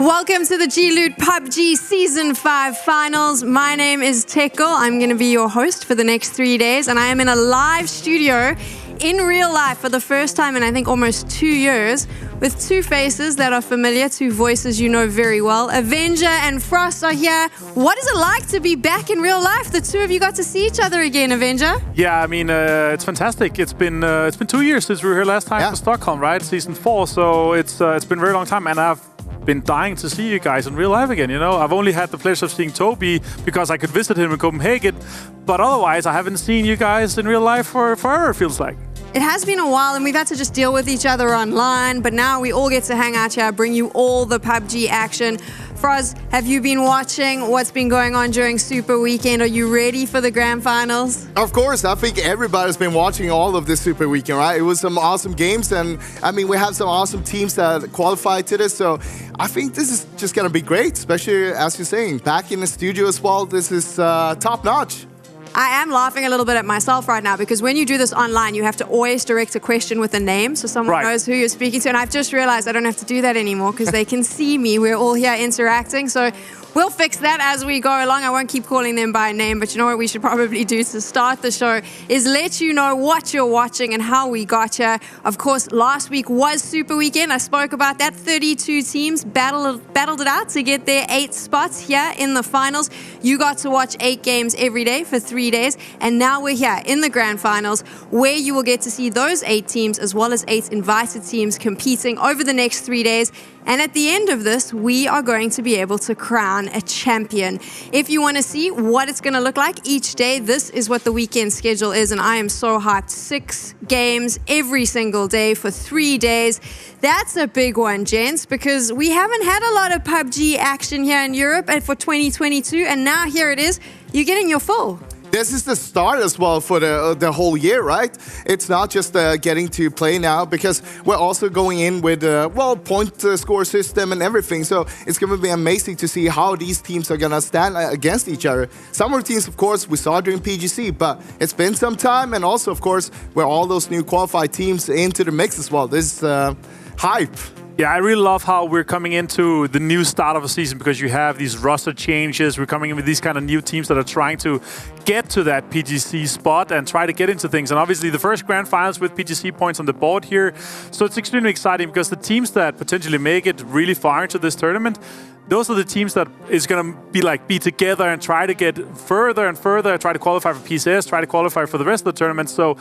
Welcome to the G-Loot PUBG Season 5 Finals. My name is Tekkel. I'm going to be your host for the next 3 days, and I am in a live studio in real life for the first time in I think almost 2 years with two faces that are familiar, two voices you know very well. Avenger and Frost are here. What is it like to be back in real life? The two of you got to see each other again, Avenger. Yeah, I mean, it's fantastic. It's been 2 years since we were here last time for Stockholm, right? Season 4, so it's been a very long time, and I've been dying to see you guys in real life again, you know? I've only had the pleasure of seeing Toby because I could visit him in Copenhagen, but otherwise I haven't seen you guys in real life for forever, it feels like. It has been a while, and we've had to just deal with each other online, but now we all get to hang out here, bring you all the PUBG action. Froz, have you been watching what's been going on during Super Weekend? Are you ready for the grand finals? Of course, I think everybody's been watching all of this Super Weekend, right? It was some awesome games, and I mean, we have some awesome teams that qualified to this, so I think this is just going to be great, especially, as you're saying, back in the studio as well. This is top-notch. I am laughing a little bit at myself right now because when you do this online, you have to always direct a question with a name so someone knows who you're speaking to. And I've just realized I don't have to do that anymore because they can see me. We're all here interacting. So we'll fix that as we go along. I won't keep calling them by name, but you know what we should probably do to start the show is let you know what you're watching and how we got here. Of course, last week was Super Weekend. I spoke about that. 32 teams battled it out to get their 8 spots here in the finals. You got to watch 8 games every day for 3 days, and now we're here in the grand finals where you will get to see those 8 teams as well as 8 invited teams competing over the next 3 days. And at the end of this, we are going to be able to crown a champion. If you want to see what it's going to look like each day, this is what the weekend schedule is, and I am so hyped. 6 games every single day for 3 days. That's a big one, gents, because we haven't had a lot of PUBG action here in Europe for 2022, and now here it is. You're getting your full. This is the start as well for the whole year, right? It's not just getting to play now, because we're also going in with, point score system and everything. So it's going to be amazing to see how these teams are going to stand against each other. Some of the teams, of course, we saw during PGC, but it's been some time. And also, of course, we're all those new qualified teams into the mix as well. This is hype. Yeah, I really love how we're coming into the new start of a season because you have these roster changes. We're coming in with these kind of new teams that are trying to get to that PGC spot and try to get into things. And obviously the first grand finals with PGC points on the board here. So it's extremely exciting because the teams that potentially make it really far into this tournament, those are the teams that is going to be together and try to get further and further, try to qualify for PCS, try to qualify for the rest of the tournament. So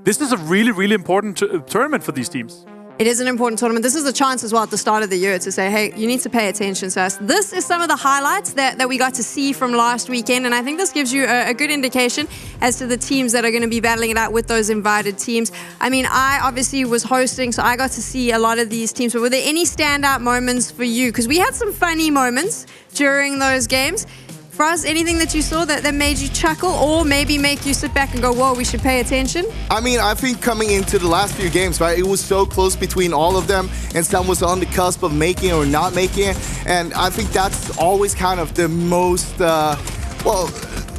this is a really, really important tournament for these teams. It is an important tournament. This is a chance as well at the start of the year to say, hey, you need to pay attention to us. This is some of the highlights that we got to see from last weekend, and I think this gives you a good indication as to the teams that are going to be battling it out with those invited teams. I mean, I obviously was hosting, so I got to see a lot of these teams, but were there any standout moments for you? Because we had some funny moments during those games. Froz, anything that you saw that made you chuckle or maybe make you sit back and go, whoa, we should pay attention? I mean, I think coming into the last few games, right, it was so close between all of them, and some was on the cusp of making or not making it. And I think that's always kind of the most,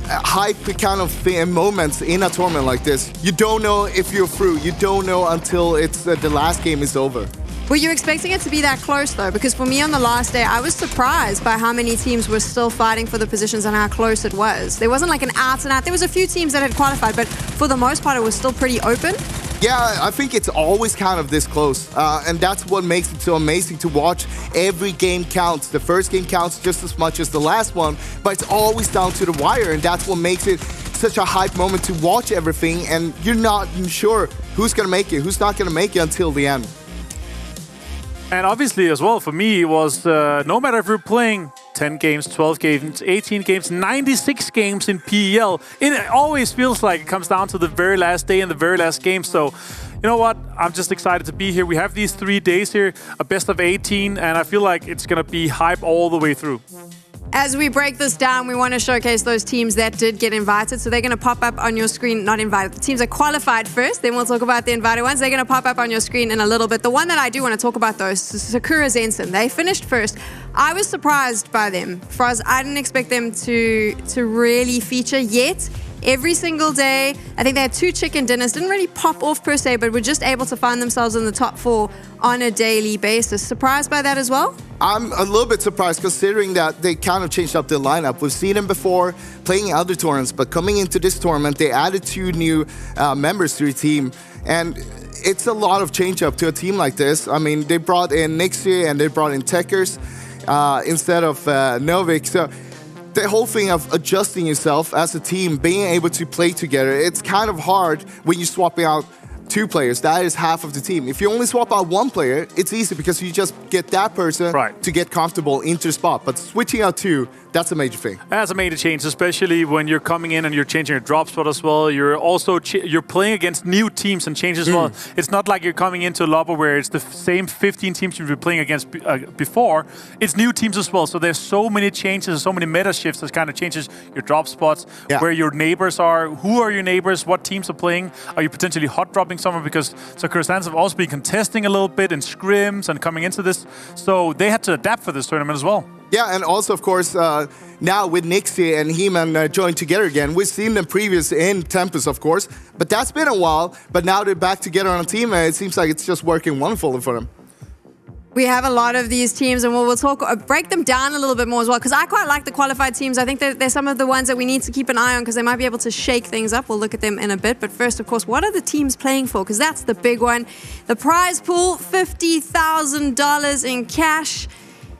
hype kind of moments in a tournament like this. You don't know if you're through. You don't know until it's the last game is over. Were you expecting it to be that close, though? Because for me on the last day, I was surprised by how many teams were still fighting for the positions and how close it was. There wasn't like an out-and-out. There was a few teams that had qualified, but for the most part, it was still pretty open. Yeah, I think it's always kind of this close. And that's what makes it so amazing to watch. Every game counts. The first game counts just as much as the last one, but it's always down to the wire, and that's what makes it such a hype moment to watch everything, and you're not sure who's going to make it, who's not going to make it until the end. And obviously as well, for me, it was no matter if you're playing 10 games, 12 games, 18 games, 96 games in PEL, it always feels like it comes down to the very last day and the very last game. So, you know what? I'm just excited to be here. We have these 3 days here, a best of 18, and I feel like it's going to be hype all the way through. As we break this down, we want to showcase those teams that did get invited. So they're going to pop up on your screen, not invited. The teams are qualified first, then we'll talk about the invited ones. They're going to pop up on your screen in a little bit. The one that I do want to talk about, though, is Sakura Zenson. They finished first. I was surprised by them. Froz, I didn't expect them to really feature yet. every single day. I think they had 2 chicken dinners. Didn't really pop off per se, but were just able to find themselves in the top 4 on a daily basis. Surprised by that as well? I'm a little bit surprised considering that they kind of changed up the lineup. We've seen them before playing in other tournaments, but coming into this tournament, they added 2 new members to the team. And it's a lot of change up to a team like this. I mean, they brought in Nixie and they brought in Techers instead of Novik. So the whole thing of adjusting yourself as a team, being able to play together, it's kind of hard when you're swapping out 2 players. That is half of the team. If you only swap out 1 player, it's easy because you just get that person to get comfortable into the spot. But switching out 2, that's a major thing. That's a major change, especially when you're coming in and you're changing your drop spot as well. You're also you're playing against new teams and changes as well. It's not like you're coming into a lobby where it's the same 15 teams you've been playing against before. It's new teams as well. So there's so many changes, so many meta shifts that kind of changes your drop spots, where your neighbors are, who are your neighbors, what teams are playing. Are you potentially hot dropping someone? Because Sakura Sands have also been contesting a little bit in scrims and coming into this. So they had to adapt for this tournament as well. Yeah, and also, of course, now with Nixie and He-Man joined together again. We've seen them previous in Tempest, of course, but that's been a while. But now they're back together on a team, and it seems like it's just working wonderfully for them. We have a lot of these teams, and we'll talk, break them down a little bit more as well, because I quite like the qualified teams. I think that they're some of the ones that we need to keep an eye on, because they might be able to shake things up. We'll look at them in a bit. But first, of course, what are the teams playing for? Because that's the big one. The prize pool, $50,000 in cash.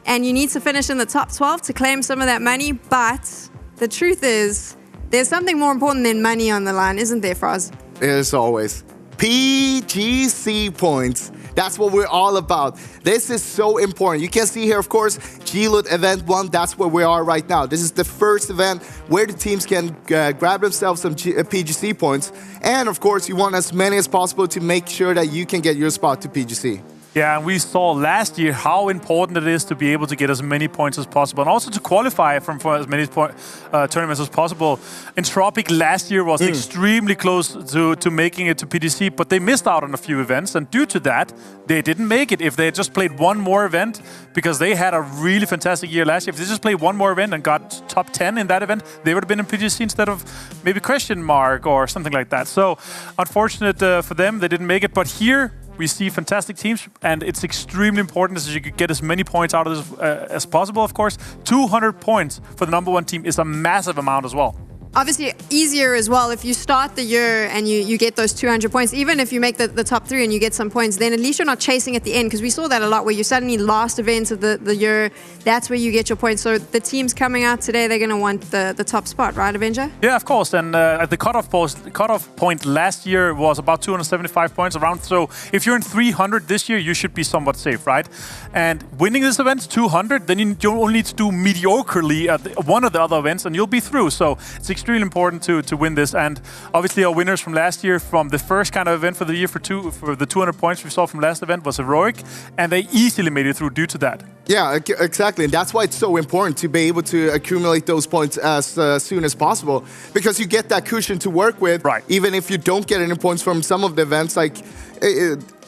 And you need to finish in the top 12 to claim some of that money. But the truth is, there's something more important than money on the line, isn't there, Froz? As always. PGC points. That's what we're all about. This is so important. You can see here, of course, G-Loot Event 1, that's where we are right now. This is the first event where the teams can grab themselves some PGC points. And, of course, you want as many as possible to make sure that you can get your spot to PGC. Yeah, and we saw last year how important it is to be able to get as many points as possible, and also to qualify for as many tournaments as possible. Entropic last year was extremely close to making it to PDC, but they missed out on a few events, and due to that, they didn't make it. If they had just played one more event, because they had a really fantastic year last year, if they just played one more event and got top 10 in that event, they would have been in PDC instead of maybe question mark or something like that. So, unfortunate for them, they didn't make it, but here, we see fantastic teams, and it's extremely important that you could get as many points out of this as possible, of course. 200 points for the #1 team is a massive amount as well. Obviously, easier as well if you start the year and you get those 200 points. Even if you make the top 3 and you get some points, then at least you're not chasing at the end, because we saw that a lot where you suddenly last event of the year, that's where you get your points. So the teams coming out today, they're going to want the top spot, right, Avenger? Yeah, of course. And the cutoff point last year was about 275 points around. So if you're in 300 this year, you should be somewhat safe, right? And winning this event, 200, then you only need to do mediocrely at one of the other events, and you'll be through. So it's extremely important to win this. And obviously our winners from last year, from the first kind of event for the year for the 200 points we saw from last event, was Heroic, and they easily made it through due to that. Yeah, exactly. And that's why it's so important to be able to accumulate those points as soon as possible, because you get that cushion to work with, even if you don't get any points from some of the events. Like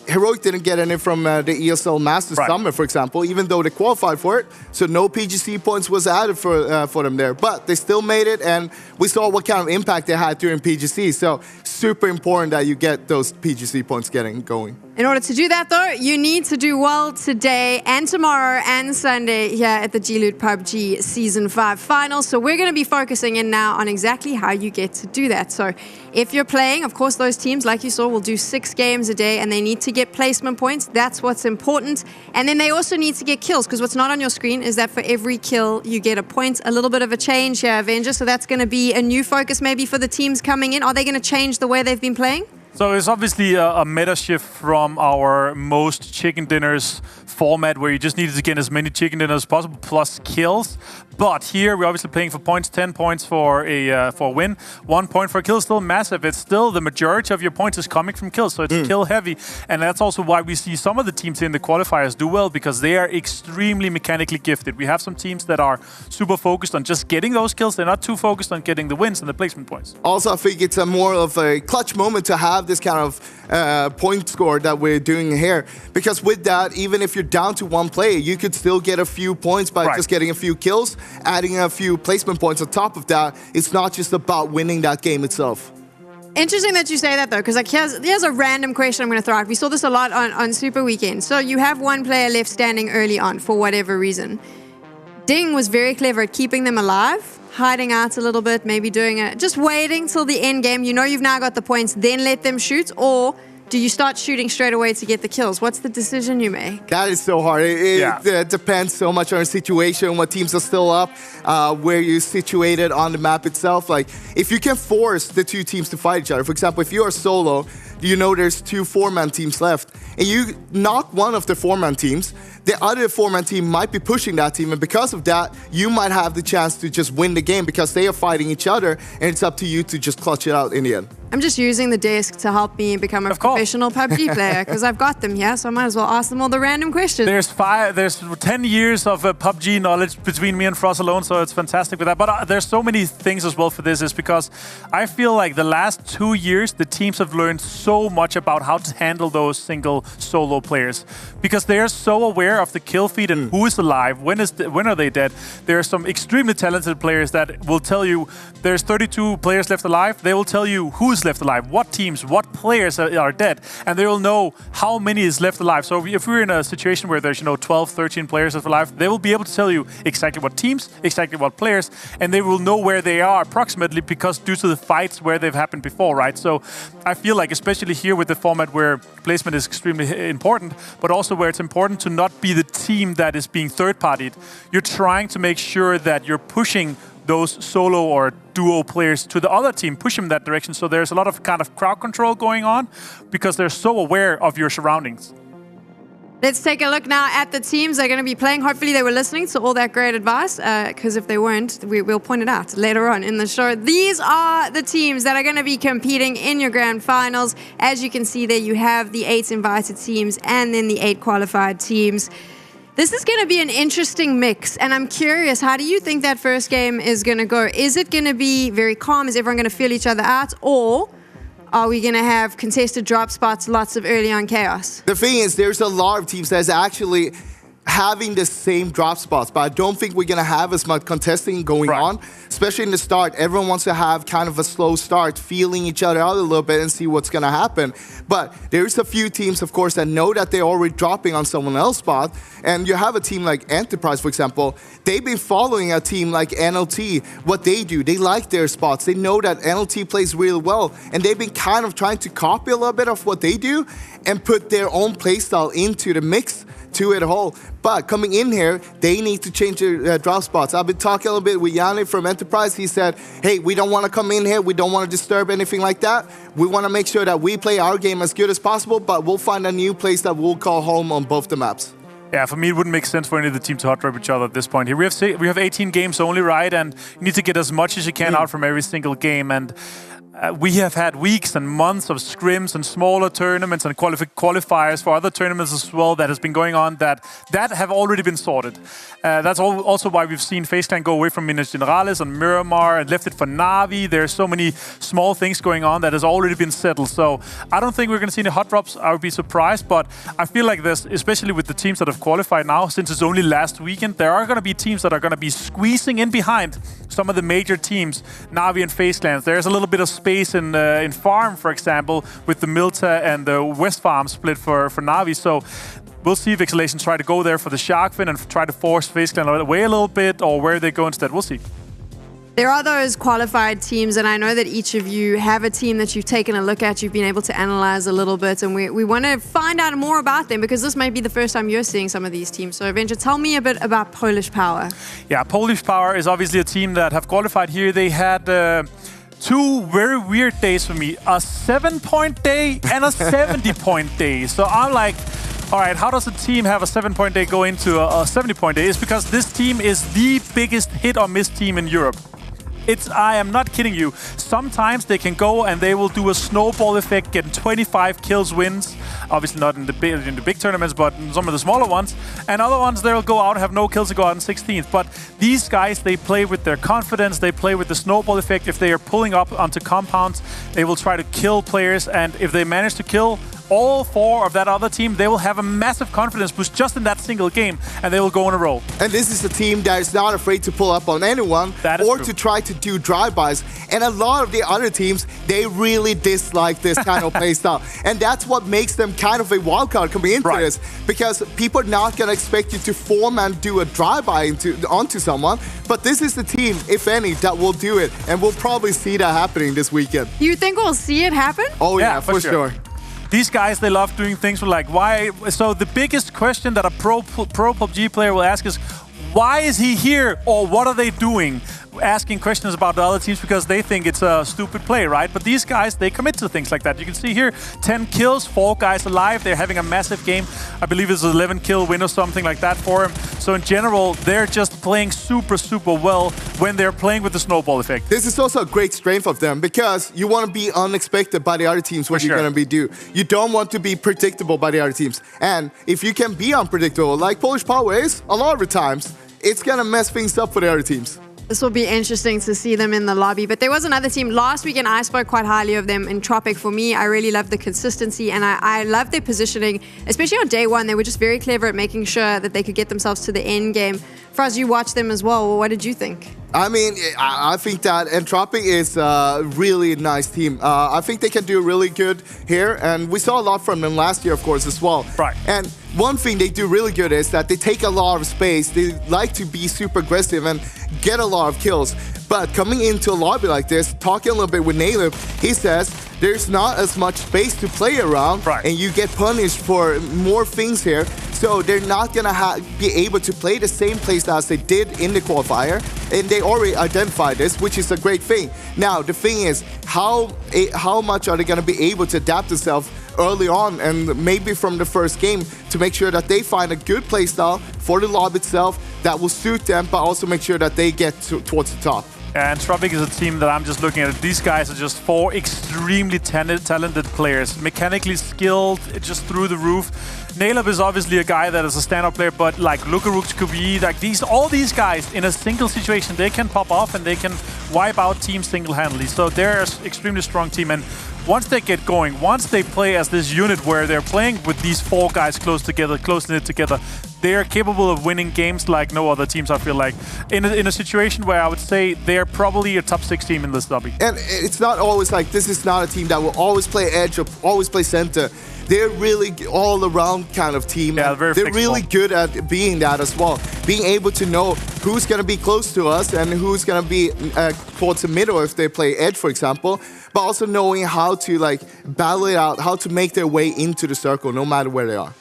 Heroic didn't get any from the ESL Masters Summer, for example, even though they qualified for it. So no PGC points was added for them there. But they still made it, and we saw what kind of impact they had during PGC. So super important that you get those PGC points going. In order to do that, though, you need to do well today and tomorrow and Sunday here at the G-Loot PUBG Season 5 Finals. So we're going to be focusing in now on exactly how you get to do that. So if you're playing, of course, those teams, like you saw, will do 6 games a day, and they need to get placement points. That's what's important. And then they also need to get kills, because what's not on your screen is that for every kill, you get a point. A little bit of a change here, Avenger. So that's going to be a new focus maybe for the teams coming in. Are they going to change the way they've been playing? So it's obviously a meta shift from our most chicken dinners format, where you just needed to get as many chicken dinners as possible plus kills. But here we're obviously playing for points, 10 points for a win, 1 point for a kill is still massive. It's still the majority of your points is coming from kills, so it's kill heavy. And that's also why we see some of the teams in the qualifiers do well, because they are extremely mechanically gifted. We have some teams that are super focused on just getting those kills. They're not too focused on getting the wins and the placement points. Also, I think it's a more of a clutch moment to have this kind of point score that we're doing here, because with that, even if you're down to 1 player, you could still get a few points by just getting a few kills. adding a few placement points on top of that, it's not just about winning that game itself. Interesting that you say that, though, because like here's a random question I'm going to throw out. We saw this a lot on Super Weekend. So you have one player left standing early on for whatever reason. Ding was very clever at keeping them alive, hiding out a little bit, maybe just waiting till the end game. You know you've now got the points, then let them shoot, or do you start shooting straight away to get the kills? What's the decision you make? That is so hard. It depends so much on the situation, what teams are still up, where you're situated on the map itself. Like, if you can force the two teams to fight each other, for example, if you're solo, you know there's 2 4-man teams left, and you knock one of the 4-man teams, the other 4-man team might be pushing that team, and because of that, you might have the chance to just win the game because they are fighting each other, and it's up to you to just clutch it out in the end. I'm just using the desk to help me become a professional PUBG player because I've got them here, so I might as well ask them all the random questions. There's 10 years of PUBG knowledge between me and Frost alone, so it's fantastic with that. But there's so many things as well for this, is because I feel like the last 2 years, the teams have learned so much about how to handle those single solo players, because they are so aware of the kill feed and who is alive, when are they dead. There are some extremely talented players that will tell you there's 32 players left alive. They will tell you who's left alive, what teams, what players are dead, and they will know how many is left alive. So if we're in a situation where there's 12, 13 players left alive, they will be able to tell you exactly what teams, exactly what players, and they will know where they are approximately because due to the fights where they've happened before, right? So I feel like, especially here with the format where placement is extremely important, but also where it's important to not be the team that is being third-partied. You're trying to make sure that you're pushing those solo or duo players to the other team, push them in that direction. So there's a lot of kind of crowd control going on because they're so aware of your surroundings. Let's take a look now at the teams they're going to be playing. Hopefully they were listening to all that great advice, because if they weren't, we'll point it out later on in the show. These are the teams that are going to be competing in your grand finals. As you can see there, you have the 8 invited teams and then the 8 qualified teams. This is going to be an interesting mix, and I'm curious, how do you think that first game is going to go? Is it going to be very calm? Is everyone going to feel each other out? Or are we going to have contested drop spots, lots of early on chaos? The thing is, there's a lot of teams that's actually having the same drop spots, but I don't think we're going to have as much contesting going on, especially in the start. Everyone wants to have kind of a slow start, feeling each other out a little bit and see what's going to happen. But there's a few teams, of course, that know that they're already dropping on someone else's spot. And you have a team like Enterprise, for example. They've been following a team like NLT, what they do. They like their spots. They know that NLT plays really well. And they've been kind of trying to copy a little bit of what they do and put their own playstyle into the mix to it all. But coming in here, they need to change their drop spots. I've been talking a little bit with Yanni from Enterprise. He said, hey, we don't want to come in here. We don't want to disturb anything like that. We want to make sure that we play our game as good as possible, but we'll find a new place that we'll call home on both the maps. Yeah, for me, it wouldn't make sense for any of the teams to hot drop each other at this point. Here we have 18 games only, right? And you need to get as much as you can out from every single game. And we have had weeks and months of scrims and smaller tournaments and qualifiers for other tournaments as well that has been going on that have already been sorted. That's also why we've seen FaZe Clan go away from Minas Generalis and Miramar and left it for Na'Vi. There's so many small things going on that has already been settled. So I don't think we're going to see any hot drops. I would be surprised, but I feel like this, especially with the teams that have qualified now, since it's only last weekend, there are going to be teams that are going to be squeezing in behind some of the major teams, Na'Vi and FaZe Clan. There's a little bit of space in Farm, for example, with the Milta and the West Farm split for Na'Vi. So we'll see if Exhalation try to go there for the Shark Fin and try to force FaZe Clan away a little bit, or where they go instead. We'll see. There are those qualified teams, and I know that each of you have a team that you've taken a look at, you've been able to analyze a little bit, and we want to find out more about them, because this may be the first time you're seeing some of these teams. So, Avenger, tell me a bit about Polish Power. Yeah, Polish Power is obviously a team that have qualified here. They had 2 very weird days for me, a 7-point day and a 70-point day. So I'm like, all right, how does a team have a 7-point day go into a 70-point day? It's because this team is the biggest hit or miss team in Europe. I am not kidding you. Sometimes they can go and they will do a snowball effect, getting 25 kills wins. Obviously not in the big tournaments, but in some of the smaller ones. And other ones, they'll go out and have no kills and go out in 16th. But these guys, they play with their confidence. They play with the snowball effect. If they are pulling up onto compounds, they will try to kill players. And if they manage to kill all 4 of that other team, they will have a massive confidence boost just in that single game, and they will go on a roll. And this is a team that is not afraid to pull up on anyone or true. to try to do drive-bys. And a lot of the other teams, they really dislike this kind of play style. And that's what makes them kind of a wildcard coming into this. Because people are not going to expect you to form and do a drive-by onto someone. But this is the team, if any, that will do it. And we'll probably see that happening this weekend. You think we'll see it happen? Oh, yeah, for sure. These guys, they love doing things with like, why? So the biggest question that a pro PUBG player will ask is, why is he here? Or what are they doing? Asking questions about the other teams because they think it's a stupid play, right? But these guys, they commit to things like that. You can see here, 10 kills, 4 guys alive. They're having a massive game. I believe it's an 11-kill win or something like that for him. So in general, they're just playing super, super well when they're playing with the snowball effect. This is also a great strength of them because you want to be unexpected by the other teams what you're going to be do. You don't want to be predictable by the other teams. And if you can be unpredictable, like Polish Power is, a lot of the times, it's going to mess things up for the other teams. This will be interesting to see them in the lobby. But there was another team last week, and I spoke quite highly of them in Tropic. For me, I really love the consistency, and I love their positioning, especially on day one. They were just very clever at making sure that they could get themselves to the end game. Fraz, you watched them as well. What did you think? I mean, I think that Entropic is a really nice team. I think they can do really good here, and we saw a lot from them last year, of course, as well. Right. And one thing they do really good is that they take a lot of space. They like to be super aggressive and get a lot of kills. But coming into a lobby like this, talking a little bit with Naleb, he says there's not as much space to play around, and you get punished for more things here. So they're not going to be able to play the same playstyle as they did in the qualifier. And they already identified this, which is a great thing. Now, the thing is, how much are they going to be able to adapt themselves early on and maybe from the first game to make sure that they find a good playstyle for the lobby itself that will suit them, but also make sure that they get towards the top. And Tropic is a team that I'm just looking at. These guys are just 4 extremely talented players. Mechanically skilled, just through the roof. Naleb is obviously a guy that is a stand-up player, but like Lukaruk could be, like all these guys in a single situation, they can pop off and they can wipe out teams single-handedly. So they're an extremely strong team. And once they get going, once they play as this unit where they're playing with these 4 guys close knit together, they are capable of winning games like no other teams, I feel like. In a situation where I would say they're probably a top 6 team in this lobby. And it's not always like this is not a team that will always play edge or always play center. They're really all-around kind of team. Yeah, they're really good at being that as well. Being able to know who's going to be close to us and who's going to be towards the middle if they play edge, for example. But also knowing how to like battle it out, how to make their way into the circle no matter where they are.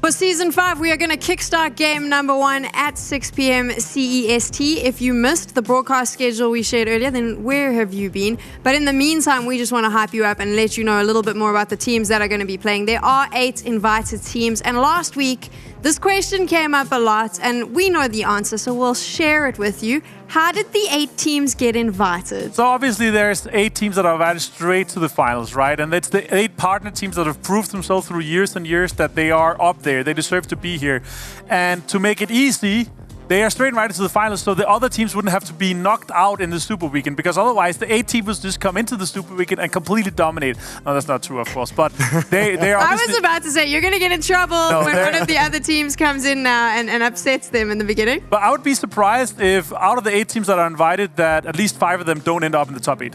For Season 5, we are going to kickstart game number 1 at 6 p.m. CEST. If you missed the broadcast schedule we shared earlier, then where have you been? But in the meantime, we just want to hype you up and let you know a little bit more about the teams that are going to be playing. There are 8 invited teams. And last week, this question came up a lot, and we know the answer, so we'll share it with you. How did the 8 teams get invited? So obviously there's 8 teams that are invited straight to the finals, right? And it's the 8 partner teams that have proved themselves through years and years that they are up there. They deserve to be here. And to make it easy, they are straight invited to the finals, so the other teams wouldn't have to be knocked out in the Super Weekend, because otherwise the 8 teams would just come into the Super Weekend and completely dominate. No, that's not true, of course, but they are I was about to say, you're going to get in trouble when one of the other teams comes in now and upsets them in the beginning. But I would be surprised if out of the 8 teams that are invited, that at least 5 of them don't end up in the top 8.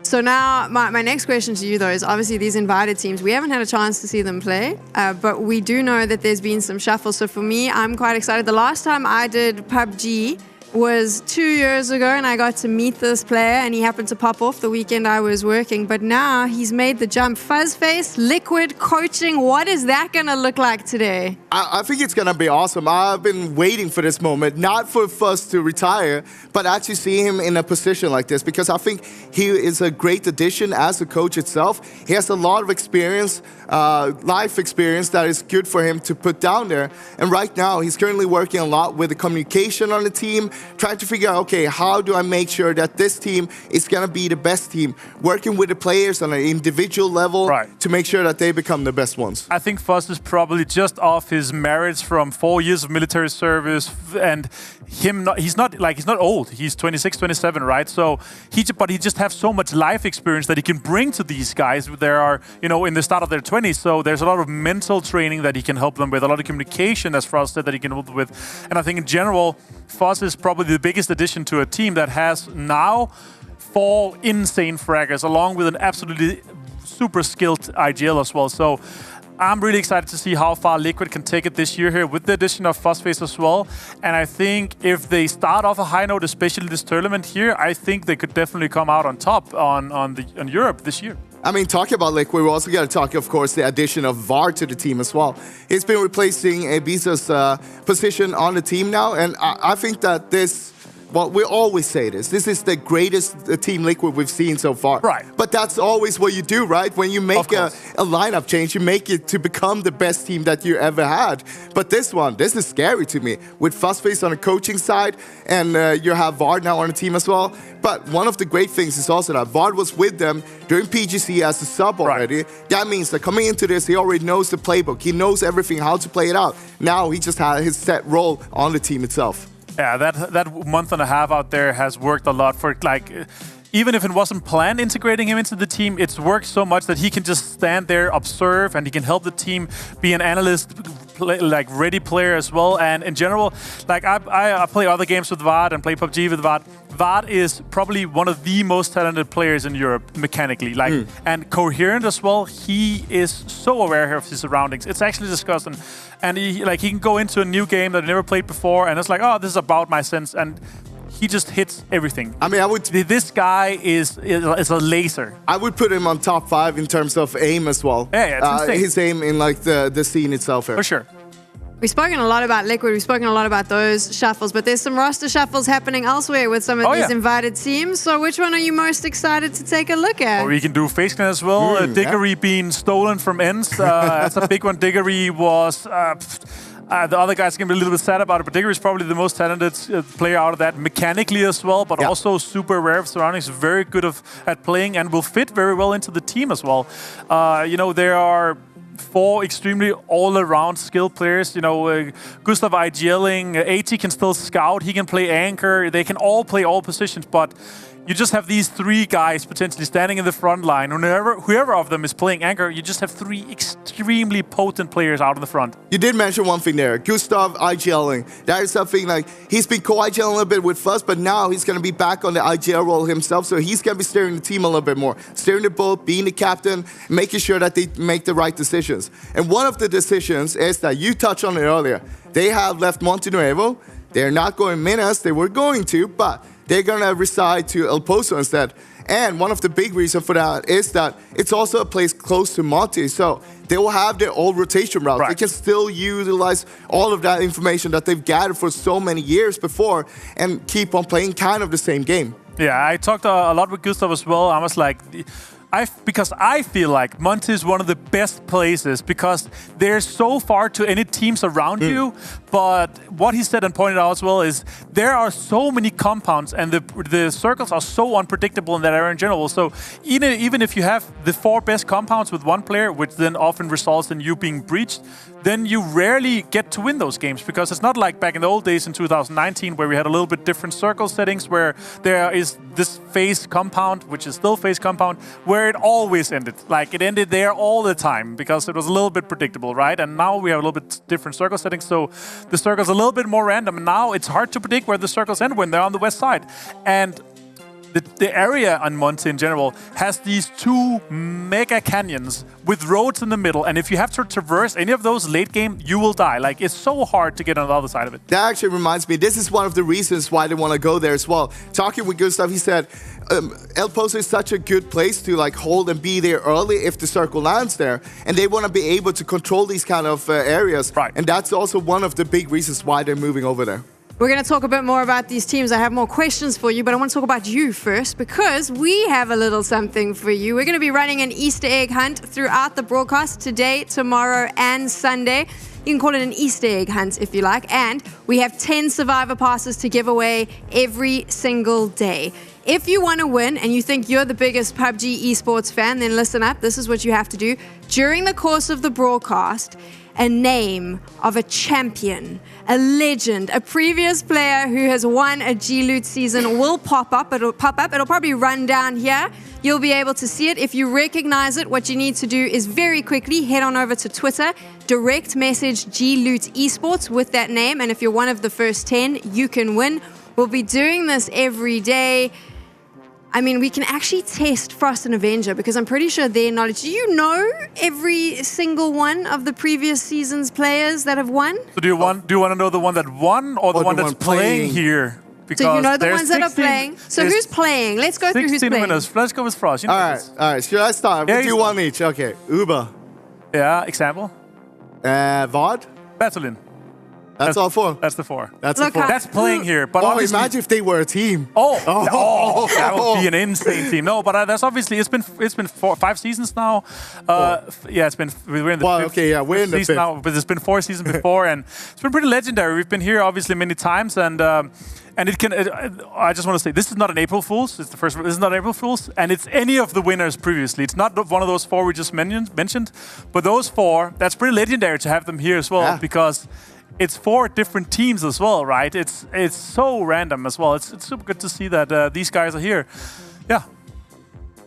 So now, my next question to you, though, is obviously these invited teams, we haven't had a chance to see them play, but we do know that there's been some shuffle. So for me, I'm quite excited. The last time I did PUBG was 2 years ago, and I got to meet this player, and he happened to pop off the weekend I was working. But now he's made the jump. Fuzzface, Liquid, coaching. What is that going to look like today? I think it's going to be awesome. I've been waiting for this moment, not for Fuzz to retire, but actually see him in a position like this, because I think he is a great addition as a coach itself. He has a lot of experience, life experience that is good for him to put down there. And right now, he's currently working a lot with the communication on the team, trying to figure out, okay, how do I make sure that this team is going to be the best team? Working with the players on an individual level to make sure that they become the best ones. I think Foss is probably just off his merits from 4 years of military service, and he's not old. He's 26, 27, right? So he just has so much life experience that he can bring to these guys. There are, in the start of their 20s, so there's a lot of mental training that he can help them with, a lot of communication, as Frost said, that he can help them with. And I think in general, Foss is probably the biggest addition to a team that has now 4 insane fraggers, along with an absolutely super skilled IGL as well. So I'm really excited to see how far Liquid can take it this year here with the addition of Fuzzface as well. And I think if they start off a high note, especially this tournament here, I think they could definitely come out on top on Europe this year. I mean, talking about Liquid, we're also going to talk, of course, the addition of VAR to the team as well. He's been replacing Ibiza's position on the team now, and I think that this... Well, we always say this. This is the greatest Team Liquid we've seen so far. Right. But that's always what you do, right? When you make a lineup change, you make it to become the best team that you ever had. But this is scary to me. With Fuzzface on the coaching side, and you have Vard now on the team as well. But one of the great things is also that Vard was with them during PGC as a sub already. Right. That means that coming into this, he already knows the playbook. He knows everything, how to play it out. Now he just had his set role on the team itself. Yeah, that month and a half out there has worked a lot for, like, even if it wasn't planned integrating him into the team, it's worked so much that he can just stand there, observe, and he can help the team be an analyst, ready player as well. And in general, like I play other games with Vard and play PUBG with Vard. Vard is probably one of the most talented players in Europe mechanically, and coherent as well. He is so aware of his surroundings. It's actually disgusting. And he can go into a new game that he never played before, and it's like, oh, this is about my sense, and he just hits everything. I mean, this guy is a laser. I would put him on top 5 in terms of aim as well. Yeah, it's insane. His aim in the scene itself here. For sure. We've spoken a lot about Liquid, we've spoken a lot about those shuffles, but there's some roster shuffles happening elsewhere with some of these invited teams. So which one are you most excited to take a look at? Or we can do face clan as well. Diggory being stolen from Ends. That's a big one. Diggory was... the other guys can be a little bit sad about it, but Diggory is probably the most talented player out of that, mechanically as well, but also super aware of surroundings, very good at playing, and will fit very well into the team as well. There are 4 extremely all-around skilled players. Gustav IGLing, AT can still scout, he can play anchor, they can all play all positions, but you just have these 3 guys potentially standing in the front line. Whoever of them is playing anchor, you just have 3 extremely potent players out in the front. You did mention one thing there, Gustav IGLing. That is something like, he's been co-IGLing a little bit with Fuzz, but now he's going to be back on the IGL role himself, so he's going to be steering the team a little bit more. Steering the boat, being the captain, making sure that they make the right decisions. And one of the decisions is that you touched on it earlier. They have left Monte Nuevo. They're not going Minas. They were going to, but they're going to reside to El Pozo instead. And one of the big reasons for that is that it's also a place close to Monte. So they will have their old rotation routes. They can still utilize all of that information that they've gathered for so many years before and keep on playing kind of the same game. Yeah, I talked a lot with Gustav as well. I was like... because I feel like Monte is one of the best places because they're so far to any teams around you. But what he said and pointed out as well is there are so many compounds and the circles are so unpredictable in that area in general. So even if you have the 4 best compounds with one player, which then often results in you being breached, then you rarely get to win those games because it's not like back in the old days in 2019 where we had a little bit different circle settings where there is this phase compound, which is still phase compound, where it always ended. Like it ended there all the time because it was a little bit predictable, right? And now we have a little bit different circle settings, so the circle's a little bit more random. And now it's hard to predict where the circles end when they're on the west side. And the area on Monte in general has these 2 mega canyons with roads in the middle, and if you have to traverse any of those late game, you will die. Like, it's so hard to get on the other side of it. That actually reminds me, this is one of the reasons why they want to go there as well. Talking with Gustav, he said, El Pozo is such a good place to hold and be there early if the circle lands there, and they want to be able to control these kind of areas. And that's also one of the big reasons why they're moving over there. We're going to talk a bit more about these teams. I have more questions for you, but I want to talk about you first because we have a little something for you. We're going to be running an Easter egg hunt throughout the broadcast today, tomorrow, and Sunday. You can call it an Easter egg hunt if you like. And we have 10 survivor passes to give away every single day. If you want to win and you think you're the biggest PUBG esports fan, then listen up. This is what you have to do. During the course of the broadcast, a name of a champion, a legend, a previous player who has won a G-Loot season will pop up. It'll pop up. It'll probably run down here. You'll be able to see it. If you recognize it, what you need to do is very quickly head on over to Twitter, direct message G-Loot Esports with that name. And if you're one of the first 10, you can win. We'll be doing this every day. I mean, we can actually test Frost and Avenger because I'm pretty sure their knowledge. Do you know every single one of the previous season's players that have won? So do you want to know the one that won or the one that's playing here? Because so you know the ones that are playing. So who's playing? Let's go through who's playing. 16 winners. Let's go with Frost. You know all right. Should I start? We'll do one each. Okay. Uber. Yeah. Example. VOD. Battalion. That's all 4. That's the 4. That's the 4. That's playing here. But imagine if they were a team. That would be an insane team. No, but that's obviously it's been 5 seasons now. Yeah, it's been we're in the fifth, we're in the season fifth now. But it's been 4 seasons before, and it's been pretty legendary. We've been here obviously many times, and it can. I just want to say this is not an April Fool's. It's the first. This is not April Fool's, and it's any of the winners previously. It's not one of those 4 we just mentioned, but those 4. That's pretty legendary to have them here as well because. It's 4 different teams as well, right? It's so random as well. It's super good to see that these guys are here. Yeah.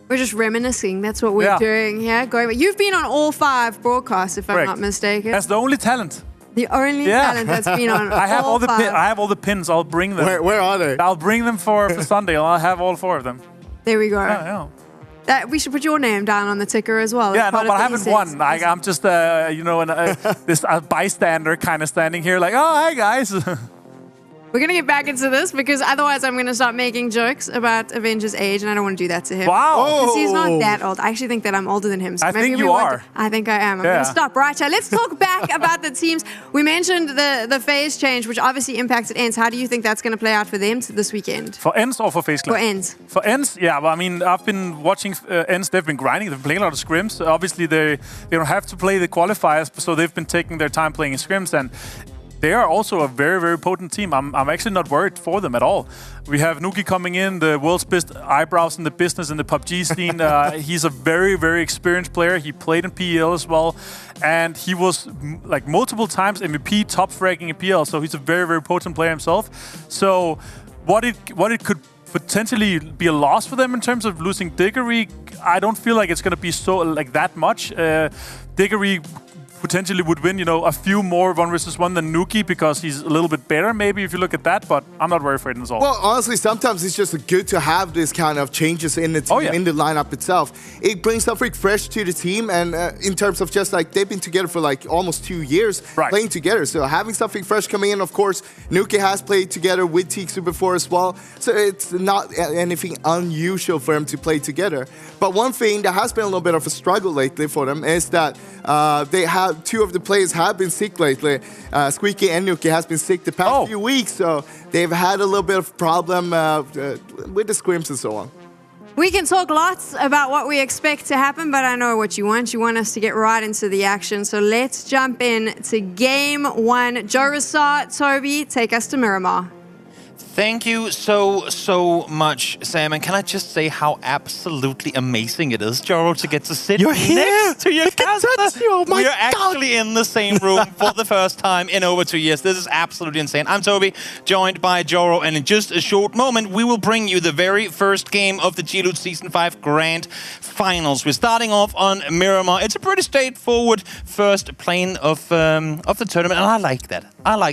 We're just reminiscing. That's what we're doing here. You've been on all 5 broadcasts, if I'm not mistaken. That's the only talent. The only talent that's been on I have all 5. I have all the pins. I'll bring them. Where are they? I'll bring them for Sunday. I'll have all 4 of them. There we go. Yeah. We should put your name down on the ticker as well. Yeah, no, but I haven't won. I'm just, this bystander kind of standing here like, oh, hi, guys. We're going to get back into this because otherwise I'm going to start making jokes about Avenger's age, and I don't want to do that to him. Wow. Because he's not that old. I actually think that I'm older than him. So I think you are. I think I am. I'm going to stop right here. Let's talk back about the teams. We mentioned the phase change, which obviously impacted ENCE. How do you think that's going to play out for them this weekend? For ENCE or for FaZe Clan? For ENCE. For ENCE, yeah. Well, I mean, I've been watching ENCE. They've been grinding. They've been playing a lot of scrims. Obviously, they don't have to play the qualifiers, so they've been taking their time playing in scrims. And they are also a very, very potent team. I'm actually not worried for them at all. We have Nuki coming in, the world's best eyebrows in the business in the PUBG scene. He's a very, very experienced player. He played in PL as well. And he was like multiple times MVP, top fragging in PL. So he's a very, very potent player himself. So what it could potentially be a loss for them in terms of losing Diggory, I don't feel like it's going to be so like that much. Diggory potentially would win, a few more 1 versus 1 than Nuki because he's a little bit better, maybe, if you look at that, but I'm not very afraid at all. Well, honestly, sometimes it's just good to have this kind of changes in the team, in the lineup itself. It brings something fresh to the team, and in terms of just like, they've been together for like almost 2 years playing together, so having something fresh coming in, of course, Nuki has played together with Tixu before as well, so it's not anything unusual for them to play together. But one thing that has been a little bit of a struggle lately for them is that they have 2 of the players have been sick lately. Squeaky and Nuki has been sick the past few weeks, so they've had a little bit of problem with the scrims and so on. We can talk lots about what we expect to happen, but I know what you want. You want us to get right into the action. So let's jump in to game 1. Joe Ressart, Toby, take us to Miramar. Thank you so much, Sam. And can I just say how absolutely amazing it is, Joro, to get to sit next to your caster. Oh my We are actually in the same room for the first time in over 2 years. This is absolutely insane. I'm Toby, joined by Joro, and in just a short moment, we will bring you the very first game of the G-Loot Season 5 Grand Finals. We're starting off on Miramar. It's a pretty straightforward first plane of the tournament, and I like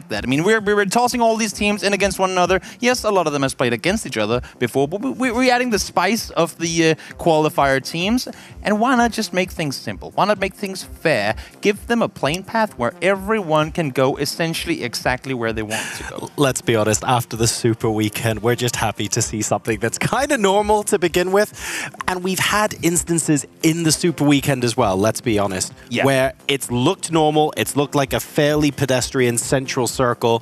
that. I mean, we're tossing all these teams in against one another. Yes, a lot of them has played against each other before, but we're adding the spice of the qualifier teams. And why not just make things simple? Why not make things fair? Give them a plane path where everyone can go essentially exactly where they want to go. Let's be honest, after the Super Weekend, we're just happy to see something that's kind of normal to begin with. And we've had instances in the Super Weekend as well, let's be honest, where it's looked normal, it's looked like a fairly pedestrian central circle,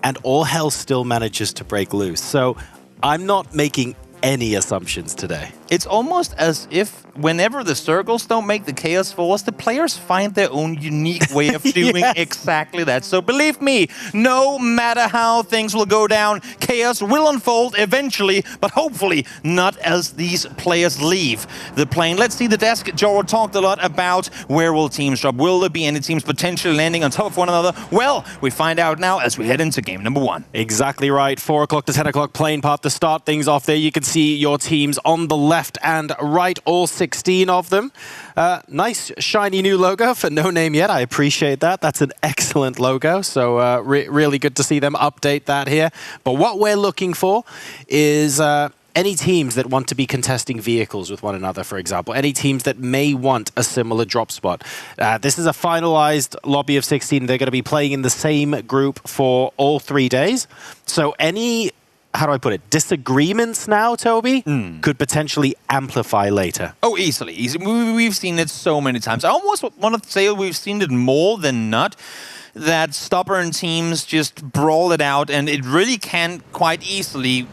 and all hell still manages to break loose. So I'm not making any assumptions today. It's almost as if whenever the circles don't make the Chaos Force, the players find their own unique way of doing exactly that. So believe me, no matter how things will go down, chaos will unfold eventually, but hopefully not as these players leave the plane. Let's see the desk. Joe talked a lot about where will teams drop. Will there be any teams potentially landing on top of one another? Well, we find out now as we head into game number 1. Exactly right. 4 o'clock to 10 o'clock plane path to start things off there. You can see your teams on the left and right, all 16 of them. Nice shiny new logo for no name yet. I appreciate that. That's an excellent logo. So really good to see them update that here. But what we're looking for is any teams that want to be contesting vehicles with one another, for example. Any teams that may want a similar drop spot. This is a finalized lobby of 16. They're going to be playing in the same group for all 3 days. So any, how do I put it, disagreements now, Toby, could potentially amplify later. Oh, easily. We've seen it so many times. I almost want to say we've seen it more than not, that stubborn teams just brawl it out, and it really can quite easily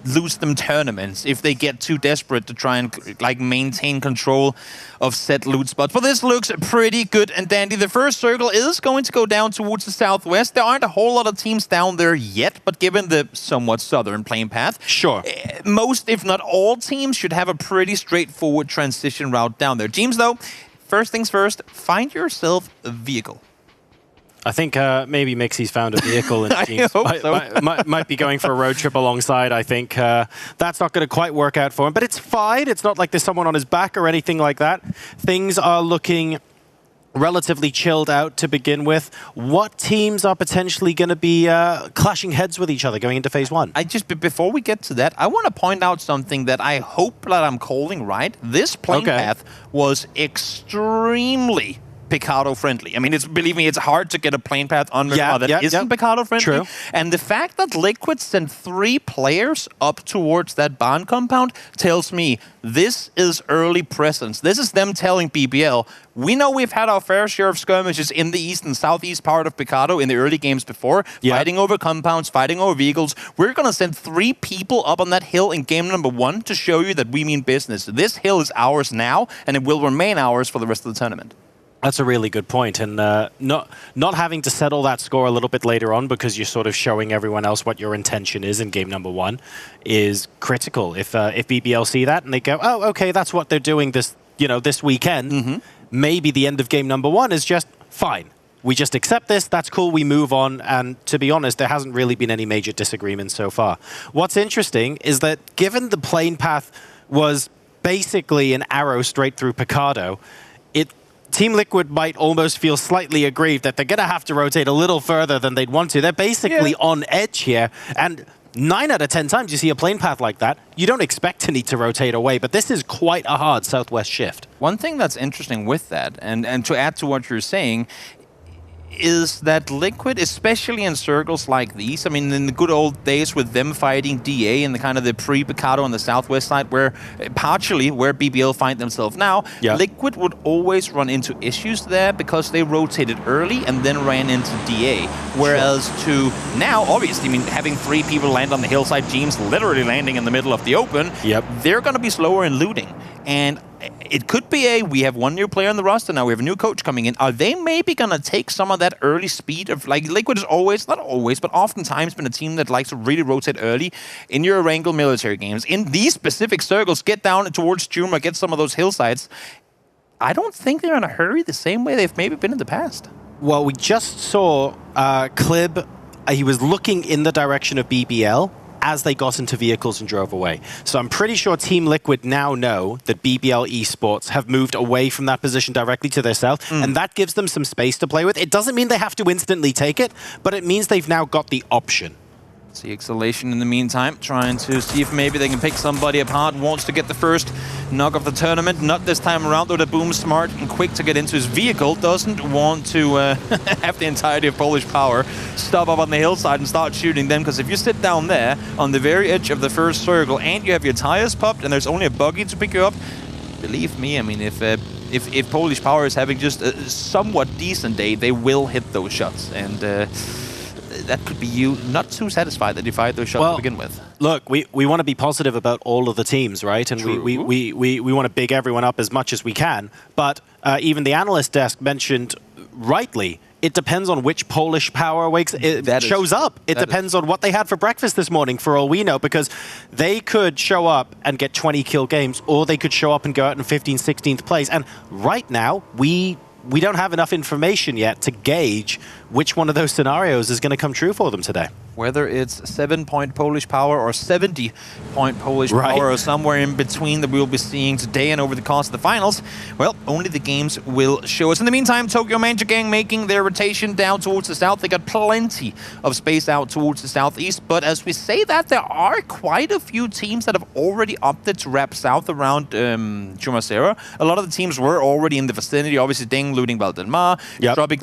lose them tournaments if they get too desperate to try and like maintain control of set loot spots. But this looks pretty good and dandy. The first circle is going to go down towards the southwest. There aren't a whole lot of teams down there yet, but given the somewhat southern plane path, sure, most, if not all teams should have a pretty straightforward transition route down there. Teams, though, first things first, find yourself a vehicle. I think maybe Mixie's found a vehicle and might be going for a road trip alongside. I think that's not going to quite work out for him, but it's fine. It's not like there's someone on his back or anything like that. Things are looking relatively chilled out to begin with. What teams are potentially going to be clashing heads with each other going into phase 1? Before we get to that, I want to point out something that I hope that I'm calling right. This plane path was extremely Picado friendly. I mean, believe me, it's hard to get a plane path on Miramar that isn't Picado friendly. True. And the fact that Liquid sent 3 players up towards that barn compound tells me this is early presence. This is them telling BBL, we know we've had our fair share of skirmishes in the east and southeast part of Picado in the early games before, fighting over compounds, fighting over vehicles. We're going to send 3 people up on that hill in game number 1 to show you that we mean business. This hill is ours now, and it will remain ours for the rest of the tournament. That's a really good point, and not having to settle that score a little bit later on because you're sort of showing everyone else what your intention is in game number 1 is critical. If BBL see that and they go, oh, okay, that's what they're doing this weekend, maybe the end of game number 1 is just fine. We just accept this, that's cool, we move on, and to be honest, there hasn't really been any major disagreements so far. What's interesting is that given the plane path was basically an arrow straight through Picado, Team Liquid might almost feel slightly aggrieved that they're going to have to rotate a little further than they'd want to. They're basically on edge here, and 9 out of 10 times you see a plane path like that, you don't expect to need to rotate away, but this is quite a hard southwest shift. One thing that's interesting with that, and to add to what you're saying, is that Liquid, especially in circles like these, I mean, in the good old days with them fighting DA and the kind of the pre-Picado on the southwest side, where partially where BBL find themselves now, Liquid would always run into issues there because they rotated early and then ran into DA. Whereas to now, obviously, I mean, having 3 people land on the hillside, teams literally landing in the middle of the open, they're going to be slower in looting. And it could be we have 1 new player on the roster now, we have a new coach coming in. Are they maybe going to take some of that early speed of, like, Liquid is always, not always, but oftentimes been a team that likes to really rotate early in your Erangel military games. In these specific circles, get down towards Juma, get some of those hillsides. I don't think they're in a hurry the same way they've maybe been in the past. Well, we just saw Clib, he was looking in the direction of BBL as they got into vehicles and drove away. So I'm pretty sure Team Liquid now know that BBL Esports have moved away from that position directly to their south, and that gives them some space to play with. It doesn't mean they have to instantly take it, but it means they've now got the option. See Exhalation in the meantime, trying to see if maybe they can pick somebody apart. Wants to get the first knock of the tournament. Not this time around, though. The Boom smart and quick to get into his vehicle. Doesn't want to have the entirety of Polish Power stop up on the hillside and start shooting them. Because if you sit down there on the very edge of the first circle and you have your tires popped and there's only a buggy to pick you up, believe me, I mean, if Polish Power is having just a somewhat decent day, they will hit those shots. And that could be you not too satisfied that you fired those shots to begin with. Look, we want to be positive about all of the teams, right? And we want to big everyone up as much as we can. But even the analyst desk mentioned rightly, it depends on which Polish power shows up. It depends on what they had for breakfast this morning, for all we know, because they could show up and get 20 kill games, or they could show up and go out in 15th, 16th place. And right now, we don't have enough information yet to gauge which one of those scenarios is going to come true for them today. Whether it's 7-point Polish power or 70-point Polish power or somewhere in between that we'll be seeing today and over the course of the finals, well, only the games will show us. In the meantime, Tokyo Manager Gang making their rotation down towards the south. They got plenty of space out towards the southeast, but as we say that, there are quite a few teams that have already opted to wrap south around Chumacera. A lot of the teams were already in the vicinity, obviously Ding looting Valdelmar, Tropic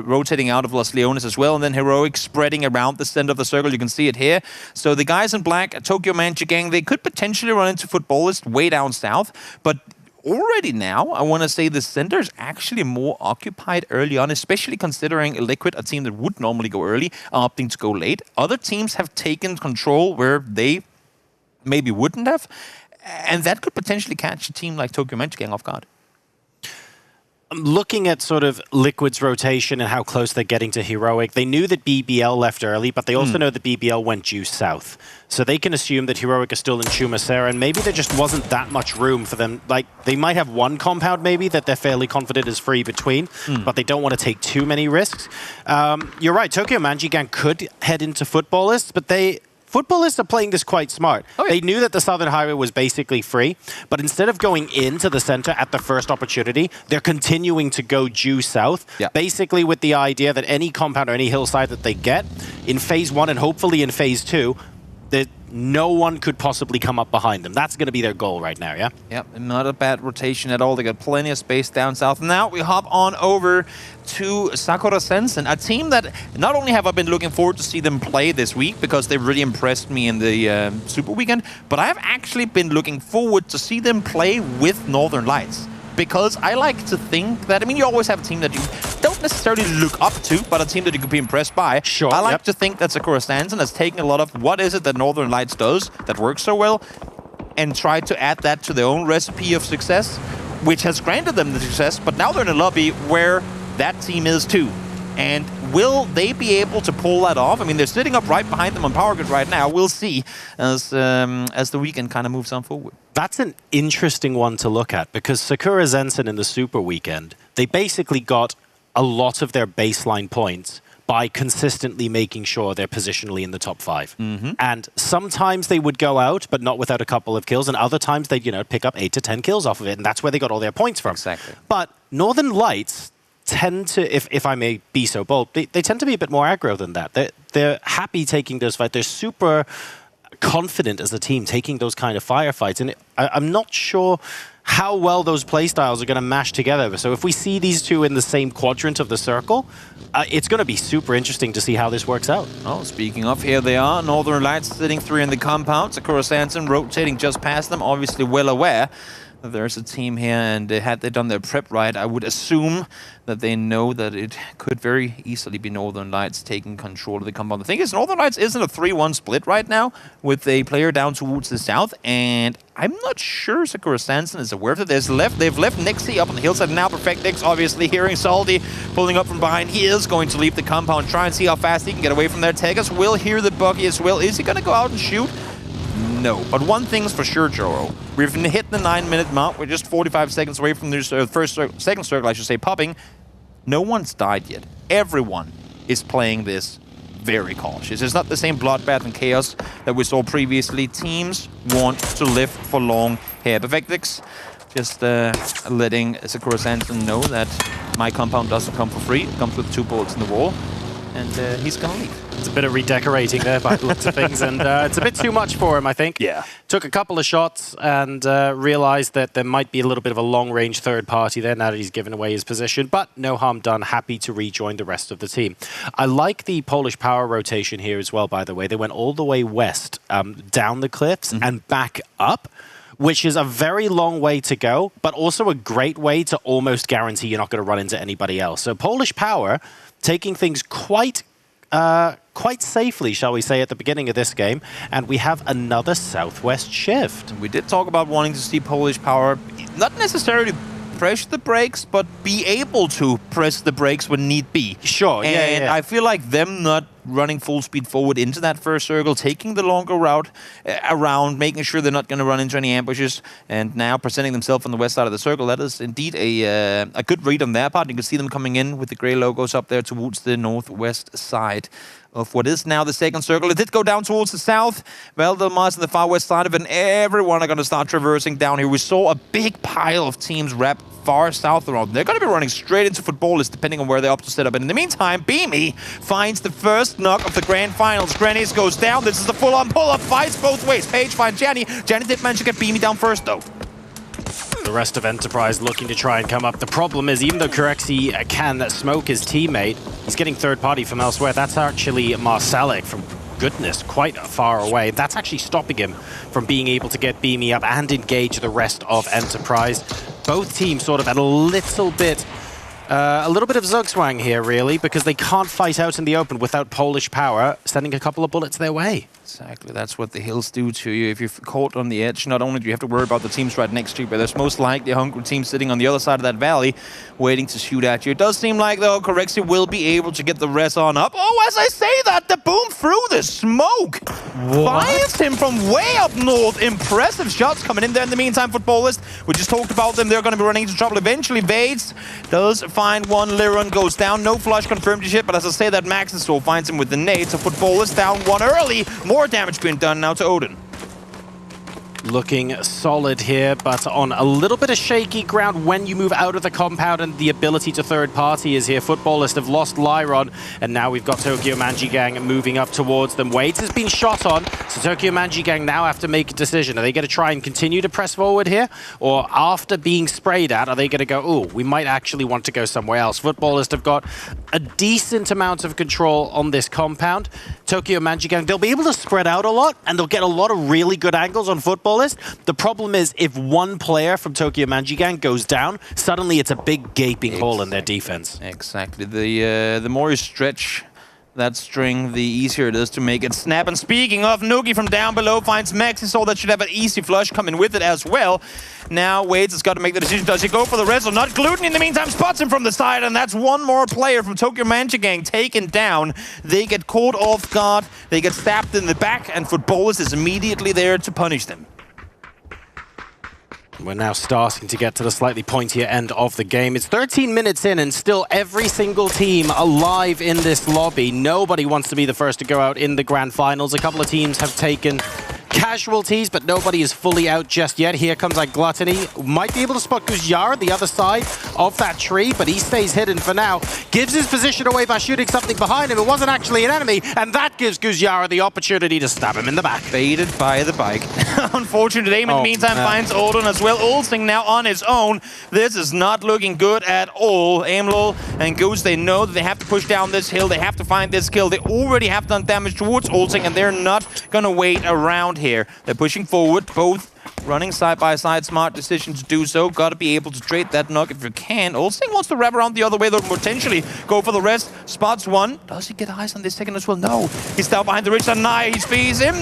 rotating out of Los Leones as well, and then Heroic spreading around the center of the circle. You can see it here. So the guys in black, Tokyo Manager Gang, they could potentially run into Footballists way down south, but already now, I want to say the center is actually more occupied early on, especially considering Liquid, a team that would normally go early, opting to go late. Other teams have taken control where they maybe wouldn't have, and that could potentially catch a team like Tokyo Manager Gang off guard. Looking at sort of Liquid's rotation and how close they're getting to Heroic, they knew that BBL left early, but they also know that BBL went due south. So they can assume that Heroic is still in Chumacera, and maybe there just wasn't that much room for them. Like, they might have one compound maybe that they're fairly confident is free between, but they don't want to take too many risks. You're right, Tokyo Manager Gang could head into Footballists, but Footballists are playing this quite smart. They knew that the Southern Highway was basically free, but instead of going into the center at the first opportunity, they're continuing to go due south, basically with the idea that any compound or any hillside that they get in phase 1 and hopefully in phase 2, that no one could possibly come up behind them. That's going to be their goal right now, yeah? Yep, not a bad rotation at all. They got plenty of space down south. Now we hop on over to Sakura Sensen, a team that not only have I been looking forward to see them play this week because they really impressed me in the Super Weekend, but I've actually been looking forward to see them play with Northern Lights. Because I like to think that, I mean, you always have a team that you don't necessarily look up to, but a team that you could be impressed by. Sure. I like to think that Sakura Sanson has taken a lot of what is it that Northern Lights does that works so well and tried to add that to their own recipe of success, which has granted them the success, but now they're in a lobby where that team is too. And will they be able to pull that off? I mean, they're sitting up right behind them on Power Grid right now. We'll see as the weekend kind of moves on forward. That's an interesting one to look at because Sakura Zensen in the Super Weekend, they basically got a lot of their baseline points by consistently making sure they're positionally in the top 5. And sometimes they would go out, but not without a couple of kills, and other times they'd, pick up 8 to 10 kills off of it, and that's where they got all their points from. Exactly. But Northern Lights tend to, if I may be so bold, they tend to be a bit more aggro than that. They're happy taking those fights. They're super confident as a team taking those kind of firefights. And I'm not sure how well those playstyles are going to mash together. So if we see these two in the same quadrant of the circle, it's going to be super interesting to see how this works out. Oh, speaking of, here they are. Northern Lights sitting 3 in the compound. Sakura Sanson rotating just past them, obviously well aware that there's a team here, and had they done their prep right, I would assume that they know that it could very easily be Northern Lights taking control of the compound. The thing is, Northern Lights isn't a 3-1 split right now with a player down towards the south, and I'm not sure Sakura Sanson is aware of it. They've left Nixie up on the hillside now. Perfectix, obviously, hearing Saldi pulling up from behind. He is going to leave the compound, try and see how fast he can get away from there. Tegas will hear the buggy as well. Is he going to go out and shoot? No. But one thing's for sure, Joro. We've hit the 9-minute mark. We're just 45 seconds away from the second circle, I should say, popping. No one's died yet. Everyone is playing this very cautious. It's not the same bloodbath and chaos that we saw previously. Teams want to live for long here. Perfectix just letting Sakura Sanson know that my compound doesn't come for free. It comes with 2 bullets in the wall. And he's going to leave. It's a bit of redecorating there by the looks of things, and it's a bit too much for him, I think. Yeah. Took a couple of shots and realized that there might be a little bit of a long-range third party there now that he's given away his position, but no harm done. Happy to rejoin the rest of the team. I like the Polish power rotation here as well, by the way. They went all the way west, down the cliffs and back up, which is a very long way to go, but also a great way to almost guarantee you're not going to run into anybody else. So Polish power taking things quite quite safely, shall we say, at the beginning of this game. And we have another Southwest shift. We did talk about wanting to see Polish Power not necessarily press the brakes, but be able to press the brakes when need be. Sure, and I feel like them not running full speed forward into that first circle, taking the longer route around, making sure they're not going to run into any ambushes, and now presenting themselves on the west side of the circle. That is indeed a good read on their part. You can see them coming in with the grey logos up there towards the northwest side of what is now the second circle. It did go down towards the south. Valdelmar's on the far west side of it, and everyone are going to start traversing down here. We saw a big pile of teams wrap far south around. They're going to be running straight into Footballers, depending on where they're up to set up. And in the meantime, Beamy finds the first knock of the grand finals. Grannies goes down. This is the full-on pull-up. Fights both ways. Page finds Janny. Janny did manage to get Beamy down first, though. The rest of Enterprise looking to try and come up. The problem is, even though Corexi can smoke his teammate, he's getting third party from elsewhere. That's actually Marcelic from, goodness, quite far away. That's actually stopping him from being able to get Beamy up and engage the rest of Enterprise. Both teams sort of at a little bit of Zugzwang here, really, because they can't fight out in the open without Polish Power sending a couple of bullets their way. Exactly, that's what the hills do to you. If you're caught on the edge, not only do you have to worry about the teams right next to you, but there's most likely a hungry team sitting on the other side of that valley waiting to shoot at you. It does seem like, though, Corexi will be able to get the res on up. Oh, as I say that, the boom through the smoke finds him from way up north. Impressive shots coming in there in the meantime. Footballist, we just talked about them. They're going to be running into trouble eventually. Vades does find one. Liron goes down. No flush confirmed just yet, but as I say that, Max's soul finds him with the nade. So Footballist down one early. More damage being done now to Odin. Looking solid here, but on a little bit of shaky ground when you move out of the compound, and the ability to third party is here. Footballist have lost Lyron, and now we've got Tokyo Manjigang moving up towards them. Waits has been shot on, so Tokyo Manjigang now have to make a decision. Are they going to try and continue to press forward here? Or after being sprayed at, are they going to go, oh, we might actually want to go somewhere else? Footballist have got a decent amount of control on this compound. Tokyo Manjigang, they'll be able to spread out a lot, and they'll get a lot of really good angles on Footballist. The problem is, if one player from Tokyo Manjigang goes down, suddenly it's a big gaping hole in their defense. Exactly. The more you stretch that string, the easier it is to make it snap. And speaking of, Noogie from down below finds Max. He saw that should have an easy flush coming with it as well. Now Wades has got to make the decision. Does he go for the res or not? Gluten in the meantime spots him from the side, and that's one more player from Tokyo Manjigang taken down. They get caught off guard. They get stabbed in the back, and Footballist is immediately there to punish them. We're now starting to get to the slightly pointier end of the game. It's 13 minutes in, and still every single team alive in this lobby. Nobody wants to be the first to go out in the grand finals. A couple of teams have taken casualties, but nobody is fully out just yet. Here comes like Gluttony. Might be able to spot Guzjara the other side of that tree, but he stays hidden for now. Gives his position away by shooting something behind him. It wasn't actually an enemy, and that gives Guzjara the opportunity to stab him in the back. Baited by the bike. Unfortunate aim in the meantime finds Odin as well. Olsing now on his own. This is not looking good at all. Aimlol and Goose, they know that they have to push down this hill. They have to find this kill. They already have done damage towards Olsing, and they're not going to wait around here. They're pushing forward, both running side by side. Smart decision to do so. Got to be able to trade that knock if you can. Olsing wants to wrap around the other way, though, potentially go for the rest. Spots one. Does he get eyes on this second as well? No. He's down behind the ridge, and he speeds him.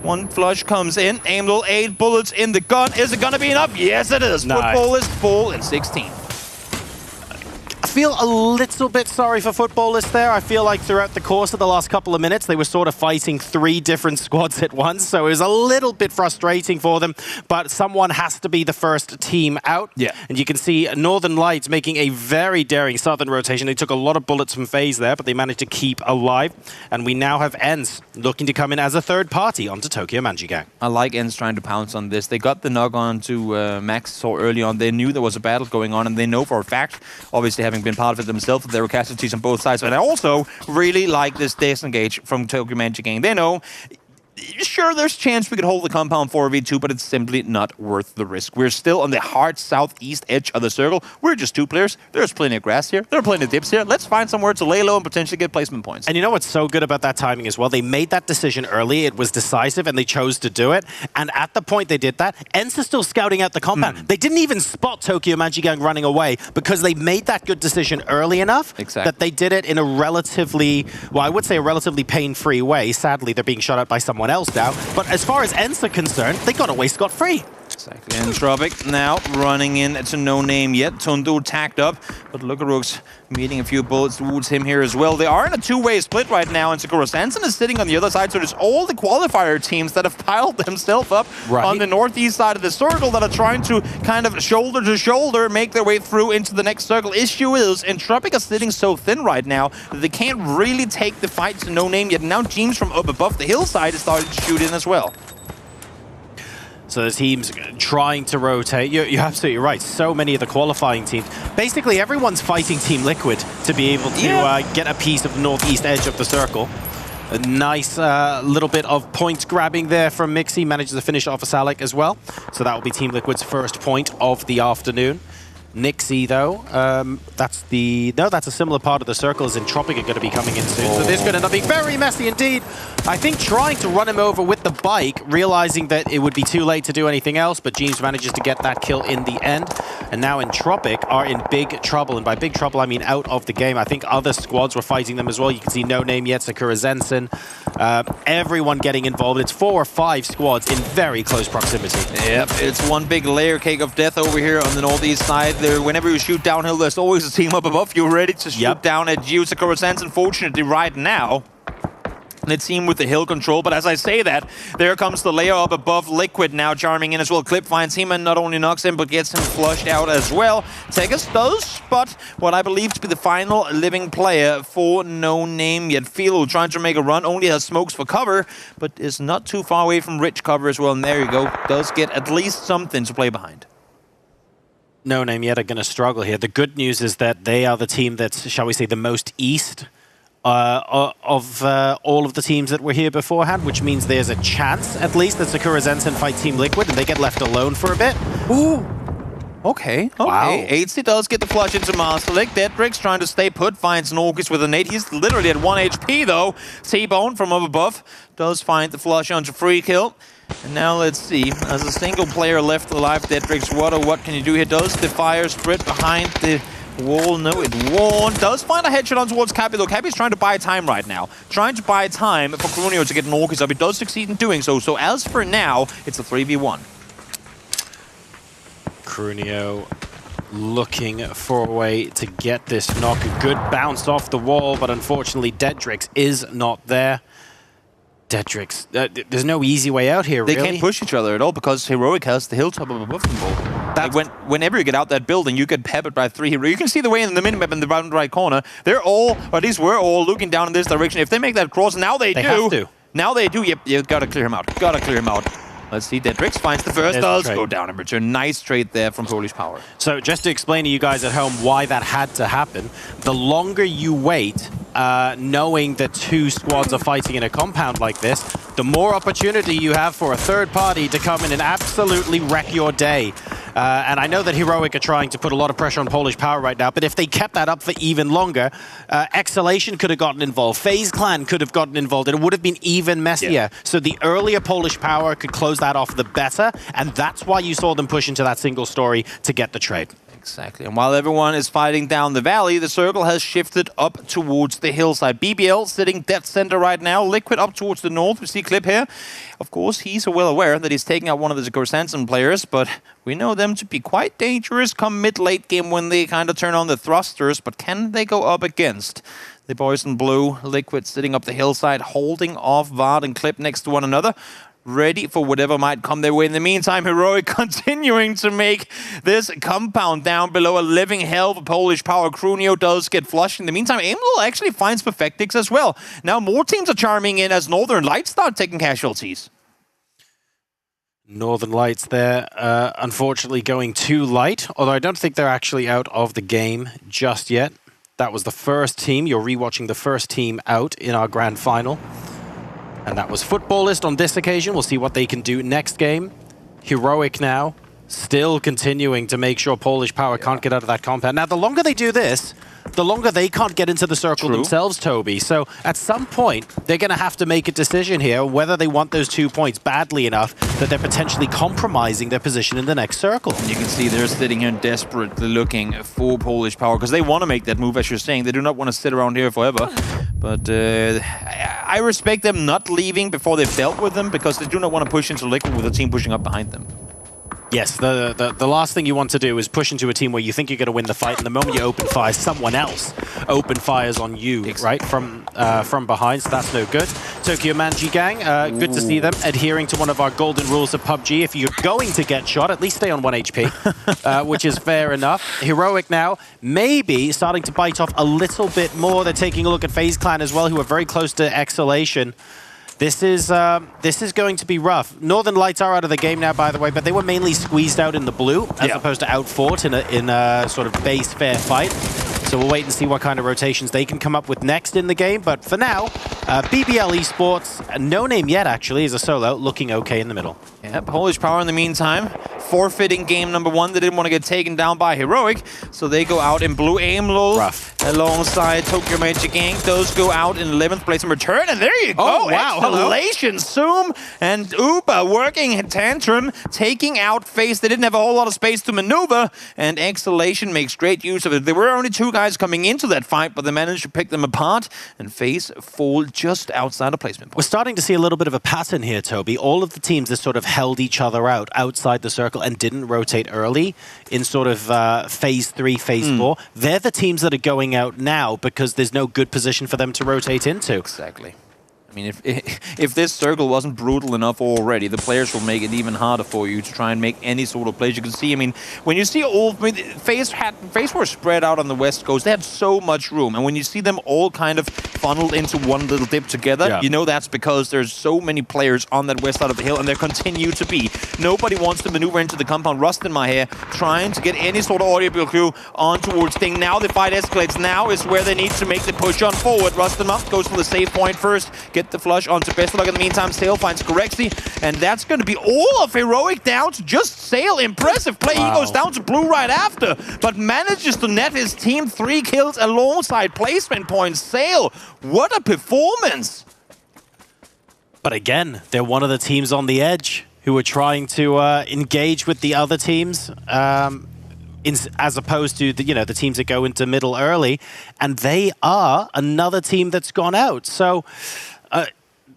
One flush comes in. Aimlol, 8 bullets in the gun. Is it going to be enough? Yes, it is. Nice. Footballist full in 16. I feel a little bit sorry for Footballist there. I feel like throughout the course of the last couple of minutes, they were sort of fighting 3 different squads at once, so it was a little bit frustrating for them, but someone has to be the first team out. Yeah. And you can see Northern Lights making a very daring southern rotation. They took a lot of bullets from FaZe there, but they managed to keep alive, and we now have ENCE looking to come in as a third party onto Tokyo Manjigang. I like ENCE trying to pounce on this. They got the knock on to Max so early on. They knew there was a battle going on, and they know for a fact, obviously having been part of it themselves, that there were casualties on both sides. But I also really like this disengage from Tokyo Manjigang. They know Sure, there's a chance we could hold the compound 4v2, but it's simply not worth the risk. We're still on the hard southeast edge of the circle. We're just 2 players. There's plenty of grass here. There are plenty of dips here. Let's find somewhere to lay low and potentially get placement points. And you know what's so good about that timing as well? They made that decision early. It was decisive, and they chose to do it. And at the point they did that, ENCE is still scouting out the compound. They didn't even spot Tokyo Magigang running away because they made that good decision early enough that they did it in a relatively, well, I would say a relatively pain-free way. Sadly, they're being shot at by someone else now. But as far as ENCE are concerned, they got away scot-free. Exactly. And Tropic now running in to no name yet. Tundu tacked up, but Lukaruk's meeting a few bullets towards him here as well. They are in a 2-way split right now, and Sakura Sanson is sitting on the other side, so there's all the qualifier teams that have piled themselves up on the northeast side of the circle that are trying to kind of shoulder to shoulder make their way through into the next circle. Issue is, Entropic is sitting so thin right now that they can't really take the fight to no name yet. Now teams from up above the hillside is starting to shoot in as well. So the teams trying to rotate. You're absolutely right. So many of the qualifying teams. Basically, everyone's fighting Team Liquid to be able to get a piece of the northeast edge of the circle. A nice little bit of point grabbing there from Mixi. Manages to finish off a Salik as well. So that will be Team Liquid's first point of the afternoon. Nixie, though, that's a similar part of the circle as Entropic are going to be coming in soon. So this is going to end up being very messy indeed. I think trying to run him over with the bike, realizing that it would be too late to do anything else, but James manages to get that kill in the end. And now Entropic are in big trouble, and by big trouble I mean out of the game. I think other squads were fighting them as well. You can see No Name yet, Sakura Zensen, everyone getting involved. It's 4 or 5 squads in very close proximity. Yep, it's one big layer cake of death over here on the northeast side. Whenever you shoot downhill, there's always a team up above you ready to shoot down at you. Sakura Sands, unfortunately, right now, the team with the hill control. But as I say that, there comes the layer up above. Liquid now charming in as well. Clip finds him and not only knocks him, but gets him flushed out as well. Tegas does spot what I believe to be the final living player for No Name yet. Philo trying to make a run, only has smokes for cover, but is not too far away from rich cover as well. And there you go, does get at least something to play behind. No Name yet are going to struggle here. The good news is that they are the team that's, shall we say, the most east of all of the teams that were here beforehand, which means there's a chance, at least, that Sakura Zensen fight Team Liquid and they get left alone for a bit. Ooh. Okay. Wow. AC does get the flush into Masterlick. Deadrix trying to stay put, finds Norgis with a nade. He's literally at 1 HP, though. T-Bone from up above does find the flush onto free kill. And now let's see, as a single player left alive, Deadrix, what can you do here? Does the fire spread behind the wall? No, it won't. Does find a headshot on towards Cappy, though. Cappy's trying to buy time right now. Trying to buy time for Crunio to get Norgis up. He does succeed in doing so. So as for now, it's a 3v1. Crunio looking for a way to get this knock. A good bounce off the wall, but unfortunately Deadrix is not there. Deadrix, there's no easy way out here, really. They can't push each other at all because Heroic has the hilltop up above them both. Like whenever you get out that building, you get peppered by 3 heroes. You can see the way in the minimap in the bottom right corner. They're all, or at least we're all, looking down in this direction. If they make that cross, now they do. Have to. Now they do. Yep, you gotta clear him out. Gotta clear him out. Let's see, Deadrix finds the first, does go down in return. Nice trade there from Polish Power. So just to explain to you guys at home why that had to happen, the longer you wait, knowing that 2 squads are fighting in a compound like this, the more opportunity you have for a third party to come in and absolutely wreck your day. And I know that Heroic are trying to put a lot of pressure on Polish Power right now, but if they kept that up for even longer, Exhalation could have gotten involved, FaZe Clan could have gotten involved, and it would have been even messier. Yeah. So the earlier Polish Power could close that off, the better, and that's why you saw them push into that single story to get the trade. Exactly. And while everyone is fighting down the valley, the circle has shifted up towards the hillside. BBL sitting dead center right now. Liquid up towards the north. We see Clip here. Of course, he's well aware that he's taking out one of the Gorsanson players, but we know them to be quite dangerous come mid-late game when they kind of turn on the thrusters. But can they go up against the boys in blue? Liquid sitting up the hillside, holding off Vard and Clip next to one another, ready for whatever might come their way. In the meantime, Heroic continuing to make this compound down below a living hell for Polish Power. Crunio does get flushed. In the meantime, Aimlul actually finds Perfectix as well. Now more teams are charming in as Northern Lights start taking casualties. Northern Lights there, unfortunately going too light, although I don't think they're actually out of the game just yet. That was the first team. You're rewatching the first team out in our grand final. And that was Footballist on this occasion. We'll see what they can do next game. Heroic now, still continuing to make sure Polish Power can't get out of that compound. Now, the longer they do this, the longer they can't get into the circle themselves, Toby. So at some point, they're going to have to make a decision here whether they want those 2 points badly enough that they're potentially compromising their position in the next circle. You can see they're sitting here desperately looking for Polish Power because they want to make that move, as you're saying. They do not want to sit around here forever. But I respect them not leaving before they've dealt with them because they do not want to push into Liquid with a team pushing up behind them. Yes, the last thing you want to do is push into a team where you think you're going to win the fight, and the moment you open fire, someone else open fires on you, right, from behind, so that's no good. Tokyo Manji Gang, good to see them adhering to one of our golden rules of PUBG. If you're going to get shot, at least stay on 1 HP, which is fair enough. Heroic now, maybe starting to bite off a little bit more. They're taking a look at FaZe Clan as well, who are very close to Exhalation. This is going to be rough. Northern Lights are out of the game now, by the way, but they were mainly squeezed out in the blue as opposed to outfought in a sort of base fair fight. So we'll wait and see what kind of rotations they can come up with next in the game. But for now, BBL Esports, no name yet actually, is a solo, looking okay in the middle. Yeah, Polish Power in the meantime, forfeiting game number 1. They didn't want to get taken down by Heroic, so they go out in blue. Aimlo alongside Tokyo Magic Gang. Those go out in 11th place in return, and there you go. Oh, wow. Exhalation, Zoom, and Uber working Tantrum, taking out FaZe. They didn't have a whole lot of space to maneuver, and Exhalation makes great use of it. There were only 2 guys coming into that fight, but they managed to pick them apart, and FaZe fall just outside of placement point. We're starting to see a little bit of a pattern here, Toby. All of the teams that sort of held each other out outside the circle and didn't rotate early in sort of phase 3, phase 4, they're the teams that are going out now because there's no good position for them to rotate into. Exactly. I mean, if this circle wasn't brutal enough already, the players will make it even harder for you to try and make any sort of plays. You can see, I mean, when you see all, FaZe were spread out on the West Coast. They had so much room. And when you see them all kind of funneled into one little dip together, you know that's because there's so many players on that west side of the hill, and there continue to be. Nobody wants to maneuver into the compound. Rust in my hair, trying to get any sort of audio crew on towards Thing. Now the fight escalates. Now is where they need to make the push on forward. Rustin goes for the save point first. Get the flush onto Bestelog. In the meantime, Sail finds Correxy, and that's going to be all of Heroic down to just Sail. Impressive play. He goes down to blue right after, but manages to net his team 3 kills alongside placement points. Sail, what a performance! But again, they're one of the teams on the edge who are trying to engage with the other teams. As opposed to the teams that go into middle early, and they are another team that's gone out. So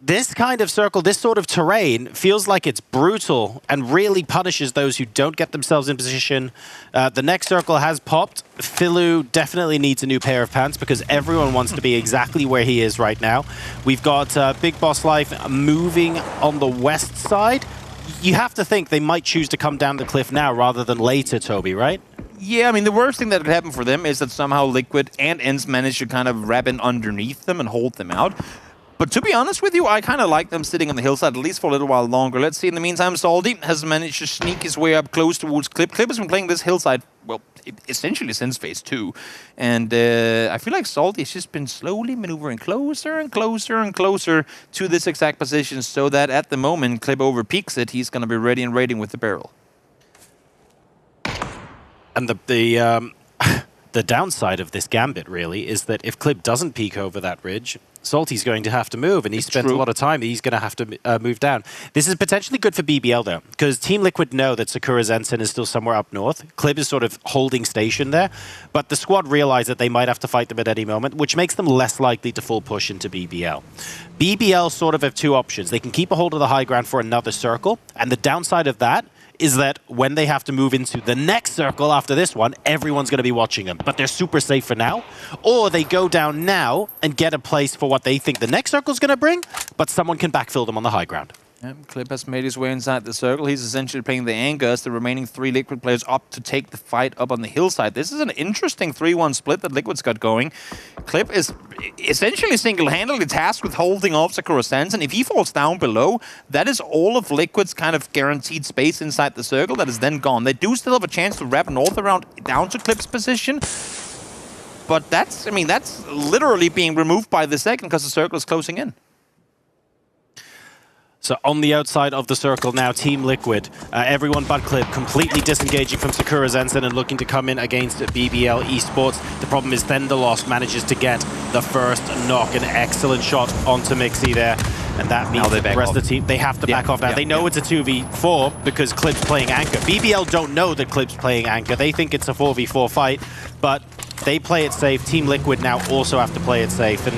this kind of circle, this sort of terrain, feels like it's brutal and really punishes those who don't get themselves in position. The next circle has popped. Philu definitely needs a new pair of pants because everyone wants to be exactly where he is right now. We've got Big Boss Life moving on the west side. You have to think they might choose to come down the cliff now rather than later, Toby, right? Yeah, I mean, the worst thing that could happen for them is that somehow Liquid and ENCE manage to kind of wrap in underneath them and hold them out. But to be honest with you, I kind of like them sitting on the hillside, at least for a little while longer. Let's see, in the meantime, Salty has managed to sneak his way up close towards Clip. Clip has been playing this hillside, well, essentially since phase 2. And I feel like Salty has just been slowly maneuvering closer and closer and closer to this exact position so that at the moment Clip overpeaks it, he's going to be ready and raiding with the barrel. And the downside of this gambit, really, is that if Clip doesn't peek over that ridge, Salty's going to have to move, and he's spent a lot of time. He's going to have to move down. This is potentially good for BBL, though, because Team Liquid know that Sakura Zensen is still somewhere up north. Clip is sort of holding station there, but the squad realize that they might have to fight them at any moment, which makes them less likely to full push into BBL. BBL sort of have 2 options. They can keep a hold of the high ground for another circle, and the downside of that is that when they have to move into the next circle after this one, everyone's going to be watching them. But they're super safe for now. Or they go down now and get a place for what they think the next circle's going to bring, but someone can backfill them on the high ground. Clip has made his way inside the circle. He's essentially playing the anger as the remaining 3 Liquid players up to take the fight up on the hillside. This is an interesting 3-1 split that Liquid's got going. Clip is essentially single-handedly tasked with holding off Sakura Zensen. If he falls down below, that is all of Liquid's kind of guaranteed space inside the circle that is then gone. They do still have a chance to wrap north around down to Clip's position, but that's literally being removed by the second because the circle is closing in. So on the outside of the circle now, Team Liquid. Everyone but Clip completely disengaging from Sakura Zensen and looking to come in against BBL Esports. The problem is Thendalos manages to get the first knock. An excellent shot onto Mixi there. And that means the rest of the team, they have to back off now. They know it's a 2v4 because Clip's playing Anchor. BBL don't know that Clip's playing Anchor. They think it's a 4v4 fight, but they play it safe. Team Liquid now also have to play it safe. And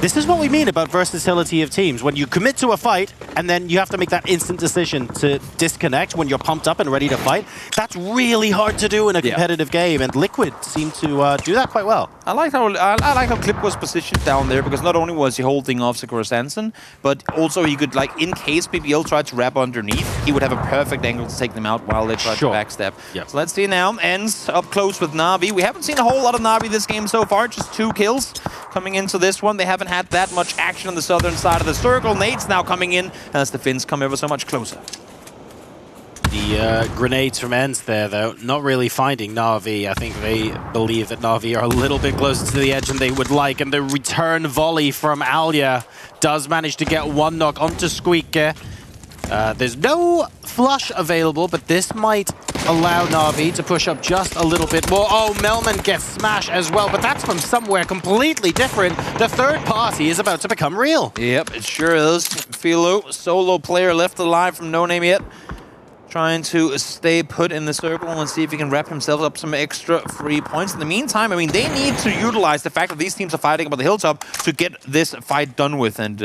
this is what we mean about versatility of teams. When you commit to a fight, and then you have to make that instant decision to disconnect when you're pumped up and ready to fight, that's really hard to do in a competitive game, and Liquid seem to do that quite well. I like how Clip was positioned down there, because not only was he holding off Sakura Sanson, but also he could, like, in case BBL tried to wrap underneath, he would have a perfect angle to take them out while they tried to backstep. Yep. So let's see now. Ends up close with Na'Vi. We haven't seen a whole lot of Na'Vi this game so far, just 2 kills coming into this one. They haven't had that much action on the southern side of the circle. Nate's now coming in as the Finns come ever so much closer. The grenades from Ends there, though, not really finding Na'Vi. I think they believe that Na'Vi are a little bit closer to the edge than they would like. And the return volley from Alya does manage to get 1 knock onto Squeaker. There's no flush available, but this might allow Na'Vi to push up just a little bit more. Oh, Melman gets smashed as well, but that's from somewhere completely different. The third party is about to become real. Yep, it sure is. Philo, solo player left alive from No Name yet. Trying to stay put in the circle and see if he can wrap himself up some extra free points. In the meantime, I mean, they need to utilize the fact that these teams are fighting about the hilltop to get this fight done with. And,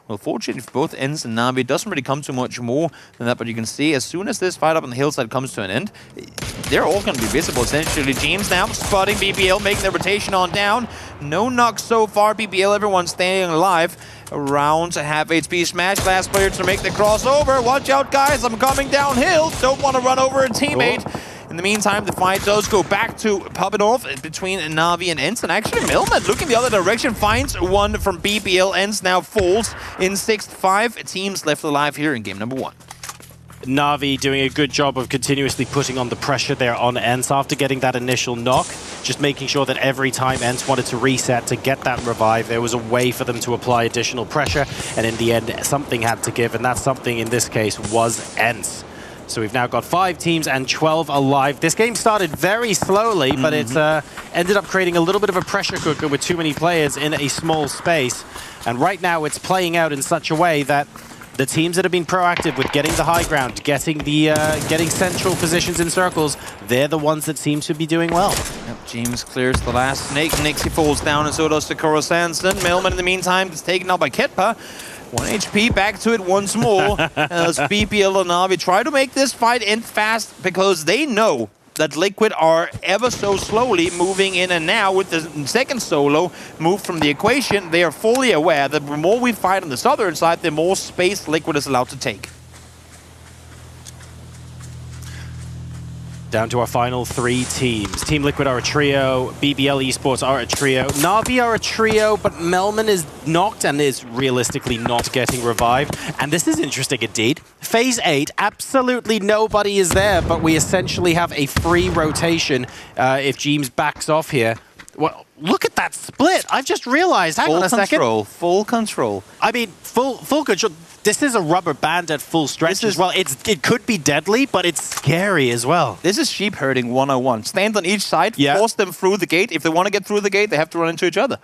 well, fortunately for both Ends and Na'Vi, it doesn't really come to much more than that. But you can see, as soon as this fight up on the hillside comes to an end, they're all going to be visible, essentially. James now spotting BBL, making their rotation on down. No knocks so far. BBL, everyone's staying alive. Around to half HP smash. Last player to make the crossover. Watch out, guys. I'm coming downhill. Don't want to run over a teammate. In the meantime, the fight does go back to popping off between Na'Vi and Ents. And actually, Melman, looking the other direction, finds one from BBL. Ents now falls in 6th-5. Teams left alive here in game number 1. Na'Vi doing a good job of continuously putting on the pressure there on Ents after getting that initial knock. Just making sure that every time Ents wanted to reset to get that revive, there was a way for them to apply additional pressure. And in the end, something had to give, and that something in this case was Ents. So we've now got 5 teams and 12 alive. This game started very slowly, but it ended up creating a little bit of a pressure cooker with too many players in a small space. And right now it's playing out in such a way that the teams that have been proactive with getting the high ground, getting central positions in circles, they're the ones that seem to be doing well. Yep, James clears the last snake. Nixie falls down, and so does Sakura Sanson. Melman, in the meantime, is taken out by Ketpa. 1 HP, back to it once more. As BBL and Na'Vi try to make this fight end fast, because they know that Liquid are ever so slowly moving in, and now with the second solo move from the equation, they are fully aware that the more we fight on the southern side, the more space Liquid is allowed to take. Down to our final 3 teams. Team Liquid are a trio, BBL Esports are a trio, Na'Vi are a trio, but Melman is knocked and is realistically not getting revived. And this is interesting indeed. Phase 8, absolutely nobody is there, but we essentially have a free rotation if James backs off here. Well, look at that split. I've just realized, hang on a second. Full control. I mean, full control. This is a rubber band at full stretch as well. It could be deadly, but it's scary as well. This is sheep herding 101. Stand on each side, force them through the gate. If they want to get through the gate, they have to run into each other.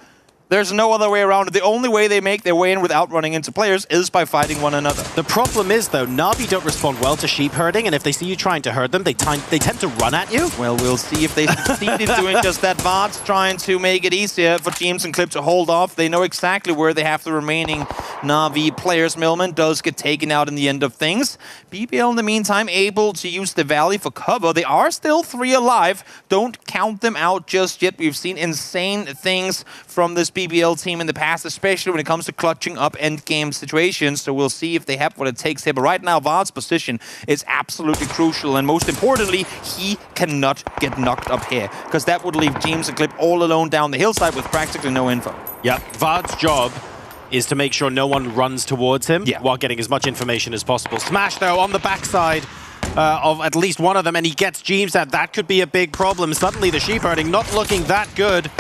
There's no other way around it. The only way they make their way in without running into players is by fighting one another. The problem is, though, Na'Vi don't respond well to sheep herding, and if they see you trying to herd them, they tend to run at you. Well, we'll see if they succeed in doing just that. Vard's trying to make it easier for James and Clip to hold off. They know exactly where they have the remaining Na'Vi players. Millman does get taken out in the end of things. BBL, in the meantime, able to use the Valley for cover. They are still 3 alive. Don't count them out just yet. We've seen insane things from this BBL team in the past, especially when it comes to clutching up endgame situations. So we'll see if they have what it takes here. But right now, Vard's position is absolutely crucial. And most importantly, he cannot get knocked up here, because that would leave James and Clip all alone down the hillside with practically no info. Yep, Vard's job is to make sure no one runs towards him while getting as much information as possible. Smash, though, on the backside of at least one of them, and he gets James out. That could be a big problem. Suddenly, the sheep herding not looking that good.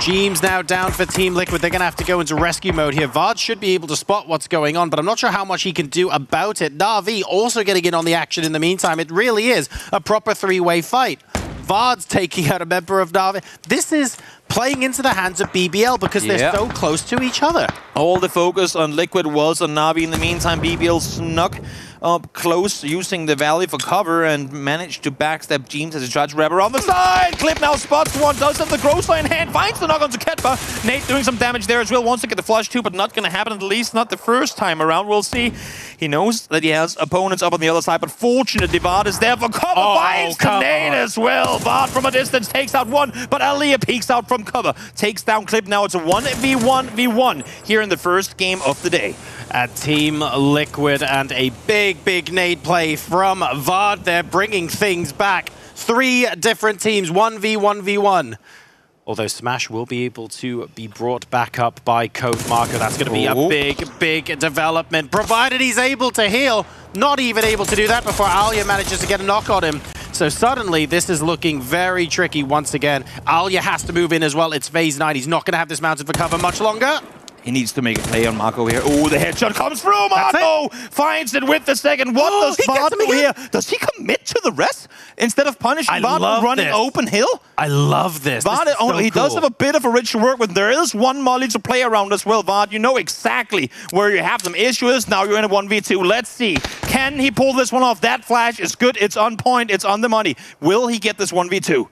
Jeems now down for Team Liquid. They're going to have to go into rescue mode here. Vard should be able to spot what's going on, but I'm not sure how much he can do about it. Na'Vi also getting in on the action in the meantime. It really is a proper three-way fight. Vard's taking out a member of Na'Vi. This is playing into the hands of BBL because they're so close to each other. All the focus on Liquid was on Na'Vi. In the meantime, BBL snuck up close, using the Valley for cover, and managed to backstab Jeems as he tried to wrap around the side. Clip now spots one, does have the Grossler in hand, finds the knock onto Ketba. Nate doing some damage there as well, wants to get the flush too, but not going to happen, at least not the first time around. We'll see. He knows that he has opponents up on the other side, but fortunately, Vard is there for cover. Finds the Nate as well. Vard from a distance takes out one, but Aliyah peeks out from cover. Takes down Clip. Now it's a 1v1v1 here in the first game of the day. At Team Liquid, and a big nade play from Vard. They're bringing things back. 3 different teams, 1v1v1. Although Smash will be able to be brought back up by Code Marker. That's going to be a big development, provided he's able to heal. Not even able to do that before Aliyah manages to get a knock on him. So suddenly, this is looking very tricky once again. Aliyah has to move in as well. It's phase 9. He's not going to have this mounted for cover much longer. He needs to make a play on Marco here. Oh, the headshot comes through. Marco finds it with the second. What does Vard do here? Does he commit to the rest instead of punishing Vard running open hill? I love this. Vard, he does have a bit of a rich to work with. There is one molly to play around as well, Vard. You know exactly where you have them. Issue is now you're in a 1v2. Let's see. Can he pull this one off? That flash is good. It's on point. It's on the money. Will he get this 1v2?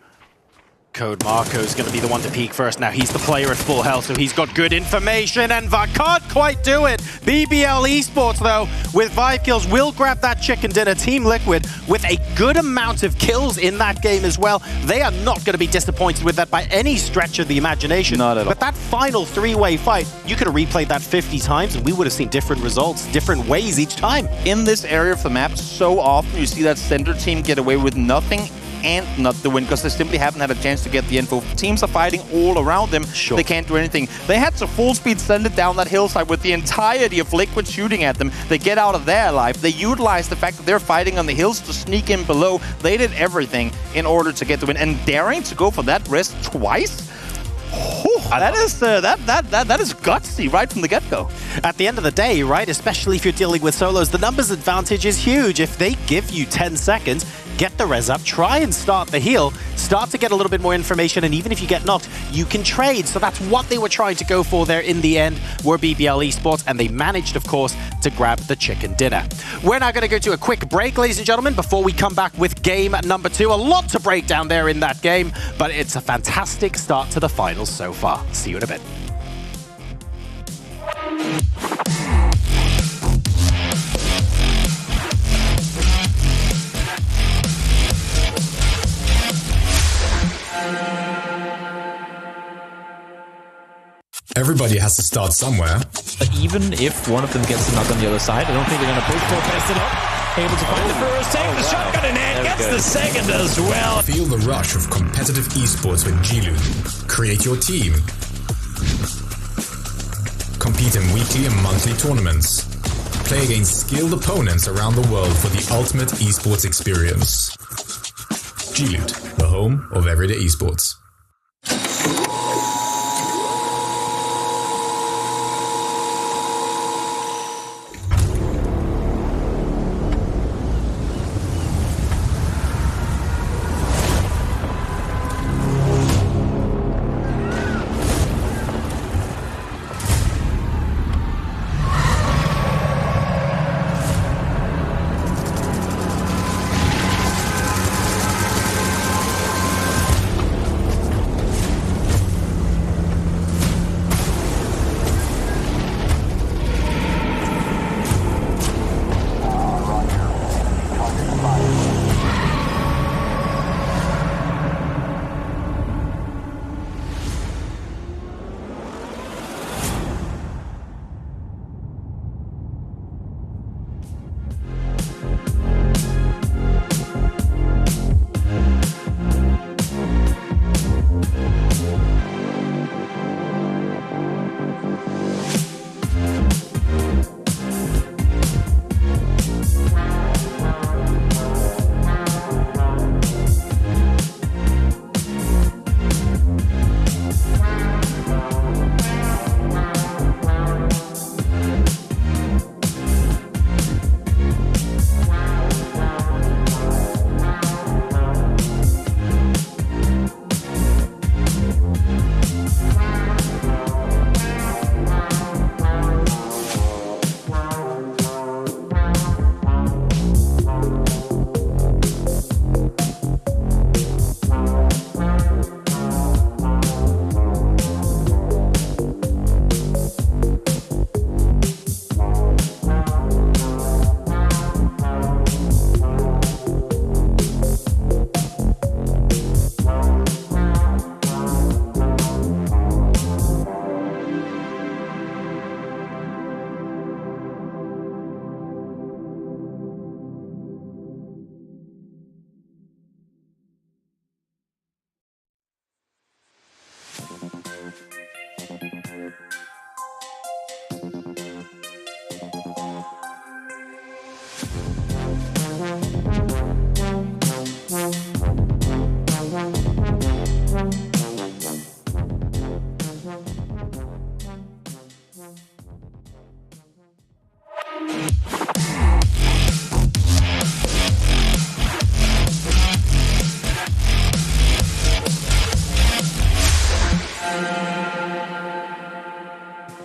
Code Marco is going to be the one to peek first. Now he's the player at full health, so he's got good information, and Vard can't quite do it. BBL Esports, though, with 5 kills, will grab that chicken dinner. Team Liquid with a good amount of kills in that game as well. They are not going to be disappointed with that by any stretch of the imagination. Not at all. But that final 3-way fight, you could have replayed that 50 times, and we would have seen different results, different ways each time. In this area of the map, so often you see that center team get away with nothing and not the win, because they simply haven't had a chance to get the info. Teams are fighting all around them. They can't do anything. They had to full speed send it down that hillside with the entirety of Liquid shooting at them. They get out of there alive. They utilize the fact that they're fighting on the hills to sneak in below. They did everything in order to get the win, and daring to go for that risk twice. That is gutsy right from the get-go. At the end of the day, right, especially if you're dealing with solos, the numbers advantage is huge. If they give you 10 seconds, get the res up, try and start the heal, start to get a little bit more information, and even if you get knocked, you can trade. So that's what they were trying to go for there in the end, were BBL Esports, and they managed, of course, to grab the chicken dinner. We're now going to go to a quick break, ladies and gentlemen, before we come back with game number 2. A lot to break down there in that game, but it's a fantastic start to the finals so far. See you in a bit. Everybody has to start somewhere. But even if one of them gets the knock on the other side, I don't think they're going to push for best it up. Able to find the first, take the shotgun in hand, gets the second as well. Feel the rush of competitive esports with G-Loot. Create your team. Compete in weekly and monthly tournaments. Play against skilled opponents around the world for the ultimate esports experience. G-Loot, the home of everyday esports.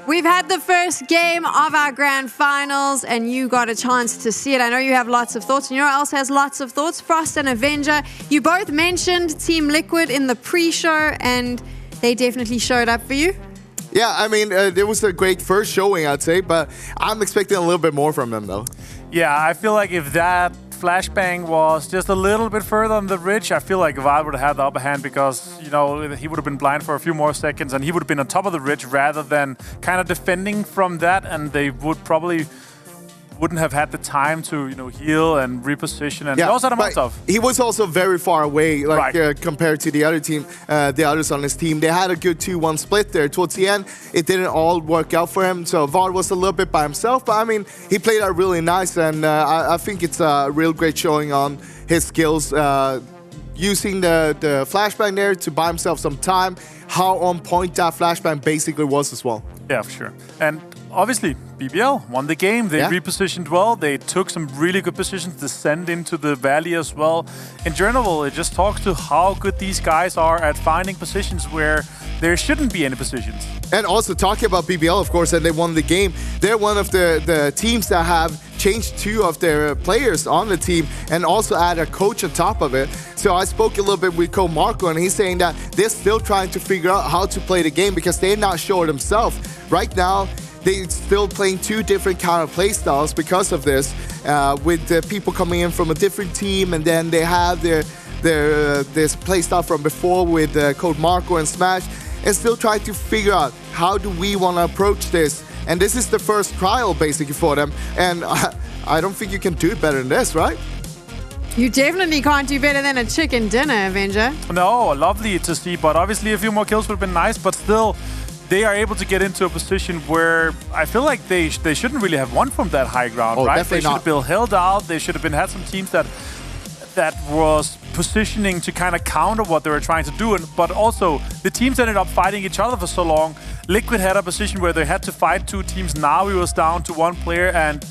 We've had the first game of our grand finals, and you got a chance to see it. I know you have lots of thoughts, and you know who else has lots of thoughts? Frost and Avenger. You both mentioned Team Liquid in the pre-show, and they definitely showed up for you. Yeah, I mean, it was a great first showing, I'd say, but I'm expecting a little bit more from them, though. Yeah, I feel like if that flashbang was just a little bit further on the ridge, I feel like Vard would have had the upper hand because, you know, he would have been blind for a few more seconds and he would have been on top of the ridge rather than kind of defending from that, and they wouldn't have had the time to, you know, heal and reposition and those other stuff. He was also very far away, like compared to the other team, the others on his team. They had a good 2-1 split there. Towards the end, it didn't all work out for him. So Vard was a little bit by himself, but I mean, he played out really nice, and I think it's a real great showing on his skills. Using the flashbang there to buy himself some time, how on point that flashbang basically was as well. Yeah, for sure. And obviously, BBL won the game. They repositioned well. They took some really good positions to descend into the valley as well. In general, it just talks to how good these guys are at finding positions where there shouldn't be any positions. And also talking about BBL, of course, and they won the game. They're one of the teams that have changed 2 of their players on the team and also add a coach on top of it. So I spoke a little bit with Coach Marco, and he's saying that they're still trying to figure out how to play the game because they're not sure themselves. Right now, they're still playing 2 different kind of play styles because of this, with people coming in from a different team, and then they have this play style from before with Coach Marco and Smash, and still trying to figure out how do we want to approach this. And this is the first trial basically for them, and I don't think you can do it better than this, right? You definitely can't do better than a chicken dinner, Avenger. No, lovely to see, but obviously a few more kills would have been nice, but still, they are able to get into a position where I feel like they shouldn't really have won from that high ground, right? They should have been held out. They should have had some teams that was positioning to kind of counter what they were trying to do. But also, the teams ended up fighting each other for so long. Liquid had a position where they had to fight 2 teams. Navi was down to 1 player, and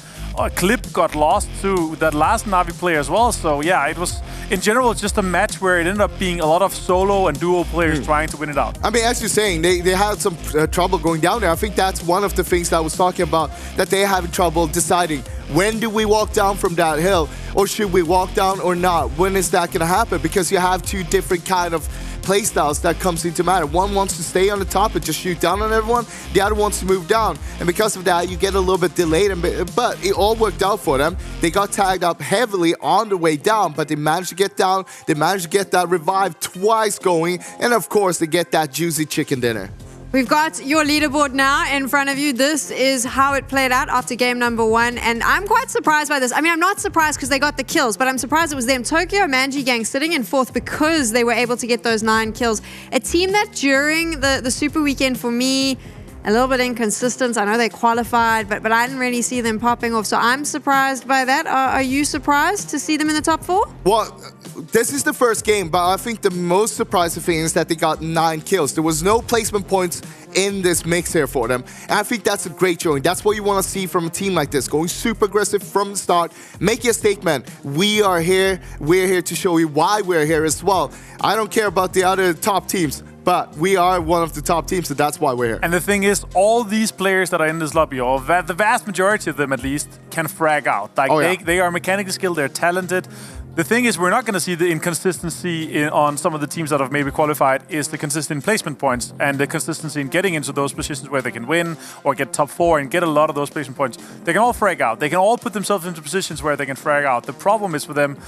Clip got lost to that last Navi player as well. So yeah, it was, in general, just a match where it ended up being a lot of solo and duo players trying to win it out. I mean, as you're saying, they had some trouble going down there. I think that's one of the things that I was talking about, that they're having trouble deciding, when do we walk down from that hill, or should we walk down or not? When is that going to happen? Because you have 2 different kind of play styles that comes into matter. One wants to stay on the top and just shoot down on everyone. The other wants to move down. And because of that, you get a little bit delayed. But it all worked out for them. They got tagged up heavily on the way down, but they managed to get down. They managed to get that revive twice going. And of course, they get that juicy chicken dinner. We've got your leaderboard now in front of you. This is how it played out after game number 1. And I'm quite surprised by this. I mean, I'm not surprised because they got the kills, but I'm surprised it was them. Tokyo Manji Gang sitting in 4th because they were able to get those 9 kills. A team that during the Super Weekend, for me, a little bit inconsistent. I know they qualified, but I didn't really see them popping off. So I'm surprised by that. Are you surprised to see them in the top 4? Well, this is the first game, but I think the most surprising thing is that they got 9 kills. There was no placement points in this mix here for them. And I think that's a great showing. That's what you want to see from a team like this. Going super aggressive from the start. Make a statement. We are here. We're here to show you why we're here as well. I don't care about the other top teams, but we are one of the top teams, so that's why we're here. And the thing is, all these players that are in this lobby, or the vast majority of them at least, can frag out. Like they are mechanically skilled, they're talented. The thing is, we're not going to see the inconsistency on some of the teams that have maybe qualified is the consistent placement points and the consistency in getting into those positions where they can win or get top 4 and get a lot of those placement points. They can all frag out. They can all put themselves into positions where they can frag out. The problem is for them,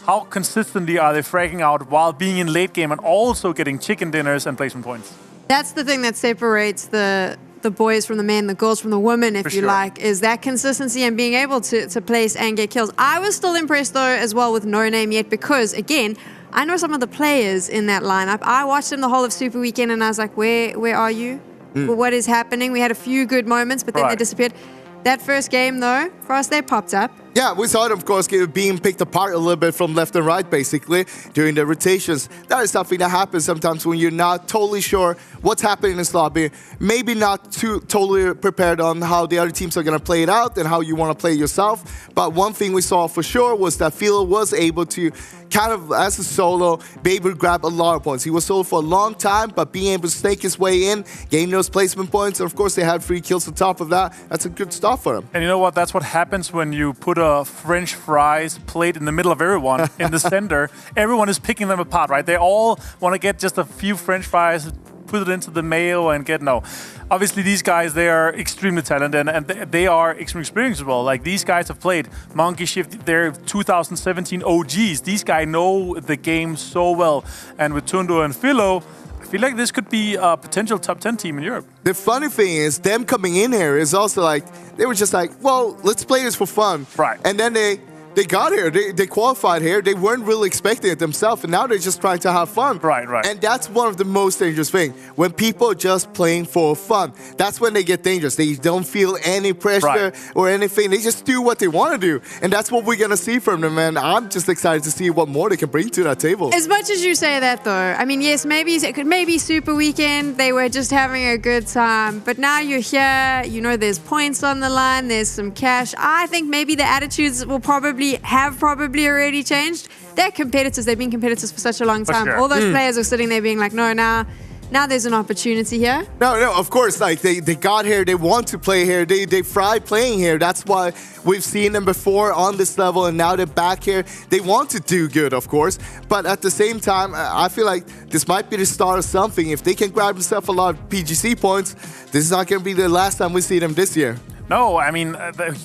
how consistently are they fragging out while being in late game and also getting chicken dinners and placement points? That's the thing that separates the boys from the men, the girls from the women, if you like, is that consistency and being able to place and get kills. I was still impressed, though, as well with No Name Yet because, again, I know some of the players in that lineup. I watched them the whole of Super Weekend, and I was like, where are you? What is happening? We had a few good moments, but then they disappeared. That first game, though, for us, they popped up. Yeah, we saw it, of course, being picked apart a little bit from left and right, basically, during the rotations. That is something that happens sometimes when you're not totally sure what's happening in this lobby. Maybe not totally prepared on how the other teams are going to play it out and how you want to play yourself. But one thing we saw for sure was that Philo was able to kind of, as a solo, be able to grab a lot of points. He was solo for a long time, but being able to snake his way in, gain those placement points, and of course they had 3 kills on top of that. That's a good start for him. And you know what? That's what happens when you put a French fries plate in the middle of everyone in the center. Everyone is picking them apart, right? They all want to get just a few French fries, put it into the mayo and get Obviously, these guys, they are extremely talented and they are extremely experienced as well. Like, these guys have played Monkey Shift, they're 2017 OGs. These guys know the game so well. And with Tundo and Philo, I feel like this could be a potential top 10 team in Europe. The funny thing is, them coming in here is also like, they were just like, well, let's play this for fun. Right. And then they got here, they qualified here, they weren't really expecting it themselves, and now they're just trying to have fun. Right. And that's one of the most dangerous things. When people are just playing for fun, that's when they get dangerous. They don't feel any pressure or anything. They just do what they want to do. And that's what we're going to see from them, and I'm just excited to see what more they can bring to that table. As much as you say that, though, I mean, yes, maybe it could maybe Super Weekend, they were just having a good time. But now you're here, you know, there's points on the line, there's some cash. I think maybe the attitudes will probably already changed. They're competitors. They've been competitors for such a long time. Sure. All those players are sitting there being like, no, now there's an opportunity here. No, of course, like they got here, they want to play here, they fry playing here. That's why we've seen them before on this level, and now they're back here. They want to do good, of course, but at the same time, I feel like this might be the start of something. If they can grab themselves a lot of PGC points, this is not going to be the last time we see them this year. No, I mean,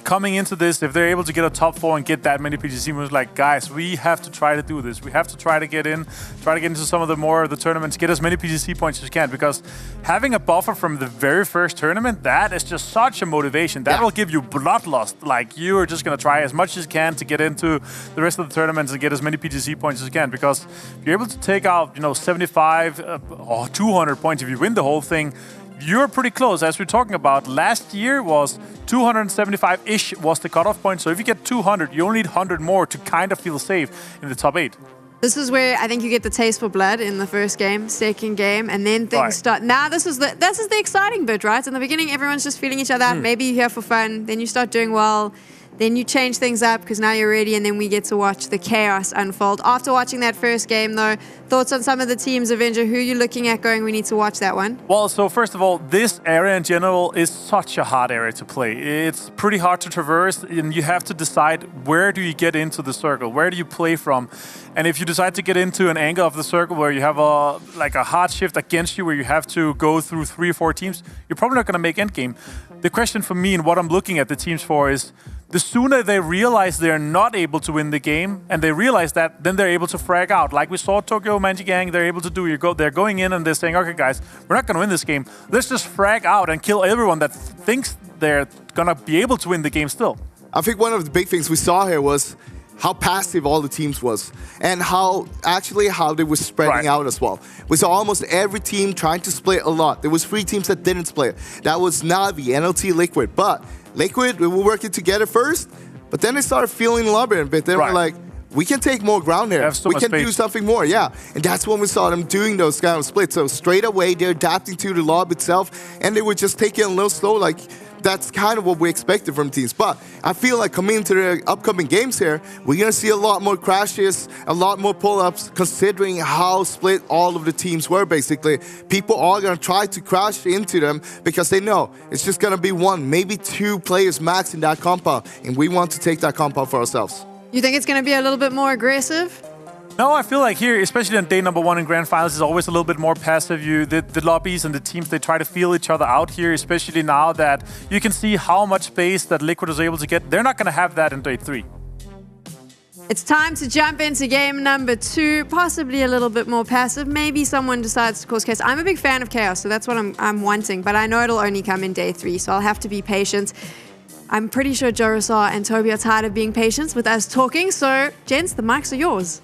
coming into this, if they're able to get a top 4 and get that many PGC moves, like, guys, we have to try to do this. We have to try to get into some of the tournaments, get as many PGC points as you can, because having a buffer from the very first tournament, that is just such a motivation. That will give you bloodlust. Like, you are just going to try as much as you can to get into the rest of the tournaments and get as many PGC points as you can, because if you're able to take out, 75 or 200 points, if you win the whole thing, you're pretty close. As we're talking about, last year was 275-ish was the cutoff point. So if you get 200, you only need 100 more to kind of feel safe in the top 8. This is where I think you get the taste for blood in the first game, second game, and then things start. Now this is the exciting bit, right? In the beginning, everyone's just feeling each other out. Maybe you're here for fun. Then you start doing well. Then you change things up because now you're ready, and then we get to watch the chaos unfold. After watching that first game, though, thoughts on some of the teams, Avenger? Who are you looking at going, we need to watch that one? Well, so first of all, this area in general is such a hard area to play. It's pretty hard to traverse, and you have to decide where do you get into the circle? Where do you play from? And if you decide to get into an angle of the circle where you have a hard shift against you, where you have to go through 3 or 4 teams, you're probably not going to make endgame. The question for me and what I'm looking at the teams for is, the sooner they realize they're not able to win the game, and they realize that, then they're able to frag out. Like we saw Tokyo Manji Gang, they're able to do. They're going in and they're saying, okay, guys, we're not going to win this game. Let's just frag out and kill everyone that thinks they're going to be able to win the game still. I think one of the big things we saw here was how passive all the teams was, and how they were spreading out as well. We saw almost every team trying to split a lot. There was 3 teams that didn't split. That was Navi, NLT, Liquid. But Liquid, we were working together first, but then they started feeling the lobby a bit. They were like, we can take more ground here. We can do something more, And that's when we saw them doing those kind of splits. So straight away, they're adapting to the lobby itself, and they were just taking it a little slow, like, that's kind of what we expected from teams. But I feel like coming into the upcoming games here, we're going to see a lot more crashes, a lot more pull-ups, considering how split all of the teams were, basically. People are going to try to crash into them because they know it's just going to be 1, maybe 2 players max in that compound, and we want to take that compound for ourselves. You think it's going to be a little bit more aggressive? No, I feel like here, especially on day number 1 in Grand Finals, is always a little bit more passive. The lobbies and the teams, they try to feel each other out here, especially now that you can see how much space that Liquid was able to get. They're not going to have that in day 3. It's time to jump into game number 2, possibly a little bit more passive. Maybe someone decides to cause chaos. I'm a big fan of chaos, so that's what I'm wanting, but I know it'll only come in day 3, so I'll have to be patient. I'm pretty sure Jorosar and Toby are tired of being patient with us talking, so gents, the mics are yours.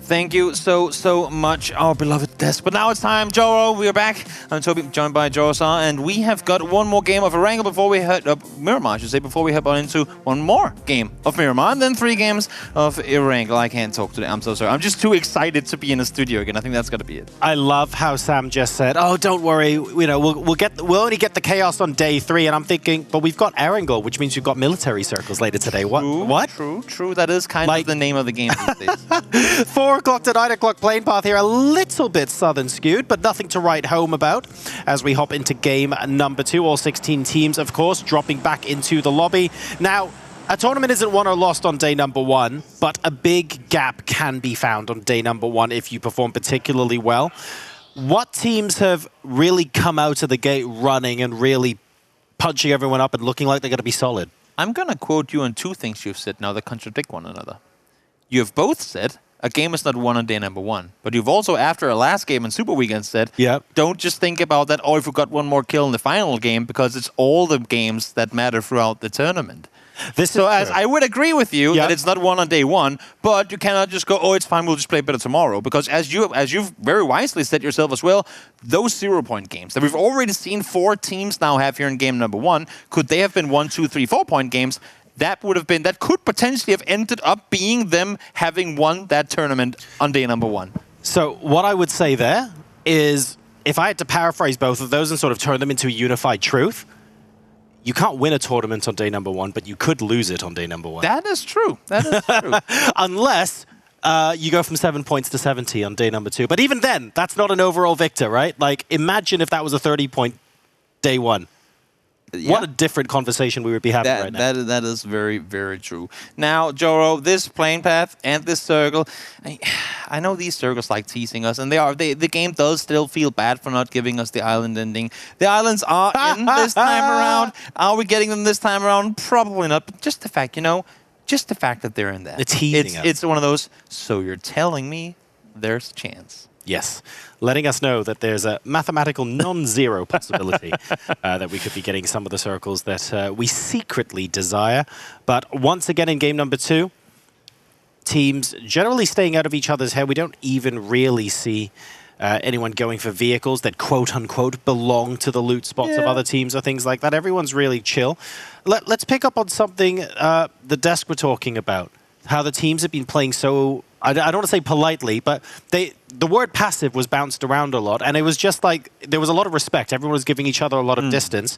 Thank you so much, our beloved Yes, but now it's time, Joro. We are back. I'm Toby, joined by Joro-san, and we have got one more game of Erangel before we head up Miramar, I should say, before we head on into one more game of Miramar, and then 3 games of Erangel. I can't talk today. I'm so sorry. I'm just too excited to be in the studio again. I think that's gonna be it. I love how Sam just said, "Oh, don't worry. You know, we'll only get the chaos on day 3." And I'm thinking, but we've got Erangel, which means you've got military circles later today. What? True. That is kind of the name of the game these days. 4 o'clock to 9 o'clock playing path here, a little bit southern skewed, but nothing to write home about as we hop into game number 2. All 16 teams, of course, dropping back into the lobby. Now, a tournament isn't won or lost on day number 1, but a big gap can be found on day number 1 if you perform particularly well. What teams have really come out of the gate running and really punching everyone up and looking like they're going to be solid? I'm going to quote you on 2 things you've said now that contradict one another. You have both said a game is not won on day number 1. But you've also, after a last game in Super Weekend, said, don't just think about that, oh, if we got one more kill in the final game, because it's all the games that matter throughout the tournament. So as I would agree with you that it's not won on day 1, but you cannot just go, oh, it's fine, we'll just play better tomorrow. Because as you've very wisely said yourself as well, those 0-point games that we've already seen 4 teams now have here in game number 1, could they have been 1, 2, 3, 4-point games? That could potentially have ended up being them having won that tournament on day number 1. So what I would say there is, if I had to paraphrase both of those and sort of turn them into a unified truth, you can't win a tournament on day number 1, but you could lose it on day number 1. That is true. That is true. Unless you go from 7 points to 70 on day number 2. But even then, that's not an overall victor, right? Like, imagine if that was a 30-point day 1. Yeah. What a different conversation we would be having right now. That is very, very true. Now, Joro, this plane path and this circle, I know these circles like teasing us, and the game does still feel bad for not giving us the island ending. The islands are in this time around. Are we getting them this time around? Probably not, but just the fact, just the fact that they're in there. It's one of those, so you're telling me there's a chance. Yes, letting us know that there's a mathematical non-zero possibility that we could be getting some of the circles that we secretly desire. But once again in game number 2, teams generally staying out of each other's hair. We don't even really see anyone going for vehicles that quote-unquote belong to the loot spots of other teams or things like that. Everyone's really chill. Let's pick up on something the desk were talking about, how the teams have been playing so... I don't want to say politely, but the word passive was bounced around a lot, and it was just like there was a lot of respect. Everyone was giving each other a lot of distance.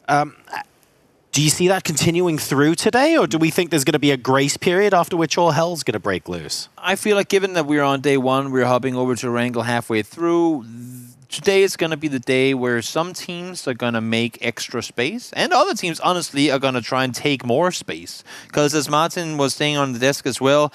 Do you see that continuing through today, or do we think there's going to be a grace period after which all hell's going to break loose? I feel like given that we're on day 1, we're hopping over to Erangel halfway through. Today is going to be the day where some teams are going to make extra space, and other teams, honestly, are going to try and take more space. Because as Martin was saying on the desk as well,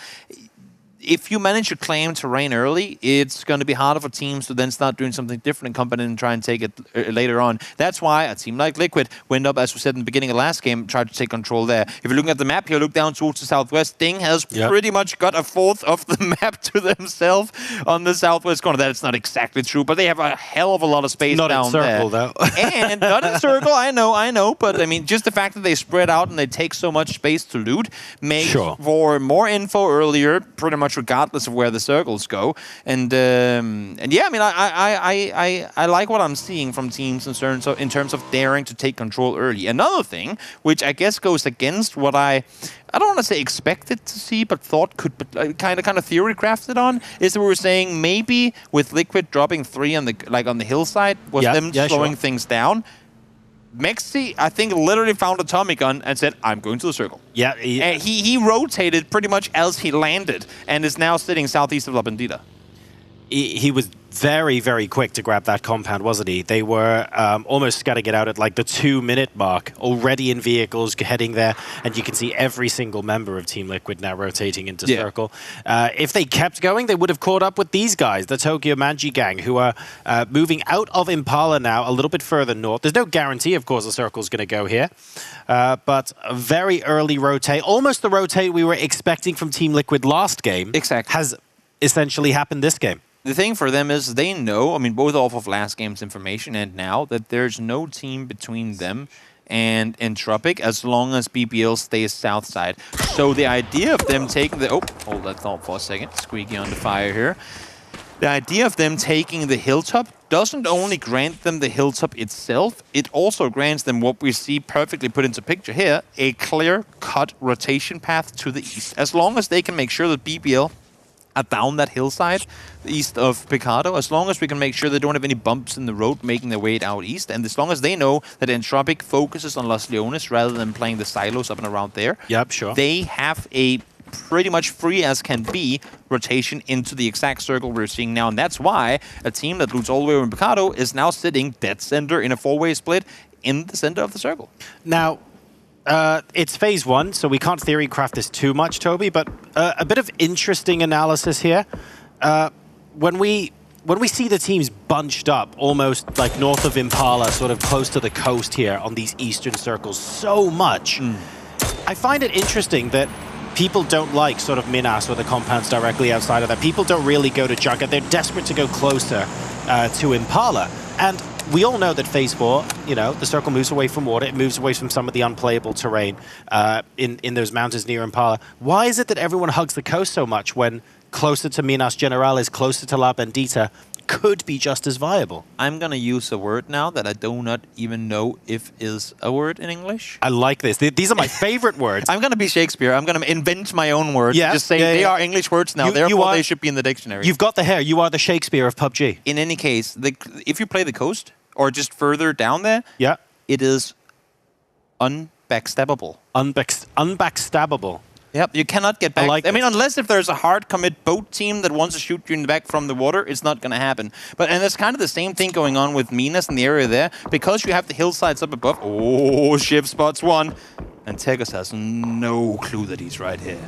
if you manage to claim terrain early, it's going to be harder for teams to then start doing something different and come in and try and take it later on. That's why a team like Liquid went up, as we said in the beginning of the last game, tried to take control there. If you're looking at the map here, look down towards the southwest. Ding has pretty much got a fourth of the map to themselves on the southwest corner. That's not exactly true, but they have a hell of a lot of space down there. Not in circle, though. And not in circle, I know, but I mean, just the fact that they spread out and they take so much space to loot makes for more info earlier, pretty much regardless of where the circles go. And yeah, I mean, I like what I'm seeing from teams in terms of daring to take control early. Another thing, which I guess goes against what I don't want to say expected to see, but thought could kind of theory crafted on, is that we were saying maybe with Liquid dropping 3 on the hillside was them slowing things down. Mexi, I think, literally found a Tommy gun and said, I'm going to the circle. Yeah. And he rotated pretty much as he landed and is now sitting southeast of La Bandita. He was very, very quick to grab that compound, wasn't he? They were almost scudding it out at like the 2-minute mark, already in vehicles heading there, and you can see every single member of Team Liquid now rotating into circle. If they kept going, they would have caught up with these guys, the Tokyo Manji gang, who are moving out of Impala now a little bit further north. There's no guarantee, of course, the circle's going to go here, but a very early rotate, almost the rotate we were expecting from Team Liquid last game, has essentially happened this game. The thing for them is they know, I mean, both off of last game's information and now, that there's no team between them and Entropic as long as BBL stays south side. So the idea of them taking the... Oh, hold that thought for a second. Squeaky on the fire here. The idea of them taking the hilltop doesn't only grant them the hilltop itself, it also grants them what we see perfectly put into picture here, a clear-cut rotation path to the east. As long as they can make sure that BBL are down that hillside east of Picado, as long as we can make sure they don't have any bumps in the road making their way out east, and as long as they know that Entropic focuses on Los Leones rather than playing the silos up and around there, they have a pretty much free as can be rotation into the exact circle we're seeing now. And that's why a team that loots all the way over in Picado is now sitting dead center in a four-way split in the center of the circle. Now, it's phase 1, so we can't theory craft this too much, Toby, but a bit of interesting analysis here. When we see the teams bunched up almost like north of Impala, sort of close to the coast here on these eastern circles so much, I find it interesting that people don't like sort of Minas or the compounds directly outside of that. People don't really go to Junket. They're desperate to go closer to Impala. And we all know that phase 4, you know, the circle moves away from water. It moves away from some of the unplayable terrain in those mountains near Impala. Why is it that everyone hugs the coast so much when closer to Minas Generales, closer to La Bendita, could be just as viable? I'm going to use a word now that I do not even know if is a word in English. I like this. These are my favorite words. I'm going to be Shakespeare. I'm going to invent my own words. Just say they are English words now, therefore they should be in the dictionary. You've got the hair. You are the Shakespeare of PUBG. In any case, if you play the coast, or just further down there, it is unbackstabbable. Unbackstabbable. Yep, you cannot get back. I mean, unless if there's a hard commit boat team that wants to shoot you in the back from the water, it's not going to happen. And it's kind of the same thing going on with Minas in the area there. Because you have the hillsides up above. Oh, Shiv spots one. And Tegas has no clue that he's right here.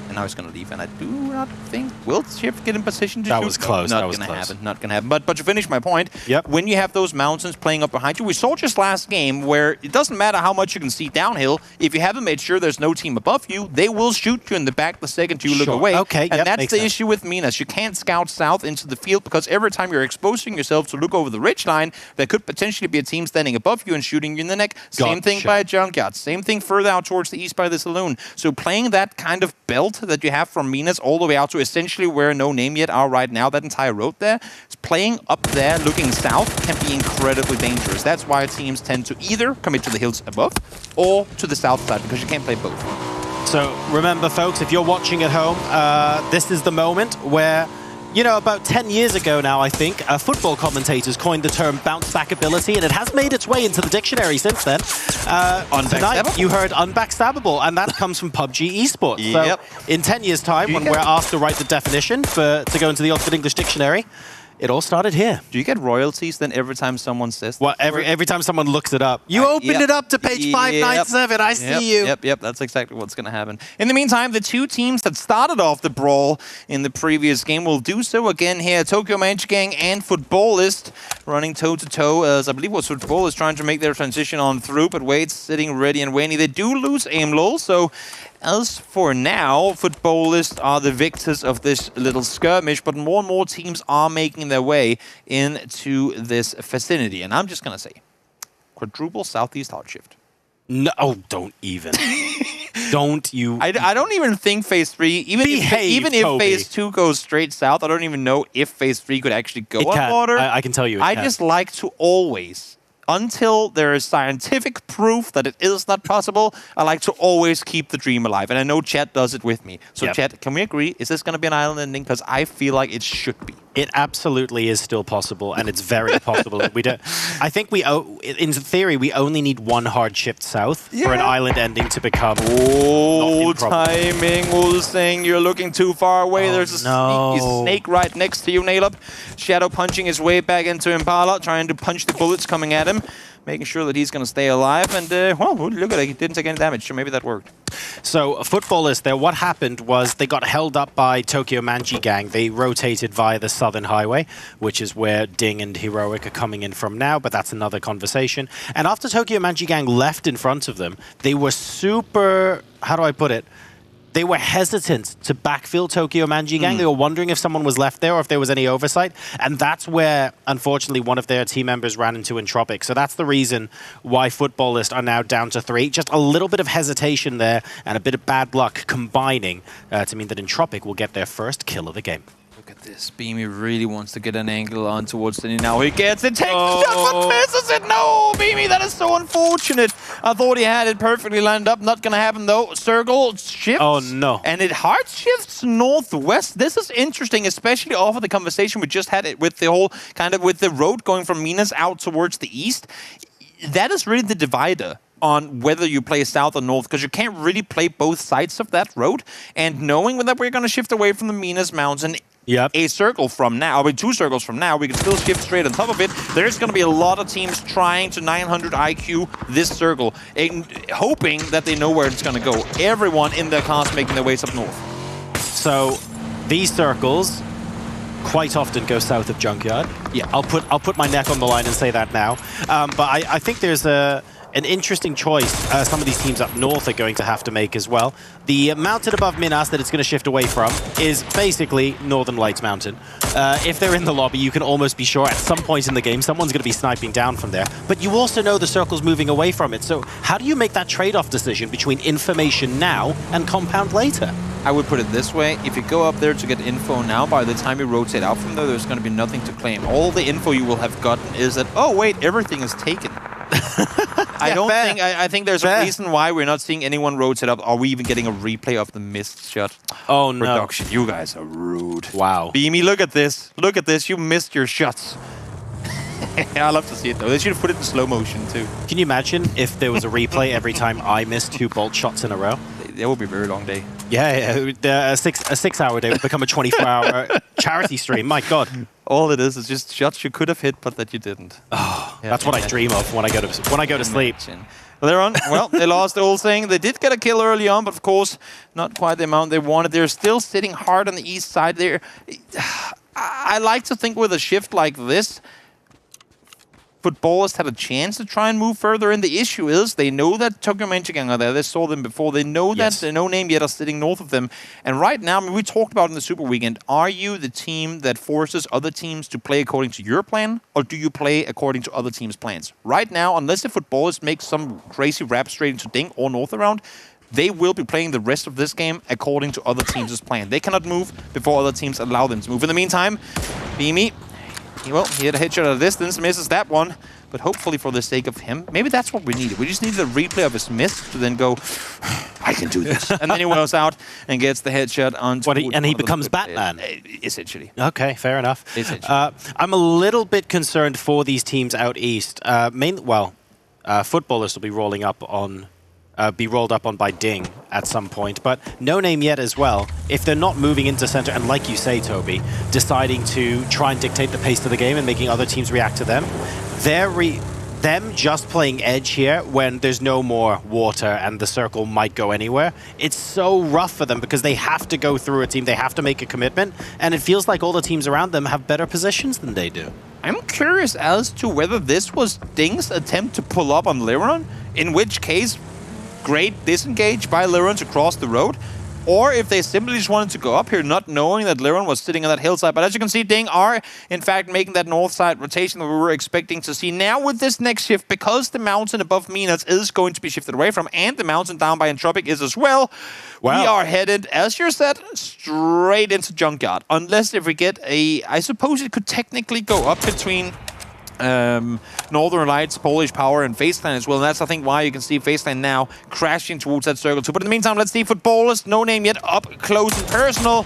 And now he's going to leave. And I do not think... Will Shiv get in position to shoot? That was close. Not going to happen. Not going to happen. But to finish my point, when you have those mountains playing up behind you, we saw just last game where it doesn't matter how much you can see downhill. If you haven't made sure there's no team above you, they will shoot you in the back the second you look away. And that's the issue with Minas. You can't scout south into the field because every time you're exposing yourself to look over the ridgeline, there could potentially be a team standing above you and shooting you in the neck. Same thing by a Junkyard. Same thing further out towards the east by the Saloon. So playing that kind of belt that you have from Minas all the way out to essentially where No Name Yet are right now, that entire road there, playing up there looking south can be incredibly dangerous. That's why teams tend to either commit to the hills above or to the south side, because you can't play both. So remember, folks, if you're watching at home, this is the moment where, you know, about 10 years ago now, I think, football commentators coined the term bounce back ability, and it has made its way into the dictionary since then. Tonight, you heard unbackstabbable, and that comes from PUBG Esports. So in 10 years' time, when we're asked to write the definition to go into the Oxford English Dictionary, it all started here. Do you get royalties then every time someone says that? Well, every time someone looks it up. You opened it up to page 597. I see you. Yep, that's exactly what's going to happen. In the meantime, the two teams that started off the brawl in the previous game will do so again here. Tokyo Manchi Gang and Footballist running toe-to-toe, as I believe was Footballist trying to make their transition on through, but Wade's sitting ready and waiting. They do lose aim lol, so as for now, Footballists are the victors of this little skirmish, but more and more teams are making their way into this vicinity. And I'm just going to say, quadruple southeast hard shift. No, don't even. Don't you? I don't even think phase 3, even if phase 2 goes straight south, I don't even know if phase 3 could actually go on water. I can tell you I just like to always, until there is scientific proof that it is not possible, I like to always keep the dream alive. And I know Chat does it with me. So Chat, can we agree? Is this going to be an island ending? Because I feel like it should be. It absolutely is still possible, and it's very possible. We don't. I think in theory, we only need one hard shift south for an island ending to become. Oh, timing, Ulsing, you're looking too far away. There's a sneaky snake right next to you, Nailup. Shadow punching his way back into Impala, trying to punch the bullets coming at him, making sure that he's going to stay alive. And, well, look at it. He didn't take any damage, so maybe that worked. So, Footballist there, what happened was they got held up by Tokyo Manchi Gang. They rotated via the Southern Highway, which is where Ding and Heroic are coming in from now, but that's another conversation. And after Tokyo Manchi Gang left in front of them, they were super, how do I put it? They were hesitant to backfill Tokyo Manchi Gang. They were wondering if someone was left there or if there was any oversight. And that's where, unfortunately, one of their team members ran into Entropic. So that's the reason why Footballists are now down to 3. Just a little bit of hesitation there and a bit of bad luck combining to mean that Entropic will get their first kill of the game. Look at this. Beamy really wants to get an angle on towards the now. He gets it, takes the shot, but misses it. No, Beamy, that is so unfortunate. I thought he had it perfectly lined up. Not going to happen, though. Circle shifts. Oh, no. And it hard shifts northwest. This is interesting, especially off of the conversation we just had it with the whole kind of with the road going from Minas out towards the east. That is really the divider on whether you play south or north, because you can't really play both sides of that road. And knowing that we're going to shift away from the Minas Mountain a circle from now, I mean 2 circles from now, we can still shift straight on top of it. There's going to be a lot of teams trying to 900 IQ this circle, and hoping that they know where it's going to go. Everyone in their cars making their ways up north. So these circles quite often go south of Junkyard. Yeah, I'll put my neck on the line and say that now. But I think there's an interesting choice some of these teams up north are going to have to make as well. The mountain above Minas that it's going to shift away from is basically Northern Lights Mountain. If they're in the lobby, you can almost be sure at some point in the game someone's going to be sniping down from there. But you also know the circle's moving away from it. So how do you make that trade-off decision between information now and compound later? I would put it this way. If you go up there to get info now, by the time you rotate out from there, there's going to be nothing to claim. All the info you will have gotten is that, oh, wait, everything is taken. I think there's a reason why we're not seeing anyone rotate up. Are we even getting a replay of the missed shot? Oh, no. Production. You guys are rude. Wow. Beamy, look at this. Look at this. You missed your shots. I love to see it, though. They should have put it in slow motion, too. Can you imagine if there was a replay every time I missed 2 bolt shots in a row? That would be a very long day. Yeah, a 6-hour day would become a 24-hour charity stream. My God. All it is just shots you could have hit, but that you didn't. Oh, yeah, that's what I dream of when I go to sleep. They're on. Well, they lost the whole thing. They did get a kill early on, but of course, not quite the amount they wanted. They're still sitting hard on the east side there. I like to think with a shift like this, Footballers had a chance to try and move further in. The issue is they know that Tokyo Menchigang are there. They saw them before. They know that the No Name Yet are sitting north of them. And right now, I mean, we talked about in the Super Weekend, are you the team that forces other teams to play according to your plan, or do you play according to other teams' plans? Right now, unless the Footballers make some crazy rap straight into Ding or north around, they will be playing the rest of this game according to other teams' plan. They cannot move before other teams allow them to move. In the meantime, Beamy, well, he had a headshot at a distance, misses that one. But hopefully for the sake of him, maybe that's what we needed. We just needed a replay of his miss to then go, I can do this. And then he goes out and gets the headshot on. And he becomes Batman? Essentially. Okay, fair enough. Essentially. I'm a little bit concerned for these teams out east. Footballers will be rolling up on... be rolled up on by Ding at some point, but No Name Yet as well. If they're not moving into center, and like you say, Toby, deciding to try and dictate the pace of the game and making other teams react to them, them just playing edge here when there's no more water and the circle might go anywhere, it's so rough for them because they have to go through a team, they have to make a commitment, and it feels like all the teams around them have better positions than they do. I'm curious as to whether this was Ding's attempt to pull up on Liron, in which case great disengage by Liron to cross the road, or if they simply just wanted to go up here not knowing that Liron was sitting on that hillside. But as you can see, Ding are in fact making that north side rotation that we were expecting to see. Now with this next shift, because the mountain above Minas is going to be shifted away from, and the mountain down by Entropic is as well, we are headed, as you said, straight into Junkyard. Unless if we get a, I suppose it could technically go up between Northern Lights, Polish Power, and Faceland as well. And that's, I think, why you can see Faceland now crashing towards that circle too. But in the meantime, let's see Footballers, No Name Yet, up close and personal.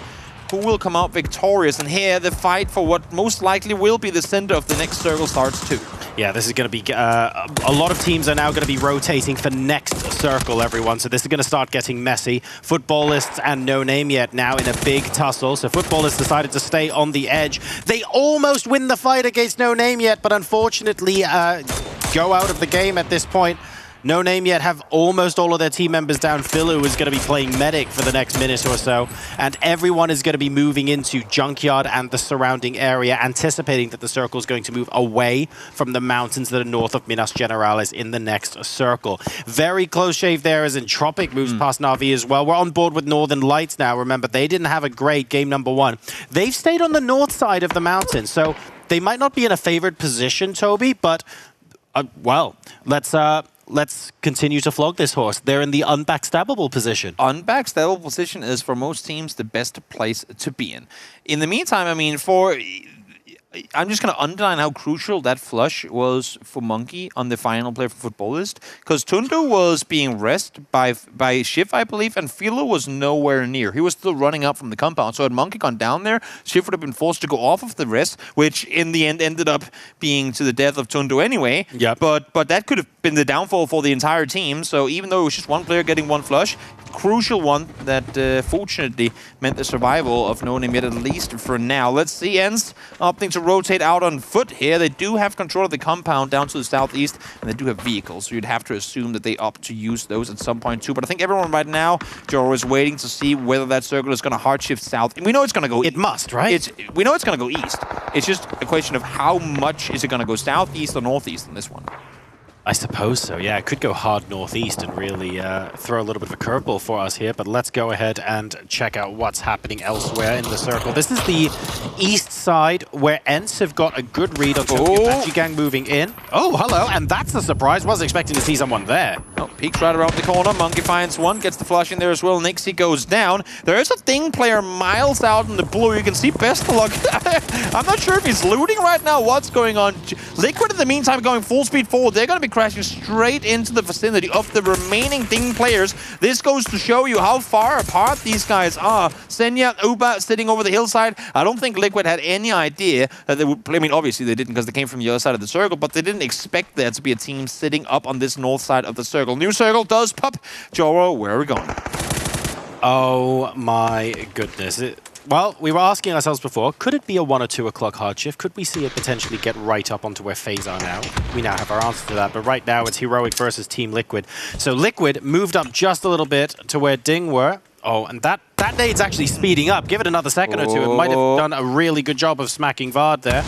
Who will come out victorious? And here, the fight for what most likely will be the center of the next circle starts too. Yeah, this is going to be... a lot of teams are now going to be rotating for next circle, everyone. So this is going to start getting messy. Footballists and No Name Yet now in a big tussle. So Footballists decided to stay on the edge. They almost win the fight against No Name Yet, but unfortunately go out of the game at this point. No Name Yet have almost all of their team members down. Philu is going to be playing medic for the next minute or so. And everyone is going to be moving into Junkyard and the surrounding area, anticipating that the circle is going to move away from the mountains that are north of Minas Generalis in the next circle. Very close shave there as Entropic moves past Na'Vi as well. We're on board with Northern Lights now. Remember, they didn't have a great game number one. They've stayed on the north side of the mountain, so they might not be in a favored position, Toby, but... well, let's let's continue to flog this horse. They're in the unbackstabbable position. Unbackstabbable position is for most teams the best place to be in. In the meantime, I mean, I'm just going to underline how crucial that flush was for Monkey on the final player for football list, because Tundu was being rested by Shiv, I believe, and Philo was nowhere near. He was still running up from the compound. So had Monkey gone down there, Shiv would have been forced to go off of the rest, which in the end ended up being to the death of Tundu anyway. Yep. But that could have been the downfall for the entire team. So even though it was just one player getting one flush, crucial one that fortunately meant the survival of No Name Yet, at least for now. Let's see, ENCE opting to rotate out on foot here. They do have control of the compound down to the southeast, and they do have vehicles, so you'd have to assume that they opt to use those at some point too. But I think everyone right now, Joro, is waiting to see whether that circle is going to hard shift south. And we know it's going to go east. It must, right? We know it's going to go east. It's just a question of how much is it going to go southeast or northeast in this one. I suppose so, yeah. It could go hard northeast and really throw a little bit of a curveball for us here, but let's go ahead and check out what's happening elsewhere in the circle. This is the east side, where ENCE have got a good read on Tokyo Banshee Gang moving in. Oh, hello, and that's a surprise. Wasn't expecting to see someone there. Oh, peeks right around the corner. Monkey finds one, gets the flush in there as well. Nixie goes down. There is a Thing player miles out in the blue. You can see Bestalog. I'm not sure if he's looting right now. What's going on? Liquid, in the meantime, going full speed forward. They're going to be crashing straight into the vicinity of the remaining Thing players. This goes to show you how far apart these guys are. Senya, Uba sitting over the hillside. I don't think Liquid had any idea that they would play. I mean, obviously they didn't, because they came from the other side of the circle, but they didn't expect there to be a team sitting up on this north side of the circle. New circle does pop. Joro, where are we going? Oh my goodness. Well, we were asking ourselves before, could it be a 1 or 2 o'clock hard shift? Could we see it potentially get right up onto where FaZe are now? We now have our answer to that, but right now it's Heroic versus Team Liquid. So Liquid moved up just a little bit to where Ding were. Oh, and that nade's actually speeding up. Give it another second or two. It might have done a really good job of smacking Vard there.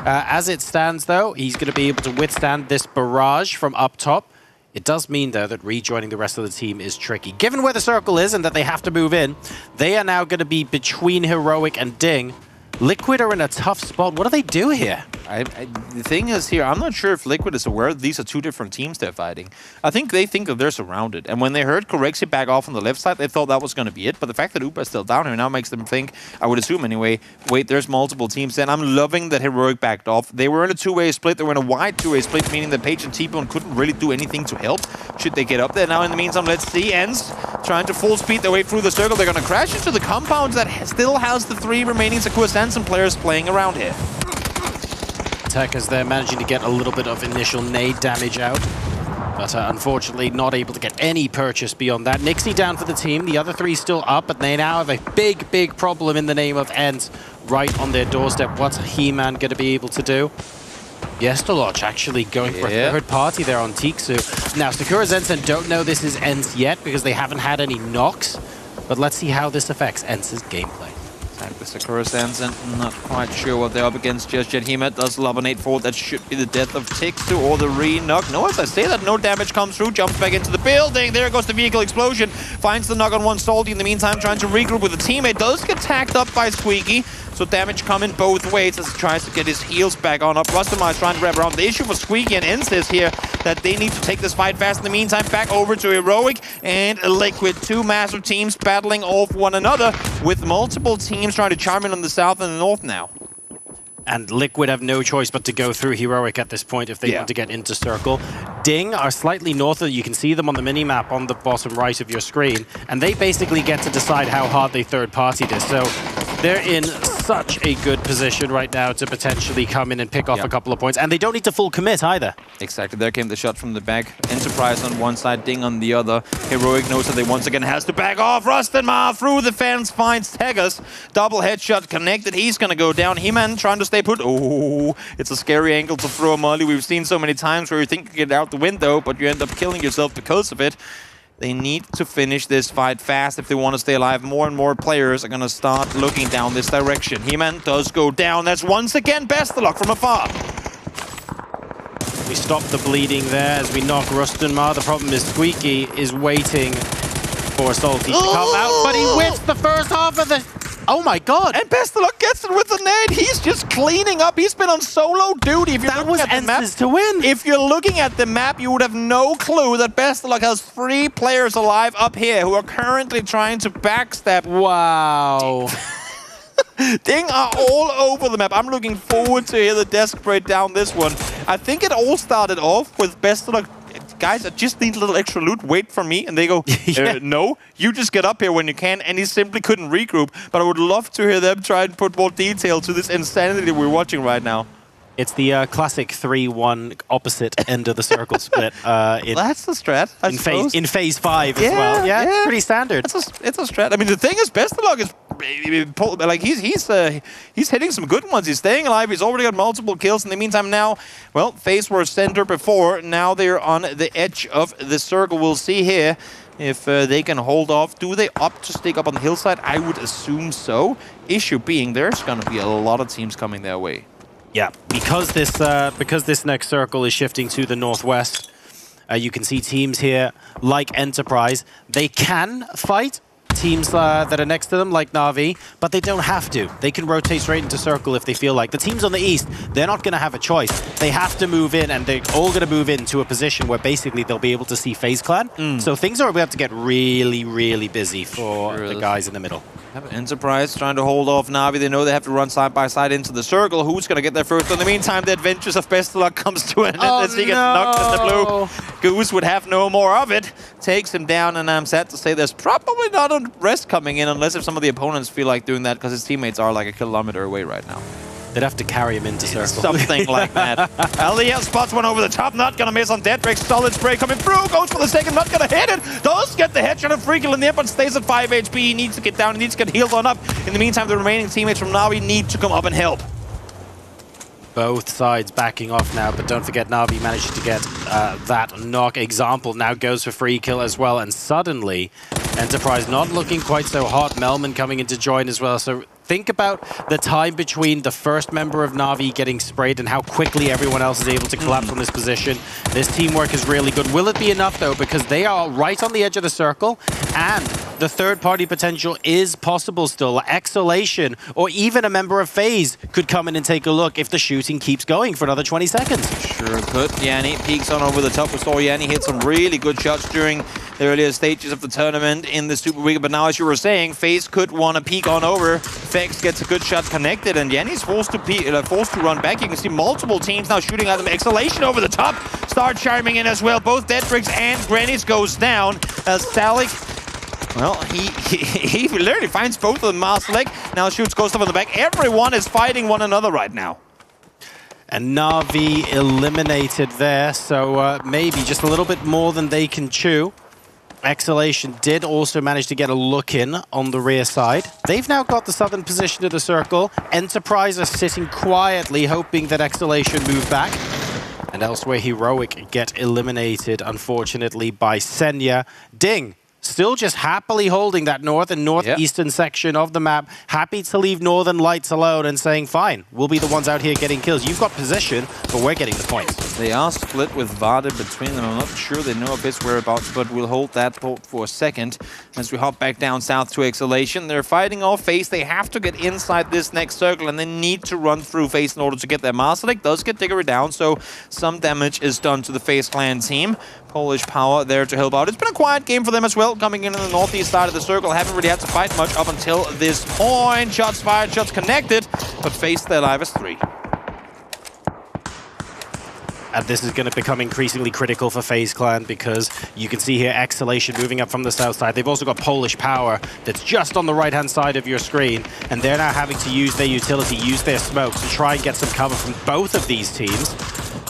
As it stands, though, he's going to be able to withstand this barrage from up top. It does mean, though, that rejoining the rest of the team is tricky. Given where the circle is and that they have to move in, they are now going to be between Heroic and Ding. Liquid are in a tough spot. What do they do here? The thing is here, I'm not sure if Liquid is aware that these are two different teams they're fighting. I think they think that they're surrounded. And when they heard Corexi back off on the left side, they thought that was going to be it. But the fact that Upa is still down here now makes them think, I would assume anyway, wait, there's multiple teams. And I'm loving that Heroic backed off. They were in a two-way split. They were in a wide two-way split, meaning that Page and T-Bone couldn't really do anything to help should they get up there. Now, in the meantime, let's see. ENCE trying to full speed their way through the circle. They're going to crash into the compound that still has the 3 remaining Sakura Sanson players playing around here. Tech, as they're managing to get a little bit of initial nade damage out, but unfortunately not able to get any purchase beyond that. Nixie down for the team, the other 3 still up, but they now have a big problem in the name of ENCE right on their doorstep. What's He-Man going to be able to do? Yestoloch actually going for a third party there on Tixu. Now, Sakura Zensen don't know this is ENCE yet because they haven't had any knocks, but let's see how this affects ENCE's gameplay. With Sakura Sanson, not quite sure what they're up against just yet. Hema does lob an 8-4. That should be the death of Tixu or the re-knock. No, as I say that, no damage comes through. Jumps back into the building. There goes the vehicle explosion. Finds the knock on one Salty in the meantime, trying to regroup with a teammate. Does get tagged up by Squeaky. So damage coming both ways as he tries to get his heals back on up. Rustamar is trying to grab around. The issue for Squeaky and ENCE is here that they need to take this fight fast. In the meantime, back over to Heroic and Liquid. 2 massive teams battling off one another with multiple teams trying to charm in on the south and the north now. And Liquid have no choice but to go through Heroic at this point if they want to get into circle. Ding are slightly north of, you can see them on the mini-map on the bottom right of your screen, and they basically get to decide how hard they third-party this. So they're in such a good position right now to potentially come in and pick off a couple of points, and they don't need to full commit either. Exactly, there came the shot from the back. Enterprise on one side, Ding on the other. Heroic knows that they once again has to back off. Rustenmar through the fence finds Tegas. Double headshot connected, he's gonna go down. He-Man trying to stay put. Oh, it's a scary angle to throw a molly. We've seen so many times where you think you get out the window, but you end up killing yourself because of it. They need to finish this fight fast if they want to stay alive. More and more players are going to start looking down this direction. He-Man does go down. That's once again Bestalog from afar. We stop the bleeding there as we knock Rustenmar. The problem is Squeaky is waiting for Salty to come out, but he wins the first half of the Oh my god! And Best of Luck gets it with the nade. He's just cleaning up. He's been on solo duty. If that was Ensis to win. If you're looking at the map, you would have no clue that Best of Luck has 3 players alive up here who are currently trying to backstab. Wow. Ding are all over the map. I'm looking forward to hear the desk break down this one. I think it all started off with Best of Luck. Guys, I just need a little extra loot. Wait for me. And they go, no, you just get up here when you can. And he simply couldn't regroup. But I would love to hear them try and put more detail to this insanity we're watching right now. It's the classic 3-1 opposite end of the circle split. That's the strat, I suppose. In phase 5 as well. Yeah, pretty standard. It's a strat. I mean, the thing is, Best of Luck is like he's hitting some good ones. He's staying alive. He's already got multiple kills. In the meantime, now, well, FaZe were center before. Now they're on the edge of the circle. We'll see here if they can hold off. Do they opt to stick up on the hillside? I would assume so. Issue being, there's going to be a lot of teams coming their way. Yeah, because this next circle is shifting to the northwest, you can see teams here like Enterprise. They can fight teams that are next to them, like Na'Vi, but they don't have to. They can rotate straight into circle if they feel like. The teams on the east, they're not going to have a choice. They have to move in, and they're all going to move into a position where basically they'll be able to see FaZe Clan. So things are about to get really, really busy for the guys in the middle. Enterprise trying to hold off Na'Vi. They know they have to run side by side into the circle. Who's going to get there first? In the meantime, the adventures of Best of Luck comes to an end as he gets knocked in the blue. Goose would have no more of it. Takes him down, and I'm sad to say there's probably not a rest coming in unless if some of the opponents feel like doing that because his teammates are like a kilometer away right now. They'd have to carry him into circle. Something like that. LDL spots one over the top, not gonna miss on Deadbreak. Solid spray coming through, goes for the second, not gonna hit it. Does get the headshot of Freakill in the end, but stays at 5 HP. He needs to get down, he needs to get healed on up. In the meantime, the remaining teammates from Na'Vi need to come up and help. Both sides backing off now, but don't forget Na'Vi managed to get that knock. Example now goes for free kill as well, and suddenly Enterprise not looking quite so hot. Melman coming in to join as well. So think about the time between the first member of Na'Vi getting sprayed and how quickly everyone else is able to collapse from this position. This teamwork is really good. Will it be enough, though? Because they are right on the edge of the circle, and the third-party potential is possible still. Exhalation, or even a member of FaZe could come in and take a look if the shooting keeps going for another 20 seconds. Sure could. Yanni peeks on over the top. We saw Yanni hit some really good shots during the earlier stages of the tournament in the Super Week. But now, as you were saying, FaZe could want to peek on over. Fex gets a good shot connected, and Yanni's forced to run back. You can see multiple teams now shooting at them. Exhalation over the top. Start chiming in as well. Both Deadbricks and Grannies goes down as Salik, well, he literally finds both of them. Marslick now shoots Gustav on the back. Everyone is fighting one another right now. And Na'Vi eliminated there, so maybe just a little bit more than they can chew. Exhalation did also manage to get a look in on the rear side. They've now got the southern position of the circle. Enterprise are sitting quietly, hoping that Exhalation move back. And elsewhere, Heroic get eliminated, unfortunately, by Senya. Ding still just happily holding that north and northeastern section of the map. Happy to leave Northern Lights alone and saying, fine, we'll be the ones out here getting kills. You've got position, but we're getting the points. They are split with Vade between them. I'm not sure they know of his whereabouts, but we'll hold that for a second as we hop back down south to Exhalation. They're fighting off FaZe. They have to get inside this next circle, and they need to run through FaZe in order to get their Marsalik. Does get Diggory down, so some damage is done to the FaZe clan team. Polish Power there to help out. It's been a quiet game for them as well, coming in on the northeast side of the circle. Haven't really had to fight much up until this point. Shots fired, shots connected, but FaZe their live as 3. And this is going to become increasingly critical for FaZe Clan because you can see here Exhalation moving up from the south side. They've also got Polish Power that's just on the right-hand side of your screen, and they're now having to use their utility, use their smokes to try and get some cover from both of these teams.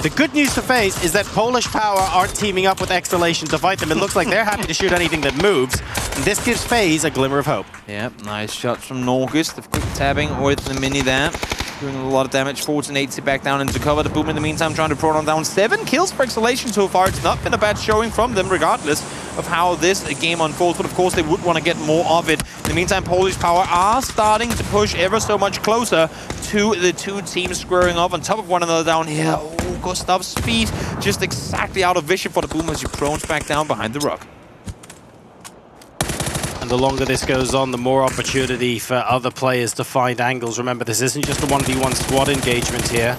The good news for FaZe is that Polish Power aren't teaming up with Exhalation to fight them. It looks like they're happy to shoot anything that moves. And this gives FaZe a glimmer of hope. Yep, nice shots from Norgus. The quick tabbing with the mini there. Doing a lot of damage. 1480 back down into cover. The Boom in the meantime trying to proton down 7 kills for Exhalation so far. It's not been a bad showing from them regardless of how this game unfolds. But of course they would want to get more of it. In the meantime, Polish Power are starting to push ever so much closer to the two teams squaring off on top of one another down here. Oh, Gustav's speed just exactly out of vision for the Boom as he prones back down behind the rock. And the longer this goes on, the more opportunity for other players to find angles. Remember, this isn't just a 1v1 squad engagement here.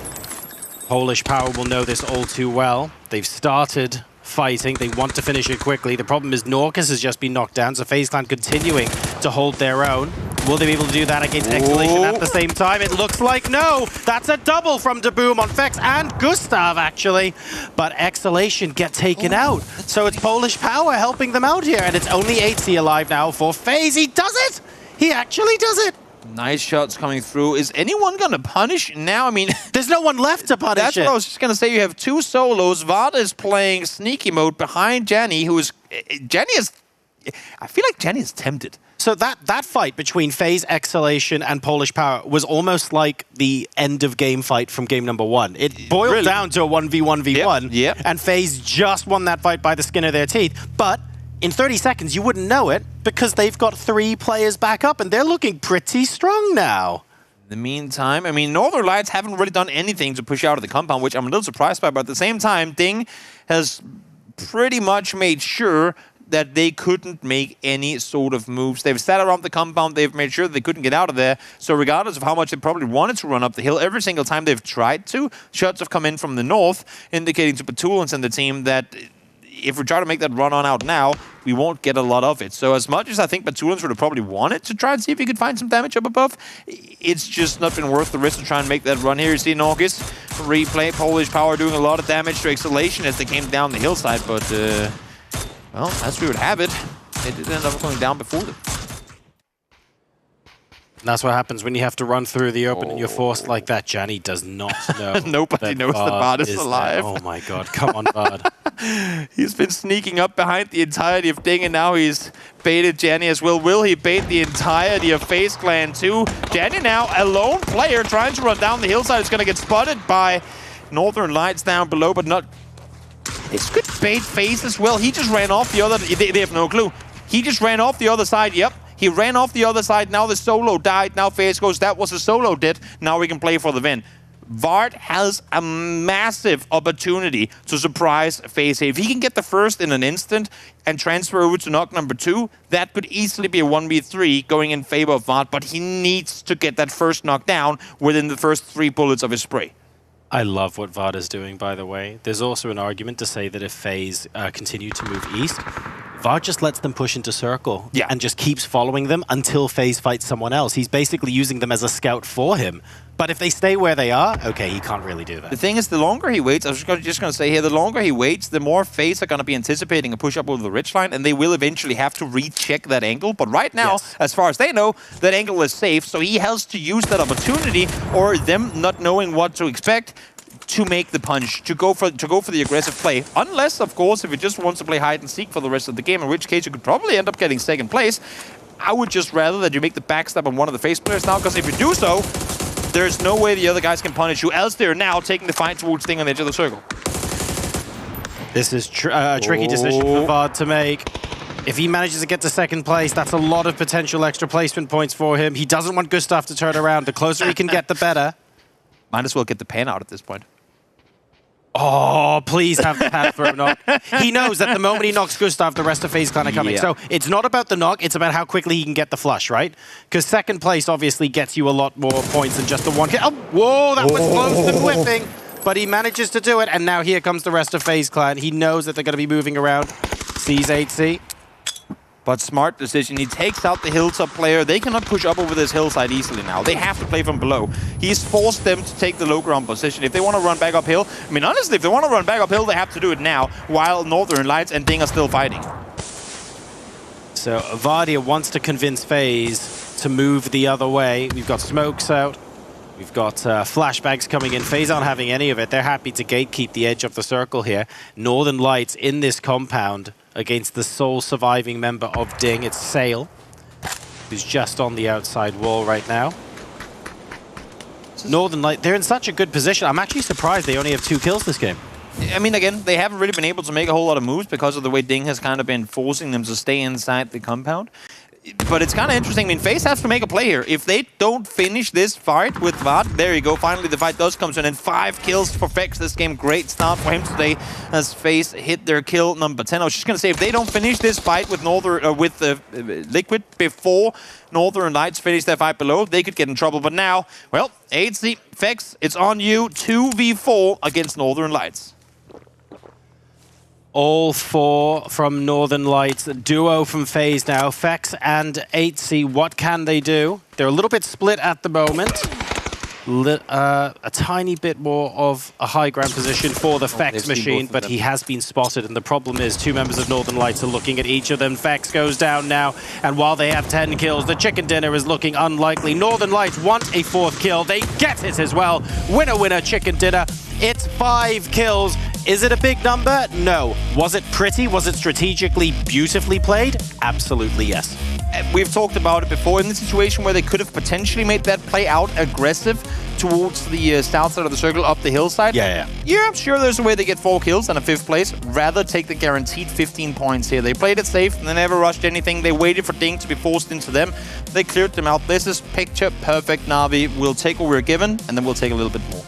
Polish Power will know this all too well. They've started fighting. They want to finish it quickly. The problem is Norcus has just been knocked down, so FaZe Clan continuing to hold their own. Will they be able to do that against Exhalation at the same time? It looks like no. That's a double from Daboom on Fex and Gustav, actually. But Exhalation get taken out. So it's Polish Power helping them out here, and it's only 8C alive now for FaZe. He does it! He actually does it! Nice shots coming through. Is anyone going to punish now? I mean, there's no one left to punish That's what I was just going to say. You have two solos. Vard is playing sneaky mode behind Jenny, who is... Jenny is... I feel like Jenny is tempted. So that fight between FaZe, Exhalation, and Polish Power was almost like the end of game fight from game number 1. It boiled down to a 1v1v1, Yep. and FaZe just won that fight by the skin of their teeth. But in 30 seconds, you wouldn't know it because they've got 3 players back up, and they're looking pretty strong now. In the meantime, I mean, Northern Lights haven't really done anything to push out of the compound, which I'm a little surprised by. But at the same time, Ding has pretty much made sure that they couldn't make any sort of moves. They've sat around the compound, they've made sure that they couldn't get out of there. So regardless of how much they probably wanted to run up the hill, every single time they've tried to, shots have come in from the north, indicating to Petulance and the team that if we try to make that run on out now, we won't get a lot of it. So as much as I think Petulance would have probably wanted to try and see if he could find some damage up above, it's just not been worth the risk to try and make that run here. You see Norcus replay, Polish Power doing a lot of damage to Exhalation as they came down the hillside, but well, as we would have it, it did end up going down before them. And that's what happens when you have to run through the open and you're forced like that. Janny does not know. Nobody knows that Vard is alive. Oh my god, come on, Vard. He's been sneaking up behind the entirety of Ding, and now he's baited Janny as well. Will he bait the entirety of FaZe Clan too? Janny now, a lone player trying to run down the hillside. Is going to get spotted by Northern Lights down below, but not... This could bait FaZe as well. He just ran off the other... They have no clue. He just ran off the other side. Yep. He ran off the other side. Now the solo died. Now FaZe goes, that was a solo dead. Now we can play for the win. Vard has a massive opportunity to surprise FaZe. If he can get the first in an instant and transfer over to knock number 2, that could easily be a 1v3 going in favor of Vard, but he needs to get that first knock down within the first 3 bullets of his spray. I love what Vard is doing, by the way. There's also an argument to say that if FaZe continue to move east, Vard just lets them push into circle and just keeps following them until FaZe fights someone else. He's basically using them as a scout for him. But if they stay where they are, okay, he can't really do that. The thing is, the longer he waits, I was just going to say here, the longer he waits, the more FaZe are going to be anticipating a push up over the ridgeline, and they will eventually have to recheck that angle. But right now, as far as they know, that angle is safe, so he has to use that opportunity, or them not knowing what to expect, to make the punch, to go for the aggressive play. Unless, of course, if he just wants to play hide and seek for the rest of the game, in which case you could probably end up getting second place. I would just rather that you make the backstab on one of the FaZe players now, because if you do so, there's no way the other guys can punish you, else they're now taking the fight towards Sting on the edge of the circle. This is a tricky decision for Vard to make. If he manages to get to second place, that's a lot of potential extra placement points for him. He doesn't want Gustav to turn around. The closer he can get, the better. Might as well get the pan out at this point. Oh, please have the pan throw knock. He knows that the moment he knocks Gustav, the rest of FaZe Clan are coming. So it's not about the knock, it's about how quickly he can get the flush, right? Because second place obviously gets you a lot more points than just the one kill. Oh, whoa, that was close to whipping. But he manages to do it, and now here comes the rest of FaZe Clan. He knows that they're going to be moving around. Sees 8C. But smart decision. He takes out the hilltop player. They cannot push up over this hillside easily now. They have to play from below. He's forced them to take the low ground position. If they want to run back uphill, I mean, honestly, if they want to run back uphill, they have to do it now, while Northern Lights and Ding are still fighting. So Vardia wants to convince FaZe to move the other way. We've got smokes out. We've got flashbangs coming in. FaZe aren't having any of it. They're happy to gatekeep the edge of the circle here. Northern Lights in this compound against the sole surviving member of Ding. It's Sail, who's just on the outside wall right now. Northern Light, they're in such a good position. I'm actually surprised they only have 2 kills this game. I mean, again, they haven't really been able to make a whole lot of moves because of the way Ding has kind of been forcing them to stay inside the compound. But it's kind of interesting. I mean, FaZe has to make a play here. If they don't finish this fight with Vard, there you go. Finally, the fight does come to an end. 5 kills for Fex this game. Great start for him today as FaZe hit their kill number 10. I was just going to say, if they don't finish this fight with Liquid before Northern Lights finish their fight below, they could get in trouble. But now, well, 8C, Fex, it's on you. 2v4 against Northern Lights. All 4 from Northern Lights, duo from FaZe now. Fex and 8C, what can they do? They're a little bit split at the moment. A tiny bit more of a high ground position for the Fex machine, but he has been spotted, and the problem is 2 members of Northern Lights are looking at each of them. Fex goes down now, and while they have 10 kills, the chicken dinner is looking unlikely. Northern Lights want a 4th kill. They get it as well. Winner, winner, chicken dinner. It's 5 kills. Is it a big number? No. Was it pretty? Was it strategically beautifully played? Absolutely yes. We've talked about it before in the situation where they could have potentially made that play out aggressive towards the south side of the circle, up the hillside. Yeah, sure, there's a way they get 4 kills and a 5th place. Rather take the guaranteed 15 points here. They played it safe, and they never rushed anything. They waited for Ding to be forced into them. They cleared them out. This is picture perfect Na'Vi. We'll take what we're given, and then we'll take a little bit more.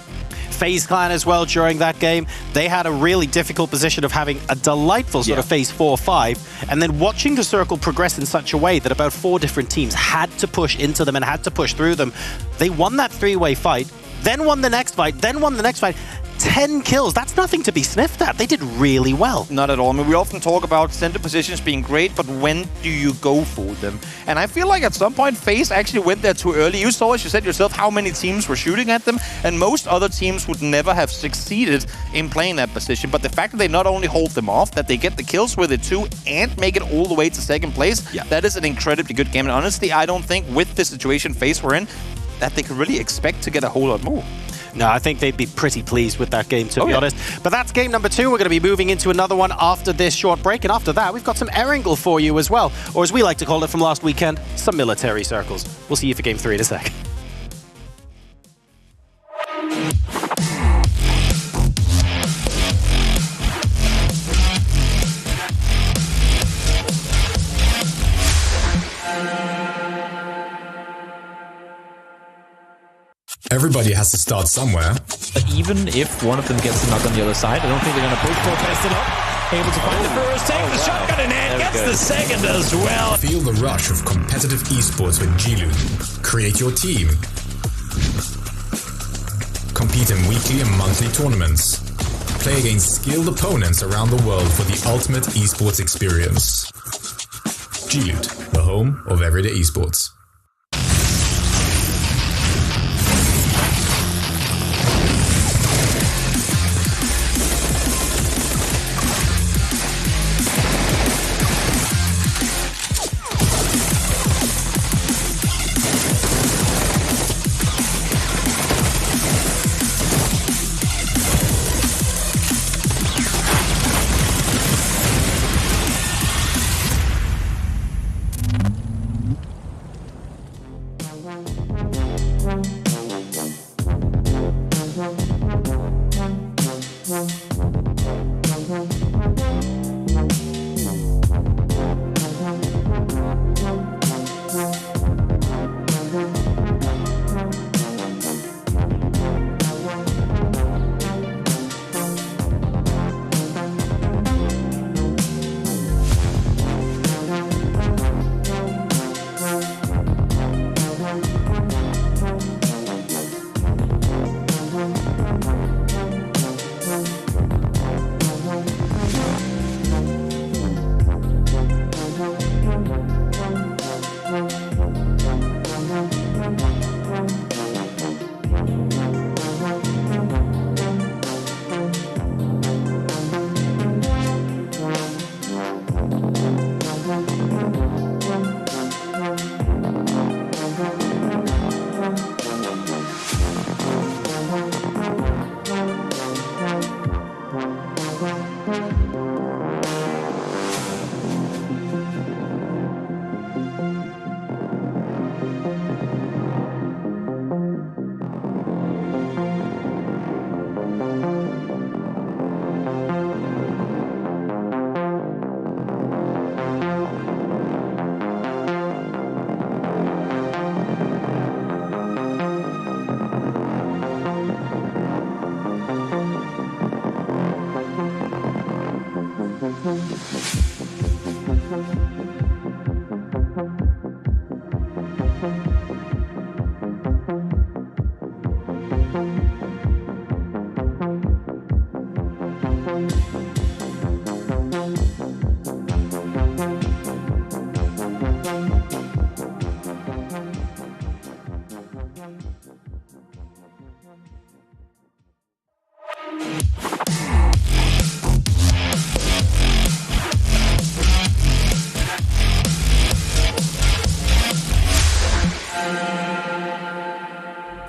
FaZe Clan as well during that game. They had a really difficult position of having a delightful sort of phase 4-5, and then watching the circle progress in such a way that about 4 different teams had to push into them and had to push through them. They won that 3-way fight, then won the next fight, then won the next fight. 10 kills, that's nothing to be sniffed at. They did really well. Not at all. I mean, we often talk about center positions being great, but when do you go for them? And I feel like at some point, FaZe actually went there too early. You saw, as you said yourself, how many teams were shooting at them, and most other teams would never have succeeded in playing that position. But the fact that they not only hold them off, that they get the kills with it too, and make it all the way to 2nd place, that is an incredibly good game. And honestly, I don't think with the situation FaZe were in, that they could really expect to get a whole lot more. No, I think they'd be pretty pleased with that game, to be honest. But that's game number 2. We're going to be moving into another one after this short break. And after that, we've got some Erangel for you as well. Or as we like to call it from last weekend, some military circles. We'll see you for game 3 in a sec. Everybody has to start somewhere. But even if one of them gets the knock on the other side, I don't think they're going to push for test it up. Able to find the first, take the shotgun in hand, gets the second as well. Feel the rush of competitive esports with G-Loot. Create your team. Compete in weekly and monthly tournaments. Play against skilled opponents around the world for the ultimate esports experience. G-Loot, the home of everyday esports.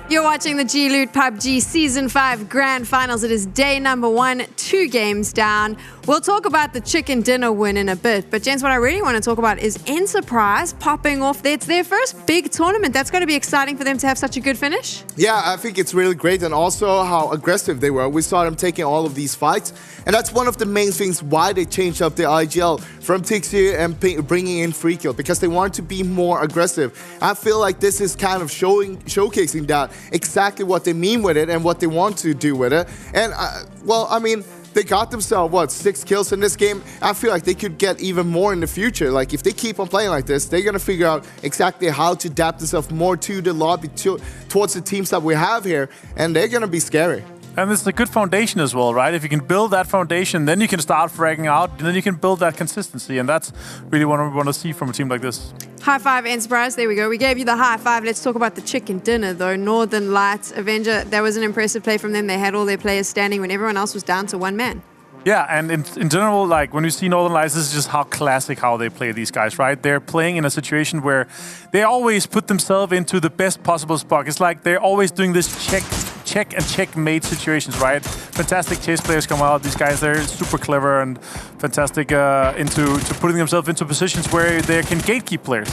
You're watching the G-Loot PUBG Season 5 Grand Finals. It is day number 1, 2 games down. We'll talk about the chicken dinner win in a bit. But, gents, what I really want to talk about is Enterprise popping off. It's their first big tournament. That's going to be exciting for them to have such a good finish. Yeah, I think it's really great. And also how aggressive they were. We saw them taking all of these fights. And that's one of the main things why they changed up the IGL from Tixie and bringing in Free Kill. Because they wanted to be more aggressive. I feel like this is kind of showcasing that exactly what they mean with it and what they want to do with it. And, well, I mean, they got themselves, 6 kills in this game. I feel like they could get even more in the future. Like, if they keep on playing like this, they're going to figure out exactly how to adapt themselves more to the lobby, towards the teams that we have here. And they're going to be scary. And it's a good foundation as well, right? If you can build that foundation, then you can start fragging out, and then you can build that consistency. And that's really what we want to see from a team like this. High five, Enterprise. There we go. We gave you the high five. Let's talk about the chicken dinner, though. Northern Lights, Avenger, that was an impressive play from them. They had all their players standing when everyone else was down to 1 man. Yeah, and in general, like, when you see Northern Lights, this is just how classic how they play these guys, right? They're playing in a situation where they always put themselves into the best possible spot. It's like they're always doing this check and checkmate situations, right? Fantastic chase players come out. These guys, they're super clever and fantastic into putting themselves into positions where they can gatekeep players.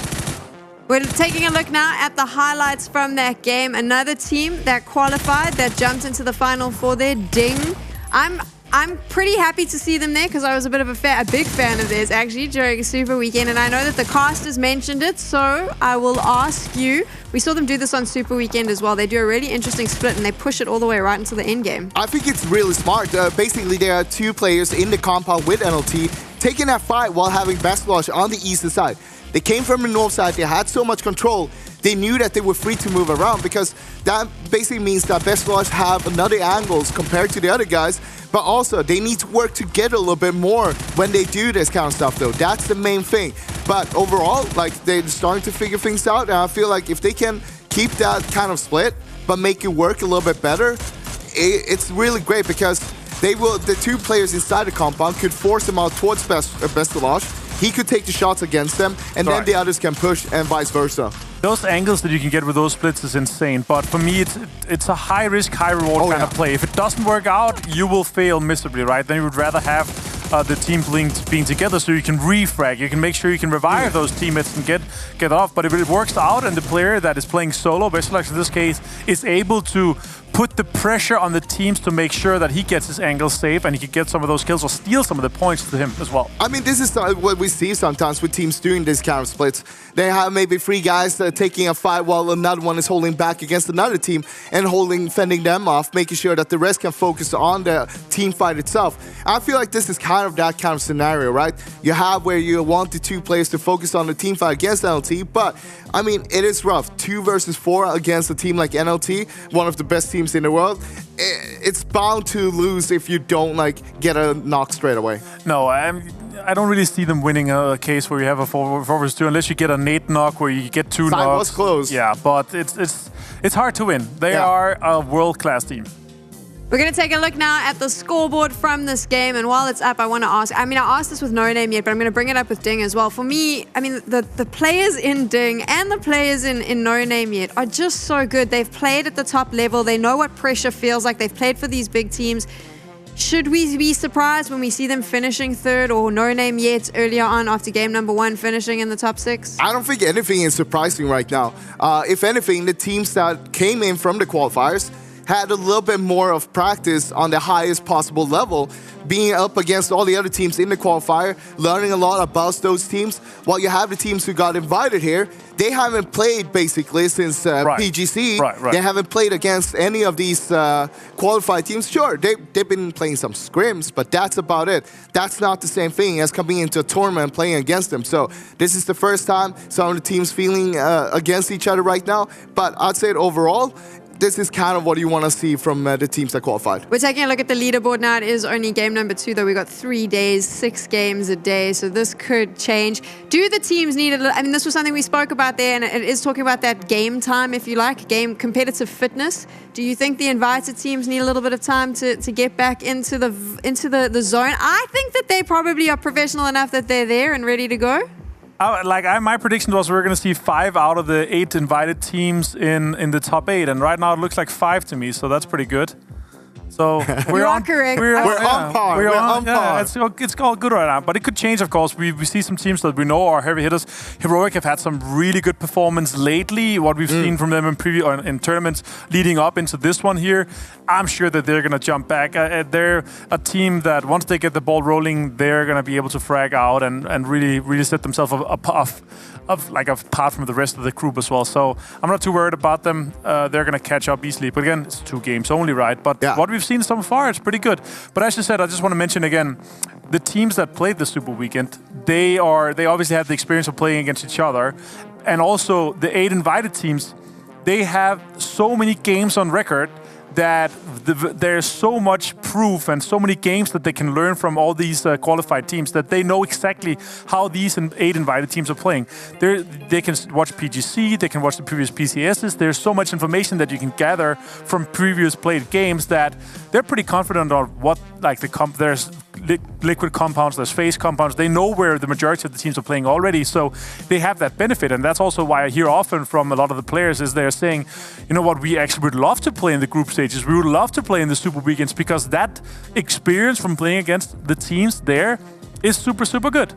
We're taking a look now at the highlights from that game. Another team that qualified, that jumped into the final for their Ding. I'm pretty happy to see them there because I was a bit of a big fan of theirs actually during Super Weekend, and I know that the casters mentioned it, so I will ask you. We saw them do this on Super Weekend as well. They do a really interesting split and they push it all the way right into the end game. I think it's really smart. Basically, there are 2 players in the compound with NLT taking that fight while having Best Launch on the eastern side. They came from the north side. They had so much control. They knew that they were free to move around because that basically means that Best Launch have another angles compared to the other guys. But also, they need to work together a little bit more when they do this kind of stuff, though. That's the main thing. But overall, like, they're starting to figure things out. And I feel like if they can keep that kind of split, but make it work a little bit better, it's really great because the 2 players inside the compound could force them out towards Best Launch. He could take the shots against them, and then the others can push, and vice versa. Those angles that you can get with those splits is insane. But for me, it's a high-risk, high-reward kind of play. If it doesn't work out, you will fail miserably, right? Then you would rather have the teams being together so you can refrag. You can make sure you can revive those teammates and get off. But if it works out and the player that is playing solo, basically like in this case, is able to put the pressure on the teams to make sure that he gets his angles safe and he can get some of those kills or steal some of the points to him as well. I mean, this is what we see sometimes with teams doing this kind of splits. They have maybe 3 guys that are taking a fight while another one is holding back against another team and fending them off, making sure that the rest can focus on the team fight itself. I feel like this is kind of that kind of scenario, right? You have where you want the 2 players to focus on the team fight against NLT, but I mean, it is rough. 2 versus 4 against a team like NLT, one of the best teams in the world. It's bound to lose if you don't get a knock straight away. No, I don't really see them winning a case where you have a 4 versus 2 unless you get a nade knock where you get 2 knocks. Side was close. Yeah, but it's hard to win. They are a world-class team. We're going to take a look now at the scoreboard from this game, and while it's up, I want to ask, I asked this with No Name yet, but I'm going to bring it up with Ding as well. For me, the players in Ding and the players in No Name yet are just so good. They've played at the top level. They know what pressure feels like. They've played for these big teams. Should we be surprised when we see them finishing 3rd or No Name yet earlier on after game number 1 finishing in the top 6? I don't think anything is surprising right now. If anything, the teams that came in from the qualifiers had a little bit more of practice on the highest possible level, being up against all the other teams in the qualifier, learning a lot about those teams. While you have the teams who got invited here, they haven't played basically since PGC. Right. They haven't played against any of these qualified teams. Sure, they've been playing some scrims, but that's about it. That's not the same thing as coming into a tournament and playing against them. So this is the first time some of the teams feeling against each other right now. But I'd say overall, this is kind of what you want to see from the teams that qualified. We're taking a look at the leaderboard now. It is only game number 2, though. We've got 3 days, 6 games a day, so this could change. Do the teams need a little... I mean, this was something we spoke about there, and it is talking about that game time, if you like, game competitive fitness. Do you think the invited teams need a little bit of time to get back into the zone? I think that they probably are professional enough that they're there and ready to go. My prediction was we're going to see 5 out of the 8 invited teams in the top 8, and right now it looks like 5 to me, so that's pretty good. So we're on correct. We're on par. We're on par. It's all good right now, but it could change, of course. We see some teams that we know are heavy hitters. Heroic have had some really good performance lately. What we've seen from them in tournaments leading up into this one here, I'm sure that they're going to jump back. They're a team that once they get the ball rolling, they're going to be able to frag out and really set themselves apart from the rest of the group as well. So I'm not too worried about them. They're going to catch up easily. But again, it's 2 games only, right? But what we've seen so far, it's pretty good. But as you said, I just want to mention again, the teams that played the Super Weekend, they obviously had the experience of playing against each other. And also the 8 invited teams, they have so many games on record that there's so much proof and so many games that they can learn from all these qualified teams that they know exactly how these 8 invited teams are playing. They can watch PGC, they can watch the previous PCSs. There's so much information that you can gather from previous played games that they're pretty confident on what there's liquid compounds, there's phase compounds. They know where the majority of the teams are playing already, so they have that benefit. And that's also why I hear often from a lot of the players is they're saying, you know what, we actually would love to play in the group stages. We would love to play in the Super Weekends because that experience from playing against the teams there is super, super good.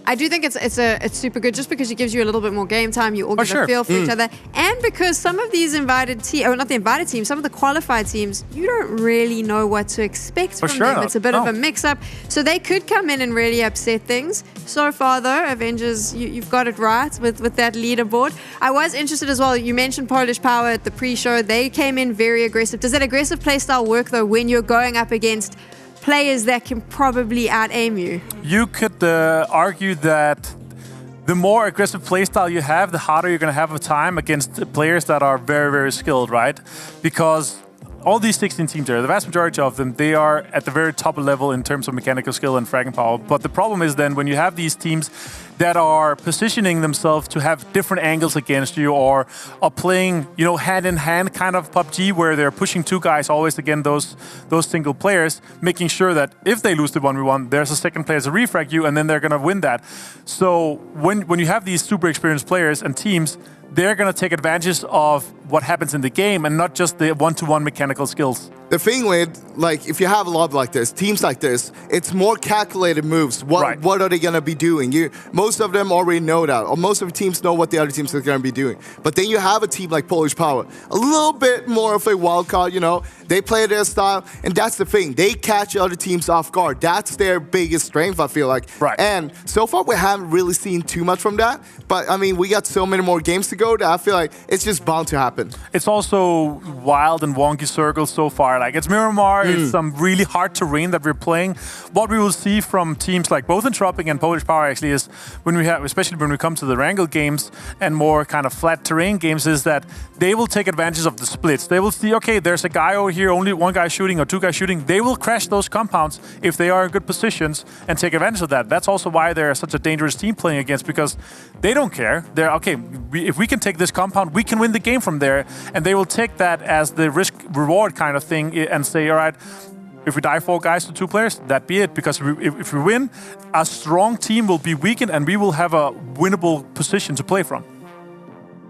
I do think it's super good just because it gives you a little bit more game time. You all get a feel for each other. And because some of these invited teams, or not the invited teams, some of the qualified teams, you don't really know what to expect from them. It's a bit of a mix-up. So they could come in and really upset things. So far, though, Avengers, you've got it right with that leaderboard. I was interested as well. You mentioned Polish Power at the pre-show. They came in very aggressive. Does that aggressive playstyle work, though, when you're going up against players that can probably out-aim you? You could argue that the more aggressive playstyle you have, the harder you're going to have a time against players that are very, very skilled, right? Because all these 16 teams there, the vast majority of them, they are at the very top level in terms of mechanical skill and fragging power. But the problem is then when you have these teams that are positioning themselves to have different angles against you or are playing, hand-in-hand kind of PUBG where they're pushing 2 guys always against those single players, making sure that if they lose the 1v1, there's a second player to refrag you and then they're going to win that. So when you have these super experienced players and teams, they're going to take advantage of what happens in the game and not just the one-to-one mechanical skills. The thing with, if you have a lot like this, teams like this, it's more calculated moves. What are they going to be doing? Most of them already know that, or most of the teams know what the other teams are going to be doing. But then you have a team like Polish Power, a little bit more of a wild card, They play their style, and that's the thing. They catch other teams off guard. That's their biggest strength, I feel like. Right. And so far, we haven't really seen too much from that. But, we got so many more games to go that I feel like it's just bound to happen. It's also wild and wonky circles so far. It's Miramar, it's some really hard terrain that we're playing. What we will see from teams like both Entropic and Polish Power actually is especially when we come to the Wrangle games and more kind of flat terrain games, is that they will take advantage of the splits. They will see, okay, there's a guy over here, only 1 guy shooting or 2 guys shooting. They will crash those compounds if they are in good positions and take advantage of that. That's also why they're such a dangerous team playing against, because they don't care. They're, okay, if we can take this compound, we can win the game from there. And they will take that as the risk-reward kind of thing and say, all right, if we die 4 guys to 2 players, that be it. Because if we win, a strong team will be weakened and we will have a winnable position to play from.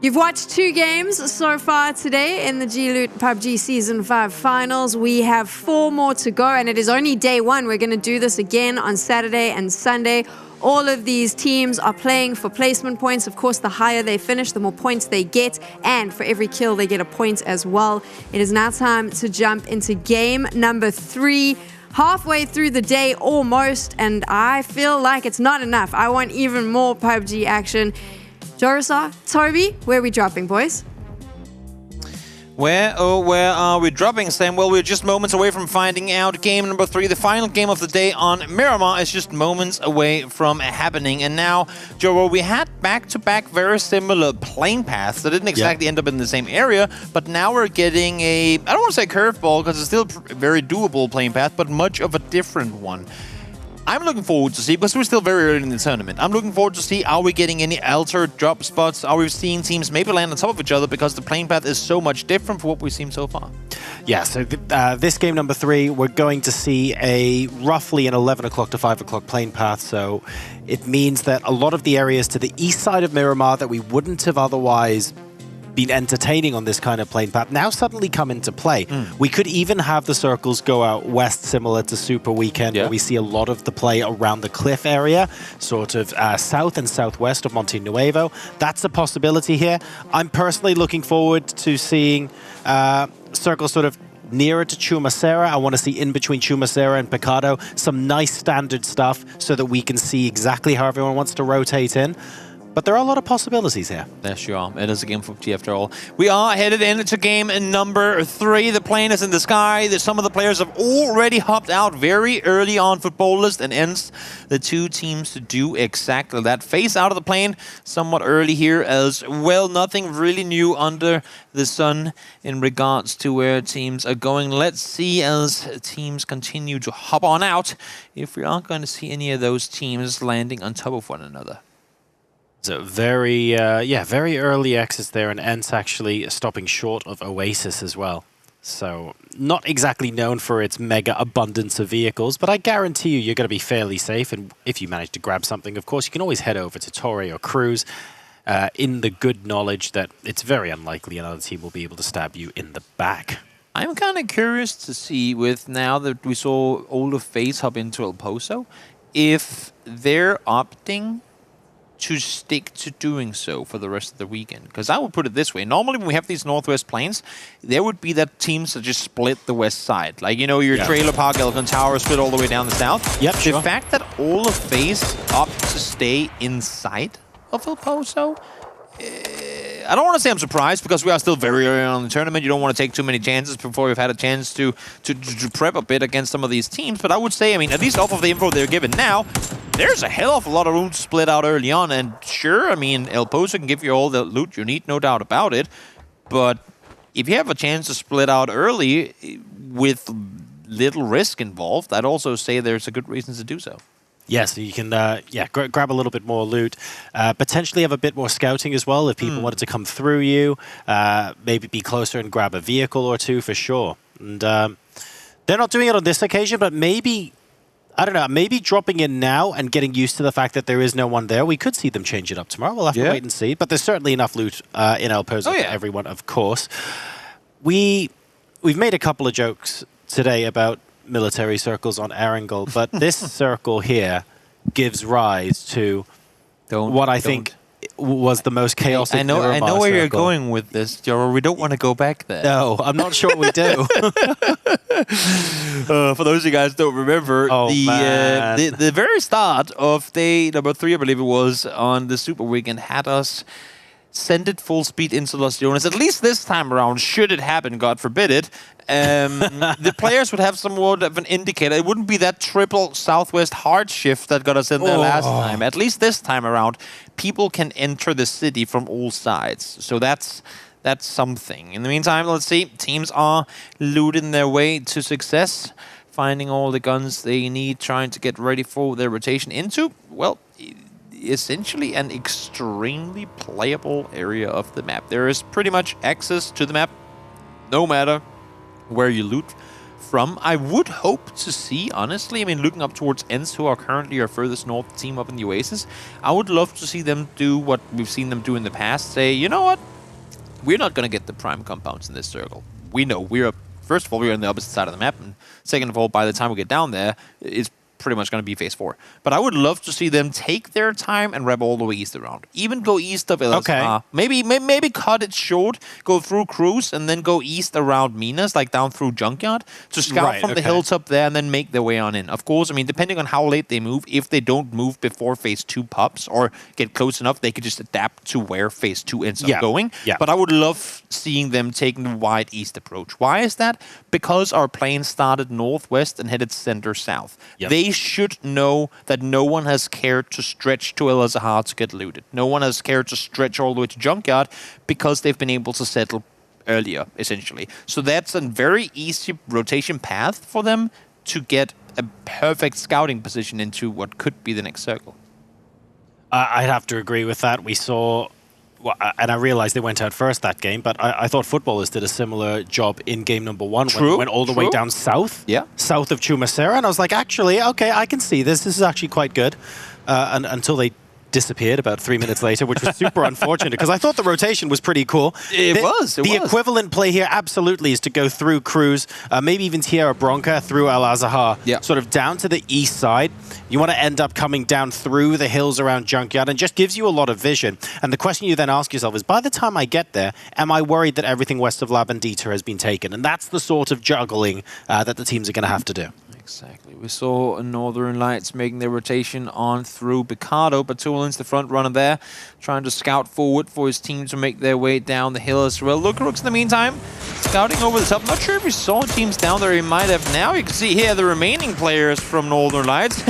You've watched 2 games so far today in the G-Loot PUBG Season 5 Finals. We have 4 more to go, and it is only day 1. We're going to do this again on Saturday and Sunday. All of these teams are playing for placement points. Of course, the higher they finish, the more points they get. And for every kill, they get a point as well. It is now time to jump into game number 3. Halfway through the day almost, and I feel like it's not enough. I want even more PUBG action. Jorasar, Toby, where are we dropping, boys? Where are we dropping, Sam? Well, we're just moments away from finding out game number 3. The final game of the day on Miramar is just moments away from happening. And now, Joe, we had back-to-back very similar plane paths that didn't exactly end up in the same area, but now we're getting I don't want to say curveball, because it's still a very doable plane path, but much of a different one. I'm looking forward to see, because we're still very early in the tournament, I'm looking forward to see, are we getting any altered drop spots? Are we seeing teams maybe land on top of each other, because the plane path is so much different from what we've seen so far? Yeah, so this game number 3, we're going to see a roughly an 11 o'clock to 5 o'clock plane path, so it means that a lot of the areas to the east side of Miramar that we wouldn't have otherwise been entertaining on this kind of plane path now suddenly come into play. We could even have the circles go out west, similar to Super Weekend, where we see a lot of the play around the cliff area, sort of south and southwest of Monte Nuevo. That's a possibility here. I'm personally looking forward to seeing circles sort of nearer to Chumacera. I want to see in between Chumacera and Picado some nice standard stuff so that we can see exactly how everyone wants to rotate in. But there are a lot of possibilities here. There sure are. It is a game for PUBG after all. We are headed into game number 3. The plane is in the sky. Some of the players have already hopped out very early on football list, and ends the 2 teams to do exactly that. Face out of the plane somewhat early here as well. Nothing really new under the sun in regards to where teams are going. Let's see as teams continue to hop on out if we are going to see any of those teams landing on top of one another. So very early exits there, and Ents actually stopping short of Oasis as well. So not exactly known for its mega abundance of vehicles, but I guarantee you're going to be fairly safe. And if you manage to grab something, of course, you can always head over to Torre or Cruz in the good knowledge that it's very unlikely another team will be able to stab you in the back. I'm kind of curious to see, with now that we saw Older Face hop into El Pozo, if they're opting to stick to doing so for the rest of the weekend. Because I would put it this way. Normally when we have these northwest plains, there would be that teams that just split the west side. Like, you know, your Trailer Park, Elgon Tower split all the way down the south. Yep, the fact that all of FaZe opt to stay inside of El Pozo, I don't want to say I'm surprised, because we are still very early on in the tournament. You don't want to take too many chances before you've had a chance to prep a bit against some of these teams. But I would say, I mean, at least off of the info they're given now, there's a hell of a lot of room to split out early on. And sure, I mean, El Pozo can give you all the loot you need, no doubt about it. But if you have a chance to split out early with little risk involved, I'd also say there's a good reason to do so. Yeah, so you can grab a little bit more loot, potentially have a bit more scouting as well if people wanted to come through you, maybe be closer and grab a vehicle or two for sure. And they're not doing it on this occasion, but maybe, I don't know, maybe dropping in now and getting used to the fact that there is no one there. We could see them change it up tomorrow. We'll have to wait and see. But there's certainly enough loot in El Pozo for everyone, of course. We've made a couple of jokes today about military circles on Erangel, but this circle here gives rise to what I think was the most chaotic. I know where you're going with this, Joe. We don't want to go back there. No, I'm not sure we do. For those of you guys who don't remember, the very start of day number 3, I believe it was, on the Super Weekend had us send it full speed into Los Leones. At least this time around, should it happen, God forbid it, the players would have somewhat of an indicator. It wouldn't be that triple southwest hard shift that got us in there last time. At least this time around, people can enter the city from all sides. So that's something. In the meantime, let's see. Teams are looting their way to success, finding all the guns they need, trying to get ready for their rotation into, well, essentially an extremely playable area of the map. There is pretty much access to the map no matter where you loot from. I would hope to see, honestly, I mean, looking up towards Ents, who are currently our furthest north team up in the Oasis, I would love to see them do what we've seen them do in the past. Say, you know what? We're not going to get the prime compounds in this circle. We know first of all, we're on the opposite side of the map, and second of all, by the time we get down there, it's pretty much going to be phase 4. But I would love to see them take their time and wrap all the way east around. Even go east of LSR. Okay. Maybe cut it short, go through Cruz, and then go east around Minas, like down through Junkyard, to scout from the hilltop there and then make their way on in. Of course, I mean, depending on how late they move, if they don't move before phase 2 pops or get close enough, they could just adapt to where phase 2 ends up going. Yeah. But I would love seeing them taking the wide east approach. Why is that? Because our plane started northwest and headed center-south. Yep. They should know that no one has cared to stretch to El Azahar to get looted. No one has cared to stretch all the way to Junkyard because they've been able to settle earlier, essentially. So that's a very easy rotation path for them to get a perfect scouting position into what could be the next circle. I'd have to agree with that. We saw... Well, and I realized they went out first that game, but I thought Footballers did a similar job in game number 1 when they went all the way down south, south of Chumacera, and I was like, actually, okay, I can see this. This is actually quite good. And until they disappeared about 3 minutes later, which was super unfortunate because I thought the rotation was pretty cool. It was. The equivalent play here absolutely is to go through Cruz, maybe even Tierra Bronca through El Azahar, sort of down to the east side. You want to end up coming down through the hills around Junkyard and just gives you a lot of vision. And the question you then ask yourself is, by the time I get there, am I worried that everything west of La Bandita has been taken? And that's the sort of juggling that the teams are going to have to do. Exactly. We saw Northern Lights making their rotation on through Picardo. Batulin's the front runner there, trying to scout forward for his team to make their way down the hill as well. Lucarooks, in the meantime, scouting over the top. Not sure if you saw teams down there. He might have now. You can see here the remaining players from Northern Lights.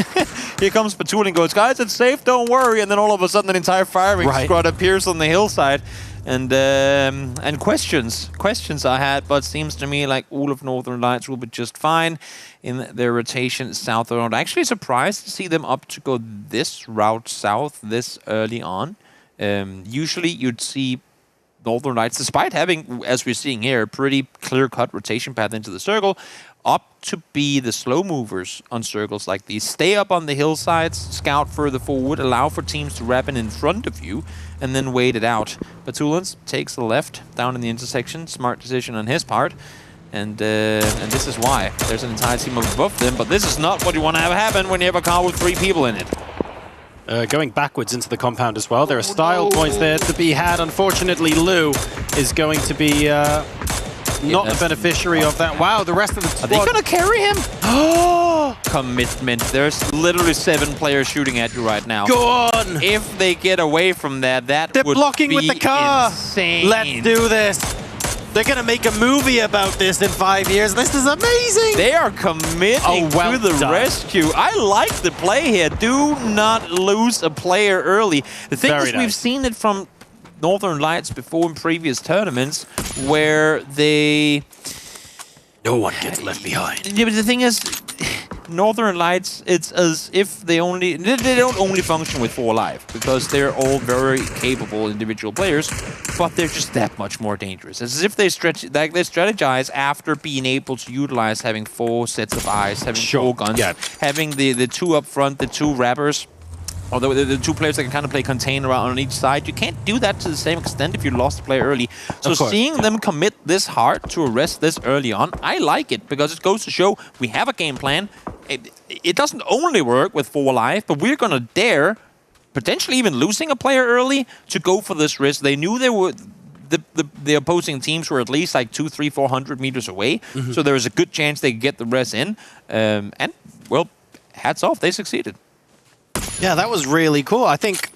Here comes Batulin, goes, guys, it's safe, don't worry. And then all of a sudden, an entire firing squad appears on the hillside. And questions I had, but seems to me like all of Northern Lights will be just fine in their rotation south around. Actually surprised to see them up to go this route south this early on. Usually you'd see Northern Lights, despite having, as we're seeing here, a pretty clear-cut rotation path into the circle, up to be the slow movers on circles like these. Stay up on the hillsides, scout further forward, allow for teams to wrap in front of you, and then wait it out. Batulins takes the left down in the intersection. Smart decision on his part. And this is why. There's an entire team above them, but this is not what you want to have happen when you have a car with 3 people in it. Going backwards into the compound as well. There are style points there to be had. Unfortunately, Lou is going to be not the beneficiary of that. Wow, the rest of the squad... Are they going to carry him? Oh, commitment. There's literally 7 players shooting at you right now. Go on! If they get away from that, They're would blocking be with the car. insane. Let's do this. They're going to make a movie about this in 5 years. This is amazing. They are committing to the rescue. I like the play here. Do not lose a player early. The thing is, we've seen it from Northern Lights before in previous tournaments where they... No one gets left behind. Yeah, but the thing is, Northern Lights, it's as if they don't only function with 4 life because they're all very capable individual players, but they're just that much more dangerous. It's as if they strategize after being able to utilize having 4 sets of eyes, having 4 guns, having the 2 up front, the 2 wrappers. Although the 2 players that can kind of play container on each side, you can't do that to the same extent if you lost a player early. So seeing them commit this hard to arrest this early on, I like it because it goes to show we have a game plan. It doesn't only work with 4 life, but we're going to dare, potentially even losing a player early, to go for this risk. They knew they would. The opposing teams were at least like 200, 300, 400 meters away, so there was a good chance they could get the res in. And, well, hats off, they succeeded. Yeah, that was really cool. I think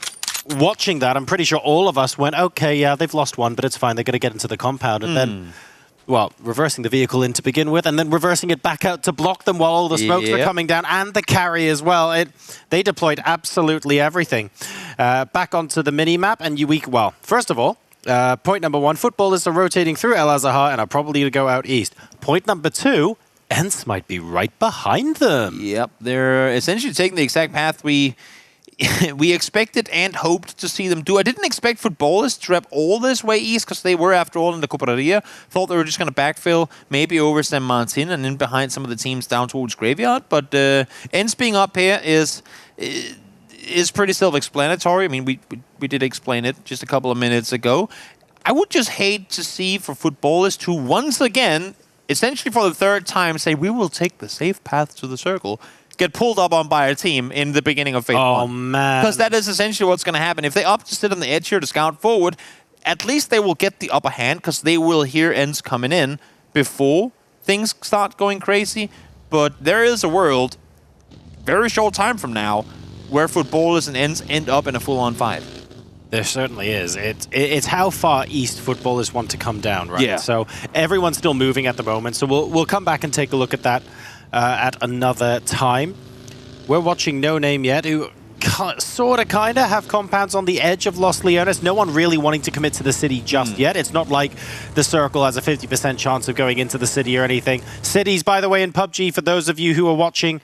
watching that, I'm pretty sure all of us went, okay, yeah, they've lost 1, but it's fine. They're going to get into the compound. And then, well, reversing the vehicle in to begin with, and then reversing it back out to block them while all the smokes were coming down, and the carry as well. They deployed absolutely everything. Back onto the mini-map, and well, first of all, point number 1, footballers are rotating through El Azahar and are probably to go out east. Point number 2, Ents might be right behind them. Yep, they're essentially taking the exact path we expected and hoped to see them do. I didn't expect footballers to wrap all this way east because they were, after all, in the Cooperaria. Thought they were just going to backfill maybe over San Martin and then behind some of the teams down towards Graveyard. But Ents being up here is pretty self-explanatory. I mean, we did explain it just a couple of minutes ago. I would just hate to see for footballers to once again, essentially for the 3rd time, say, we will take the safe path to the circle. get pulled up on by a team in the beginning of phase 1. Oh, man. Because that is essentially what's going to happen. If they opt to sit on the edge here to scout forward, at least they will get the upper hand because they will hear ends coming in before things start going crazy. But there is a world, very short time from now, where footballers and ends end up in a full-on fight. There certainly is. It's how far east footballers want to come down, right? Yeah. So everyone's still moving at the moment. So we'll come back and take a look at that at another time. We're watching No Name yet, who sort of, kind of have compounds on the edge of Los Leones. No one really wanting to commit to the city just yet. It's not like the Circle has a 50% chance of going into the city or anything. Cities, by the way, in PUBG, for those of you who are watching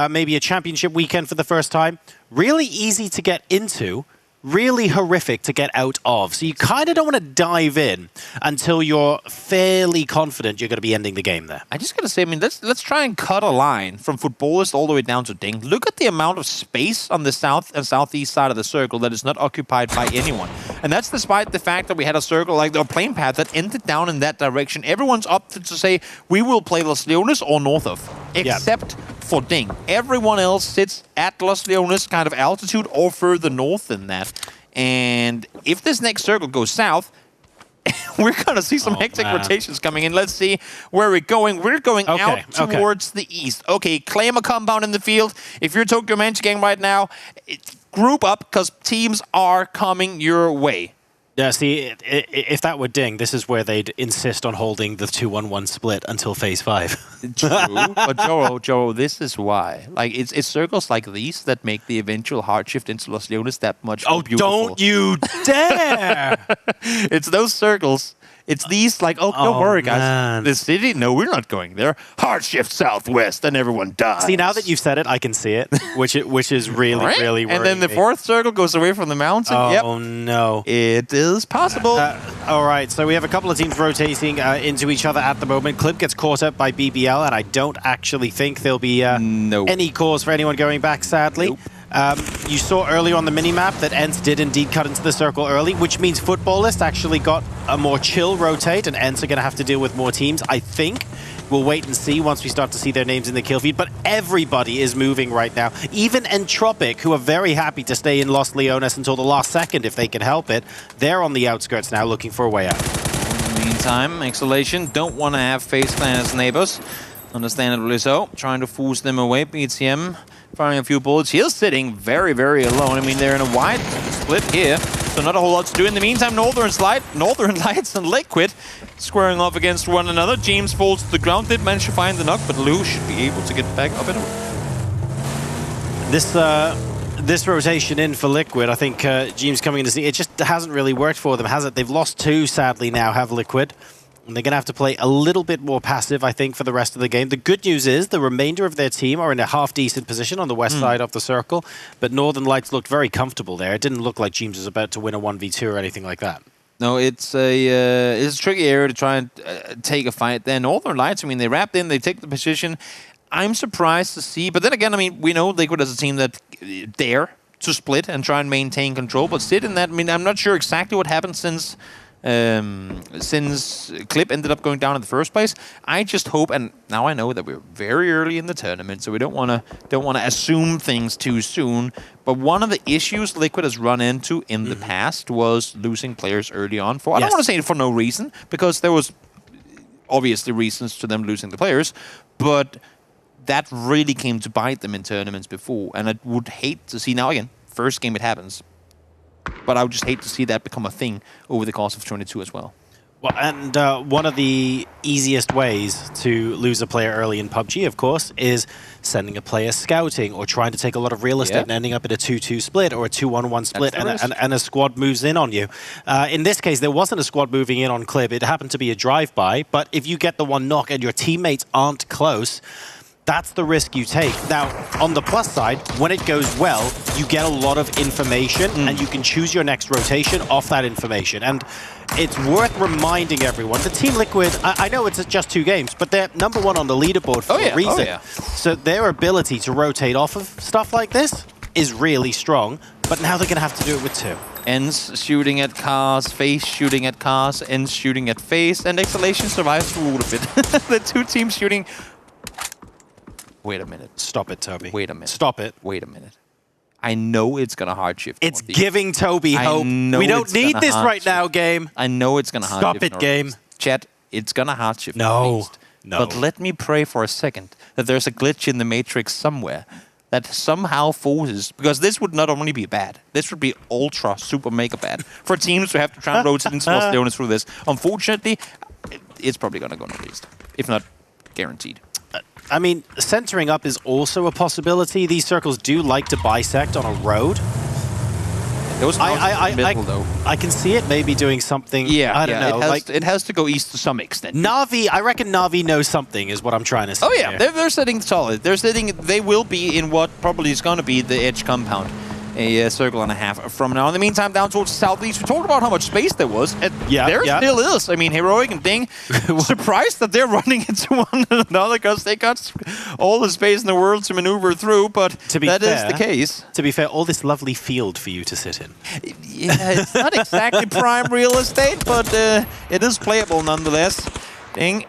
maybe a championship weekend for the first time, really easy to get into. Really horrific to get out of. So you kind of don't want to dive in until you're fairly confident you're going to be ending the game there. I just got to say, I mean, let's try and cut a line from footballers all the way down to Ding. Look at the amount of space on the south and southeast side of the circle that is not occupied by anyone. And that's despite the fact that we had a circle, like a plane path that ended down in that direction. Everyone's opted to say, we will play Los Leones or north of, except for Ding. Everyone else sits at Los Leones kind of altitude or further north than that. And if this next circle goes south, we're going to see some hectic rotations coming in. Let's see where we're going. We're going out towards the east. Okay, claim a compound in the field. If you're Tokyo Manchi Gang right now, group up because teams are coming your way. Yeah, see, if that were Ding, this is where they'd insist on holding the 2-1-1 split until phase 5. True, but Joro, this is why. Like, it's circles like these that make the eventual hard shift into Los Leones that much more beautiful. Don't you dare! It's those circles. It's these, like, don't worry, guys. Man. The city, no, we're not going there. Hard shift southwest, and everyone dies. See, now that you've said it, I can see it, which is really, really worrying. And then the fourth circle goes away from the mountain. Oh, no. It is possible. All right, so we have a couple of teams rotating into each other at the moment. Clip gets caught up by BBL, and I don't actually think there'll be any cause for anyone going back, sadly. Nope. You saw earlier on the minimap that Ents did indeed cut into the circle early, which means Footballist actually got a more chill rotate, and Ents are going to have to deal with more teams, I think. We'll wait and see once we start to see their names in the kill feed, but everybody is moving right now. Even Entropic, who are very happy to stay in Los Leones until the last second if they can help it, they're on the outskirts now looking for a way out. In the meantime, Exhalation don't want to have FaZe Clan as neighbors. Understandably so. Trying to force them away. BTM firing a few bullets. He's sitting very, very alone. I mean, they're in a wide split here, so not a whole lot to do. In the meantime, Northern Lights and Liquid squaring off against one another. James falls to the ground. Did manage to find the knock, but Lou should be able to get back up in him. This rotation in for Liquid, I think James coming in to see, it just hasn't really worked for them, has it? They've lost 2, sadly, now, have Liquid. And they're going to have to play a little bit more passive, I think, for the rest of the game. The good news is the remainder of their team are in a half-decent position on the west side of the circle, but Northern Lights looked very comfortable there. It didn't look like James was about to win a 1v2 or anything like that. No, it's a tricky area to try and take a fight there. Northern Lights, I mean, they wrapped in, they take the position. I'm surprised to see, but then again, I mean, we know Liquid as a team that dare to split and try and maintain control, but sit in that, I mean, I'm not sure exactly what happened since Clip ended up going down in the first place. I just hope, and now I know that we're very early in the tournament, so we don't want to assume things too soon. But one of the issues Liquid has run into in the past was losing players early on. I don't want to say it for no reason, because there was obviously reasons to them losing the players, but that really came to bite them in tournaments before, and I would hate to see, now again, first game it happens, but I would just hate to see that become a thing over the course of 22 as well. Well, and one of the easiest ways to lose a player early in PUBG, of course, is sending a player scouting or trying to take a lot of real estate and ending up in a 2-2 split or a 2-1-1 split, and a squad moves in on you. In this case, there wasn't a squad moving in on Clip. It happened to be a drive-by, but if you get the one knock and your teammates aren't close, that's the risk you take. Now, on the plus side, when it goes well, you get a lot of information and you can choose your next rotation off that information. And it's worth reminding everyone, the Team Liquid, I know it's just 2 games, but they're #1 on the leaderboard for a reason. So their ability to rotate off of stuff like this is really strong, but now they're going to have to do it with 2. Ends shooting at cars, FaZe shooting at cars, Ends shooting at FaZe, and Exhalation survives through all of it. The 2 teams shooting Wait a minute. Stop it, Toby. Wait a minute. Stop it. Wait a minute. I know it's going to hard shift. It's giving Toby hope. We don't need this right now, game. I know it's going to hard shift. Stop it, game. Chat, it's going to hard shift. No. But let me pray for a second that there's a glitch in the matrix somewhere that somehow forces, because this would not only be bad, this would be ultra, super, mega bad for teams to have to try and rotate into Barcelona through this. Unfortunately, it's probably going to go northeast, if not guaranteed. I mean, centering up is also a possibility. These circles do like to bisect on a road. I can see it maybe doing something. Yeah, I don't know. It has to go east to some extent. Na'Vi, I reckon Na'Vi knows something, is what I'm trying to say. Oh yeah, they're sitting solid. They will be in what probably is going to be the edge compound. A circle and a half from now. In the meantime, down towards the southeast, we talked about how much space there was. And there still is. I mean, Heroic and Ding, surprised that they're running into one another because they got all the space in the world to maneuver through, but that is the case. To be fair, all this lovely field for you to sit in. Yeah, it's not exactly prime real estate, but it is playable nonetheless. Ding.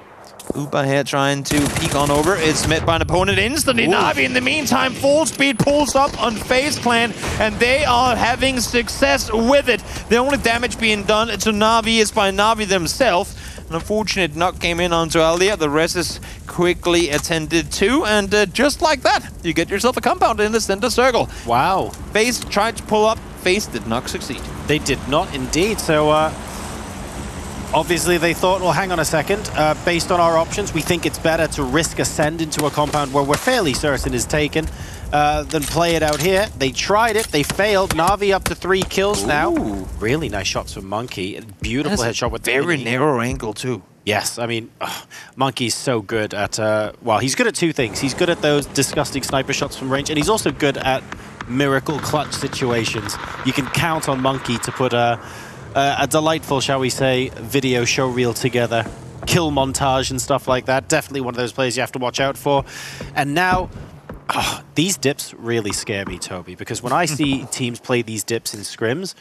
Uber here trying to peek on over. It's met by an opponent instantly. Na'Vi, in the meantime, full speed pulls up on FaZe Clan, and they are having success with it. The only damage being done to Na'Vi is by Na'Vi themselves. An unfortunate knock came in onto Alia. The rest is quickly attended to, and just like that, you get yourself a compound in the center circle. Wow. FaZe tried to pull up. FaZe did not succeed. They did not indeed. So, obviously, they thought, well, hang on a second. Based on our options, we think it's better to risk ascend into a compound where we're fairly certain is taken than play it out here. They tried it. They failed. Na'Vi up to 3 kills now. Really nice shots from Monkey. Beautiful headshot with very narrow angle, too. Yes, I mean, Monkey's so good at, well, he's good at 2 things. He's good at those disgusting sniper shots from range, and he's also good at miracle clutch situations. You can count on Monkey to put a delightful, shall we say, video show reel together, kill montage and stuff like that. Definitely one of those players you have to watch out for. And now, these dips really scare me, Toby, because when I see teams play these dips in scrims,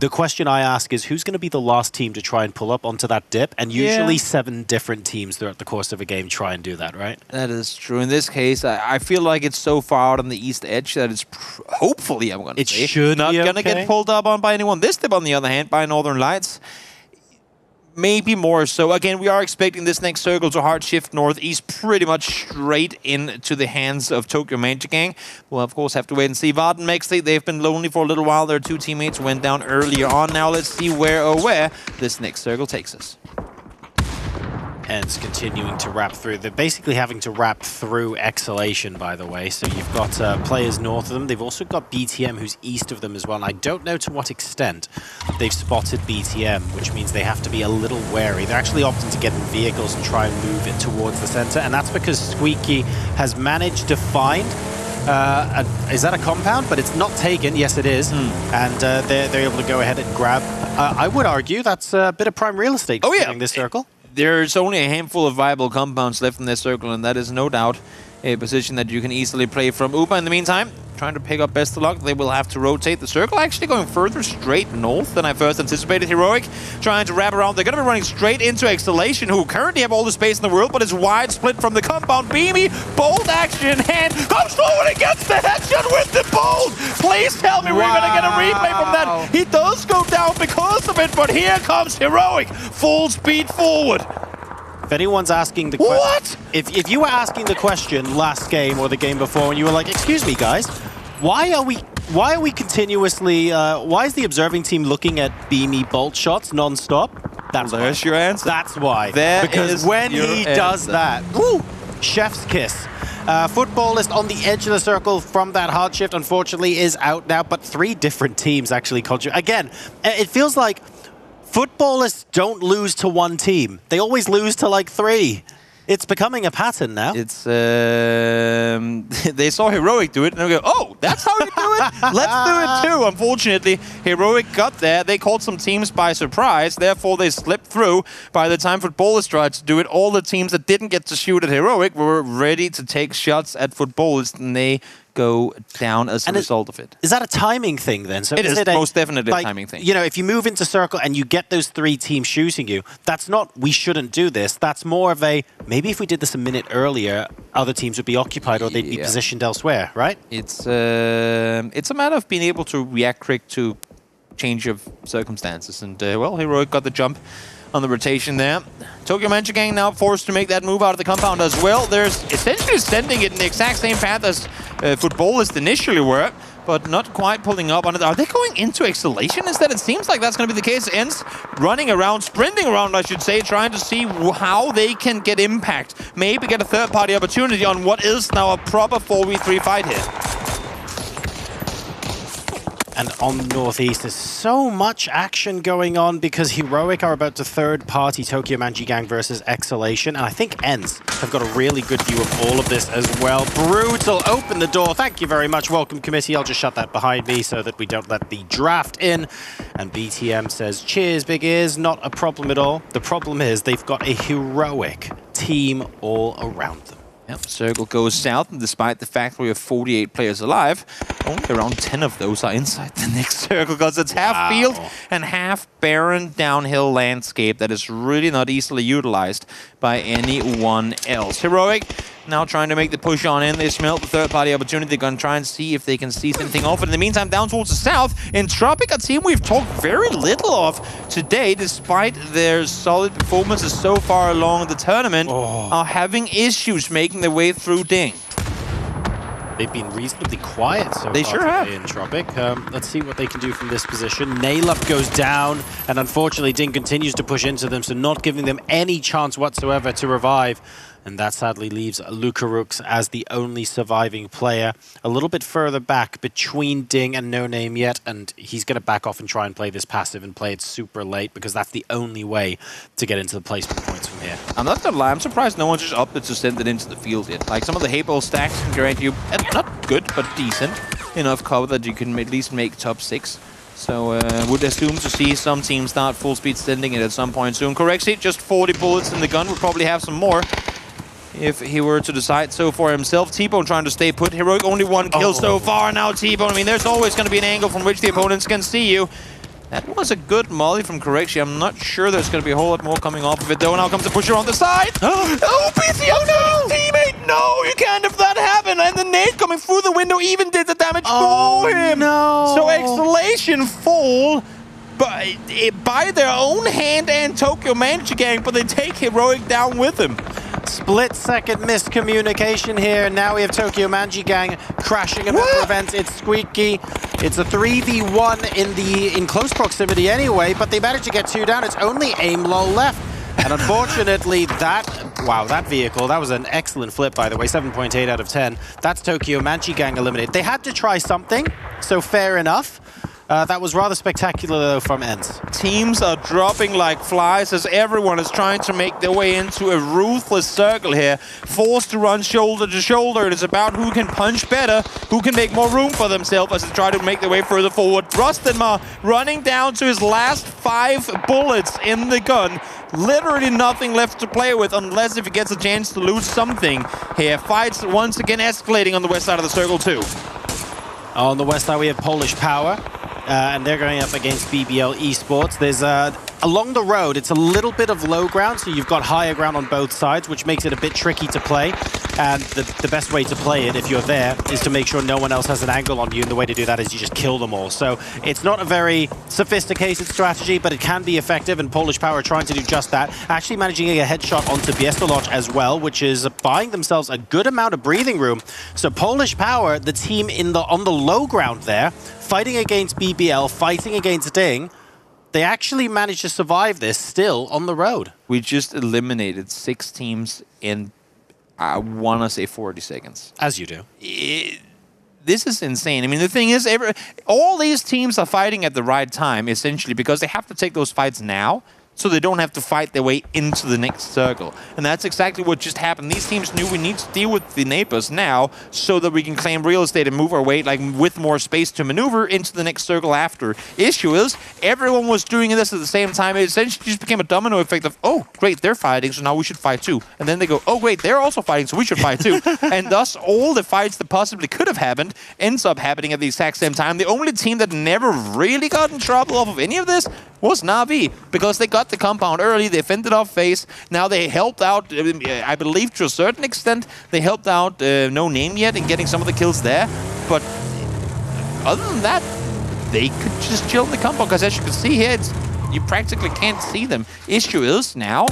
the question I ask is, who's going to be the last team to try and pull up onto that dip? And usually 7 different teams throughout the course of a game try and do that, right? That is true. In this case, I feel like it's so far out on the east edge that it's hopefully, I'm going to say, should not going to get pulled up on by anyone. This dip, on the other hand, by Northern Lights, maybe more so. Again, we are expecting this next circle to hard shift northeast pretty much straight into the hands of Tokyo Magic Gang. We'll, of course, have to wait and see. Varden and Mexley, they've been lonely for a little while. Their 2 teammates went down earlier on. Now let's see where this next circle takes us. Hence continuing to wrap through. They're basically having to wrap through Exhalation, by the way. So you've got players north of them. They've also got BTM, who's east of them as well. And I don't know to what extent they've spotted BTM, which means they have to be a little wary. They're actually opting to get in vehicles and try and move it towards the center. And that's because Squeaky has managed to find... is that a compound? But it's not taken. Yes, it is. And they're able to go ahead and grab. I would argue that's a bit of prime real estate in this circle. There's only a handful of viable compounds left in this circle, and that is no doubt a position that you can easily play from. Upa, in the meantime, trying to pick up best of luck. They will have to rotate the circle, actually going further straight north than I first anticipated. Heroic trying to wrap around. They're going to be running straight into Exhalation, who currently have all the space in the world, but is wide split from the compound. Beamy, bold action in hand, comes forward and gets the headshot with the bold. Please tell me we're going to get a replay from that. He does go down because of it, but here comes Heroic, full speed forward. If anyone's asking the question... What? If you were asking the question last game or the game before and you were like, excuse me, guys, why are we continuously... why is the observing team looking at Beamy bolt shots non-stop? There's your answer. That's why. Because when he does that... Woo, chef's kiss. Footballist on the edge of the circle from that hard shift, unfortunately, is out now, but 3 different teams actually contribute. Again, it feels like footballists don't lose to 1 team. They always lose to like 3. It's becoming a pattern now. It's they saw Heroic do it and they go, oh, that's how you do it? Let's do it too. Unfortunately, Heroic got there. They caught some teams by surprise. Therefore, they slipped through. By the time Footballers tried to do it, all the teams that didn't get to shoot at Heroic were ready to take shots at Footballers, and they go down as a result of it. Is that a timing thing then? So it is most definitely a timing thing. You know, if you move into circle and you get those 3 teams shooting you, that's not, we shouldn't do this. That's more of a, maybe if we did this a minute earlier, other teams would be occupied or they'd be positioned elsewhere, right? It's a matter of being able to react quick to change of circumstances. And, well, Heroic got the jump on the rotation there. Tokyo Mancha Gang now forced to make that move out of the compound as well. There's essentially sending it in the exact same path as Footballists initially were, but not quite pulling up on it. Are they going into Exhalation instead? It seems like that's going to be the case. Ends running around, sprinting around, I should say, trying to see how they can get impact. Maybe get a third-party opportunity on what is now a proper 4v3 fight here. And on Northeast, there's so much action going on because Heroic are about to third-party Tokyo Manji Gang versus Exhalation, and I think ENCE have got a really good view of all of this as well. Brutal, open the door. Thank you very much, welcome committee. I'll just shut that behind me so that we don't let the draft in. And BTM says, cheers, big ears, not a problem at all. The problem is they've got a Heroic team all around them. Yep, Circle goes south, and despite the fact we have 48 players alive, only around 10 of those are inside the next circle, because it's half field and half barren downhill landscape that is really not easily utilized by anyone else. Heroic now trying to make the push on in. They smelt the third-party opportunity. They're going to try and see if they can seize anything off it. In the meantime, down towards the south, in Tropic, a team we've talked very little of today, despite their solid performances so far along the tournament, are having issues making their way through Ding. They've been reasonably quiet so they far sure have. In Tropic. Let's see what they can do from this position. Nail-up goes down, and unfortunately Ding continues to push into them, so not giving them any chance whatsoever to revive. And that sadly leaves Lucarux as the only surviving player. A little bit further back between Ding and No Name Yet, and he's going to back off and try and play this passive and play it super late, because that's the only way to get into the placement points from here. I'm not gonna lie, I'm surprised no one just opted to send it into the field yet. Like, some of the Hayball stacks can grant you, not good, but decent enough cover that you can at least make top 6. So, would assume to see some teams start full speed sending it at some point soon. Correxy, just 40 bullets in the gun, would probably have some more if he were to decide so for himself. T-Bone trying to stay put. Heroic only 1 kill so far. Now T-Bone, I mean, there's always going to be an angle from which the opponents can see you. That was a good molly from Correxy. I'm not sure there's going to be a whole lot more coming off of it, though. Now comes the pusher on the side. Oh, PC, oh no! Teammate, no! You can't have that happen. And the nade coming through the window even did the damage for him. No! So Exhalation fall by their own hand and Tokyo Mancha Gang, but they take Heroic down with him. Split-second miscommunication here. Now we have Tokyo Manji Gang crashing a member event. It's Squeaky. It's a 3v1 in close proximity anyway, but they managed to get 2 down. It's only aim low left. And unfortunately, that vehicle, that was an excellent flip, by the way, 7.8 out of 10. That's Tokyo Manji Gang eliminated. They had to try something, so fair enough. That was rather spectacular, though, from ENCE. Teams are dropping like flies as everyone is trying to make their way into a ruthless circle here. Forced to run shoulder to shoulder. It is about who can punch better, who can make more room for themselves as they try to make their way further forward. Rustenmar running down to his last 5 bullets in the gun. Literally nothing left to play with, unless if he gets a chance to lose something here. Fights once again escalating on the west side of the circle, too. On the west side, we have Polish Power. And they're going up against BBL Esports. There's along the road, it's a little bit of low ground, so you've got higher ground on both sides, which makes it a bit tricky to play. And the best way to play it, if you're there, is to make sure no one else has an angle on you, and the way to do that is you just kill them all. So it's not a very sophisticated strategy, but it can be effective, and Polish Power are trying to do just that. Actually managing to get a headshot onto Biestoloch as well, which is buying themselves a good amount of breathing room. So Polish Power, the team on the low ground there, fighting against BBL, fighting against Ding, they actually managed to survive this still on the road. We just eliminated 6 teams in, I want to say, 40 seconds. As you do. This is insane. I mean, the thing is, all these teams are fighting at the right time, essentially, because they have to take those fights now so they don't have to fight their way into the next circle. And that's exactly what just happened. These teams knew we need to deal with the neighbors now so that we can claim real estate and move our way, like, with more space to maneuver into the next circle after. Issue is, everyone was doing this at the same time. It essentially just became a domino effect of, oh, great, they're fighting, so now we should fight too. And then they go, oh, wait, they're also fighting, so we should fight too. And thus, all the fights that possibly could have happened ends up happening at the exact same time. The only team that never really got in trouble off of any of this was Na'Vi, because they got the compound early, they fended off face. Now they helped out, I believe to a certain extent, they helped out No Name Yet in getting some of the kills there. But other than that, they could just chill in the compound, because as you can see here, you practically can't see them. Issue is now,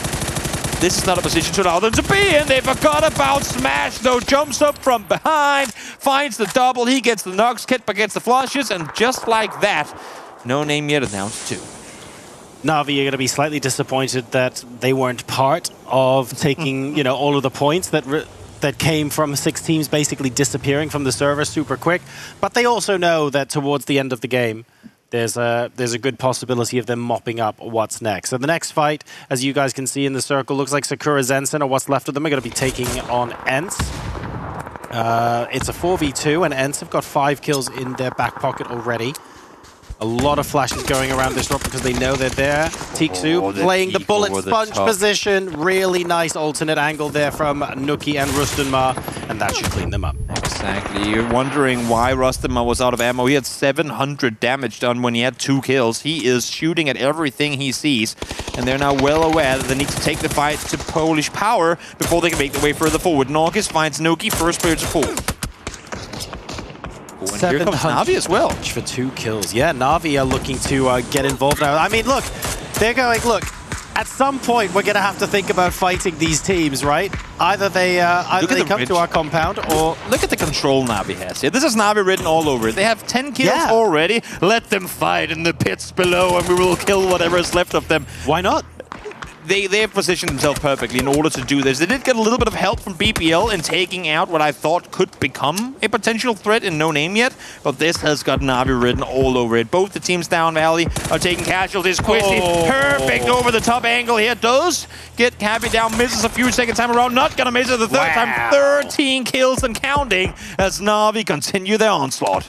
this is not a position to allow them to be in. They forgot about Smash, though. Jumps up from behind, finds the double, he gets the knocks, Ketba gets the flushes, and just like that, No Name Yet announced too. Na'Vi are going to be slightly disappointed that they weren't part of taking, you know, all of the points that came from 6 teams basically disappearing from the server super quick. But they also know that towards the end of the game, there's a good possibility of them mopping up what's next. So the next fight, as you guys can see in the circle, looks like Sakura Zensen, or what's left of them, are going to be taking on ENCE. It's a 4v2, and ENCE have got 5 kills in their back pocket already. A lot of flashes going around this drop because they know they're there. Tixu playing the bullet sponge position. Really nice alternate angle there from Nuki and Rustenmar, and that should clean them up. Exactly. You're wondering why Rustenmar was out of ammo. He had 700 damage done when he had 2 kills. He is shooting at everything he sees, and they're now well aware that they need to take the fight to Polish power before they can make their way further forward. Norgis finds Nuki, first player to fall. And here comes Na'Vi as well. For 2 kills. Yeah, Na'Vi are looking to get involved now. I mean, look, they're going, look, at some point we're going to have to think about fighting these teams, right? Either they come to our compound or... Look at the control Na'Vi has here. This is Na'Vi written all over it. They have 10 kills already. Let them fight in the pits below and we will kill whatever is left of them. Why not? They have positioned themselves perfectly in order to do this. They did get a little bit of help from BPL in taking out what I thought could become a potential threat in No Name Yet, but this has got Na'Vi written all over it. Both the teams down Valley are taking casualties. Quizzy, perfect over the top angle here. Does get Cabby down, misses a few second time around. Not gonna miss it the third time. 13 kills and counting as Na'Vi continue their onslaught.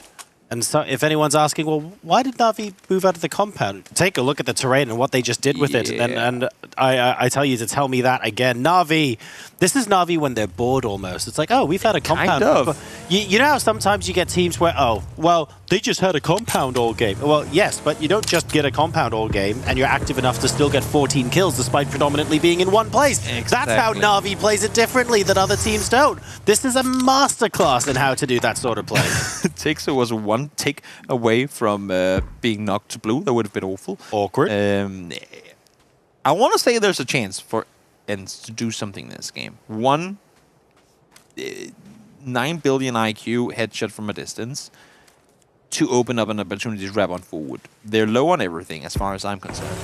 And so if anyone's asking, well, why did Na'Vi move out of the compound? Take a look at the terrain and what they just did with it. And I tell you to tell me that again. Na'Vi, this is Na'Vi when they're bored almost. It's like, oh, we've had a compound. Kind of. You know how sometimes you get teams where, oh, well, they just had a compound all game. Well, yes, but you don't just get a compound all game and you're active enough to still get 14 kills despite predominantly being in one place. Exactly. That's how Na'Vi plays it differently that other teams don't. This is a masterclass in how to do that sort of play. Tixu was one tick away from being knocked to blue. That would have been awful. Awkward. I want to say there's a chance for ENCE to do something in this game. 9 billion IQ headshot from a distance to open up an opportunity to grab on forward. They're low on everything as far as I'm concerned.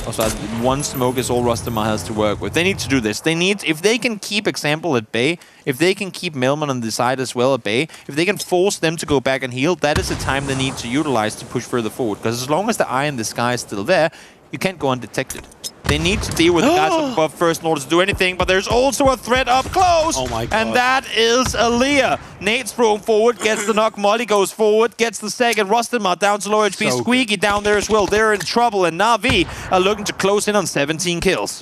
Also, one smoke is all Rustenmar has to work with. They need to do this. They need, if they can keep Example at bay, if they can keep Melman on the side as well at bay, if they can force them to go back and heal, that is the time they need to utilize to push further forward. Because as long as the eye in the sky is still there, you can't go undetected. They need to deal with the guys up above first in order to do anything, but there's also a threat up close. Oh my God. And that is Aaliyah. Nate's thrown forward, gets the knock. Molly goes forward, gets the second. Rustenmar down to low HP. So Squeaky down there as well. They're in trouble, and Na'Vi are looking to close in on 17 kills.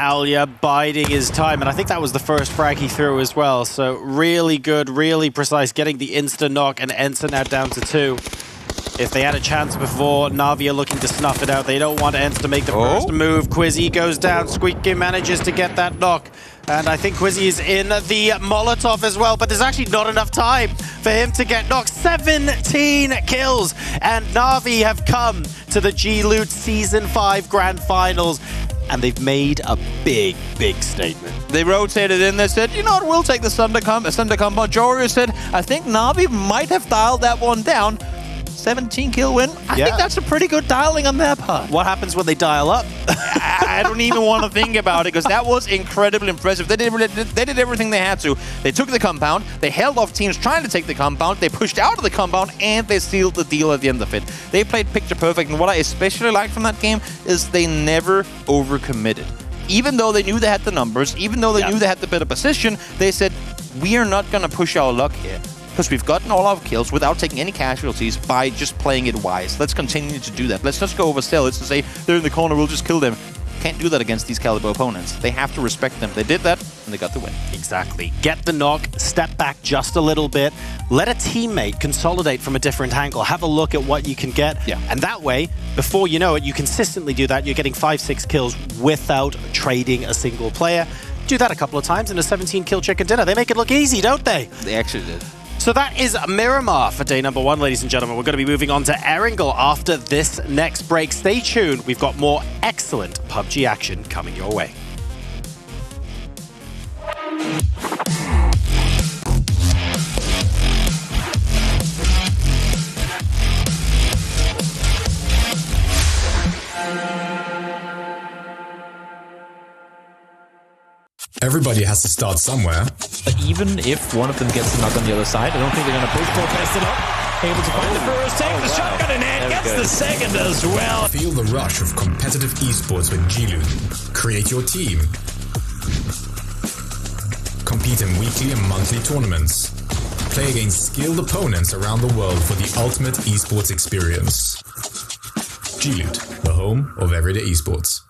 Alia biding his time, and I think that was the first frag he threw as well. So really good, really precise, getting the insta knock, and ENCE now down to 2. If they had a chance before, Na'Vi are looking to snuff it out. They don't want ENCE to make the first move. Quizzy goes down. Squeaky manages to get that knock. And I think Quizzy is in the Molotov as well, but there's actually not enough time for him to get knocked. 17 kills, and Na'Vi have come to the G-Loot Season 5 Grand Finals, and they've made a big, big statement. They rotated in. They said, you know what, we'll take the Thunder Compound. Jorio said, I think Na'Vi might have dialed that one down. 17 kill win. I think that's a pretty good dialing on their part. What happens when they dial up? I don't even want to think about it because that was incredibly impressive. They did everything they had to. They took the compound, they held off teams trying to take the compound, they pushed out of the compound, and they sealed the deal at the end of it. They played picture perfect, and what I especially liked from that game is they never overcommitted. Even though they knew they had the numbers, even though they knew they had the better position, they said, we are not going to push our luck here. Because we've gotten all our kills without taking any casualties by just playing it wise. Let's continue to do that. Let's not go oversell. Let's just say, they're in the corner, we'll just kill them. Can't do that against these caliber opponents. They have to respect them. They did that, and they got the win. Exactly. Get the knock, step back just a little bit, let a teammate consolidate from a different angle, have a look at what you can get, and that way, before you know it, you consistently do that. You're getting 5-6 kills without trading a single player. Do that a couple of times in a 17-kill chicken dinner. They make it look easy, don't they? They actually did. So that is Miramar for day number 1, ladies and gentlemen. We're going to be moving on to Erangel after this next break. Stay tuned. We've got more excellent PUBG action coming your way. Everybody has to start somewhere. But even if one of them gets the knock on the other side, I don't think they're going to push. Press it up. Able to find the first, take the shotgun in hand, gets the second as well. Feel the rush of competitive esports with G-Loot. Create your team. Compete in weekly and monthly tournaments. Play against skilled opponents around the world for the ultimate esports experience. G-Loot, the home of everyday esports.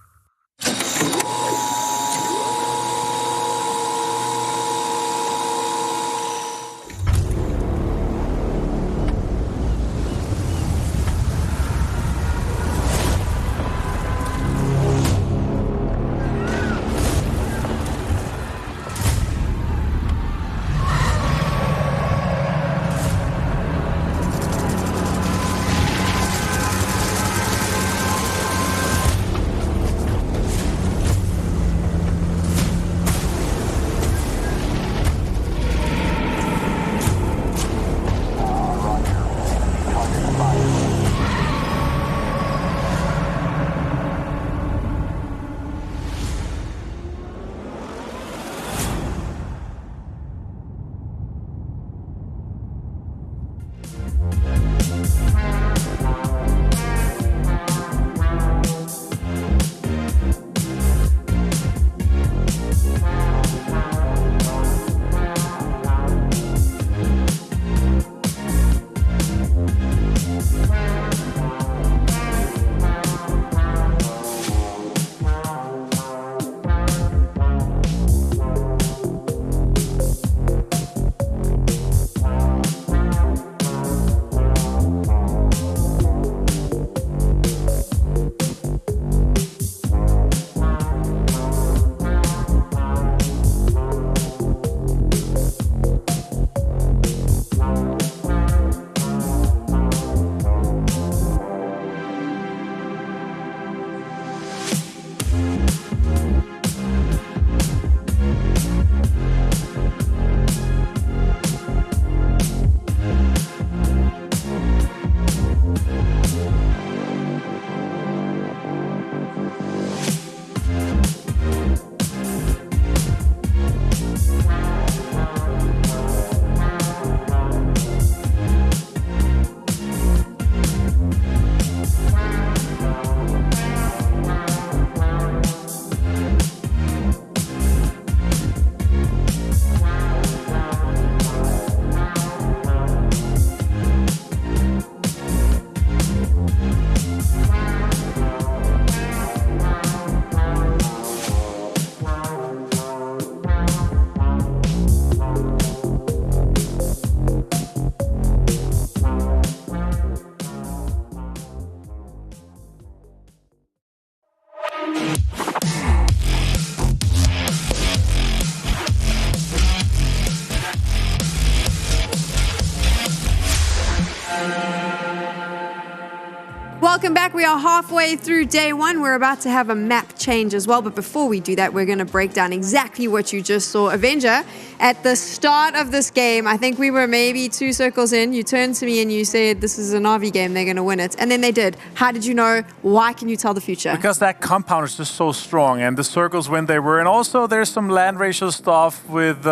Welcome back. We are halfway through day one. We're about to have a map change as well. But before we do that, we're going to break down exactly what you just saw. Avenger, at the start of this game, I think we were maybe 2 circles in. You turned to me and you said, this is a Na'Vi game. They're going to win it. And then they did. How did you know? Why can you tell the future? Because that compound is just so strong. And the circles when they were. And also there's some land ratio stuff with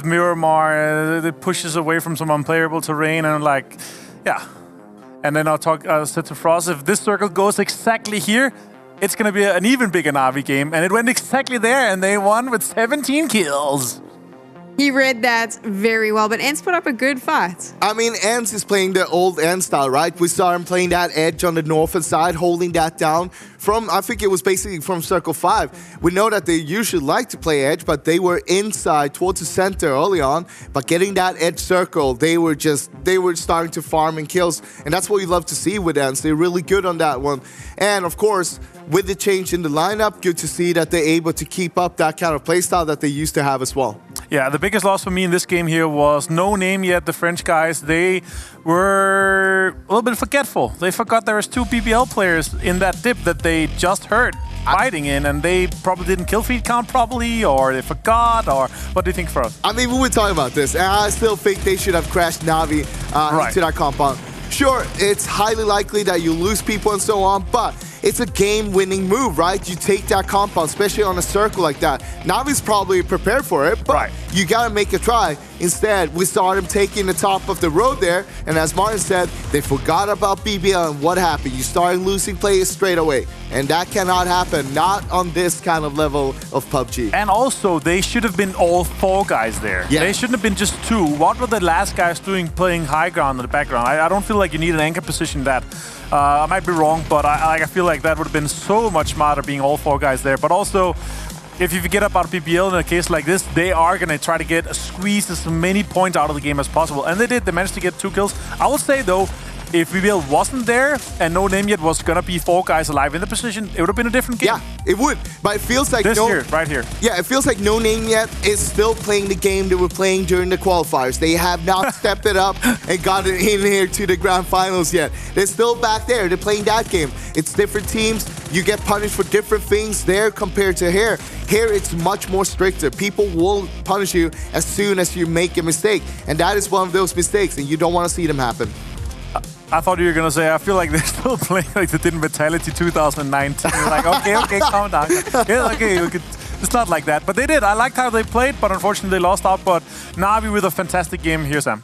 Miramar. It pushes away from some unplayable terrain. And like, yeah. And then I said to Frost, if this circle goes exactly here, it's going to be an even bigger Na'Vi game. And it went exactly there, and they won with 17 kills. He read that very well, but ENCE put up a good fight. I mean, ENCE is playing the old ENCE style, right? We saw him playing that edge on the northern side, holding that down from, I think it was basically from Circle 5. We know that they usually like to play edge, but they were inside towards the center early on. But getting that edge circle, they were starting to farm in kills. And that's what you love to see with ENCE. They're really good on that one. And of course, with the change in the lineup, good to see that they're able to keep up that kind of playstyle that they used to have as well. Yeah, the biggest loss for me in this game here was no name yet. The French guys, they were a little bit forgetful. They forgot there was 2 BBL players in that dip that they just heard fighting in, and they probably didn't kill feed count properly, or they forgot, or what do you think, Frost? I mean, we were talking about this, and I still think they should have crashed Na'Vi into that compound. Sure, it's highly likely that you lose people and so on, but it's a game-winning move, right? You take that compound, especially on a circle like that. Na'Vi's probably prepared for it, but you gotta make a try. Instead, we saw them taking the top of the road there, and as Martin said, they forgot about BBL, and what happened? You started losing players straight away, and that cannot happen, not on this kind of level of PUBG. And also, they should have been all 4 guys there. Yeah. They shouldn't have been just 2. What were the last guys doing playing high ground in the background? I don't feel like you need an anchor position that. I might be wrong, but I feel like that would have been so much smarter being all 4 guys there. But also, if you forget about BBL in a case like this, they are going to try to squeeze as many points out of the game as possible. And they did. They managed to get 2 kills. I would say, though, if BBL wasn't there and no name yet was going to be 4 guys alive in the position, it would have been a different game. Yeah, it would. But it feels like right here. Yeah, it feels like no name yet is still playing the game they were playing during the qualifiers. They have not stepped it up and got it in here to the grand finals yet. They're still back there. They're playing that game. It's different teams. You get punished for different things there compared to here. Here, it's much more stricter. People will punish you as soon as you make a mistake. And that is one of those mistakes, and you don't want to see them happen. I thought you were going to say, I feel like they're still playing like they did in Vitality 2019. You're like, okay, calm down. Yeah, okay, it's not like that. But they did. I liked how they played, but unfortunately they lost out. But Na'Vi with a fantastic game here, Sam.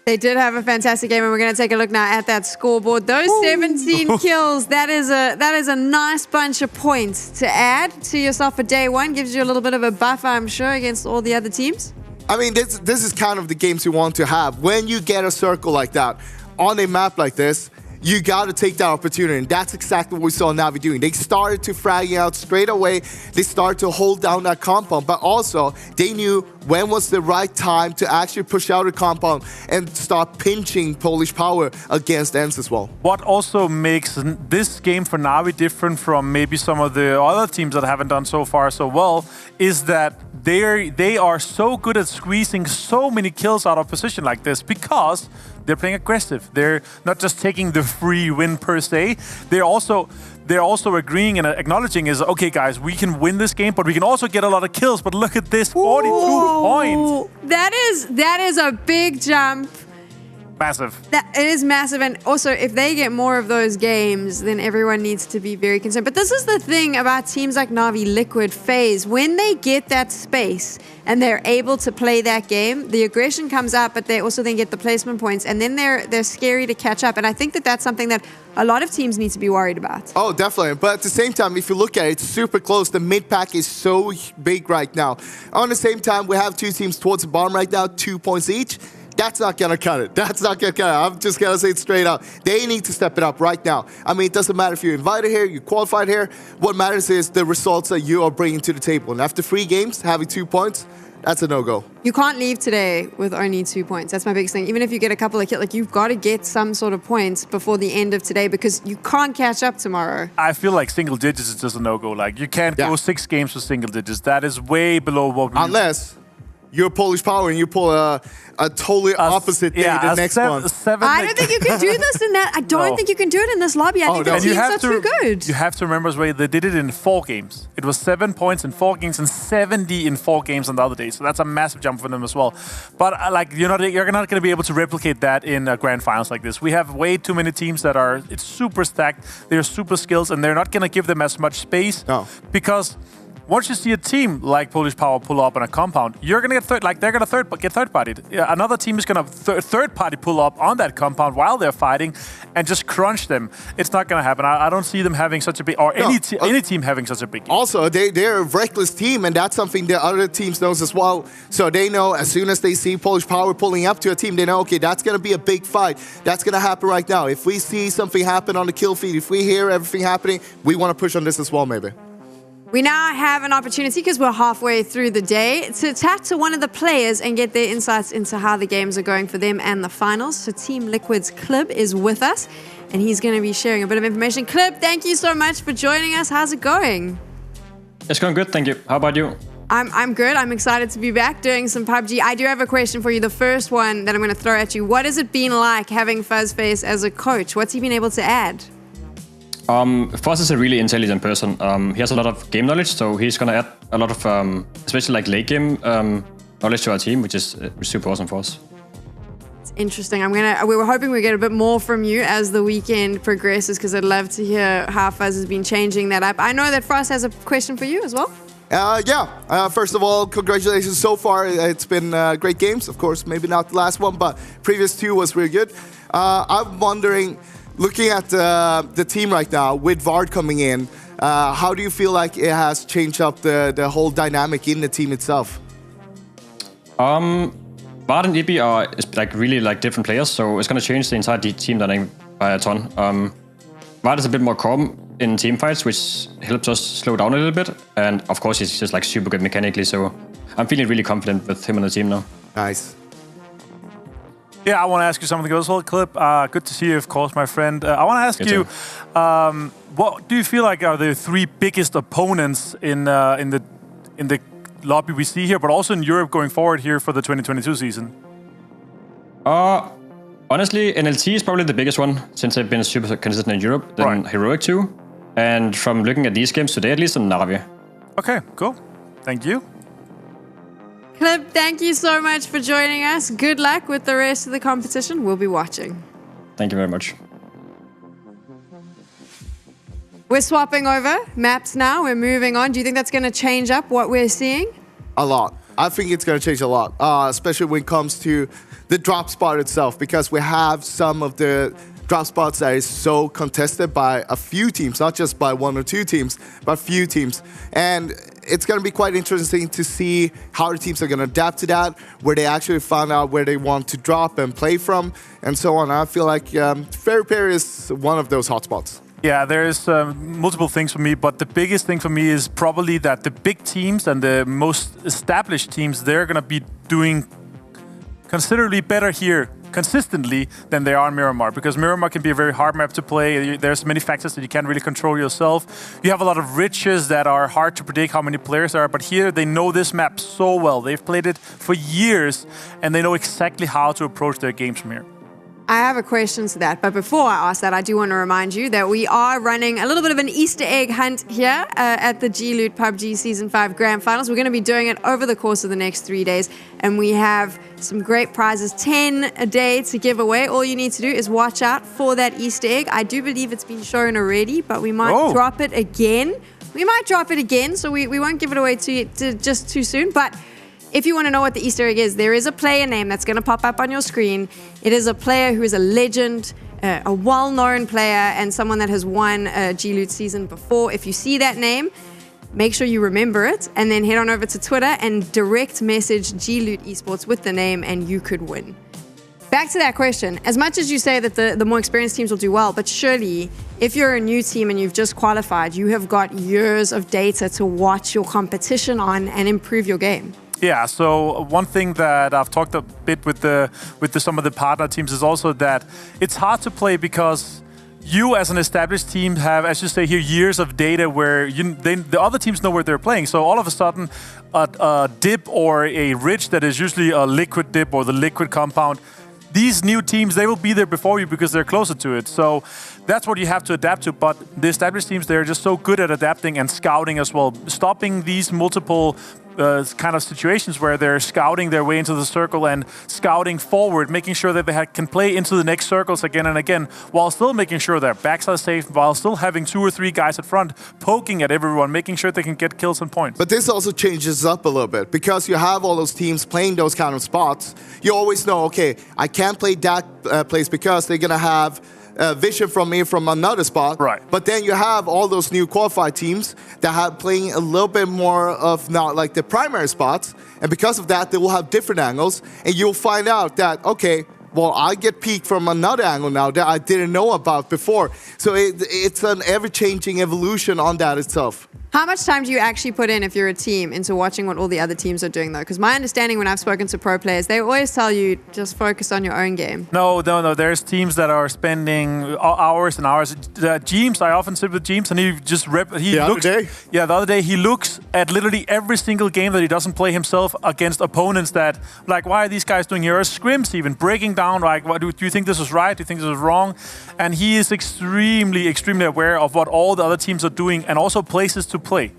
They did have a fantastic game, and we're going to take a look now at that scoreboard. Those 17 kills, that is a nice bunch of points to add to yourself for day one. Gives you a little bit of a buffer, I'm sure, against all the other teams. I mean, this is kind of the games you want to have. When you get a circle like that, on a map like this, you got to take that opportunity, and that's exactly what we saw Na'Vi doing. They started to frag out straight away. They started to hold down that compound, but also they knew when was the right time to actually push out a compound and start pinching Polish power against ENCE as well. What also makes this game for Na'Vi different from maybe some of the other teams that haven't done so far so well is that they are so good at squeezing so many kills out of position like this because they're playing aggressive. They're not just taking the free win per se. They're also agreeing and acknowledging is, okay, guys, we can win this game, but we can also get a lot of kills. But look at this, 42 points. That is a big jump. Massive. It is massive, and also if they get more of those games, then everyone needs to be very concerned. But this is the thing about teams like Na'Vi, Liquid, FaZe. When they get that space and they're able to play that game, the aggression comes up, but they also then get the placement points, and then they're scary to catch up. And I think that that's something that a lot of teams need to be worried about. Oh, definitely. But at the same time, if you look at it, it's super close. The mid pack is so big right now. On the same time, we have 2 teams towards the bottom right now, 2 points each. That's not going to cut it. That's not going to cut it. I'm just going to say it straight out. They need to step it up right now. I mean, it doesn't matter if you're invited here, you qualified here. What matters is the results that you are bringing to the table. And after 3 games, having 2 points, that's a no-go. You can't leave today with only 2 points. That's my biggest thing. Even if you get a couple of kills, like you've got to get some sort of points before the end of today because you can't catch up tomorrow. I feel like single digits is just a no-go. Like you can't go 6 games with single digits. That is way below what we you're Polish Power and you pull a totally opposite day the next one. I don't think you can do this in that. I don't think you can do it in this lobby. I think the teams are too good. You have to remember as well, they did it in 4 games. It was 7 points in 4 games and 70 in 4 games on the other day. So that's a massive jump for them as well. But you're not going to be able to replicate that in grand finals like this. We have way too many teams that it's super stacked. They're super skilled, and they're not going to give them as much space because once you see a team like Polish Power pull up on a compound, you're going to get they're going to get third-partied. Another team is going to third-party pull up on that compound while they're fighting and just crunch them. It's not going to happen. I don't see them having such a big, or any team having such a big game. Also, they're a reckless team, and that's something the other teams knows as well. So they know as soon as they see Polish Power pulling up to a team, they know, okay, that's going to be a big fight. That's going to happen right now. If we see something happen on the kill feed, if we hear everything happening, we want to push on this as well, maybe. We now have an opportunity, because we're halfway through the day, to chat to one of the players and get their insights into how the games are going for them and the finals. So Team Liquid's Clib is with us, and he's going to be sharing a bit of information. Clib, thank you so much for joining us. How's it going? It's going good, thank you. How about you? I'm good. I'm excited to be back doing some PUBG. I do have a question for you. The first one that I'm going to throw at you. What has it been like having Fuzzface as a coach? What's he been able to add? Fuzz is a really intelligent person. He has a lot of game knowledge, so he's going to add a lot of, especially like late game knowledge to our team, which is super awesome for us. It's interesting. We were hoping we'd get a bit more from you as the weekend progresses, because I'd love to hear how Fuzz has been changing that up. I know that Frost has a question for you as well. First of all, congratulations so far. It's been great games. Of course, maybe not the last one, but previous 2 was really good. I'm wondering, looking at the team right now, with Vard coming in, how do you feel like it has changed up the whole dynamic in the team itself? Vard and Ibi are really different players, so it's going to change the entire team dynamic by a ton. Vard is a bit more calm in team fights, which helps us slow down a little bit, and of course he's just super good mechanically, so I'm feeling really confident with him on the team now. Nice. Yeah, I want to ask you something as well, Clip. Good to see you, of course, my friend. I want to ask you, what do you feel like are the 3 biggest opponents in the lobby we see here, but also in Europe going forward here for the 2022 season? Honestly, NLT is probably the biggest one, since they've been super consistent in Europe, then Heroic too. And from looking at these games today, at least, in Na'Vi. Okay, cool. Thank you. Clip, thank you so much for joining us. Good luck with the rest of the competition. We'll be watching. Thank you very much. We're swapping over maps now. We're moving on. Do you think that's going to change up what we're seeing? A lot. I think it's going to change a lot, especially when it comes to the drop spot itself, because we have some of the drop spots that is so contested by a few teams, not just by 1 or 2 teams, but a few teams. And it's going to be quite interesting to see how the teams are going to adapt to that, where they actually find out where they want to drop and play from, and so on. I feel like Fairy Pair is one of those hotspots. Yeah, there's multiple things for me, but the biggest thing for me is probably that the big teams and the most established teams, they're going to be doing considerably better here consistently than they are in Miramar, because Miramar can be a very hard map to play. There's many factors that you can't really control yourself. You have a lot of riches that are hard to predict how many players there are, but here they know this map so well. They've played it for years, and they know exactly how to approach their games from here. I have a question to that, but before I ask that, I do want to remind you that we are running a little bit of an Easter egg hunt here at the G-Loot PUBG Season 5 Grand Finals. We're going to be doing it over the course of the next 3 days, and we have some great prizes, 10 a day to give away. All you need to do is watch out for that Easter egg. I do believe it's been shown already, but we might drop it again. So we won't give it away to you just too soon, but if you want to know what the Easter egg is, there is a player name that's going to pop up on your screen. It is a player who is a legend, a well-known player, and someone that has won a G-Loot season before. If you see that name, make sure you remember it, and then head on over to Twitter and direct message G-Loot Esports with the name, and you could win. Back to that question. As much as you say that the more experienced teams will do well, but surely if you're a new team and you've just qualified, you have got years of data to watch your competition on and improve your game. Yeah, so one thing that I've talked a bit with some of the partner teams is also that it's hard to play because you as an established team have, as you say here, years of data where the other teams know where they're playing. So all of a sudden, a dip or a ridge that is usually a liquid dip or the liquid compound, these new teams, they will be there before you because they're closer to it. So that's what you have to adapt to. But the established teams, they're just so good at adapting and scouting as well, stopping these multiple kind of situations where they're scouting their way into the circle and scouting forward, making sure that they can play into the next circles again and again, while still making sure their backs are safe, while still having 2 or 3 guys at front poking at everyone, making sure they can get kills and points. But this also changes up a little bit because you have all those teams playing those kind of spots. You always know, okay, I can't play that place because they're going to have vision from me from another spot. Right. But then you have all those new qualified teams that have playing a little bit more of not like the primary spots. And because of that, they will have different angles. And you'll find out that, okay, well, I get peaked from another angle now that I didn't know about before. So it's an ever-changing evolution on that itself. How much time do you actually put in if you're a team into watching what all the other teams are doing, though? Because my understanding when I've spoken to pro players, they always tell you just focus on your own game. No. There's teams that are spending hours and hours. James, I often sit with James, and he just the other day he looks at literally every single game that he doesn't play himself against opponents that, like, why are these guys doing here? Or scrims even, breaking down, like, do you think this is right? Do you think this is wrong? And he is extremely, extremely aware of what all the other teams are doing and also places to play.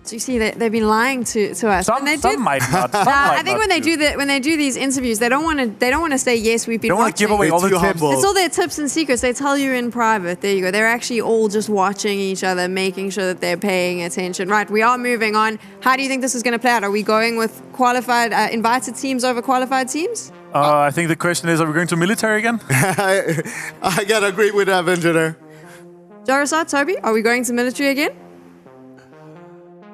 So you see, they've been lying to us. Some might not. I think when they do these interviews, they don't want to say yes, we've been. They don't want to give away all the tips. It's all their tips and secrets. They tell you in private. There you go. They're actually all just watching each other, making sure that they're paying attention. Right. We are moving on. How do you think this is going to play out? Are we going with qualified, invited teams over qualified teams? I think the question is, are we going to military again? I gotta agree with that, engineer. Jarosat, Toby, are we going to military again?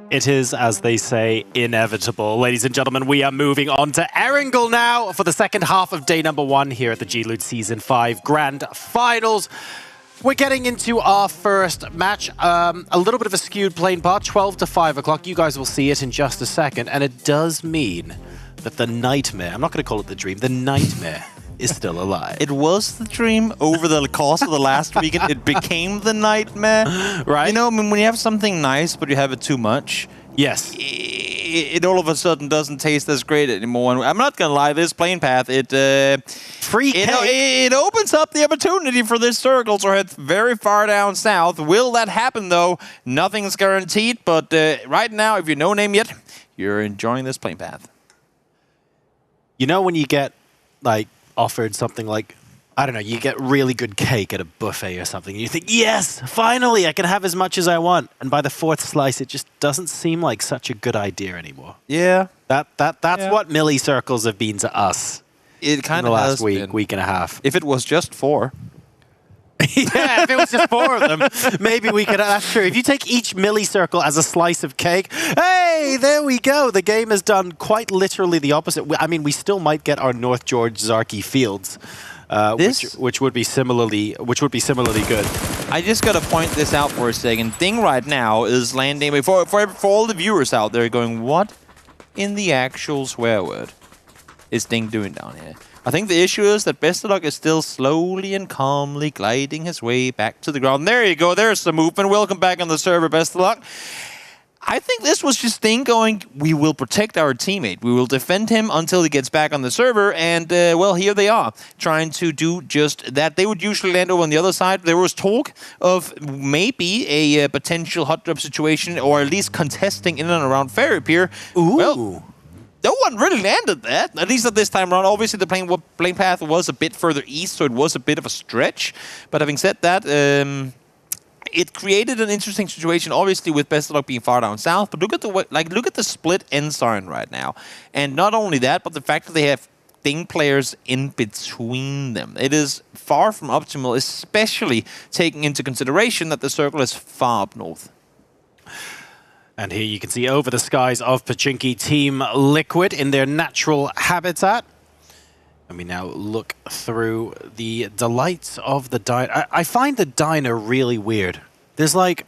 It is, as they say, inevitable. Ladies and gentlemen, we are moving on to Erangel now for the second half of day number 1 here at the G-Loot Season 5 Grand Finals. We're getting into our first match. A little bit of a skewed playing part, 12 to 5 o'clock. You guys will see it in just a second. And it does mean that the nightmare, I'm not going to call it the dream, the nightmare is still alive. It was the dream over the course of the last weekend. It became the nightmare. Right. You know, I mean, when you have something nice, but you have it too much. Yes. It all of a sudden doesn't taste as great anymore. And I'm not going to lie, this playing path, it opens up the opportunity for this circle to head very far down south. Will that happen, though? Nothing's guaranteed. But right now, if you're no name yet, you're enjoying this playing path. You know when you get, like, offered something like, I don't know, you get really good cake at a buffet or something, and you think, yes, finally, I can have as much as I want. And by the 4th slice, it just doesn't seem like such a good idea anymore. Yeah. That's what milli circles have been to us. It kind in the of last has week and a half. If it was just 4. Yeah, if it was just 4 of them, maybe we could. That's true. If you take each milli circle as a slice of cake, hey, there we go. The game has done quite literally the opposite. I mean, we still might get our North George Zarky Fields, which would be similarly good. I just got to point this out for a second. Ding right now is landing for all the viewers out there going, what in the actual swear word is Ding doing down here? I think the issue is that Bestalock is still slowly and calmly gliding his way back to the ground. There you go. There's the movement. Welcome back on the server, Bestalock. I think this was just Ding going, we will protect our teammate. We will defend him until he gets back on the server. And, well, here they are, trying to do just that. They would usually land over on the other side. There was talk of maybe a potential hot drop situation, or at least contesting in and around Ferry Pier. Ooh. Well, no one really landed that, at least at this time around. Obviously, the playing path was a bit further east, so it was a bit of a stretch. But having said that, it created an interesting situation, obviously, with Bestalock being far down south. But look at the split end sign right now, and not only that, but the fact that they have Ding players in between them. It is far from optimal, especially taking into consideration that the circle is far up north. And here you can see over the skies of Pachinki, Team Liquid in their natural habitat. And we now look through the delights of the diner. I find the diner really weird. There's like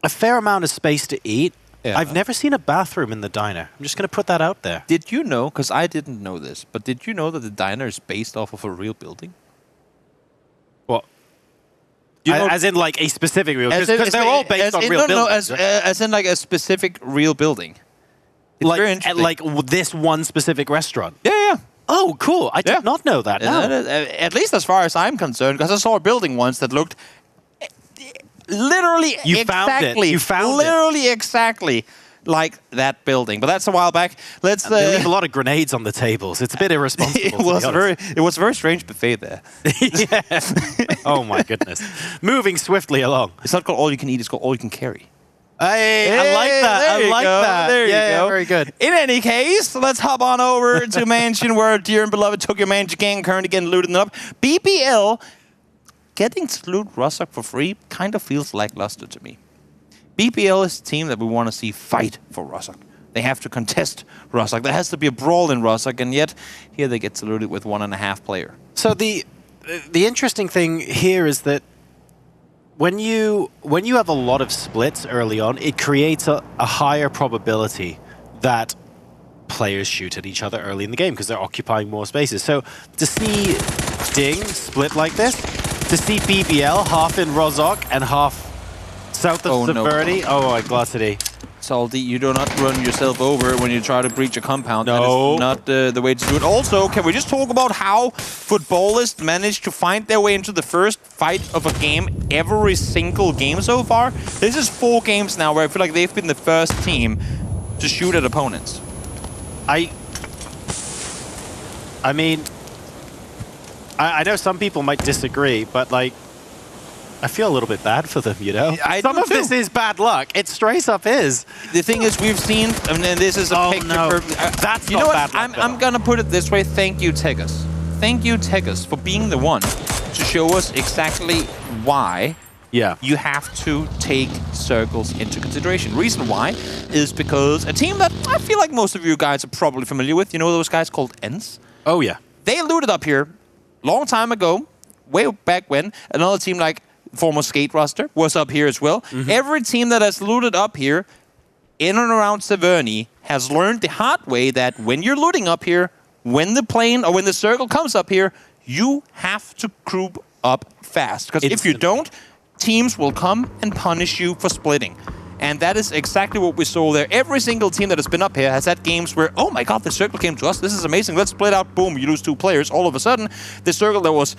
a fair amount of space to eat. Yeah. I've never seen a bathroom in the diner. I'm just going to put that out there. Did you know, because I didn't know this, but did you know that the diner is based off of a real building? What? As in, like, a specific real... Because they're all based on real buildings. As in, like, a specific real building. It's very interesting. Like this one specific restaurant? Yeah. Oh, cool. I did not know that. No. At least as far as I'm concerned, because I saw a building once that looked literally exactly like that building. But that's a while back. They leave a lot of grenades on the tables. It's a bit irresponsible. It was a very strange buffet there. Yeah. Oh my goodness. Moving swiftly along. It's not called all you can eat, it's called all you can carry. Hey, I like that. I like that. There you go. Yeah, very good. In any case, let's hop on over to Mansion, where dear and beloved Tokyo Mansion gang currently getting looted up. BPL getting to loot Rostock for free kind of feels lackluster to me. BPL is a team that we want to see fight for Rostock. They have to contest Rostock. There has to be a brawl in Rostock, and yet here they get saluted with 1.5 player. So the interesting thing here is that when you have a lot of splits early on, it creates a higher probability that players shoot at each other early in the game because they're occupying more spaces. So to see Ding split like this, to see BBL half in Rozhok and half south of Severny. Oh, my Glossity. Salty, you do not run yourself over when you try to breach a compound. No. That is not the way to do it. Also, can we just talk about how footballists managed to find their way into the first fight of a game every single game so far? This is 4 games now where I feel like they've been the first team to shoot at opponents. I mean, I know some people might disagree, but like, I feel a little bit bad for them, you know? Some of this is bad luck. It straight up is. The thing is, we've seen, and this is a picture. No. That's you not know bad what? luck, I'm gonna put it this way. Thank you, Tegas. Thank you, Tegas, for being the one to show us exactly why you have to take circles into consideration. Reason why is because a team that I feel like most of you guys are probably familiar with, you know those guys called Ents? Oh, yeah. They looted up here long time ago, way back when. Another team like former Skate roster was up here as well. Every team that has looted up here in and around Severny has learned the hard way that when you're looting up here, when the plane or when the circle comes up here, you have to group up fast. Because if you don't, teams will come and punish you for splitting. And that is exactly what we saw there. Every single team that has been up here has had games where, oh my god, the circle came to us. This is amazing. Let's split out. Boom, you lose 2 players. All of a sudden, the circle that was,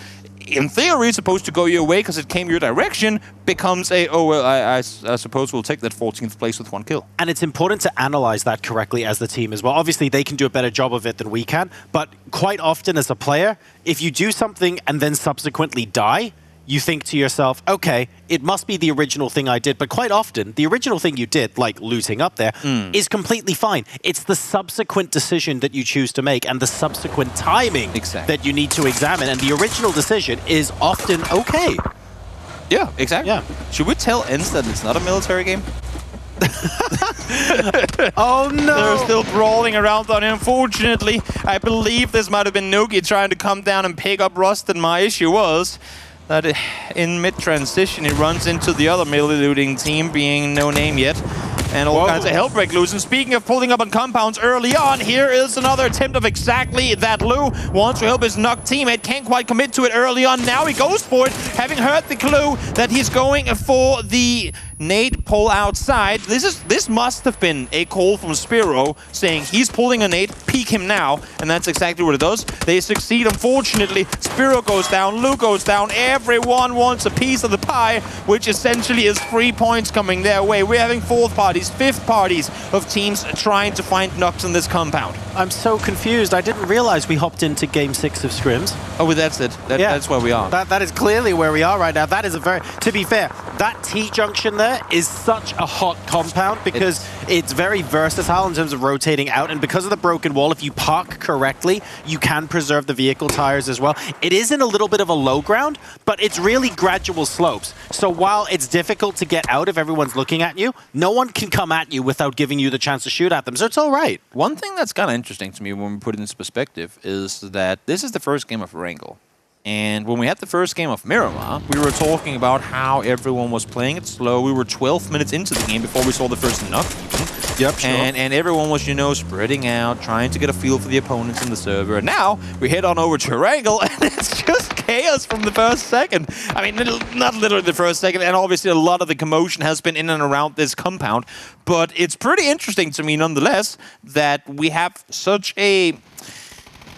in theory, supposed to go your way because it came your direction becomes a, oh, well, I suppose we'll take that 14th place with 1 kill. And it's important to analyze that correctly as the team as well. Obviously, they can do a better job of it than we can. But quite often as a player, if you do something and then subsequently die, you think to yourself, okay, it must be the original thing I did. But quite often, the original thing you did, like looting up there, is completely fine. It's the subsequent decision that you choose to make and the subsequent timing that you need to examine. And the original decision is often okay. Yeah, exactly. Yeah. Should we tell Ents that it's not a military game? Oh no! They're still brawling around on it. Unfortunately, I believe this might have been Nogi trying to come down and pick up Rust, and my issue was that in mid-transition, he runs into the other melee-looting team, being no name yet. And all kinds of hell break loose. And speaking of pulling up on compounds early on, here is another attempt of exactly that. Lou wants to help his knocked teammate, can't quite commit to it early on. Now he goes for it, having heard the clue that he's going for the nade pull outside. This must have been a call from Spiro saying he's pulling a nade, peek him now, and that's exactly what it does. They succeed, unfortunately. Spiro goes down, Lou goes down. Everyone wants a piece of the pie, which essentially is 3 points coming their way. We're having 4th parties, 5th parties of teams trying to find knocks in this compound. I'm so confused. I didn't realize we hopped into Game 6 of Scrims. Oh, well, that's it. That's where we are. That is clearly where we are right now. That is a very... To be fair, that T-junction there is such a hot compound because it's very versatile in terms of rotating out, and because of the broken wall, if you park correctly, you can preserve the vehicle tires as well. It is in a little bit of a low ground, but it's really gradual slopes. So while it's difficult to get out if everyone's looking at you, no one can come at you without giving you the chance to shoot at them, so it's all right. One thing that's kind of interesting to me when we put it into perspective is that this is the first game of Wrangle. And when we had the first game of Miramar, we were talking about how everyone was playing it slow. We were 12 minutes into the game before we saw the first knock even. Yep, sure. And everyone was, you know, spreading out, trying to get a feel for the opponents in the server. And now we head on over to Erangel, and it's just chaos from the first second. I mean, not literally the first second, and obviously a lot of the commotion has been in and around this compound. But it's pretty interesting to me, nonetheless, that we have such a,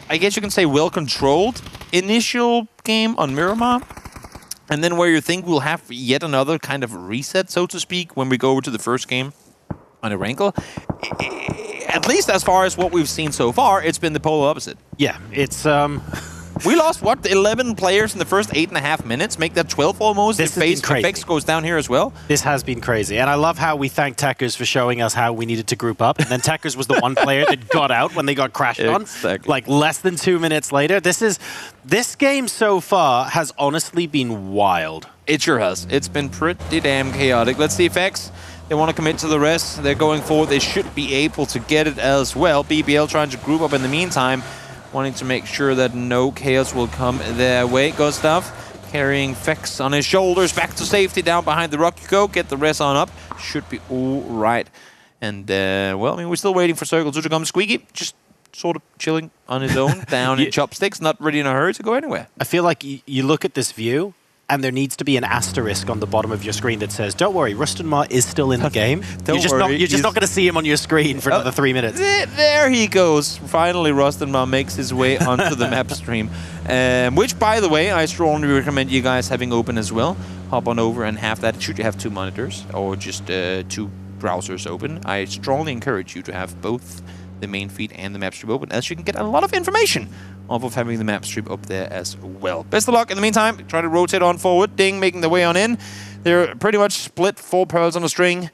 I guess you can say, well-controlled initial game on Miramar. And then where you think we'll have yet another kind of reset, so to speak, when we go over to the first game on Erangel. At least as far as what we've seen so far, it's been the polar opposite. Yeah, it's... We lost, what, 11 players in the first 8.5 minutes? Make that 12 almost. This has been crazy. FX goes down here as well. This has been crazy. And I love how we thank Techers for showing us how we needed to group up. And then Techers was the one player that got out when they got crashed on. Like less than 2 minutes later. This game so far has honestly been wild. It sure has. It's been pretty damn chaotic. Let's see if FX, they want to commit to the rest. They're going forward. They should be able to get it as well. BBL trying to group up in the meantime, wanting to make sure that no chaos will come their way. Gustav carrying Fex on his shoulders, back to safety, down behind the rock you go, get the rest on up. Should be all right. And, well, I mean, we're still waiting for Circle 2 to come. Squeaky, just sort of chilling on his own, down in chopsticks, not really in a hurry to go anywhere. I feel like you look at this view, and there needs to be an asterisk on the bottom of your screen that says, don't worry, Rustenmar is still in the game. You're just not going to see him on your screen for another 3 minutes. There he goes. Finally, Rustenmar makes his way onto the map stream. Which, by the way, I strongly recommend you guys having open as well. Hop on over and have that. Should you have 2 monitors or just 2 browsers open, I strongly encourage you to have both the main feed and the map stream open, as you can get a lot of information off of having the map stream up there as well. Best of luck in the meantime. Try to rotate on forward. Ding making their way on in. They're pretty much split 4 pearls on a string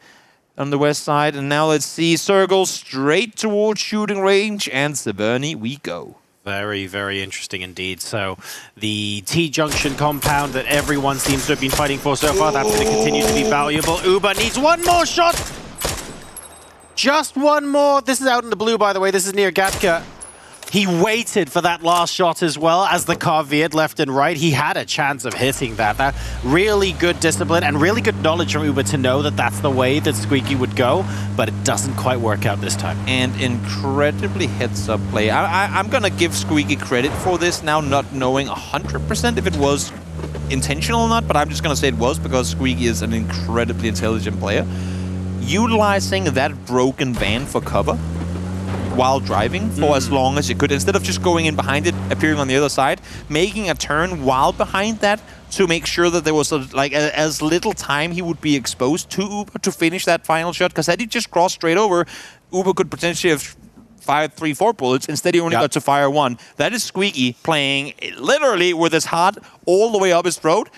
on the west side. And now let's see Circle straight towards shooting range, and Severny we go. Very, very interesting indeed. So the T-junction compound that everyone seems to have been fighting for so far, that's going to continue to be valuable. Uber needs one more shot. Just one more. This is out in the blue, by the way. This is near Gatka. He waited for that last shot as well as the car veered left and right. He had a chance of hitting that. That really good discipline and really good knowledge from Uber to know that that's the way that Squeaky would go, but it doesn't quite work out this time. And incredibly heads-up play. I'm going to give Squeaky credit for this now, not knowing 100% if it was intentional or not, but I'm just going to say it was because Squeaky is an incredibly intelligent player. Utilizing that broken van for cover while driving for as long as you could, instead of just going in behind it, appearing on the other side, making a turn while behind that to make sure that there was as little time he would be exposed to Uber to finish that final shot, because had he just crossed straight over, Uber could potentially have fired 3-4 bullets. Instead, he only got to fire 1. That is Squeaky playing literally with his heart all the way up his throat,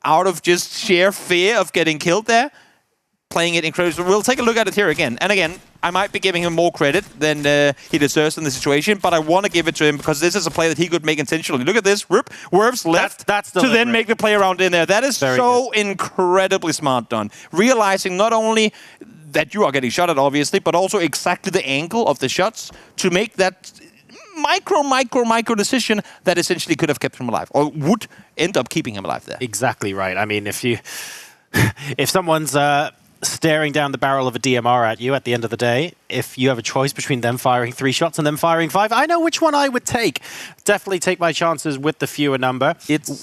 out of just sheer fear of getting killed there. Playing it incredibly. We'll take a look at it here again. And again, I might be giving him more credit than he deserves in the situation, but I want to give it to him because this is a play that he could make intentionally. Look at this. Werf's left that's to then make the play around in there. That is so incredibly smart done. Realizing not only that you are getting shot at, obviously, but also exactly the angle of the shots to make that micro decision that essentially could have kept him alive or would end up keeping him alive there. Exactly right. I mean, if someone's staring down the barrel of a DMR at you at the end of the day, if you have a choice between them firing 3 shots and them firing 5, I know which one I would take. Definitely take my chances with the fewer number.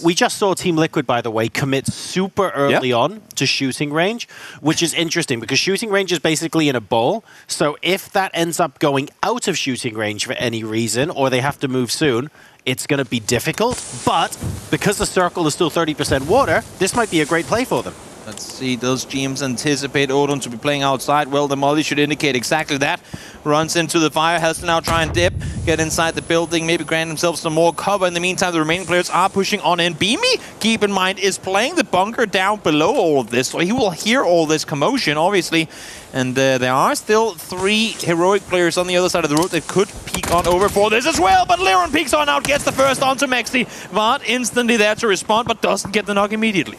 We just saw Team Liquid, by the way, commit super early on to shooting range, which is interesting because shooting range is basically in a bowl. So if that ends up going out of shooting range for any reason, or they have to move soon, it's going to be difficult. But because the circle is still 30% water, this might be a great play for them. Let's see, does GMs anticipate Odin to be playing outside? Well, the molly should indicate exactly that. Runs into the fire, has to now try and dip, get inside the building, maybe grant himself some more cover. In the meantime, the remaining players are pushing on in. Beamy, keep in mind, is playing the bunker down below all of this, so he will hear all this commotion, obviously. And there are still 3 heroic players on the other side of the road that could peek on over for this as well. But Leron peeks on out, gets the first onto Mexi. Vard instantly there to respond, but doesn't get the knock immediately.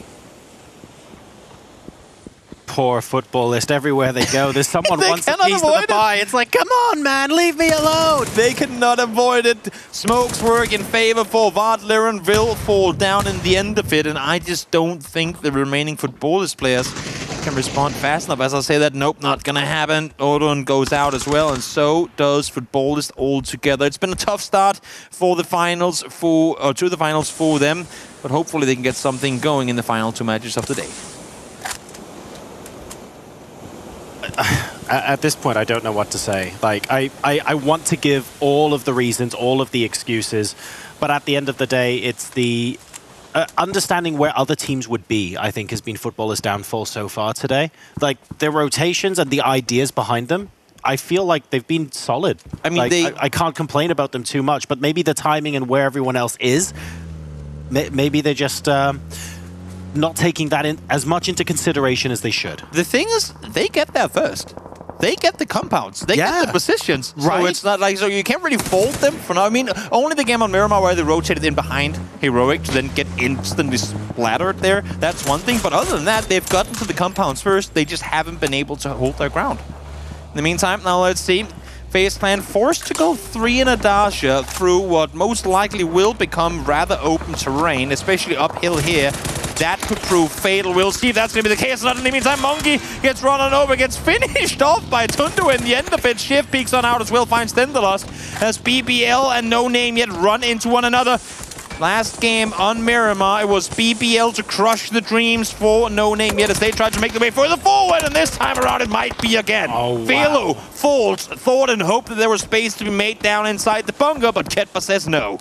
poor footballist. Everywhere they go, there's someone wants a piece of the pie. It's like, come on, man, leave me alone. They cannot avoid it. Smokes work in favor for Vard. Liren will fall down in the end of it, and I just don't think the remaining footballist players can respond fast enough. As I say that, nope, not gonna happen. Odin goes out as well, and so does footballist altogether. It's been a tough start for the finals to the finals for them, but hopefully they can get something going in the final 2 matches of the day. At this point, I don't know what to say. Like, I want to give all of the reasons, all of the excuses, but at the end of the day, it's the understanding where other teams would be, I think, has been Footballer's downfall so far today. Like, their rotations and the ideas behind them, I feel like they've been solid. I mean, like, I can't complain about them too much, but maybe the timing and where everyone else is, maybe they're just not taking that in as much into consideration as they should. The thing is, they get there first. They get the compounds. They get the positions. Right. So it's not like, so you can't really fault them for now. I mean, only the game on Miramar where they rotated in behind Heroic to then get instantly splattered there. That's one thing. But other than that, they've gotten to the compounds first. They just haven't been able to hold their ground. In the meantime, now let's see. FaZe Clan forced to go 3 in Adasha through what most likely will become rather open terrain, especially uphill here. That could prove fatal. We'll see if that's going to be the case. Not in the meantime, Monkey gets run on over, gets finished off by Tundu in the end of it. Shift peeks on out as well, finds Tendelos as BBL and No Name yet run into one another. Last game on Miramar, it was BBL to crush the dreams for No Name yet as they tried to make the way further forward, and this time around it might be again. Velo falls, thought and hoped that there was space to be made down inside the bunker, but Ketpa says no.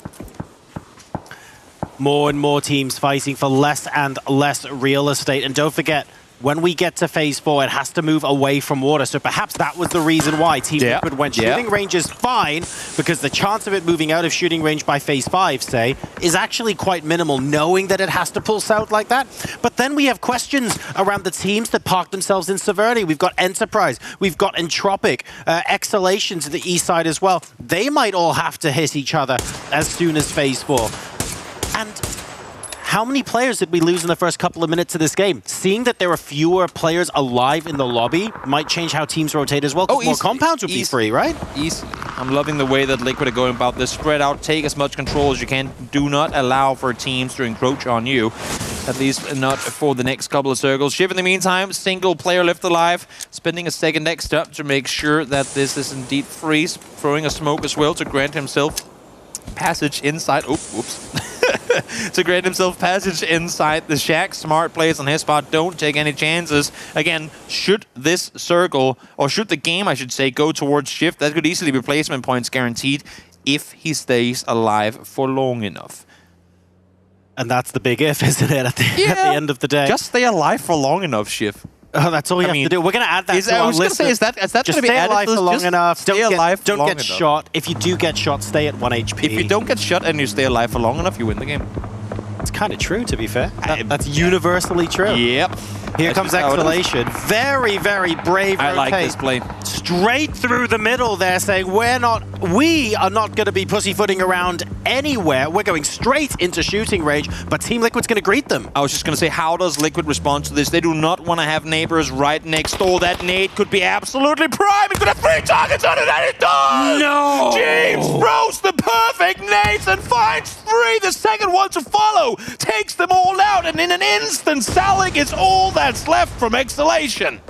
More and more teams fighting for less and less real estate. And don't forget, when we get to Phase 4, it has to move away from water. So perhaps that was the reason why Team Liquid went shooting range is fine, because the chance of it moving out of shooting range by Phase 5, say, is actually quite minimal, knowing that it has to pulse out like that. But then we have questions around the teams that park themselves in Severity. We've got Enterprise, we've got Entropic, Exhalation to the east side as well. They might all have to hit each other as soon as Phase 4. And how many players did we lose in the first couple of minutes of this game? Seeing that there are fewer players alive in the lobby might change how teams rotate as well, because more compounds would be free, right? Easily. I'm loving the way that Liquid are going about this. Spread out, take as much control as you can. Do not allow for teams to encroach on you. At least not for the next couple of circles. Shiv, in the meantime, single player left alive. Spending a second next up to make sure that this is indeed freeze. Throwing a smoke as well to grant himself passage inside. Oh, whoops. To grant himself passage inside the shack. Smart plays on his part. Don't take any chances. Again, should this circle, or should the game, I should say, go towards Shift, that could easily be placement points guaranteed if he stays alive for long enough. And that's the big if, isn't it, at the end of the day? Just stay alive for long enough, Shift. Oh, that's all you have to do. We're going to add that to our list. Is that going to be added? Alive for long enough. Don't get enough. shot. If you do get shot, stay at 1 HP. If you don't get shot and you stay alive for long enough, you win the game. It's kind of true, to be fair. That's universally true. Yep. Here comes Exhalation. Very, very brave rotate. I like this play. Straight through the middle there, saying we are not going to be pussyfooting around anywhere. We're going straight into shooting range, but Team Liquid's going to greet them. I was just going to say, how does Liquid respond to this? They do not want to have neighbors right next door. That nade could be absolutely prime. It could have 3 targets on it, and it does! No! James throws the perfect nades and finds 3. The second one to follow takes them all out, and in an instant, Salik is all that's left from Exhalation.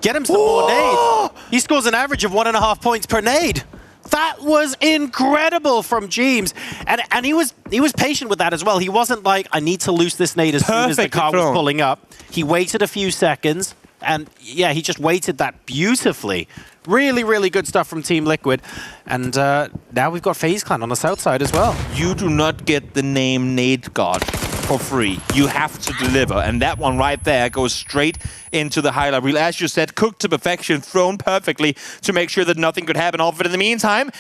Get him some more nades. He scores an average of 1.5 points per nade. That was incredible from James. And he was patient with that as well. He wasn't like, I need to loose this nade as soon as the car was pulling up. He waited a few seconds, and yeah, he just waited that beautifully. Really, really good stuff from Team Liquid. And now we've got FaZe Clan on the south side as well. You do not get the name Nade God for free. You have to deliver, and that one right there goes straight into the highlight reel. As you said, cooked to perfection, thrown perfectly to make sure that nothing could happen off it. In the meantime,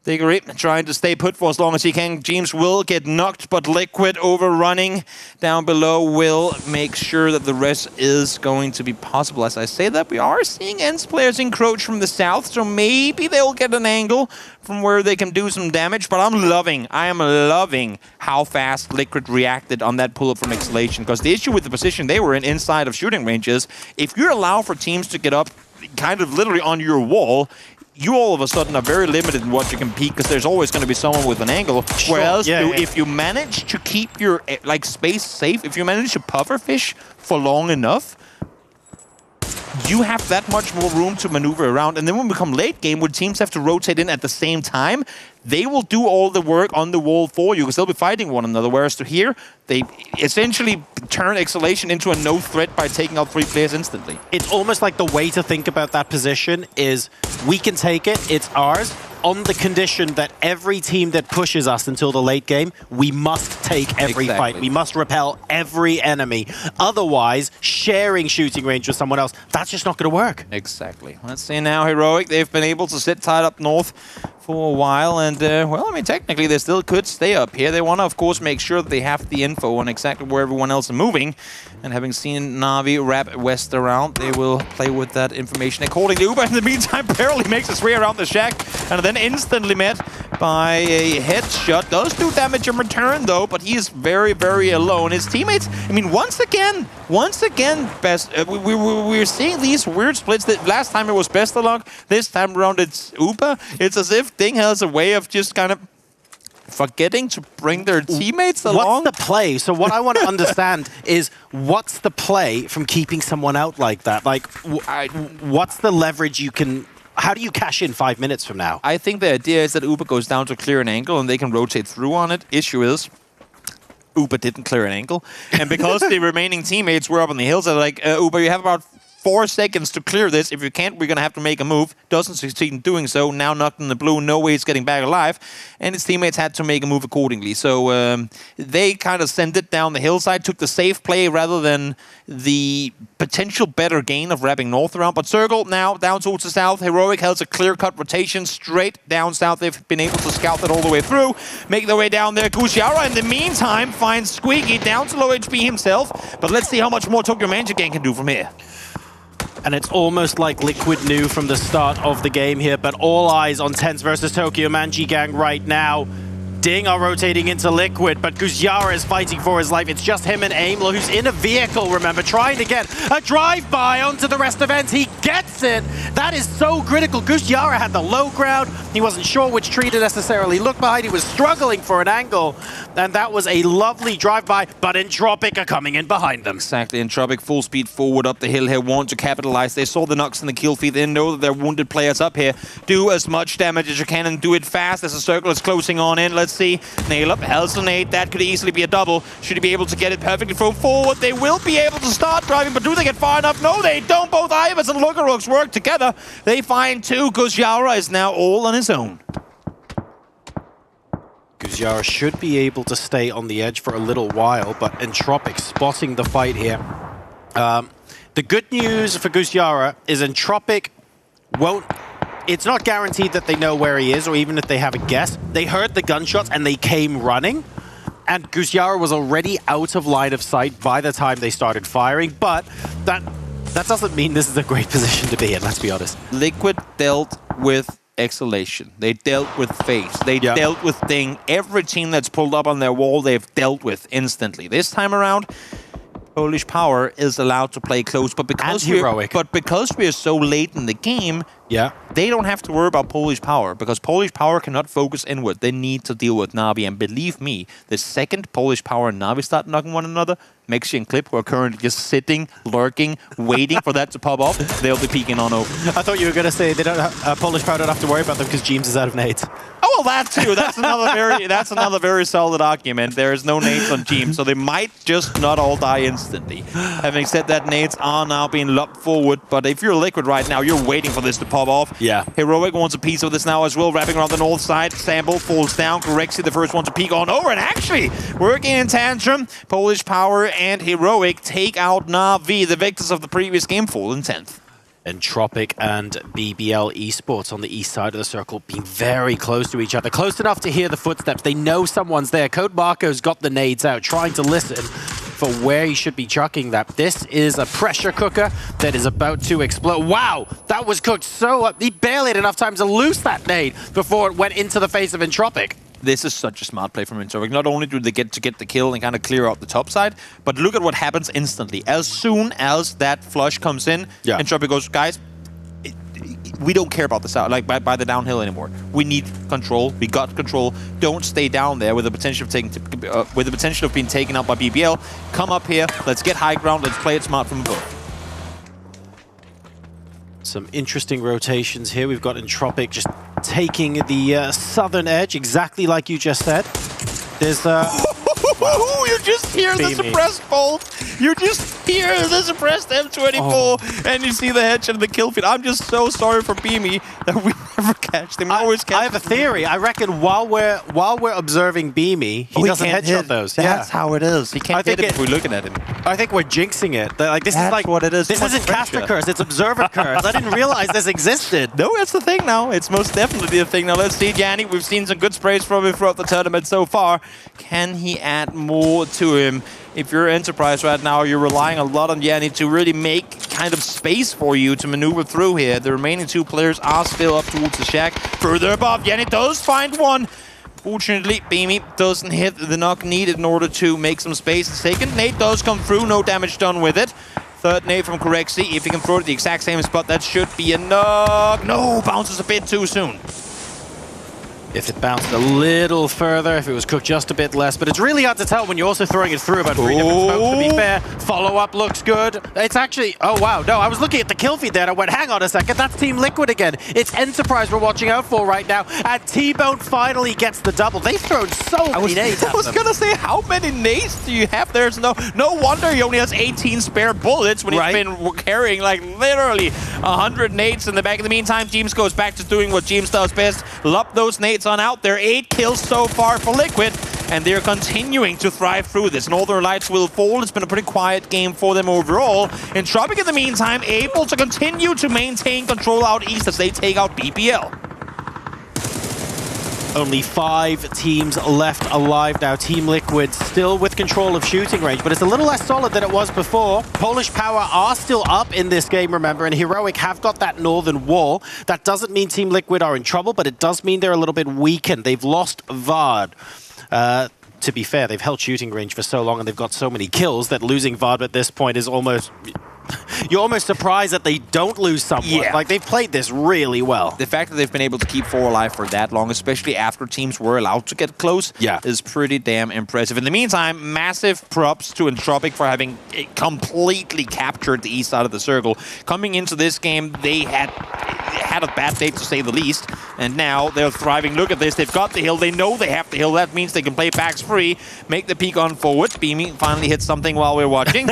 Diggory trying to stay put for as long as he can. James will get knocked, but Liquid overrunning down below will make sure that the rest is going to be possible. As I say that, we are seeing ENCE players encroach from the south, so maybe they'll get an angle from where they can do some damage, but I am loving how fast Liquid reacted on that pull-up from Exhalation, because the issue with the position they were in inside of shooting range is, if you allow for teams to get up kind of literally on your wall, you all of a sudden are very limited in what you can peek, because there's always going to be someone with an angle. Sure. Whereas if you manage to keep your space safe, if you manage to pufferfish for long enough, you have that much more room to maneuver around. And then when we come late game, when teams have to rotate in at the same time, they will do all the work on the wall for you, because they'll be fighting one another. Whereas to here, they essentially turn Exhalation into a no threat by taking out 3 players instantly. It's almost like the way to think about that position is, we can take it, it's ours, on the condition that every team that pushes us until the late game, we must take every fight. We must repel every enemy. Otherwise, sharing shooting range with someone else, that's just not going to work. Exactly. Let's see now, Heroic. They've been able to sit tied up north for a while, and well, I mean, technically they still could stay up here. They want to, of course, make sure that they have the info on exactly where everyone else is moving, and having seen Na'Vi wrap west around, they will play with that information accordingly. Uber, in the meantime, barely makes his way around the shack, and then instantly met by a headshot. Does do damage in return, though, but he is very, very alone. His teammates, I mean, once again, best. We're seeing these weird splits. That last time it was best of luck. This time around it's Uber. It's as if Ding has a way of just kind of forgetting to bring their teammates along. What's the play? So what I want to understand is, what's the play from keeping someone out like that? Like, what's the leverage you can... How do you cash in 5 minutes from now? I think the idea is that Uber goes down to clear an angle and they can rotate through on it. Issue is, Uber didn't clear an angle. And because the remaining teammates were up on the hills, they're like, Uber, you have about 4 seconds to clear this. If you can't, we're going to have to make a move. Doesn't succeed in doing so. Now knocked in the blue. No way he's getting back alive. And his teammates had to make a move accordingly. So they kind of sent it down the hillside, took the safe play rather than the potential better gain of wrapping north around. But Circle now down towards the south. Heroic has a clear-cut rotation straight down south. They've been able to scout that all the way through. Make their way down there. Gusiara, in the meantime, finds Squeaky down to low HP himself. But let's see how much more Tokyo Manager Gang can do from here. And it's almost like Liquid knew from the start of the game here, but all eyes on TenZ versus Tokyo Manji Gang right now. Ding are rotating into Liquid, but Guzyara is fighting for his life. It's just him and Aimler, who's in a vehicle, remember, trying to get a drive-by onto the rest of ENCE. He gets it! That is so critical. Guzyara had the low ground. He wasn't sure which tree to necessarily look behind. He was struggling for an angle, and that was a lovely drive-by, but Entropic are coming in behind them. Exactly, Entropic full speed forward up the hill here, want to capitalize. They saw the knocks in the kill feed. They know that their wounded players up here. Do as much damage as you can and do it fast as the circle is closing on in. Let's see. Nail up, Helsonate, that could easily be a double. Should he be able to get it perfectly from forward? They will be able to start driving, but do they get far enough? No, they don't. Both Ivers and Lugarooks work together. They find 2. Guzyara is now all on his own. Guzyara should be able to stay on the edge for a little while, but Entropic spotting the fight here. The good news for Guzyara is Entropic won't... It's not guaranteed that they know where he is, or even if they have a guess. They heard the gunshots and they came running, and Guzyara was already out of line of sight by the time they started firing, but that doesn't mean this is a great position to be in, let's be honest. Liquid dealt with Exhalation. They dealt with FaZe. They dealt with Ding. Every team that's pulled up on their wall, they've dealt with instantly. This time around, Polish Power is allowed to play close, but because we're so late in the game, they don't have to worry about Polish Power, because Polish Power cannot focus inward. They need to deal with Na'Vi, and believe me, the second Polish Power and Na'Vi start knocking one another, Mexi and Clip, who are currently just sitting, lurking, waiting for that to pop off, they'll be peeking on over. I thought you were going to say they don't Polish Power don't have to worry about them because James is out of nades. Oh, well, that too. That's another very solid argument. There is no nades on James, so they might just not all die instantly. Having said that, nades are now being lobbed forward, but if you're Liquid right now, you're waiting for this to pop off. Yeah. Heroic wants a piece of this now as well, wrapping around the north side. Sample falls down. Corexi, the first one to peek on over, and actually working in tantrum. Polish Power and Heroic take out Na'Vi, the victors of the previous game, fall in 10th. Entropic and BBL Esports on the east side of the circle being very close to each other. Close enough to hear the footsteps. They know someone's there. Code Marco's got the nades out, trying to listen for where he should be chucking that. This is a pressure cooker that is about to explode. Wow, that was cooked so up. He barely had enough time to loose that nade before it went into the face of Entropic. This is such a smart play from Entropic. Not only do they get the kill and kind of clear out the top side, but look at what happens instantly. As soon as that flush comes in, Entropic goes, guys, we don't care about the south, like by the downhill anymore. We need control. We got control. Don't stay down there with the potential of being taken out by BBL. Come up here. Let's get high ground. Let's play it smart from above. Some interesting rotations here. We've got Entropic just taking the southern edge, exactly like you just said. There's you just hear the suppressed bolt. You just hear the suppressed M24, and you see the headshot and the kill feed. I'm just so sorry for Beamy that we never catch them. I have a theory. I reckon while we're observing Beamy, he doesn't headshot those. That's how it is. He can't hit it if we're looking at him. I think we're jinxing it. Like this is like what it is. This isn't caster curse. It's observer curse. I didn't realize this existed. No, that's the thing now. It's most definitely the thing now. Let's see, Yanni. We've seen some good sprays from him throughout the tournament so far. Can he add more to him? If you're Enterprise right now, you're relying a lot on Yanni to really make kind of space for you to maneuver through here. The remaining two players are still up towards the shack. Further above, Yanni does find one. Fortunately, Beamy doesn't hit the knock needed in order to make some space. The second nade does come through, no damage done with it. Third nade from Corexi. If he can throw it at the exact same spot, that should be a knock. No, bounces a bit too soon. If it bounced a little further, if it was cooked just a bit less. But it's really hard to tell when you're also throwing it through about 3 different smokes, to be fair. Follow-up looks good. It's actually... Oh, wow. No, I was looking at the kill feed there and I went, hang on a second, that's Team Liquid again. It's Enterprise we're watching out for right now. And T-Bone finally gets the double. They've thrown so many nades at them. I was going to say, how many nades do you have there? No wonder he only has 18 spare bullets when he's been carrying, like, literally 100 nades in the back. In the meantime, James goes back to doing what James does best. Lump those nades on out there. 8 kills so far for Liquid, and they're continuing to thrive through this. Northern Lights will fall. It's been a pretty quiet game for them overall. Entropic, in the meantime, able to continue to maintain control out east as they take out BBL. Only 5 teams left alive now. Team Liquid still with control of shooting range, but it's a little less solid than it was before. Polish Power are still up in this game, remember, and Heroic have got that northern wall. That doesn't mean Team Liquid are in trouble, but it does mean they're a little bit weakened. They've lost Vard. To be fair, they've held shooting range for so long and they've got so many kills that losing Vard at this point is almost... You're almost surprised that they don't lose someone. Yeah. Like, they've played this really well. The fact that they've been able to keep 4 alive for that long, especially after teams were allowed to get close, is pretty damn impressive. In the meantime, massive props to Entropic for having completely captured the east side of the circle. Coming into this game, they had a bad day, to say the least, and now they're thriving. Look at this. They've got the hill. They know they have the hill. That means they can play packs free, make the peek on forward. Beamy finally hits something while we're watching.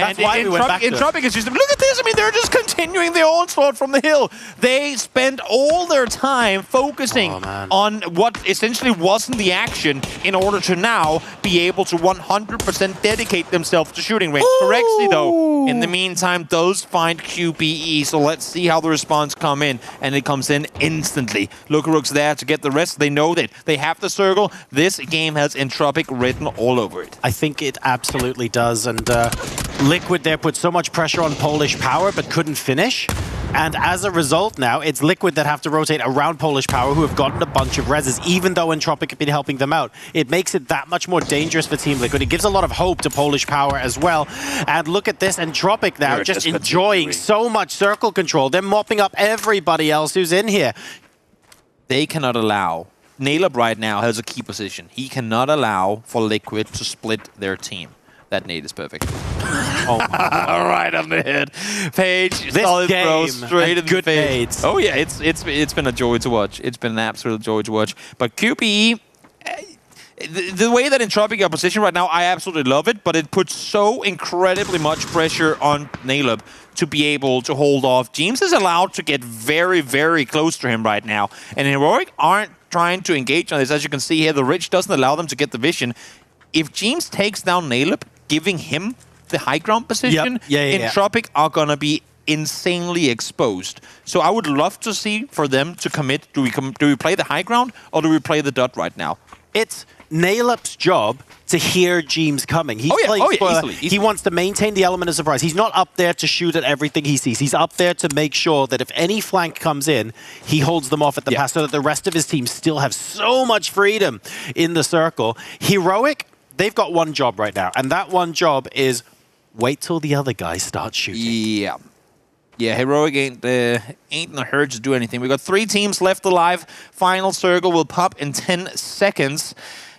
And Entropic is just, look at this, I mean, they're just continuing the onslaught from the hill. They spent all their time focusing on what essentially wasn't the action in order to now be able to 100% dedicate themselves to shooting range. Corexi, though, in the meantime, does find QBE, so let's see how the response come in, and it comes in instantly. Lukaruk's there to get the rest. They know that they have the circle. This game has Entropic written all over it. I think it absolutely does, and Liquid there put so much pressure on Polish Power but couldn't finish. And as a result now, it's Liquid that have to rotate around Polish Power, who have gotten a bunch of reses, even though Entropic have been helping them out. It makes it that much more dangerous for Team Liquid. It gives a lot of hope to Polish Power as well. And look at this, Entropic now just enjoying so much circle control. They're mopping up everybody else who's in here. They cannot allow... Naleb right now has a key position. He cannot allow for Liquid to split their team. That nade is perfect. Oh my God. Right on the head. Page, this solid game, throw, straight in the face. Nades. Oh yeah, it's been a joy to watch. It's been an absolute joy to watch. But QBE, the way that Entropic are positioned right now, I absolutely love it, but it puts so incredibly much pressure on Naleb to be able to hold off. James is allowed to get very, very close to him right now, and Heroic aren't trying to engage on this. As you can see here, the Ridge doesn't allow them to get the vision. If James takes down Naleb, giving him the high ground position, Entropic are going to be insanely exposed. So I would love to see for them to commit. Do we play the high ground or do we play the dot right now? It's Nailup's job to hear Jeems coming. He's easily. He wants to maintain the element of surprise. He's not up there to shoot at everything he sees. He's up there to make sure that if any flank comes in, he holds them off at the pass so that the rest of his team still have so much freedom in the circle. Heroic, they've got one job right now, and that one job is wait till the other guys start shooting. Yeah, Heroic ain't in a hurry to do anything. We've got 3 teams left alive. Final circle will pop in 10 seconds.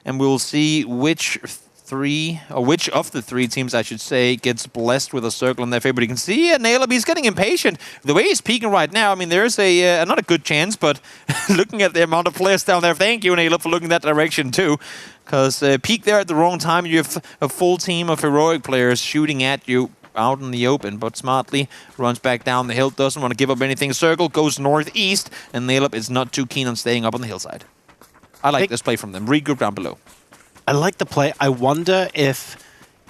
And we'll see which of the 3 teams, I should say, gets blessed with a circle in their favor. But you can see Nailub, he's getting impatient. The way he's peeking right now, I mean, there's not a good chance, but looking at the amount of players down there, thank you, Nailub, for looking that direction too. Because peek there at the wrong time, you have a full team of Heroic players shooting at you out in the open, but smartly runs back down the hill, doesn't want to give up anything. Circle goes northeast, and Nailub is not too keen on staying up on the hillside. I like this play from them. Regroup down below. I like the play. I wonder if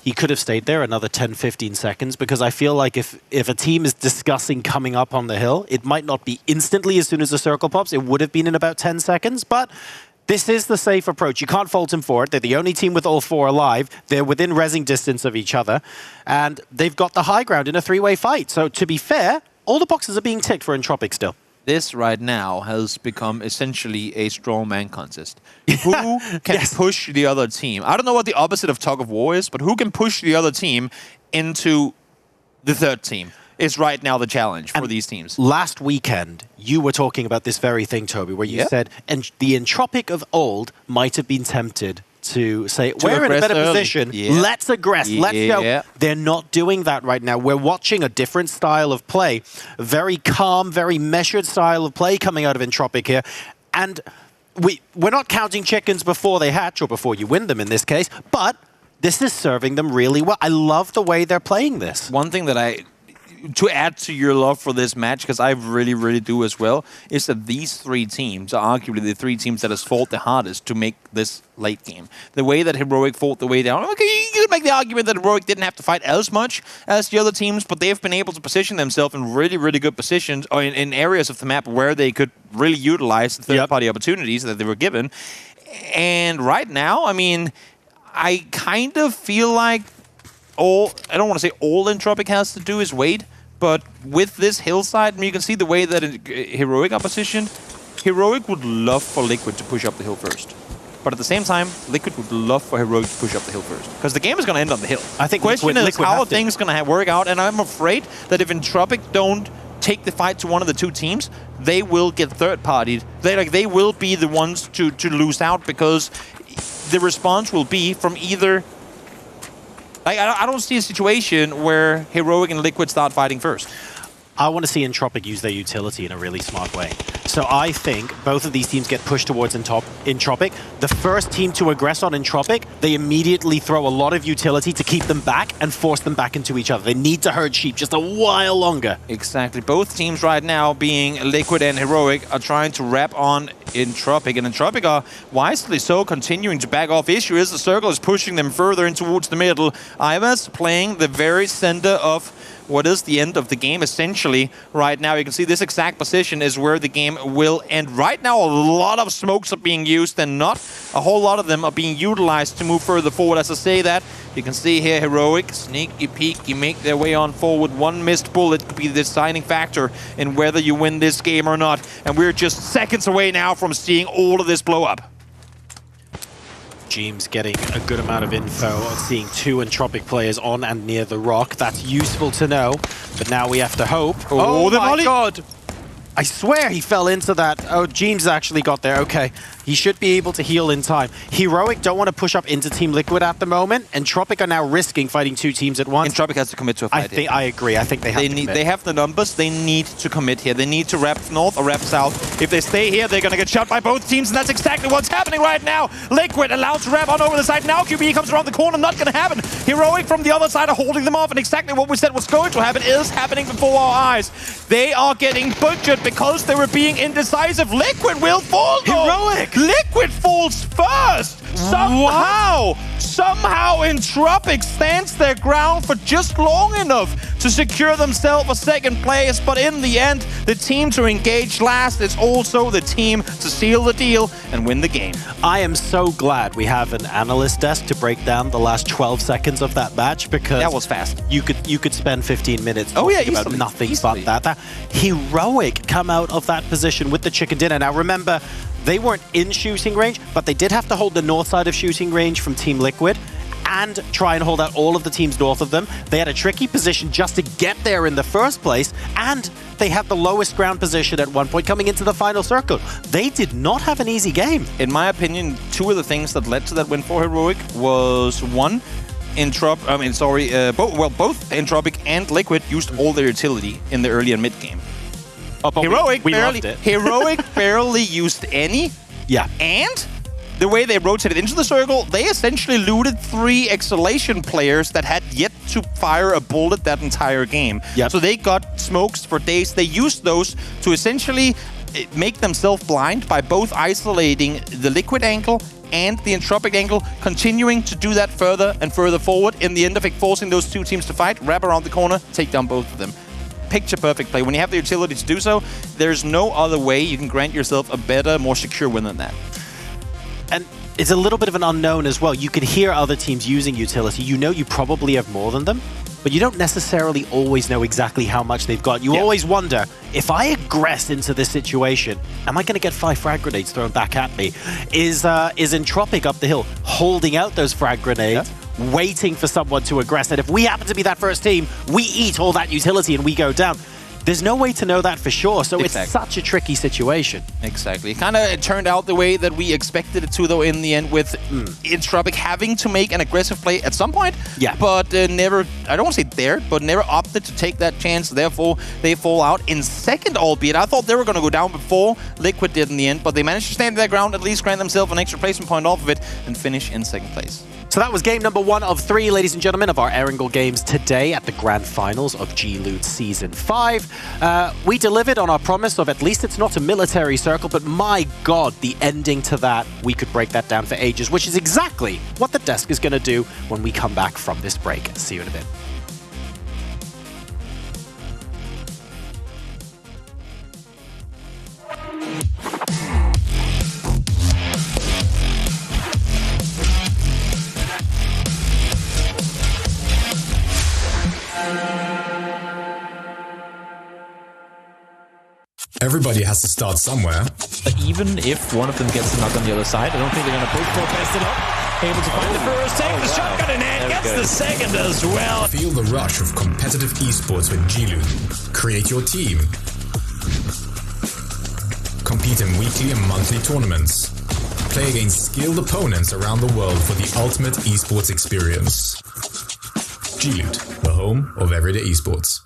he could have stayed there another 10, 15 seconds, because I feel like if a team is discussing coming up on the hill, it might not be instantly as soon as the circle pops. It would have been in about 10 seconds, but this is the safe approach. You can't fault him for it. They're the only team with all 4 alive. They're within rezzing distance of each other, and they've got the high ground in a 3-way fight. So to be fair, all the boxes are being ticked for Entropic still. This right now has become essentially a strongman contest. Who can push the other team? I don't know what the opposite of tug of war is, but who can push the other team into the third team is right now the challenge for these teams. Last weekend, you were talking about this very thing, Toby, where you said the Entropic of old might have been tempted to say, we're in a better position, let's aggress, let's go. They're not doing that right now. We're watching a different style of play, a very calm, very measured style of play coming out of Entropic here. And we're not counting chickens before they hatch, or before you win them in this case, but this is serving them really well. I love the way they're playing this. One thing that to add to your love for this match, because I really, really do as well, is that these 3 teams are arguably the 3 teams that has fought the hardest to make this late game. The way that Heroic fought the way down, okay, you could make the argument that Heroic didn't have to fight as much as the other teams, but they've been able to position themselves in really, really good positions, or in areas of the map where they could really utilize the third-party opportunities that they were given. And right now, I mean, I kind of feel like I don't want to say all Entropic has to do is wait, but with this hillside, I mean, you can see the way that Heroic are positioned. Heroic would love for Liquid to push up the hill first. But at the same time, Liquid would love for Heroic to push up the hill first. Because the game is going to end on the hill. I think the question is, how are things going to work out? And I'm afraid that if Entropic don't take the fight to one of the 2 teams, they will get third-partied. They will be the ones to lose out, because the response will be from either... I don't see a situation where Heroic and Liquid start fighting first. I want to see Entropic use their utility in a really smart way. So I think both of these teams get pushed towards Entropic. The first team to aggress on Entropic, they immediately throw a lot of utility to keep them back and force them back into each other. They need to herd sheep just a while longer. Exactly. Both teams right now, being Liquid and Heroic, are trying to wrap on Entropic, and Entropic are wisely so continuing to back off. Issue is the circle is pushing them further in towards the middle. Iva's playing the very center of what is the end of the game, essentially. Right now, you can see this exact position is where the game will end. Right now, a lot of smokes are being used, and not a whole lot of them are being utilized to move further forward. As I say that, you can see here, Heroic, sneaky peeky, make their way on forward. One missed bullet could be the deciding factor in whether you win this game or not. And we're just seconds away now from seeing all of this blow up. Jeems getting a good amount of info on seeing 2 Entropic players on and near the rock. That's useful to know, but now we have to hope. Oh my God! I swear he fell into that. Oh, Jeems actually got there. Okay. He should be able to heal in time. Heroic don't want to push up into Team Liquid at the moment. Entropic are now risking fighting 2 teams at once. Entropic has to commit to a fight. I agree. I think they have to commit. They have the numbers. They need to commit here. They need to wrap north or wrap south. If they stay here, they're going to get shot by both teams, and that's exactly what's happening right now. Liquid allowed to wrap on over the side. Now QB comes around the corner. Not going to happen. Heroic from the other side are holding them off, and exactly what we said was going to happen is happening before our eyes. They are getting butchered because they were being indecisive. Liquid will fall, though. Heroic! Liquid falls first! Somehow Entropic stands their ground for just long enough to secure themselves a second place, but in the end, the team to engage last is also the team to seal the deal and win the game. I am so glad we have an analyst desk to break down the last 12 seconds of that match, because that was fast. You could spend 15 minutes talking about nothing but that. That Heroic come out of that position with the chicken dinner. Now remember, they weren't in shooting range, but they did have to hold the north side of shooting range from Team Liquid and try and hold out all of the teams north of them. They had a tricky position just to get there in the first place, and they had the lowest ground position at one point coming into the final circle. They did not have an easy game. In my opinion, two of the things that led to that win for Heroic was one, both Entropic and Liquid used all their utility in the early and mid game. Heroic barely used any. Yeah. And the way they rotated into the circle, they essentially looted 3 Exhalation players that had yet to fire a bullet that entire game. Yep. So they got smokes for days. They used those to essentially make themselves blind by both isolating the Liquid angle and the Entropic angle, continuing to do that further and further forward. In the end of it, forcing those two teams to fight, wrap around the corner, take down both of them. Picture perfect play. When you have the utility to do so, there's no other way you can grant yourself a better, more secure win than that. And it's a little bit of an unknown as well. You can hear other teams using utility. You know you probably have more than them, but you don't necessarily always know exactly how much they've got. You always wonder, if I aggress into this situation, am I going to get 5 frag grenades thrown back at me? Is Entropic up the hill holding out those frag grenades, waiting for someone to aggress? And if we happen to be that first team, we eat all that utility and we go down. There's no way to know that for sure, so it's such a tricky situation. Exactly. Kind of turned out the way that we expected it to, though, in the end, with Entropic having to make an aggressive play at some point, but never, I don't want to say dared, but never opted to take that chance. Therefore, they fall out in second, albeit. I thought they were going to go down before Liquid did in the end, but they managed to stand their ground, at least grant themselves an extra placement point off of it, and finish in second place. So that was game number 1 of 3, ladies and gentlemen, of our Erangel games today at the grand finals of G-Loot Season 5. We delivered on our promise of at least it's not a military circle, but my God, the ending to that, we could break that down for ages, which is exactly what the desk is going to do when we come back from this break. See you in a bit. Everybody has to start somewhere. But even if one of them gets the knock on the other side, I don't think they're going to push for best it up. Able to find the first, take the shotgun in hand, gets the second as well. Feel the rush of competitive esports with G-Loot. Create your team. Compete in weekly and monthly tournaments. Play against skilled opponents around the world for the ultimate esports experience. G-Loot, the home of everyday esports.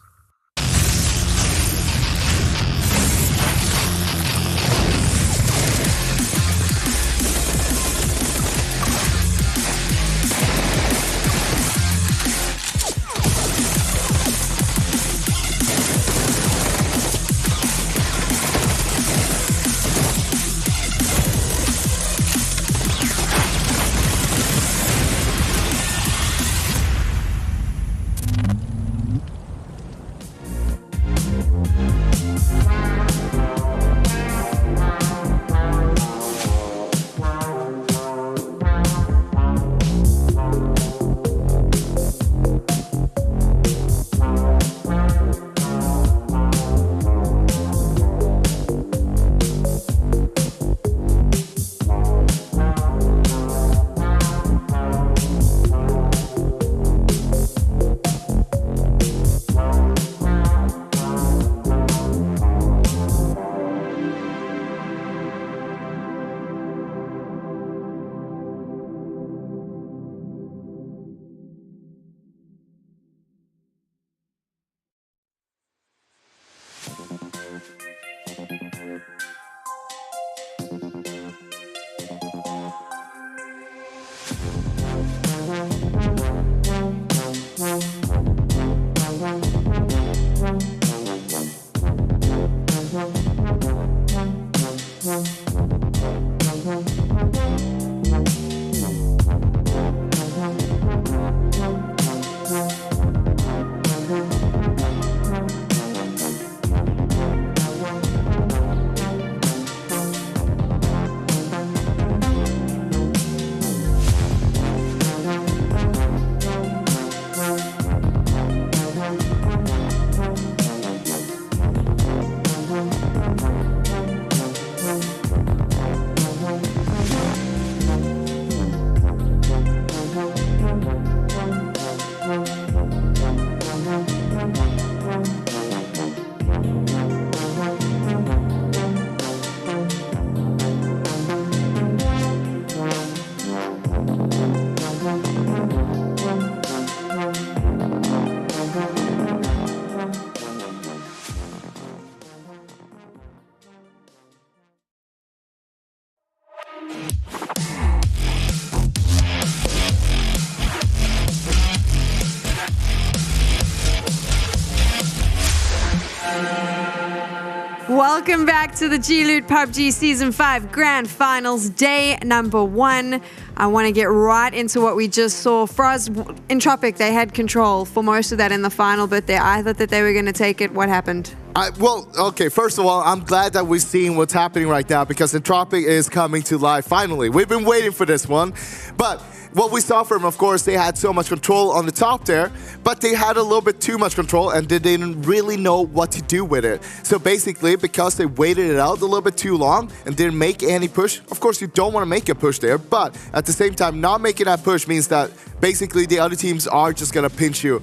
Welcome back to the G-Loot PUBG Season 5 Grand Finals, day number 1. I want to get right into what we just saw. Froz, Entropic, they had control for most of that in the final bit there. I thought that they were going to take it. What happened? Well, okay, first of all, I'm glad that we're seeing what's happening right now because Entropic is coming to life finally. We've been waiting for this one. But what we saw from, of course, they had so much control on the top there, but they had a little bit too much control and they didn't really know what to do with it. So basically, because they waited it out a little bit too long and didn't make any push, of course, you don't want to make a push there, but at the same time, not making that push means that basically the other teams are just going to pinch you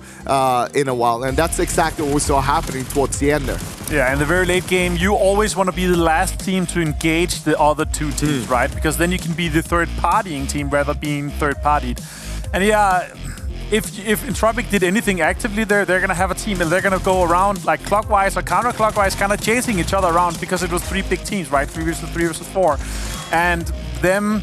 in a while. And that's exactly what we saw happening towards the end there. Yeah, in the very late game, you always want to be the last team to engage the other two teams, right? Because then you can be the third-partying team rather than being third-partied. And yeah, if Entropic did anything actively there, they're going to have a team and they're going to go around like clockwise or counterclockwise, kind of chasing each other around because it was 3 big teams, right? 3 versus 4. And them,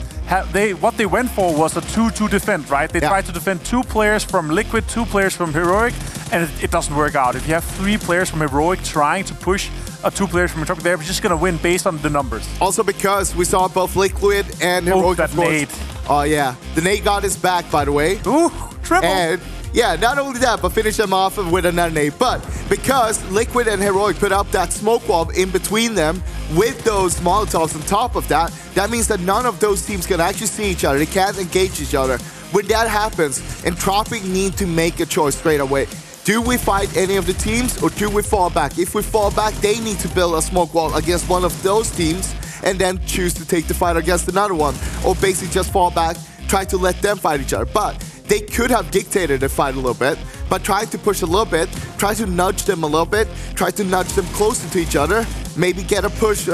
what they went for was a 2-2 defend, right? They tried to defend 2 players from Liquid, 2 players from Heroic, and it doesn't work out. If you have 3 players from Heroic trying to push 2 players from Entropic, they're just going to win based on the numbers. Also because we saw both Liquid and Heroic, that nade. Oh, yeah. The nade got his back, by the way. Ooh, triple. And yeah, not only that, but finish them off with another nade. But because Liquid and Heroic put up that smoke wall in between them with those Molotovs on top of that, that means that none of those teams can actually see each other. They can't engage each other. When that happens, Entropic need to make a choice straight away. Do we fight any of the teams or do we fall back? If we fall back, they need to build a smoke wall against one of those teams and then choose to take the fight against another one. Or basically just fall back, try to let them fight each other. But they could have dictated the fight a little bit, but try to push a little bit, try to nudge them a little bit, try to nudge them closer to each other, maybe get a push,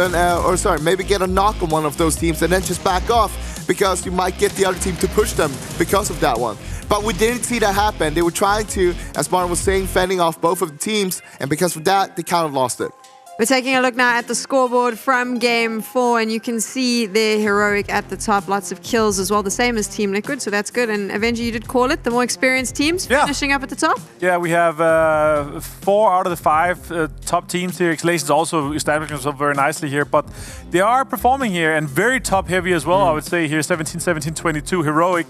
maybe get a knock on one of those teams and then just back off because you might get the other team to push them because of that one. But we didn't see that happen. They were trying to, as Martin was saying, fending off both of the teams, and because of that, they kind of lost it. We're taking a look now at the scoreboard from Game 4, and you can see their Heroic at the top. Lots of kills as well, the same as Team Liquid, so that's good. And Avenger, you did call it, the more experienced teams finishing up at the top? Yeah, we have 4 out of the 5 top teams here. Exhalation's also establishing themselves very nicely here, but they are performing here and very top-heavy as well, I would say here. 17-17-22 Heroic,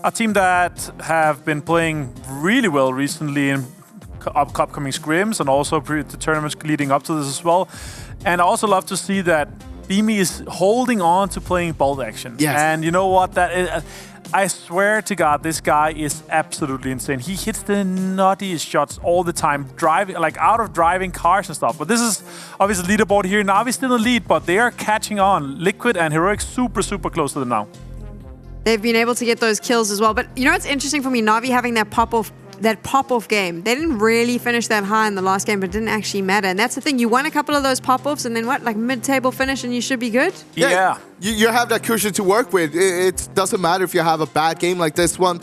a team that have been playing really well recently in upcoming scrims and also the tournaments leading up to this as well. And I also love to see that Beamy is holding on to playing bolt action. Yes. And you know what? I swear to God, this guy is absolutely insane. He hits the nuttiest shots all the time, driving like out of driving cars and stuff. But this is obviously leaderboard here. Navi's still in the lead, but they are catching on. Liquid and Heroic super close to them now. They've been able to get those kills as well. But you know what's interesting for me? Navi having that pop-off game. They didn't really finish that high in the last game, but it didn't actually matter. And that's the thing. You won a couple of those pop-offs and then what? Like mid-table finish and you should be good? Yeah. You have that cushion to work with. It doesn't matter if you have a bad game like this one.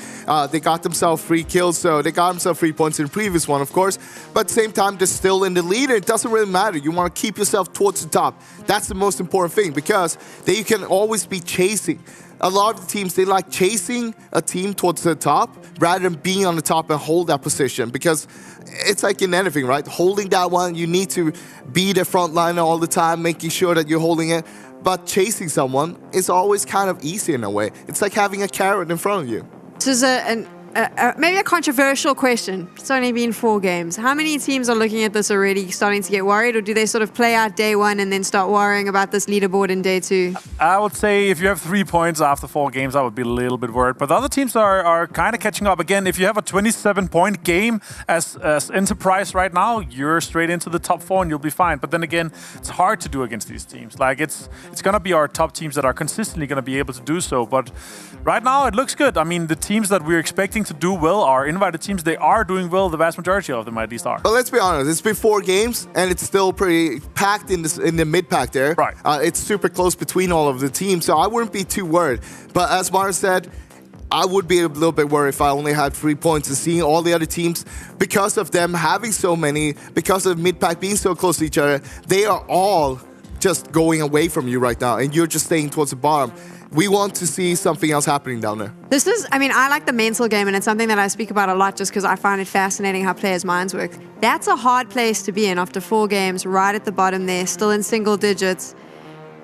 They got themselves 3 kills, so they got themselves 3 points in the previous one, of course. But at the same time, they're still in the lead, and it doesn't really matter. You want to keep yourself towards the top. That's the most important thing, because then you can always be chasing. A lot of the teams, they like chasing a team towards the top rather than being on the top and hold that position, because it's like in anything, right? Holding that one, you need to be the frontliner all the time, making sure that you're holding it. But chasing someone is always kind of easy in a way. It's like having a carrot in front of you. This is maybe a controversial question. It's only been 4 games. How many teams are looking at this already starting to get worried, or do they sort of play out day 1 and then start worrying about this leaderboard in day 2? I would say if you have 3 points after 4 games, I would be a little bit worried. But the other teams are kind of catching up. Again, if you have a 27-point game as Enterprise right now, you're straight into the top 4 and you'll be fine. But then again, it's hard to do against these teams. Like it's going to be our top teams that are consistently going to be able to do so. But right now, it looks good. I mean, the teams that we're expecting to do well are invited teams. They are doing well. The vast majority of them at least are. But let's be honest, it's been 4 games and it's still pretty packed in the mid-pack there. Right. It's super close between all of the teams, so I wouldn't be too worried. But as Martin said, I would be a little bit worried if I only had 3 points and seeing all the other teams, because of them having so many, because of mid-pack being so close to each other, they are all just going away from you right now and you're just staying towards the bottom. we want to see something else happening down there. This is, I mean, I like the mental game, and it's something that I speak about a lot just because I find it fascinating how players' minds work. That's a hard place to be in after 4 games, right at the bottom there, still in single digits.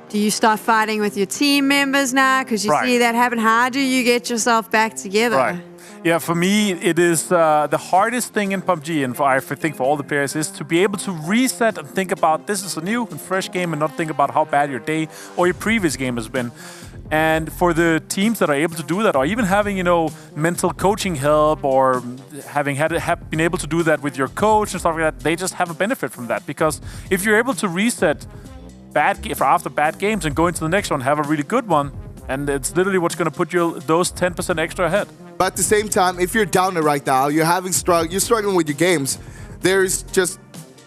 Do you start fighting with your team members now? Because you see that happen. How do you get yourself back together? Right. Yeah, for me, it is the hardest thing in PUBG, and I think for all the players, is to be able to reset and think about this is a new and fresh game and not think about how bad your day or your previous game has been. And for the teams that are able to do that, or even having, you know, mental coaching help, or having been able to do that with your coach and stuff like that, they just have a benefit from that. Because if you're able to reset after bad games and go into the next one, have a really good one, and it's literally what's going to put you those 10% extra ahead. But at the same time, if you're down there right now, you're struggling with your games, there's just,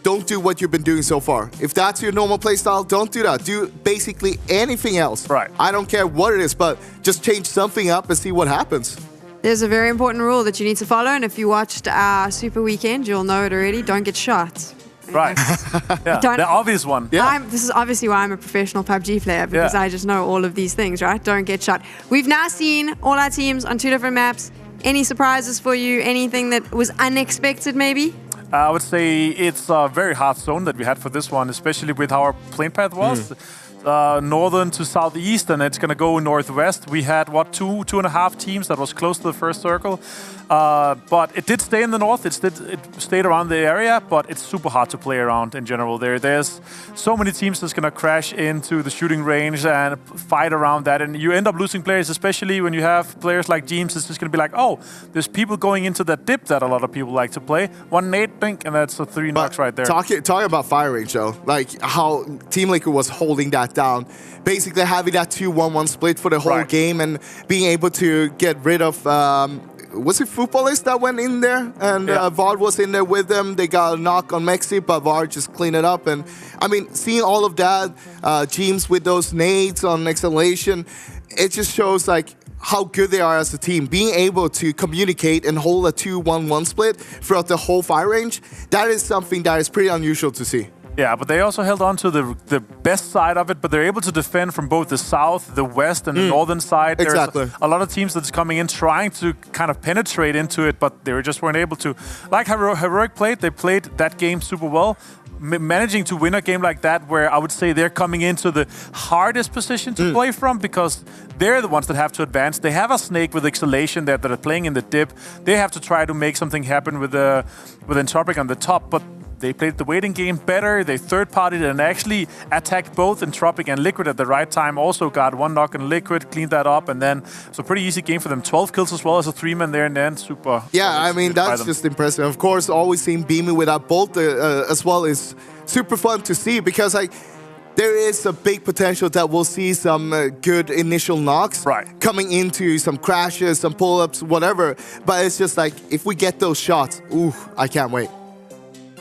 don't do what you've been doing so far. If that's your normal playstyle, don't do that. Do basically anything else. Right. I don't care what it is, but just change something up and see what happens. There's a very important rule that you need to follow, and if you watched our Super Weekend, you'll know it already. Don't get shot. Right. Yeah, the obvious one. Yeah. This is obviously why I'm a professional PUBG player, because I just know all of these things, right? Don't get shot. We've now seen all our teams on 2 different maps. Any surprises for you? Anything that was unexpected, maybe? I would say it's a very hard zone that we had for this one, especially with how our plane path was. Northern to southeast, and it's going to go northwest. We had, what, two and a half teams that was close to the first circle. But it did stay in the north. It stayed around the area, but it's super hard to play around in general. There's so many teams that's going to crash into the shooting range and fight around that, and you end up losing players, especially when you have players like James. It's just going to be like, oh, there's people going into that dip that a lot of people like to play. 1 nade, think, and that's a 3 knocks right there. Talking about fire range, though, like how Team Liquid was holding that down. Basically having that 2-1-1 split for the whole game and being able to get rid of... was it Footballist that went in there? And Vard was in there with them. They got a knock on Mexi, but Vard just cleaned it up. And I mean, seeing all of that, James with those nades on Exhalation, it just shows like how good they are as a team. Being able to communicate and hold a 2-1-1 split throughout the whole fire range, that is something that is pretty unusual to see. Yeah, but they also held on to the best side of it, but they're able to defend from both the south, the west, and the northern side. Exactly. There's a lot of teams that's coming in trying to kind of penetrate into it, but they just weren't able to. Like Heroic played, they played that game super well, managing to win a game like that, where I would say they're coming into the hardest position to play from, because they're the ones that have to advance. They have a snake with Exhalation there that are playing in the dip. They have to try to make something happen with Entropic on the top, but they played the waiting game better. They third-partied and actually attacked both Entropic and Liquid at the right time. Also got 1 knock on Liquid, cleaned that up, and then it's a pretty easy game for them. 12 kills as well as a 3-man there in the end. Super. Yeah, I mean, that's just impressive. Of course, always seeing Beamy with that bolt as well is super fun to see, because like there is a big potential that we'll see some good initial knocks coming into some crashes, some pull-ups, whatever. But it's just like, if we get those shots, ooh, I can't wait.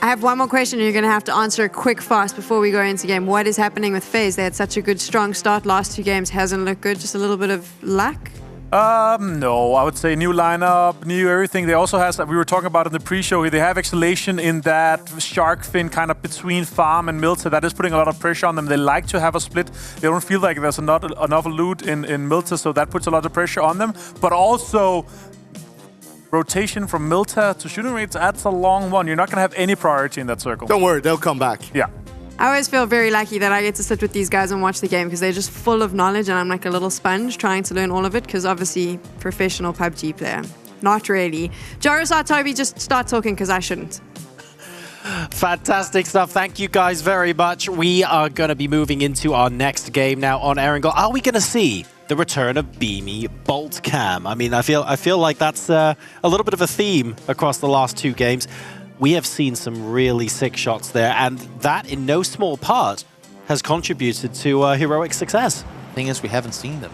I have one more question, and you're going to have to answer it quick, fast before we go into game. What is happening with FaZe? They had such a good, strong start. Last 2 games hasn't looked good. Just a little bit of luck? No, I would say new lineup, new everything. They also have, we were talking about in the pre-show here, they have Exhalation in that shark fin kind of between farm and Milta. That is putting a lot of pressure on them. They like to have a split. They don't feel like there's enough loot in Milta, so that puts a lot of pressure on them. But also, rotation from Milta to shooting range, that's a long one. You're not going to have any priority in that circle. Don't worry, they'll come back. Yeah. I always feel very lucky that I get to sit with these guys and watch the game, because they're just full of knowledge, and I'm like a little sponge trying to learn all of it, because obviously, professional PUBG player. Not really. Jorosar, Toby, just start talking, because I shouldn't. Fantastic stuff. Thank you guys very much. We are going to be moving into our next game now on Erangel. Are we going to see the return of Beamy Bolt Cam? I mean, I feel like that's a little bit of a theme across the last 2 games. We have seen some really sick shots there, and that, in no small part, has contributed to Heroic's success. Thing is, we haven't seen them.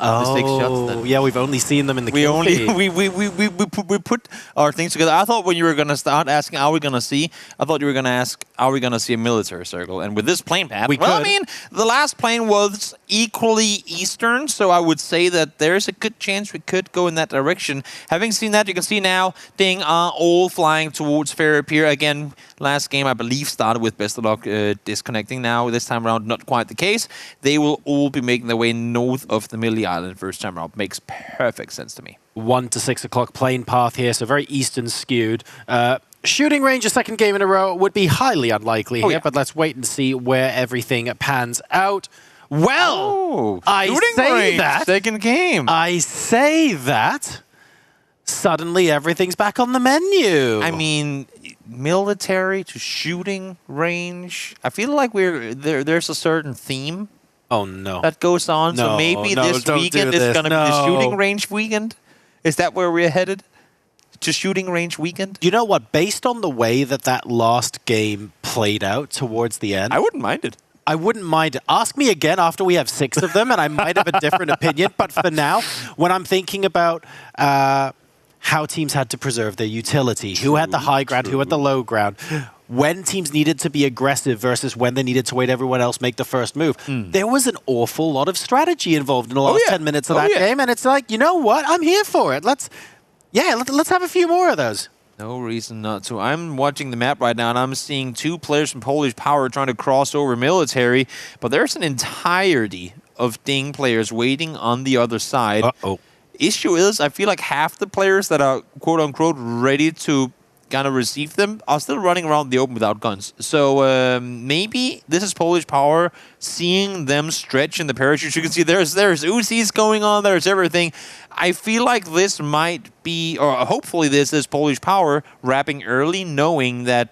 mistake shots. Then. Yeah, we've only seen them in the we put our things together. I thought when you were going to start asking, are we going to see? I thought you were going to ask, are we going to see a military circle? And with this plane path, I mean, the last plane was equally eastern, so I would say that there's a good chance we could go in that direction. Having seen that, you can see now Ding are all flying towards Fair Pier again. Last game, I believe, started with Best of Luck disconnecting. Now this time around, not quite the case. They will all be making their way north of the Millie Island first time around. Makes perfect sense to me. 1 to 6 o'clock plane path here, so very eastern skewed. Shooting range a second game in a row would be highly unlikely here, but let's wait and see where everything pans out. Well, I say that. Second game. I say that. Suddenly everything's back on the menu. I mean, military to shooting range. I feel like there's a certain theme. Oh no. That goes on. So maybe this weekend is going to be the shooting range weekend. Is that where we're headed? To shooting range weekend? You know what? Based on the way that last game played out towards the end, I wouldn't mind it. I wouldn't mind it. Ask me again after we have 6 of them, and I might have a different opinion. But for now, when I'm thinking about how teams had to preserve their utility, who had the high ground, who had the low ground, when teams needed to be aggressive versus when they needed to wait everyone else make the first move, there was an awful lot of strategy involved in the last 10 minutes of that game. And it's like, you know what? I'm here for it. Let's have a few more of those. No reason not to. I'm watching the map right now, and I'm seeing 2 players from Polish Power trying to cross over military, but there's an entirety of Ding players waiting on the other side. Issue is, I feel like half the players that are quote-unquote ready to kind of receive them are still running around the open without guns. So maybe this is Polish Power seeing them stretch in the parachutes. You can see there's Uzis going on, there's everything. I feel like this might be, or hopefully this is Polish Power wrapping early, knowing that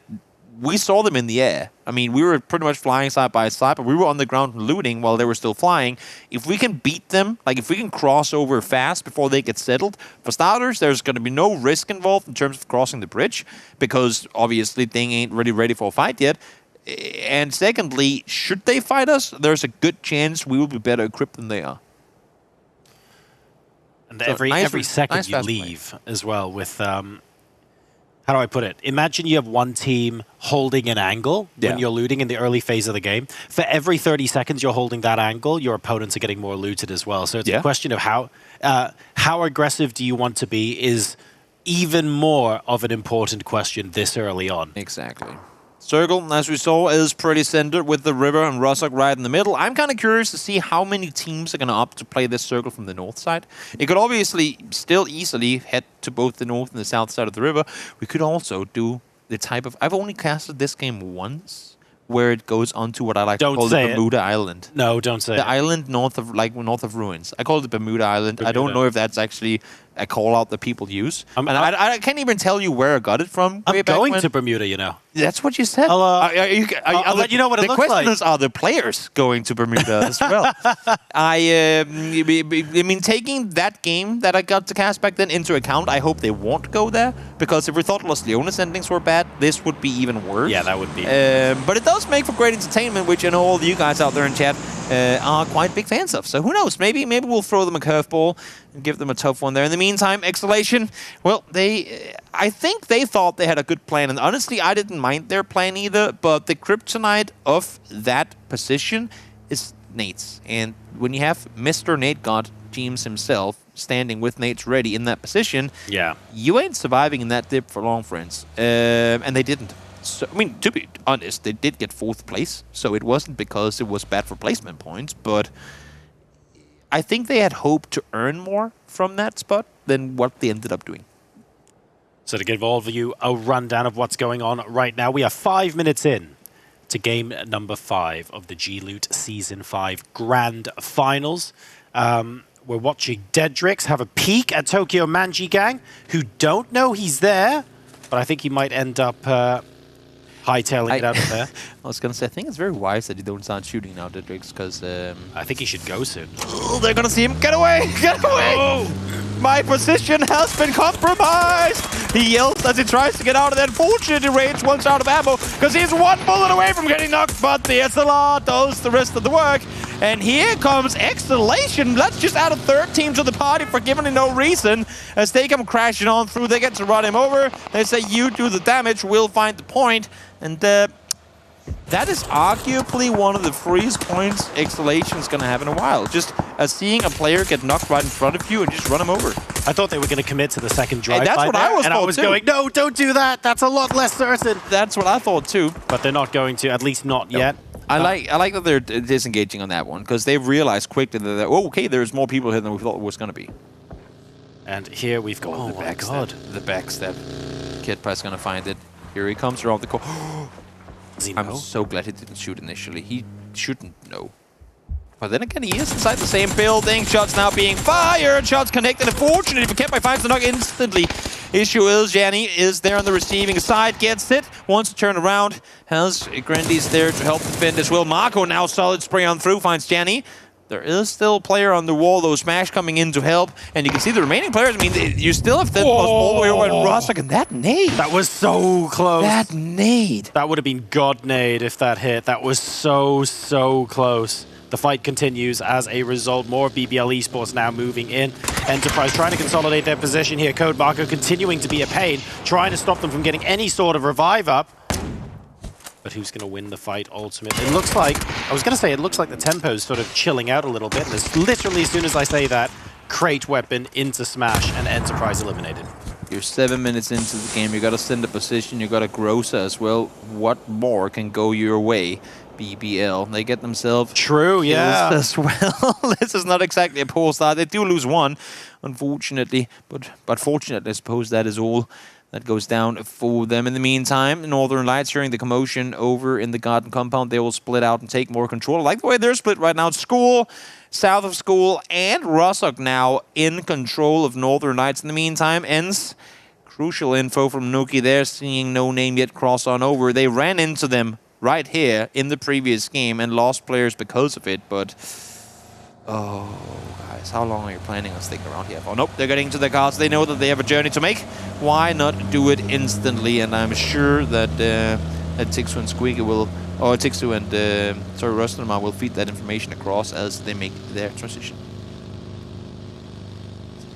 we saw them in the air. I mean, we were pretty much flying side by side, but we were on the ground looting while they were still flying. If we can beat them, like if we can cross over fast before they get settled, for starters, there's going to be no risk involved in terms of crossing the bridge, because obviously Ding ain't really ready for a fight yet. And secondly, should they fight us, there's a good chance we will be better equipped than they are. And so every second you leave as well with... how do I put it? Imagine you have one team holding an angle when you're looting in the early phase of the game. For every 30 seconds you're holding that angle, your opponents are getting more looted as well. So it's a question of how aggressive do you want to be is even more of an important question this early on. Exactly. Circle, as we saw, is pretty centered with the river and Rostock right in the middle. I'm kind of curious to see how many teams are going to opt to play this circle from the north side. It could obviously still easily head to both the north and the south side of the river. We could also do the type of... I've only casted this game once, where it goes onto what I like to call the Bermuda Island. No, don't say it. The island north of Ruins. I call it the Bermuda Island. I don't know if that's actually a call-out that people use. I can't even tell you where I got it from. I'm going to Bermuda, you know. That's what you said. I'll let you know what it looks like. The question is, are the players going to Bermuda as well? I mean, taking that game that I got to cast back then into account, I hope they won't go there, because if we thought Los Leones endings were bad, this would be even worse. Yeah, that would be. But it does make for great entertainment, which I know all of you guys out there in chat are quite big fans of. So who knows? Maybe we'll throw them a curveball and give them a tough one there. In the meantime, Exhalation, well, I think they thought they had a good plan, and honestly, I didn't mind their plan either, but the kryptonite of that position is Nate's. And when you have Mr. Nate God Teams himself standing with Nate's ready in that position, you ain't surviving in that dip for long, friends. And they didn't. So, I mean, to be honest, they did get 4th place, so it wasn't because it was bad for placement points, but I think they had hoped to earn more from that spot than what they ended up doing. So to give all of you a rundown of what's going on right now, we are 5 minutes in to game number 5 of the G-Loot Season 5 Grand Finals. We're watching Dedrix have a peek at Tokyo Manji Gang, who don't know he's there, but I think he might end up hightailing it out of there. I was going to say, I think it's very wise that you don't start shooting now, Dedrix, because... I think he should go soon. Oh, they're going to see him. Get away! Get away! Oh. My position has been compromised! He yells as he tries to get out of that. Unfortunately, Rage runs out of ammo, because he's 1 bullet away from getting knocked, but the SLR does the rest of the work. And here comes Exhalation. Let's just add a third team to the party for given no reason. As they come crashing on through, they get to run him over. They say, you do the damage, we'll find the point. And that is arguably one of the freest points Exhalation's going to have in a while. Just seeing a player get knocked right in front of you and just run him over. I thought they were going to commit to the second drive. And that's what I was and I was going, no, don't do that. That's a lot less certain. That's what I thought too. But they're not going to, at least not yet. I like that they're disengaging on that one, because they realized quickly that, oh, okay, there's more people here than we thought it was going to be. And here we've got, the backstep. The backstep. Kidpie's going to find it. Here he comes around the corner. I'm so glad he didn't shoot initially. He shouldn't know. But then again, he is inside the same building. Shots now being fired. Shots connected. Unfortunately, but Kidpie finds the knock instantly. Issue is, Janny is there on the receiving side. Gets it. Wants to turn around. Has Grandy's there to help defend as well. Marco now solid spray on through. Finds Janny. There is still a player on the wall, though. Smash coming in to help. And you can see the remaining players. I mean, you still have that all the way over and Rostock. And that nade. That was so close. That nade. That would have been God nade if that hit. That was so close. The fight continues as a result. More BBL Esports now moving in. Enterprise trying to consolidate their position here. Code Marco continuing to be a pain, trying to stop them from getting any sort of revive up. But who's going to win the fight ultimately? It looks like, I was going to say, it looks like the tempo's sort of chilling out a little bit. And it's literally, as soon as I say that, Crate weapon into Smash and Enterprise eliminated. You're 7 minutes into the game. You got to send a position. You got a Groza as well. What more can go your way? BBL. They get themselves as well. This is not exactly a poor start. They do lose one, unfortunately. But fortunately, I suppose that is all that goes down for them. In the meantime, Northern Lights, hearing the commotion over in the Garden Compound, they will split out and take more control. I like the way they're split right now. School, south of School, and Rostock now in control of Northern Lights. In the meantime, ends crucial info from Nuki there, seeing no name yet cross on over. They ran into them right here in the previous game and lost players because of it, but oh, guys, how long are you planning on sticking around here for? Nope, they're getting to their cars. They know that they have a journey to make. Why not do it instantly? And I'm sure that Tixu and Squeaky will, or Tixu and Rustamar will feed that information across as they make their transition.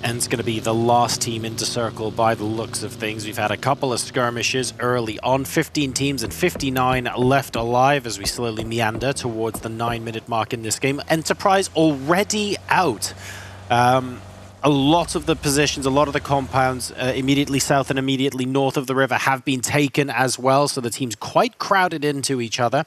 End's going to be the last team into Circle by the looks of things. We've had a couple of skirmishes early on. 15 teams and 59 left alive as we slowly meander towards the 9-minute mark in this game. Enterprise already out. A lot of the positions, a lot of the compounds immediately south and immediately north of the river have been taken as well. So the team's quite crowded into each other.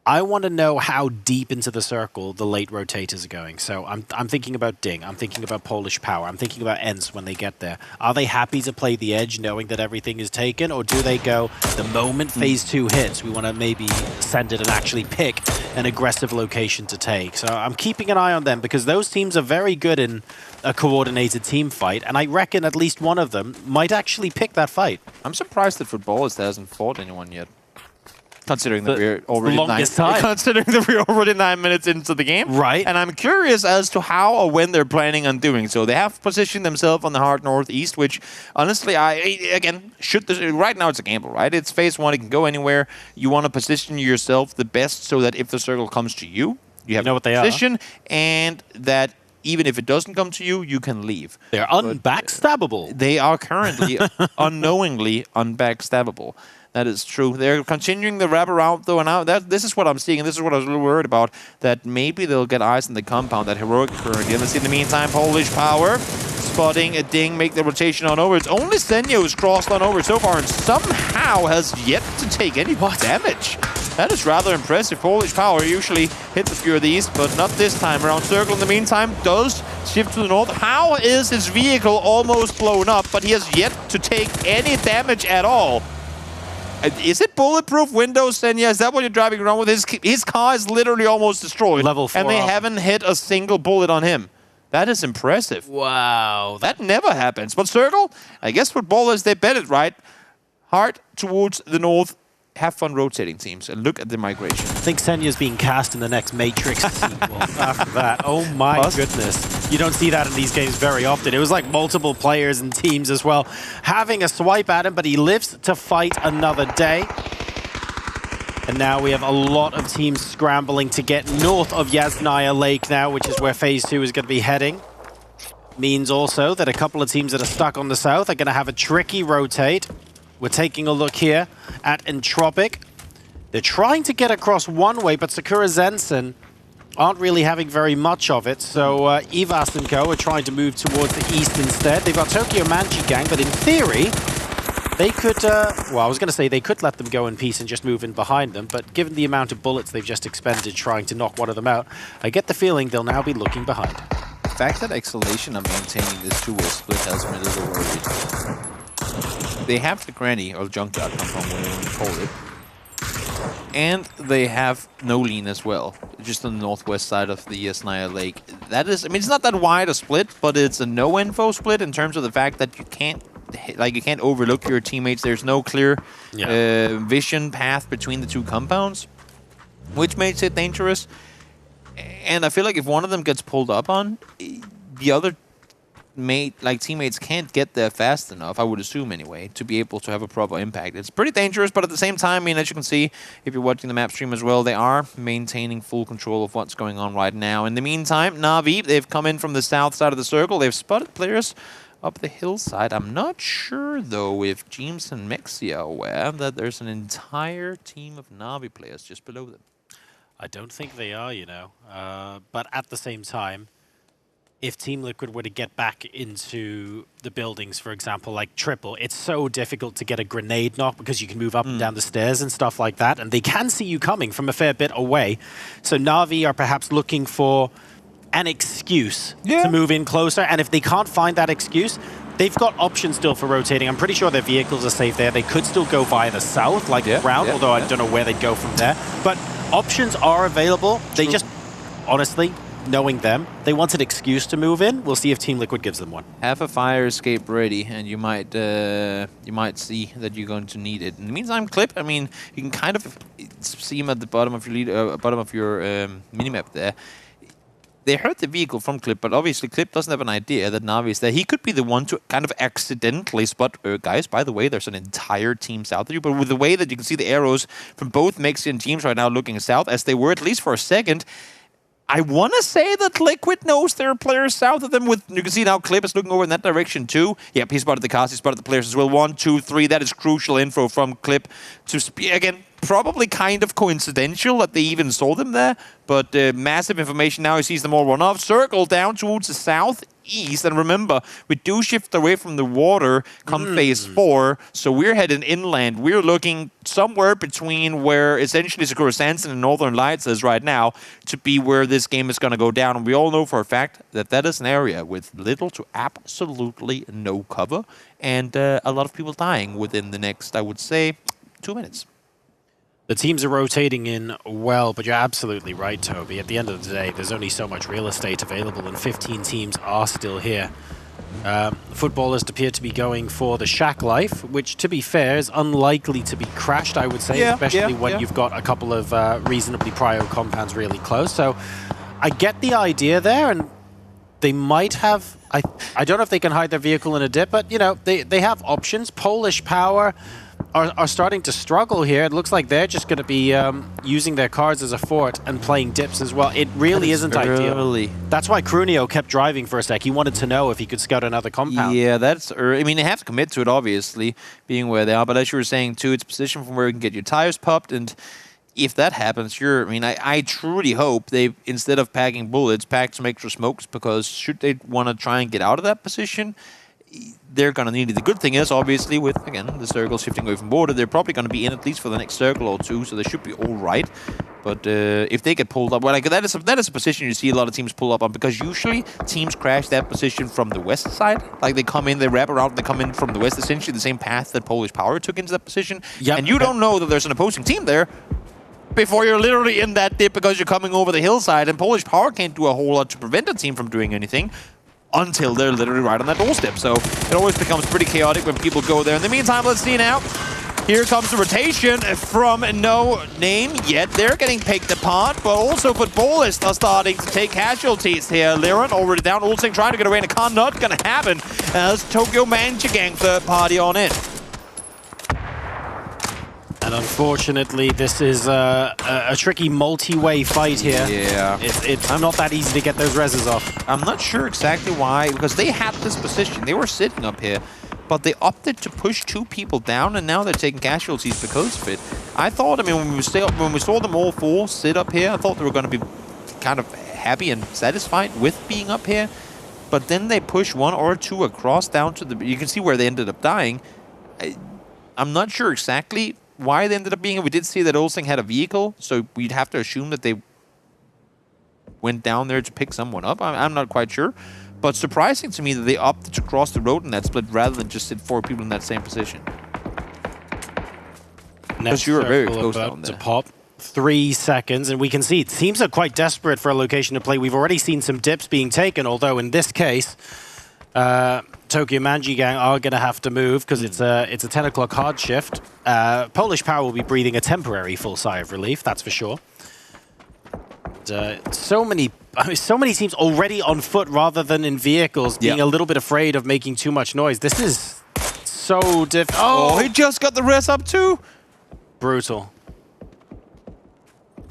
I want to know how deep into the circle the late rotators are going. So I'm thinking about Ding. I'm thinking about Polish Power. I'm thinking about Ents when they get there. Are they happy to play the edge knowing that everything is taken? Or do they go, the moment phase 2 hits, we want to maybe send it and actually pick an aggressive location to take? So I'm keeping an eye on them because those teams are very good in a coordinated team fight. And I reckon at least one of them might actually pick that fight. I'm surprised that Footballers hasn't fought anyone yet. Considering that we're already 9 minutes into the game. Right. And I'm curious as to how or when they're planning on doing so. They have positioned themselves on the hard northeast, which honestly, right now it's a gamble, right? It's phase 1, it can go anywhere. You want to position yourself the best so that if the circle comes to you, you have what they position, and that even if it doesn't come to you, you can leave. They're unbackstabbable. They are currently unknowingly unbackstabbable. That is true. They're continuing the wraparound, though, and this is what I'm seeing, and this is what I was a little worried about, that maybe they'll get eyes in the compound, that heroic currently. Let's see in the meantime, Polish Power, spotting a Ding, make the rotation on over. It's only Senyo who's crossed on over so far, and somehow has yet to take any damage. That is rather impressive. Polish Power usually hits a few of these, but not this time around. Circle, in the meantime, does shift to the north. How is his vehicle almost blown up, but he has yet to take any damage at all? Is it bulletproof windows, Senya? Is that what you're driving around with? His car is literally almost destroyed. Level 4. And they haven't hit a single bullet on him. That is impressive. Wow. That never happens. But Circle, I guess Footballers, they bet it right. Hard towards the north. Have fun rotating teams and look at the migration. I think Senya's being cast in the next Matrix sequel after that. Oh my goodness. You don't see that in these games very often. It was like multiple players and teams as well having a swipe at him, but he lives to fight another day. And now we have a lot of teams scrambling to get north of Yasnaya Lake now, which is where Phase 2 is going to be heading. Means also that a couple of teams that are stuck on the south are going to have a tricky rotate. We're taking a look here at Entropic. They're trying to get across one way, but Sakura Zensen aren't really having very much of it. So Evas and Co. are trying to move towards the east instead. They've got Tokyo Manchi Gang, but in theory, they could, well, I was going to say they could let them go in peace and just move in behind them, but given the amount of bullets they've just expended trying to knock one of them out, I get the feeling they'll now be looking behind. The fact that Exhalation are maintaining this two-way split has me a little worried. They have the Granny, or Junkyard compound, whatever you want to call it. And they have no lean as well, just on the northwest side of the Yasnaya Lake. That is, I mean, it's not that wide a split, but it's a no-info split in terms of the fact that you can't overlook your teammates. There's no clear vision path between the two compounds, which makes it dangerous. And I feel like if one of them gets pulled up on, the other teammates can't get there fast enough, I would assume anyway, to be able to have a proper impact. It's pretty dangerous, but at the same time, I mean, as you can see, if you're watching the map stream as well, they are maintaining full control of what's going on right now. In the meantime, Na'Vi, they've come in from the south side of the circle. They've spotted players up the hillside. I'm not sure, though, if James and Mexi are aware that there's an entire team of Na'Vi players just below them. I don't think they are, you know. But at the same time, if Team Liquid were to get back into the buildings, for example, like Triple, it's so difficult to get a grenade knock because you can move up and down the stairs and stuff like that, and they can see you coming from a fair bit away. So Na'Vi are perhaps looking for an excuse to move in closer, and if they can't find that excuse, they've got options still for rotating. I'm pretty sure their vehicles are safe there. They could still go via the south, like round, although I don't know where they'd go from there. But options are available. They just, honestly, knowing them, they want an excuse to move in. We'll see if Team Liquid gives them one. Have a fire escape ready, and you might see that you're going to need it. In the meantime, Clip, I mean, you can kind of see him at the bottom of your minimap there. They heard the vehicle from Clip, but obviously Clip doesn't have an idea that Na'Vi is there. He could be the one to kind of accidentally spot, guys, by the way, there's an entire team south of you, but with the way that you can see the arrows from both Mexican teams right now looking south, as they were at least for a second, I want to say that Liquid knows there are players south of them. You can see now Clip is looking over in that direction too. Yep, he spotted the cars, he spotted the players as well. 1, 2, 3, that is crucial info from Clip to again, probably kind of coincidental that they even saw them there, but massive information now. He sees them all run off. Circle down towards the southeast, and remember, we do shift away from the water come phase 4, so we're heading inland. We're looking somewhere between where essentially Sakura Sanson and Northern Lights is right now to be where this game is going to go down, and we all know for a fact that that is an area with little to absolutely no cover, and a lot of people dying within the next, I would say, 2 minutes. The teams are rotating in well, but you're absolutely right, Toby. At the end of the day, there's only so much real estate available, and 15 teams are still here. Footballers appear to be going for the Shack Life, which, to be fair, is unlikely to be crashed, I would say, especially when you've got a couple of reasonably prio compounds really close. So I get the idea there, and they might have... I don't know if they can hide their vehicle in a dip, but, you know, they have options. Polish Power are starting to struggle here. It looks like they're just going to be using their cars as a fort and playing dips as well. It really isn't ideal. That's why Crunio kept driving for a sec. He wanted to know if he could scout another compound. Yeah, that's... I mean, they have to commit to it, obviously, being where they are. But as you were saying, too, it's a position from where you can get your tires popped. And if that happens, I mean, I truly hope they, instead of packing bullets, pack some extra smokes, because should they want to try and get out of that position, they're going to need it. The good thing is, obviously, with, again, the circle shifting away from border, they're probably going to be in at least for the next circle or two, so they should be all right. But if they get pulled up, well, like, that is a position you see a lot of teams pull up on, because usually teams crash that position from the west side. Like, they come in, they wrap around, they come in from the west, essentially the same path that Polish Power took into that position. Yep. And you don't know that there's an opposing team there before you're literally in that dip because you're coming over the hillside, and Polish Power can't do a whole lot to prevent a team from doing anything until they're literally right on that doorstep. So it always becomes pretty chaotic when people go there. In the meantime, let's see now. Here comes the rotation from No Name yet. They're getting picked apart, but also footballists are starting to take casualties here. Liren already down. Ulting trying to get away, and a con not going to happen as Tokyo Manchi Gang third party on in. And unfortunately, this is a tricky multi-way fight here. Yeah. It's not that easy to get those reses off. I'm not sure exactly why, because they had this position. They were sitting up here, but they opted to push 2 people down, and now they're taking casualties because of it. I thought, I mean, when we saw them all 4 sit up here, I thought they were going to be kind of happy and satisfied with being up here. But then they push 1 or 2 across down to the... You can see where they ended up dying. I'm not sure exactly why they ended up being... We did see that Olsing had a vehicle, so we'd have to assume that they went down there to pick someone up. I'm not quite sure. But surprising to me that they opted to cross the road in that split rather than just sit 4 people in that same position. Because you were very close down there. To pop. 3 seconds, and we can see teams are quite desperate for a location to play. We've already seen some dips being taken, although in this case, Tokyo Manji Gang are going to have to move because it's a 10 o'clock hard shift. Polish Power will be breathing a temporary full sigh of relief, that's for sure. And, so many teams already on foot rather than in vehicles, being a little bit afraid of making too much noise. This is so difficult. Oh, he just got the res up too. Brutal.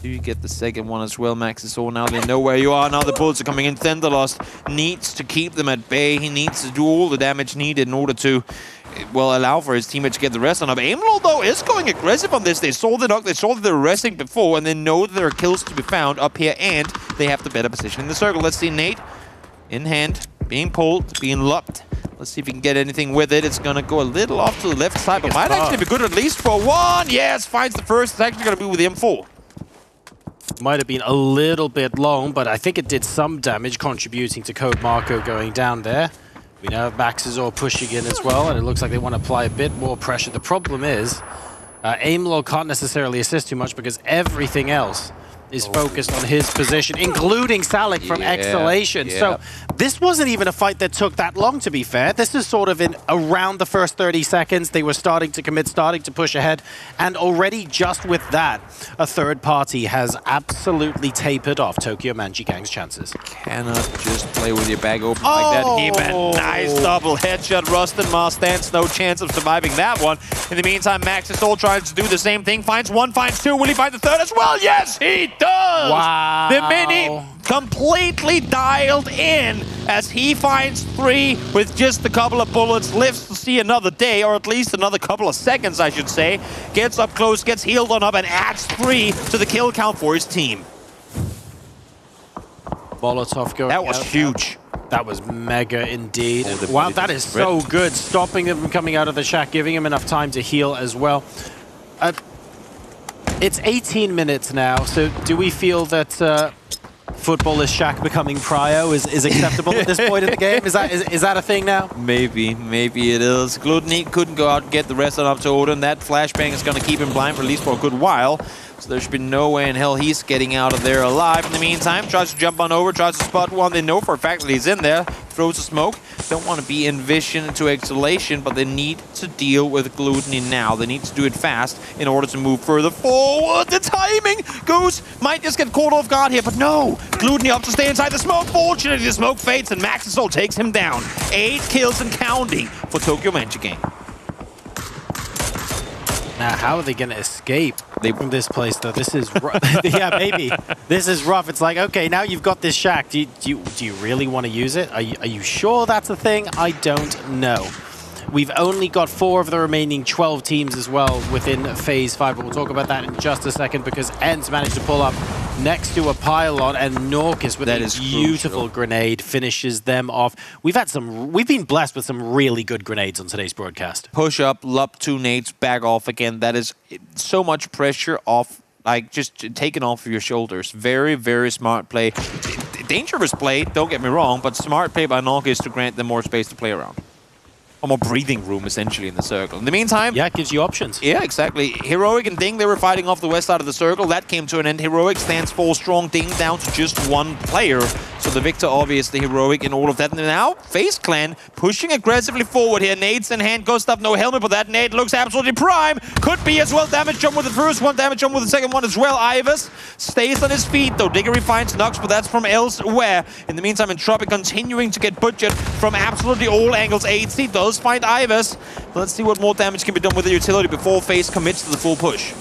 Do you get the second one as well, Max? It's all now they know where you are. Now the bullets are coming in. Thunderlust needs to keep them at bay. He needs to do all the damage needed in order to, well, allow for his teammate to get the rest on up. Aimlol, though, is going aggressive on this. They saw the knock. They saw that they were resting before, and they know that there are kills to be found up here, and they have the better position in the circle. Let's see Nate in hand, being pulled, being lopped. Let's see if we can get anything with it. It's going to go a little off to the left side, but might actually be good at least for 1. Yes, finds the first. It's actually going to be with the M4. Might have been a little bit long, but I think it did some damage, contributing to Code Marco going down there. We know Max is all pushing in as well, and it looks like they want to apply a bit more pressure. The problem is, Aimlol can't necessarily assist too much because everything else is focused on his position, including Salik from Exhalation. So this wasn't even a fight that took that long, to be fair. This is sort of in around the first 30 seconds. They were starting to commit, starting to push ahead. And already just with that, a third party has absolutely tapered off Tokyo Manji Gang's chances. Cannot just play with your bag open like that. He-Man, nice double headshot. Rustin Mars stands no chance of surviving that one. In the meantime, Max is all trying to do the same thing. Finds 1, finds 2. Will he find the third as well? Yes, he does! Wow. The Mini completely dialed in as he finds 3 with just a couple of bullets, lives to see another day, or at least another couple of seconds, I should say. Gets up close, gets healed on up, and adds 3 to the kill count for his team. Molotov going That was huge. That was mega indeed. Wow, that is so good. Stopping him from coming out of the shack, giving him enough time to heal as well. It's 18 minutes now, so do we feel that footballer's shack becoming prio is acceptable at this point in the game? Is that a thing now? Maybe it is. Gluttony couldn't go out and get the rest on up to Odin. That flashbang is going to keep him blind for at least for a good while. So there should be no way in hell he's getting out of there alive. In the meantime, tries to jump on over, tries to spot one. They know for a fact that he's in there. Throws a smoke. Don't want to be in vision into exhalation, but they need to deal with Gluttony now. They need to do it fast in order to move further forward. The timing! Goose might just get caught off guard here, but no! Gluttony up to stay inside the smoke. Fortunately, the smoke fades and Maxisol takes him down. 8 kills and counting for Tokyo Manji Gang. Now, how are they going to escape from this place, though? This is rough. Yeah, maybe. This is rough. It's like, okay, now you've got this shack. Do you really want to use it? Are you sure that's a thing? I don't know. We've only got 4 of the remaining 12 teams as well within Phase 5, but we'll talk about that in just a second because Ents managed to pull up next to a pylon, and Norcus with a beautiful grenade finishes them off. We've been blessed with some really good grenades on today's broadcast. Push up, lup 2 nades, back off again. That is so much pressure off, like just taken off of your shoulders. Very, very smart play. Dangerous play, don't get me wrong, but smart play by Norcus to grant them more space to play around. Or more breathing room, essentially, in the circle. In the meantime... Yeah, it gives you options. Yeah, exactly. Heroic and Ding, they were fighting off the west side of the circle. That came to an end. Heroic stands 4 strong. Ding down to just 1 player. So the victor, obviously, Heroic in all of that. And now, FaZe Clan pushing aggressively forward here. Nades in hand. Gustav, no helmet, but that nade looks absolutely prime. Could be as well. Damage jump with the first one. Damage jump with the second one as well. Ivers stays on his feet, though. Diggory finds Nux, but that's from elsewhere. In the meantime, Entropic continuing to get butchered from absolutely all angles. 8C does does find Ivers. Let's see what more damage can be done with the utility before FaZe commits to the full push.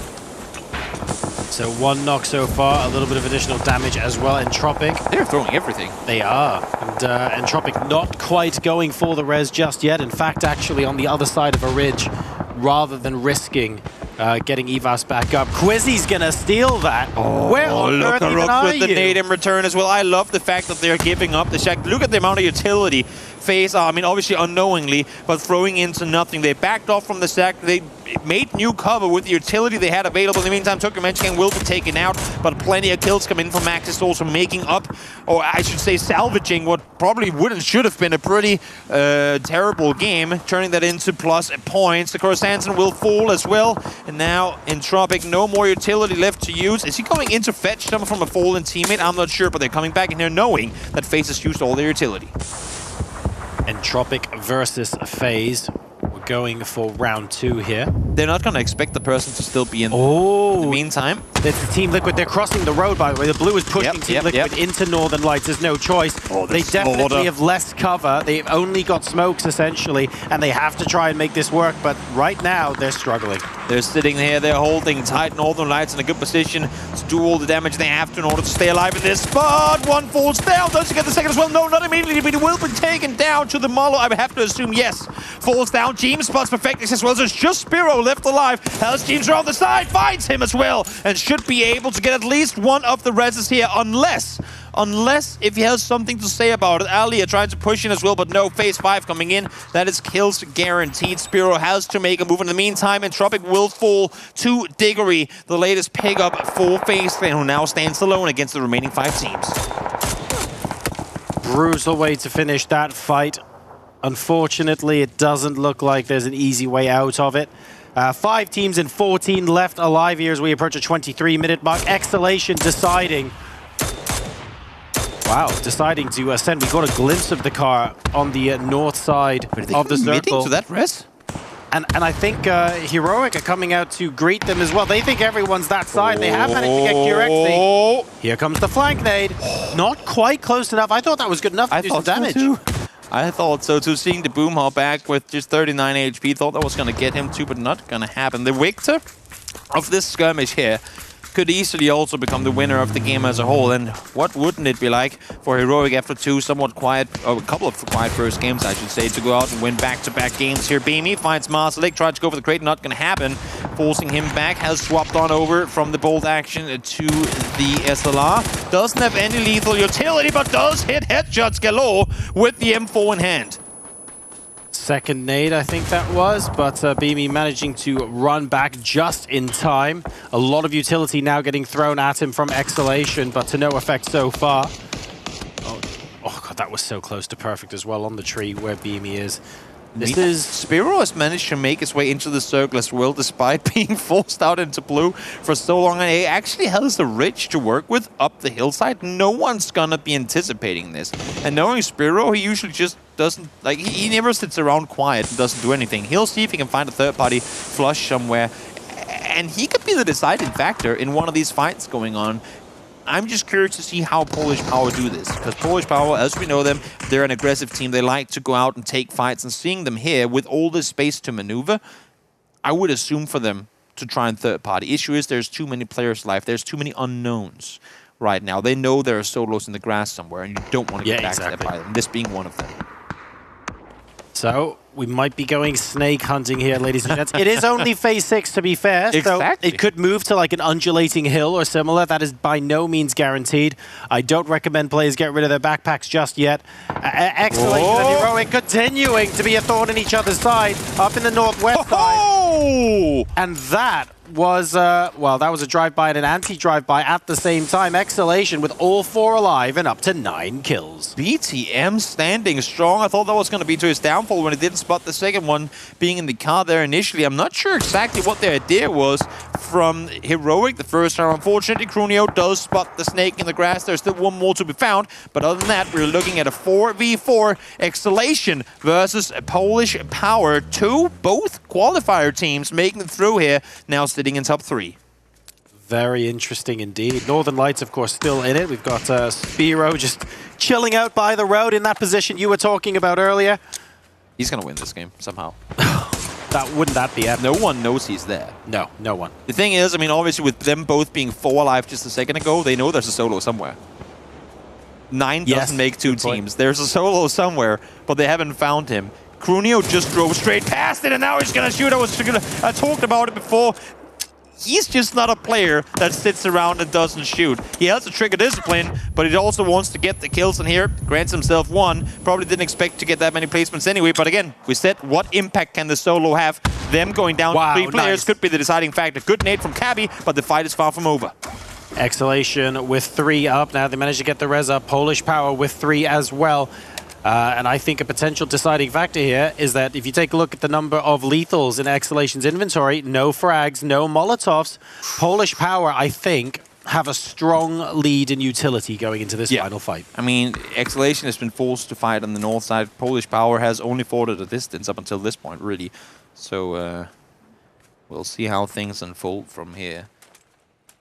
So 1 knock so far, a little bit of additional damage as well. Entropic. They're throwing everything. They are. And Entropic not quite going for the res just yet. In fact, actually on the other side of a ridge, rather than risking getting Evas back up. Quizzy's gonna steal that. Where on earth even are with the nade in return as well. I love the fact that they're giving up the shack. Look at the amount of utility FaZe, I mean, obviously unknowingly, but throwing into nothing. They backed off from the stack. They made new cover with the utility they had available. In the meantime, Turkmenistan will be taken out, but plenty of kills come in from Maxis, also making up, or I should say salvaging, what probably should have been a pretty terrible game, turning that into plus points. The Coruscant will fall as well, and now Entropic, no more utility left to use. Is he going in to fetch them from a fallen teammate? I'm not sure, but they're coming back in here knowing that FaZe has used all their utility. Entropic versus FaZe. We're going for round 2 here. They're not going to expect the person to still be in the meantime. It's Team Liquid. They're crossing the road, by the way. The blue is pushing Team Liquid into Northern Lights. There's no choice. They definitely have less cover. They've only got smokes, essentially, and they have to try and make this work. But right now, they're struggling. They're sitting here. They're holding tight. Northern Lights in a good position to do all the damage they have to in order to stay alive in this spot. One falls down. Does he get the second as well? No, not immediately, but he will be taken down to the Molo. I would have to assume yes. Falls down. Jeem spots Perfectus as well. So it's just Spiro left alive. Hell's Jeems are on the side. Finds him as well. And should be able to get at least one of the reses here. Unless if he has something to say about it. Alia trying to push in as well, but no. Phase 5 coming in. That is kills guaranteed. Spiro has to make a move in the meantime. Entropic will fall to Diggory. The latest pickup for FaZe, who now stands alone against the remaining 5 teams. Brutal way to finish that fight. Unfortunately, it doesn't look like there's an easy way out of it. 5 teams and 14 left alive here as we approach a 23-minute mark. Exhalation deciding to ascend. We got a glimpse of the car on the north side of the circle. To that res? And I think Heroic are coming out to greet them as well. They think everyone's that side. They have managed to get Qrexy. Here comes the flank nade. Not quite close enough. I thought that was good enough to do some damage. I thought so too. Seeing the Boomhawk back with just 39 HP, thought that was going to get him too, but not going to happen. The victor of this skirmish here could easily also become the winner of the game as a whole. And what wouldn't it be like for Heroic after a couple of quiet first games, I should say, to go out and win back-to-back games here. Beamy finds Marsalik, tried to go for the crate, not going to happen. Forcing him back, has swapped on over from the bolt action to the SLR. Doesn't have any lethal utility, but does hit headshots galore with the M4 in hand. Second nade, I think that was, but Beamy managing to run back just in time. A lot of utility now getting thrown at him from Exhalation, but to no effect so far. Oh god, that was so close to perfect as well on the tree where Beamy is. Spiro has managed to make his way into the circle as well, despite being forced out into blue for so long. And he actually has the ridge to work with up the hillside. No one's gonna be anticipating this. And knowing Spiro, he usually just doesn't, like, he never sits around quiet and doesn't do anything. He'll see if he can find a third-party flush somewhere. And he could be the deciding factor in one of these fights going on. I'm just curious to see how Polish Power do this, because Polish Power, as we know them, they're an aggressive team. They like to go out and take fights, and seeing them here with all this space to maneuver, I would assume for them to try and third party. Issue is there's too many players live. There's too many unknowns right now. They know there are solos in the grass somewhere, and you don't want to get back to that by them, this being one of them. So we might be going snake hunting here, ladies and gents. It is only phase 6, to be fair. So it could move to like an undulating hill or similar. That is by no means guaranteed. I don't recommend players get rid of their backpacks just yet. Exhalation and Heroic continuing to be a thorn in each other's side up in the northwest side. And that was, well, that was a drive-by and an anti-drive-by at the same time. Exhalation with all 4 alive and up to 9 kills. BTM standing strong. I thought that was going to be to his downfall when he didn't spot the second one being in the car there initially. I'm not sure exactly what the idea was from Heroic the first time. Unfortunately, Crunio does spot the snake in the grass. There's still one more to be found. But other than that, we're looking at a 4v4 Exhalation versus Polish Power. Both qualifier teams making it through here. Now sitting in top 3. Very interesting indeed. Northern Lights, of course, still in it. We've got Spiro just chilling out by the road in that position you were talking about earlier. He's going to win this game somehow. Wouldn't that be epic? No one knows he's there. No, no one. The thing is, I mean, obviously with them both being 4 alive just a second ago, they know there's a solo somewhere. 9 doesn't make 2 teams. There's a solo somewhere, but they haven't found him. Crunio just drove straight past it, and now he's going to shoot. I talked about it before. He's just not a player that sits around and doesn't shoot. He has a trigger discipline, but he also wants to get the kills in here. Grants himself 1. Probably didn't expect to get that many placements anyway. But again, we said, what impact can the solo have? Them going down to 3 players could be the deciding factor. Good nade from Cabby, but the fight is far from over. Exhalation with 3 up. Now they managed to get the res up. Polish Power with 3 as well. And I think a potential deciding factor here is that if you take a look at the number of lethals in Exhalation's inventory, no frags, no Molotovs, Polish Power, I think, have a strong lead in utility going into this final fight. I mean, Exhalation has been forced to fight on the north side. Polish Power has only fought at a distance up until this point, really. So we'll see how things unfold from here.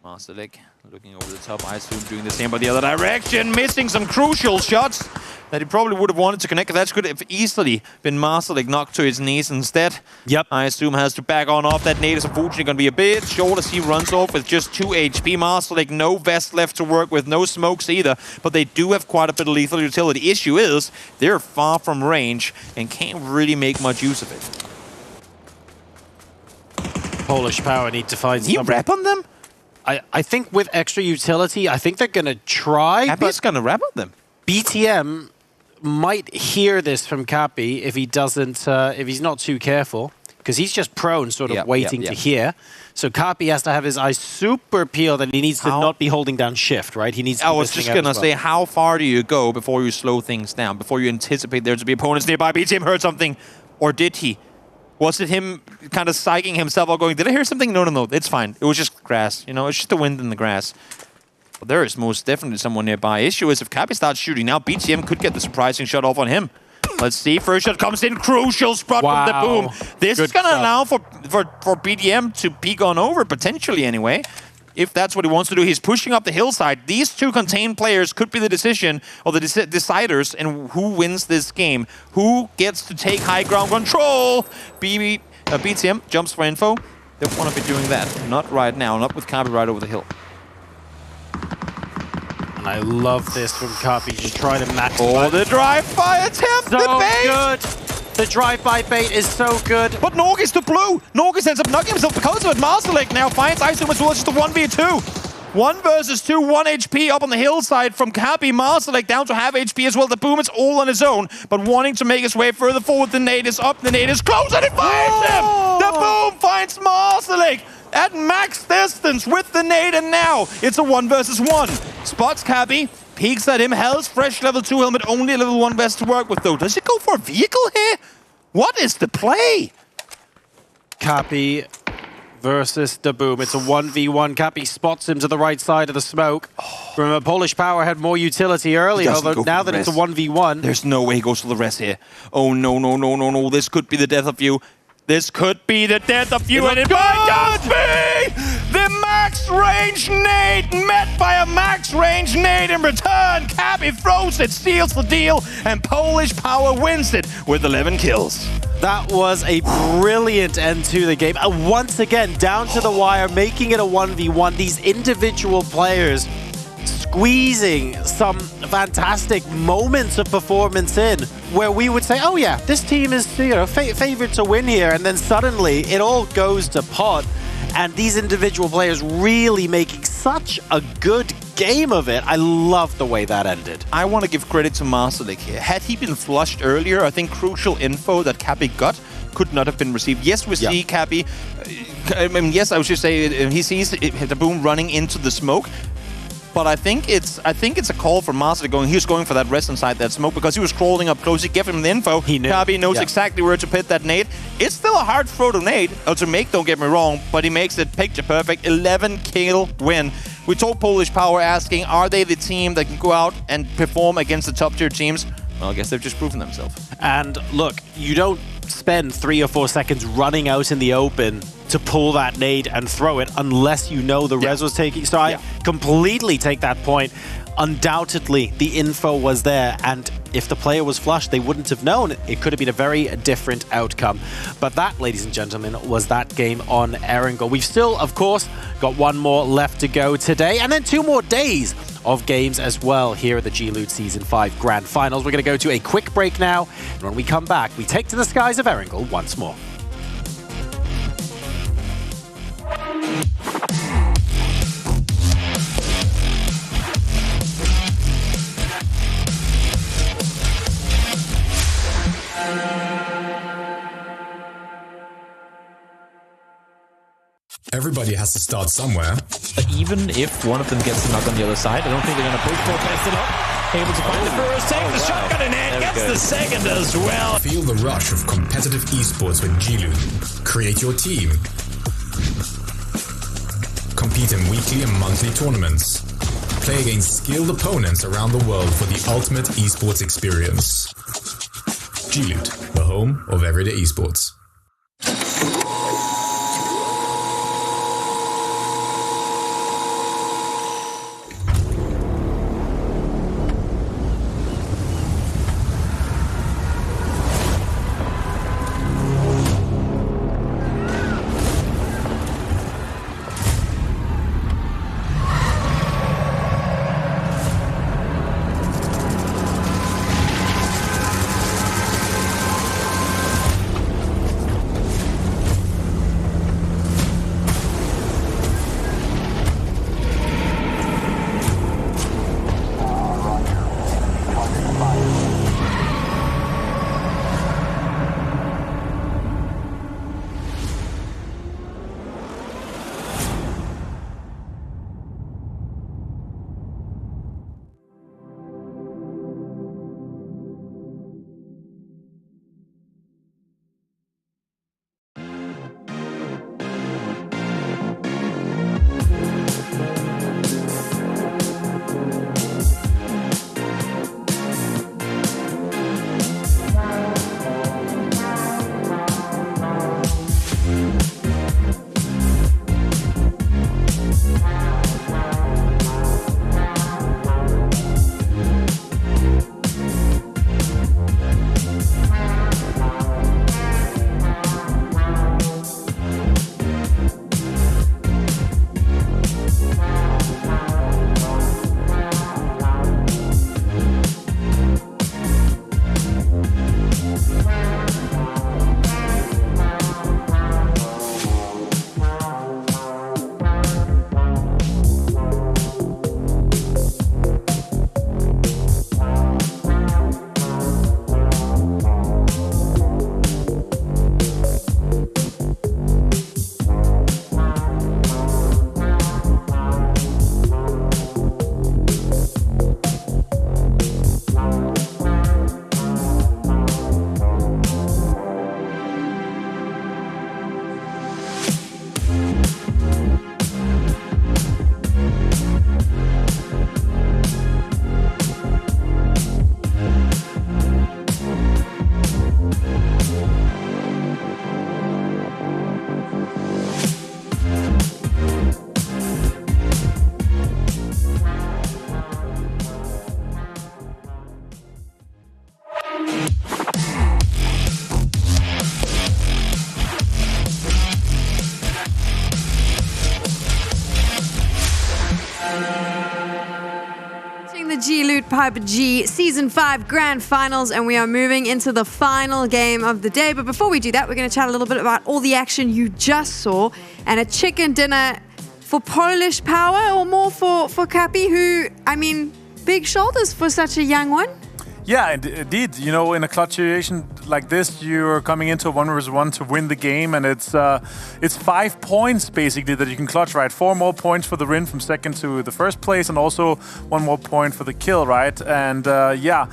Marcelik looking over the top, I assume doing the same by the other direction, missing some crucial shots that he probably would have wanted to connect. That could have easily been Marcelik knocked to his knees instead. Yep. I assume has to back on off. That nade is unfortunately going to be a bit short as he runs off with just 2 HP. Marcelik, no vest left to work with, no smokes either, but they do have quite a bit of lethal utility. Issue is, they're far from range and can't really make much use of it. Polish Power need to find Can he rep on them? I think with extra utility, I think they're going to try. Cappy's going to rep on them. BTM might hear this from Cappy if he doesn't, if he's not too careful, because he's just prone, sort of waiting to hear. So Cappy has to have his eyes super peeled, and he needs to not be holding down shift, right? He needs. I was just gonna say, how far do you go before you slow things down, before you anticipate there to be opponents nearby? BTM heard something, or did he? Was it him kind of psyching himself out going, did I hear something? No, no, no, it's fine. It was just grass. You know, it's just the wind in the grass. But there is most definitely someone nearby. Issue is if Cappy starts shooting now, BTM could get the surprising shot off on him. Let's see. First shot comes in. Crucial spot from the boom. This is going to allow for BTM to peek on over, potentially anyway. If that's what he wants to do, he's pushing up the hillside. These 2 contained players could be the decision, or the deciders, in who wins this game. Who gets to take high ground control? BTM jumps for info. They want to be doing that. Not right now. Not with Cappy right over the hill. And I love this from Cappy. Just try to maximize. Oh, the drive-by attempt! So the bait! good! The drive-by bait is so good. But Norgis to blue. Norgis ends up knocking himself because of it. Marcelik now finds Iceum as well. It's just a 1v2. 1 versus 2, 1 HP up on the hillside from Cappy. Marcelik down to half HP as well. The boom is all on his own, but wanting to make his way further forward. The nade is up, the nade is close, and it finds him! The boom finds Marcelik at max distance with the nade, and now it's a 1 versus 1. Spots Cappy, peeks at him, Hell's fresh level 2 helmet, only a level 1 vest to work with though. Does he go for a vehicle here? What is the play? Cappy versus the boom. It's a 1v1. Cappy spots him to the right side of the smoke. Remember, Polish Power had more utility earlier, although now that it's a 1v1. There's no way he goes for the rest here. Oh, no, no, no, no, no. This could be the death of you. This could be the death of you, and it might just be the max range nade met by a max range nade in return. Cappy throws it, seals the deal, and Polish Power wins it with 11 kills. That was a brilliant end to the game. Once again, down to the wire, making it a 1v1. These individual players squeezing some fantastic moments of performance in where we would say, oh yeah, this team is favored to win here, and then suddenly it all goes to pot, and these individual players really making such a good game of it. I love the way that ended. I want to give credit to Marcelik here. Had he been flushed earlier, I think crucial info that Cappy got could not have been received. Yes, we see Cappy. I mean, yes, I would just say he sees the boom running into the smoke. But I think it's a call for Marcelik going. He was going for that rest inside that smoke because he was crawling up close. He gave him the info. He knew. Cappy knows exactly where to put that nade. It's still a hard throw to nade, or to make, don't get me wrong, but he makes it picture perfect. 11 kill win. We told Polish Power asking, are they the team that can go out and perform against the top tier teams? Well, I guess they've just proven themselves. And look, you don't spend 3 or 4 seconds running out in the open to pull that nade and throw it unless you know the res was taking. So I completely take that point. Undoubtedly, the info was there, and if the player was flushed, they wouldn't have known. It could have been a very different outcome. But that, ladies and gentlemen, was that game on Erangel. We've still, of course, got one more left to go today, and then 2 more days of games as well here at the G-Loot Season 5 Grand Finals. We're going to go to a quick break now, and when we come back, we take to the skies of Erangel once more. Everybody has to start somewhere. But even if one of them gets the knock on the other side, I don't think they're going to push for best it up. Able to find the first, take the shotgun in hand, gets the second as well. Feel the rush of competitive esports with G-Loot. Create your team. Compete in weekly and monthly tournaments. Play against skilled opponents around the world for the ultimate esports experience. G-Loot, the home of everyday esports. G-Loot PUBG Season 5 Grand Finals, and we are moving into the final game of the day. But before we do that, we're going to chat a little bit about all the action you just saw, and a chicken dinner for Polish power, or more for Cappy, who, I mean, big shoulders for such a young one. Yeah, indeed. You know, in a clutch situation like this, you're coming into a 1v1 to win the game, and it's 5 points basically that you can clutch, right? 4 more points for the win from second to the first place, and also 1 more point for the kill, right? And yeah,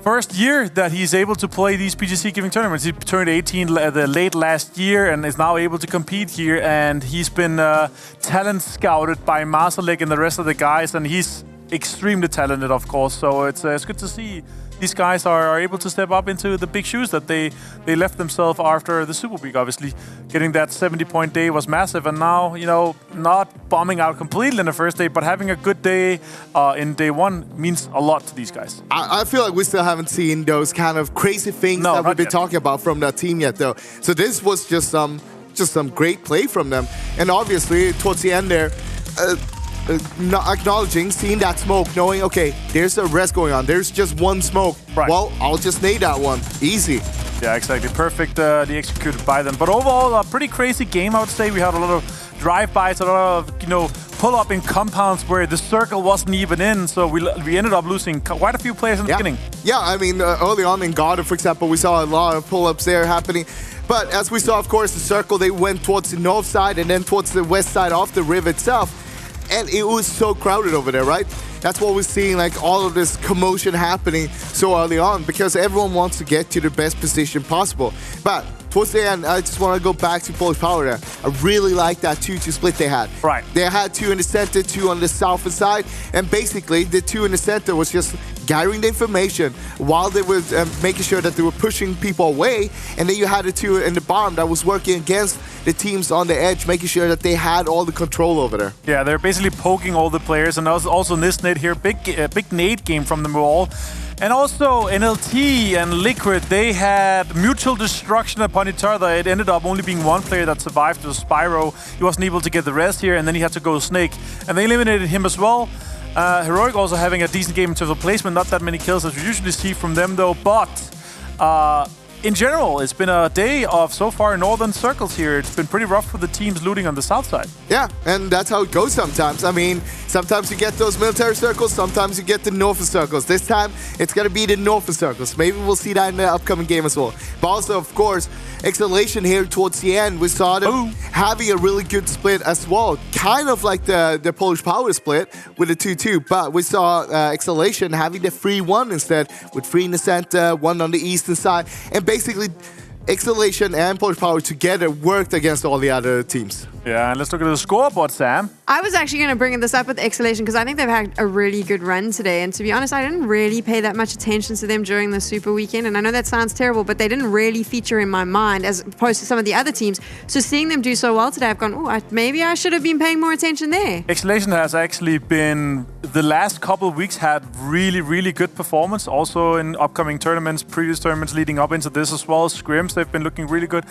first year that he's able to play these PGC giving tournaments. He turned 18 late last year and is now able to compete here, and he's been talent scouted by Masalek and the rest of the guys, and he's extremely talented, of course. So it's good to see these guys are able to step up into the big shoes that they left themselves after the Super Week. Obviously, getting that 70-point day was massive, and now, you know, not bombing out completely in the first day, but having a good day in day one means a lot to these guys. I feel like we still haven't seen those kind of crazy things that we've been talking about from that team yet, though. So this was just some great play from them, and obviously towards the end there. Not acknowledging, seeing that smoke, knowing, okay, there's a rest going on. There's just one smoke. Right. Well, I'll just nade that one. Easy. Yeah, exactly. Perfectly executed by them. But overall, a pretty crazy game, I would say. We had a lot of drive-bys, a lot of, you know, pull-up in compounds where the circle wasn't even in. So we ended up losing quite a few players in the beginning. Yeah, I mean, early on in Garden, for example, we saw a lot of pull-ups there happening. But as we saw, of course, the circle, they went towards the north side and then towards the west side of the river itself. And it was so crowded over there, right? That's what we're seeing, like all of this commotion happening so early on because everyone wants to get to the best position possible. But towards the end, I just want to go back to Polish Power there. I really like that 2-2 split they had. Right. They had 2 in the center, 2 on the south side, and basically the 2 in the center was just gathering the information while they were making sure that they were pushing people away, and then you had the 2 in the bottom that was working against the teams on the edge, making sure that they had all the control over there. Yeah, they're basically poking all the players, and also in this nade here, big nade game from them all. And also NLT and Liquid, they had mutual destruction upon each other. It ended up only being one player that survived, to Spyro. He wasn't able to get the rest here, and then he had to go Snake. And they eliminated him as well. Heroic also having a decent game in terms of placement. Not that many kills as we usually see from them, though. But in general, it's been a day of, so far, northern circles here. It's been pretty rough for the teams looting on the south side. Yeah, and that's how it goes sometimes. I mean, sometimes you get those military circles, sometimes you get the northern circles. This time, it's going to be the northern circles. Maybe we'll see that in the upcoming game as well. But also, of course, Exhalation here towards the end, we saw them having a really good split as well. Kind of like the Polish Power split with the 2-2, but we saw Exhalation having the 3-1 instead, with 3 in the center, 1 on the eastern side, and basically Exhalation and Polish Power together worked against all the other teams. Yeah, and let's look at the scoreboard, Sam. I was actually going to bring this up with Exhalation because I think they've had a really good run today. And to be honest, I didn't really pay that much attention to them during the Super Weekend. And I know that sounds terrible, but they didn't really feature in my mind as opposed to some of the other teams. So seeing them do so well today, I've gone, oh, maybe I should have been paying more attention there. Exhalation has actually been, the last couple of weeks, had really, really good performance. Also in upcoming tournaments, previous tournaments leading up into this as well. Scrims, they've been looking really good.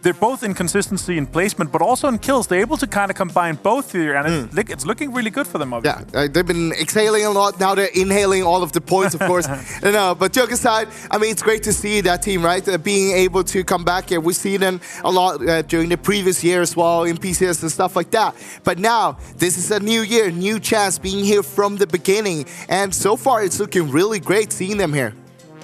They're both in consistency in placement, but also in kills. They're able to kind of combine both here, and it's looking really good for them, obviously. Yeah, they've been exhaling a lot. Now they're inhaling all of the points, of course. But joke aside, I mean, it's great to see that team, right? Being able to come back here. We see them a lot during the previous year as well in PCS and stuff like that. But now, this is a new year, new chance, being here from the beginning. And so far, it's looking really great seeing them here.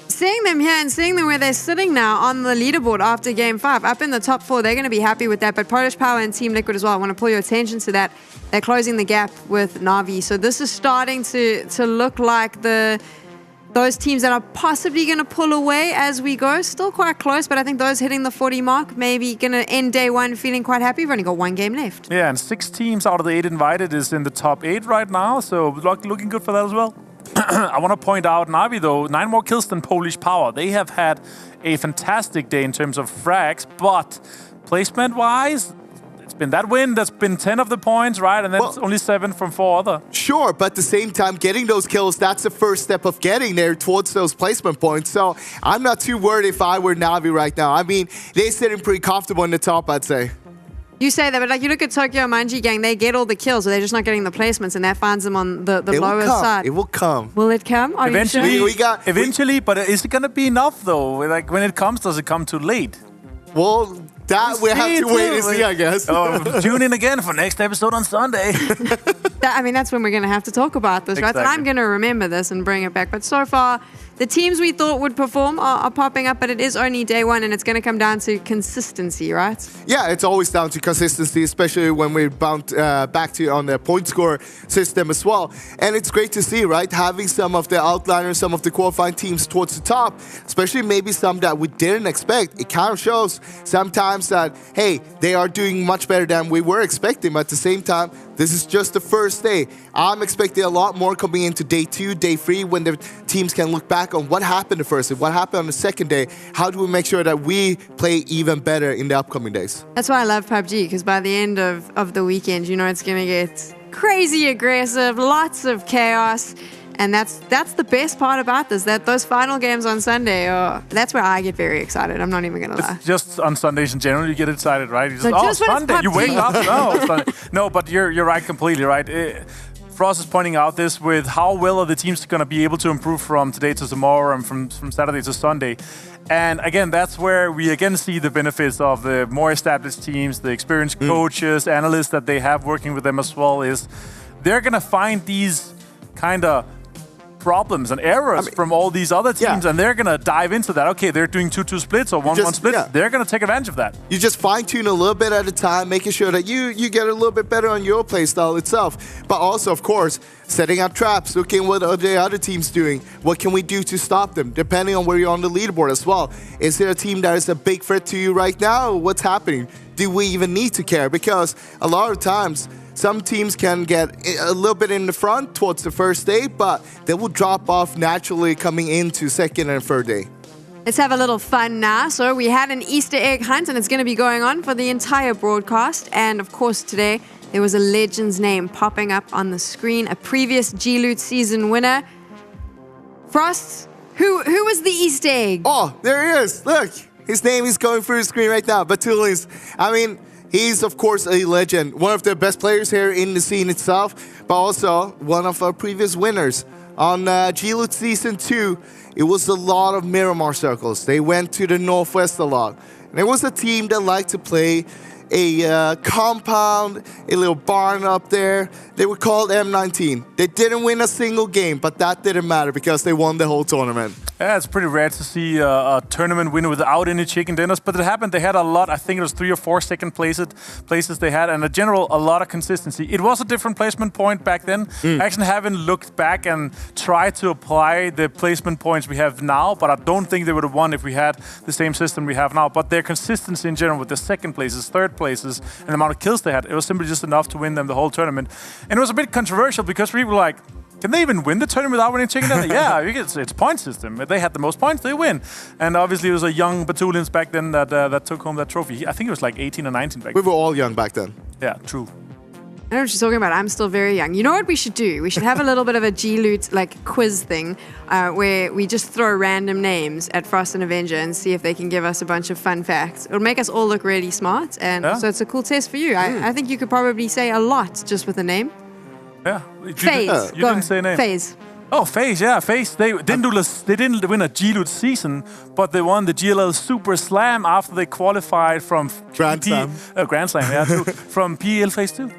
Seeing them here and seeing them where they're sitting now on the leaderboard after Game 5, up in the top 4, they're going to be happy with that. But Polish Power and Team Liquid as well, I want to pull your attention to that. They're closing the gap with Na'Vi. So this is starting to look like those teams that are possibly going to pull away as we go. Still quite close, but I think those hitting the 40 mark, maybe going to end day 1 feeling quite happy. We've only got 1 game left. Yeah, and 6 teams out of the 8 invited is in the top 8 right now. So looking good for that as well. I want to point out Na'Vi, though, 9 more kills than Polish Power. They have had a fantastic day in terms of frags, but placement-wise, it's been that win that's been 10 of the points, right? And then it's only 7 from 4 other. Sure, but at the same time, getting those kills, that's the first step of getting there towards those placement points. So I'm not too worried if I were Na'Vi right now. I mean, they're sitting pretty comfortable in the top, I'd say. You say that, but like you look at Tokyo Manji Gang, they get all the kills, so they're just not getting the placements, and that finds them on the lower side. It will come. Will it come? Are eventually, you sure? Eventually, but is it going to be enough, though? Like, when it comes, does it come too late? Well, that we have to wait and see, I guess. Tune in again for next episode on Sunday. I mean, that's when we're going to have to talk about this, right? And I'm going to remember this and bring it back. But so far, the teams we thought would perform are popping up, but it is only day 1, and it's going to come down to consistency, right? Yeah, it's always down to consistency, especially when we're bound back to on the point score system as well. And it's great to see, right? Having some of the outliners, some of the qualifying teams towards the top, especially maybe some that we didn't expect. It kind of shows sometimes times that, hey, they are doing much better than we were expecting. But at the same time, this is just the first day. I'm expecting a lot more coming into day 2, day 3, when the teams can look back on what happened the first day, what happened on the second day. How do we make sure that we play even better in the upcoming days? That's why I love PUBG, because by the end of the weekend, you know it's going to get crazy aggressive, lots of chaos. And that's the best part about this, that those final games on Sunday, that's where I get very excited. I'm not even going to lie. It's just on Sundays in general, you get excited, right? You just Sunday, you wake up, Sunday. No, but you're right, completely right. Frost is pointing out this with how well are the teams going to be able to improve from today to tomorrow and from Saturday to Sunday. And again, that's where we again see the benefits of the more established teams, the experienced coaches, analysts that they have working with them as well, is they're going to find these kind of problems and errors from all these other teams, and they're going to dive into that. Okay, they're doing 2-2 splits or 1-1 splits. Yeah. They're going to take advantage of that. You just fine-tune a little bit at a time, making sure that you get a little bit better on your play style itself. But also, of course, setting up traps, looking what are the other teams doing. What can we do to stop them, depending on where you're on the leaderboard as well. Is there a team that is a big threat to you right now? What's happening? Do we even need to care? Because a lot of times, some teams can get a little bit in the front towards the first day, but they will drop off naturally coming into second and third day. Let's have a little fun now. So we had an Easter egg hunt, and it's going to be going on for the entire broadcast. And of course, today there was a legend's name popping up on the screen, a previous G-Loot season winner. Frost, who was the Easter egg? Oh, there he is. Look, his name is going through the screen right now. Batulis. I mean, he's, of course, a legend. One of the best players here in the scene itself, but also one of our previous winners. On G-Loot Season 2, it was a lot of Miramar circles. They went to the northwest a lot. And it was a team that liked to play a compound, a little barn up there. They were called M19. They didn't win a single game, but that didn't matter because they won the whole tournament. Yeah, it's pretty rare to see a tournament winner without any chicken dinners, but it happened. They had a lot, I think it was 3 or 4 second places they had, and in general, a lot of consistency. It was a different placement point back then. I actually haven't looked back and tried to apply the placement points we have now, but I don't think they would have won if we had the same system we have now. But their consistency in general with the second places, third places, and the amount of kills they had, it was simply just enough to win them the whole tournament. And it was a bit controversial because we were like, can they even win the tournament without winning chicken dinner? Yeah, it's point system. If they had the most points, they win. And obviously, it was a young Batulians back then that took home that trophy. I think it was like 18 or 19 back then. We were all young back then. Yeah, true. I know what she's talking about. I'm still very young. You know what we should do? We should have a little bit of a G-Loot quiz thing where we just throw random names at Frost and Avenger and see if they can give us a bunch of fun facts. It'll make us all look really smart, and so it's a cool test for you. I think you could probably say a lot just with a name. Yeah. FaZe. You didn't say a name. FaZe. Oh, FaZe, yeah, FaZe. They didn't win a G-Loot season, but they won the GLL Super Slam after they qualified from Grand Slam. Grand Slam, yeah, too, from PEL Phase 2.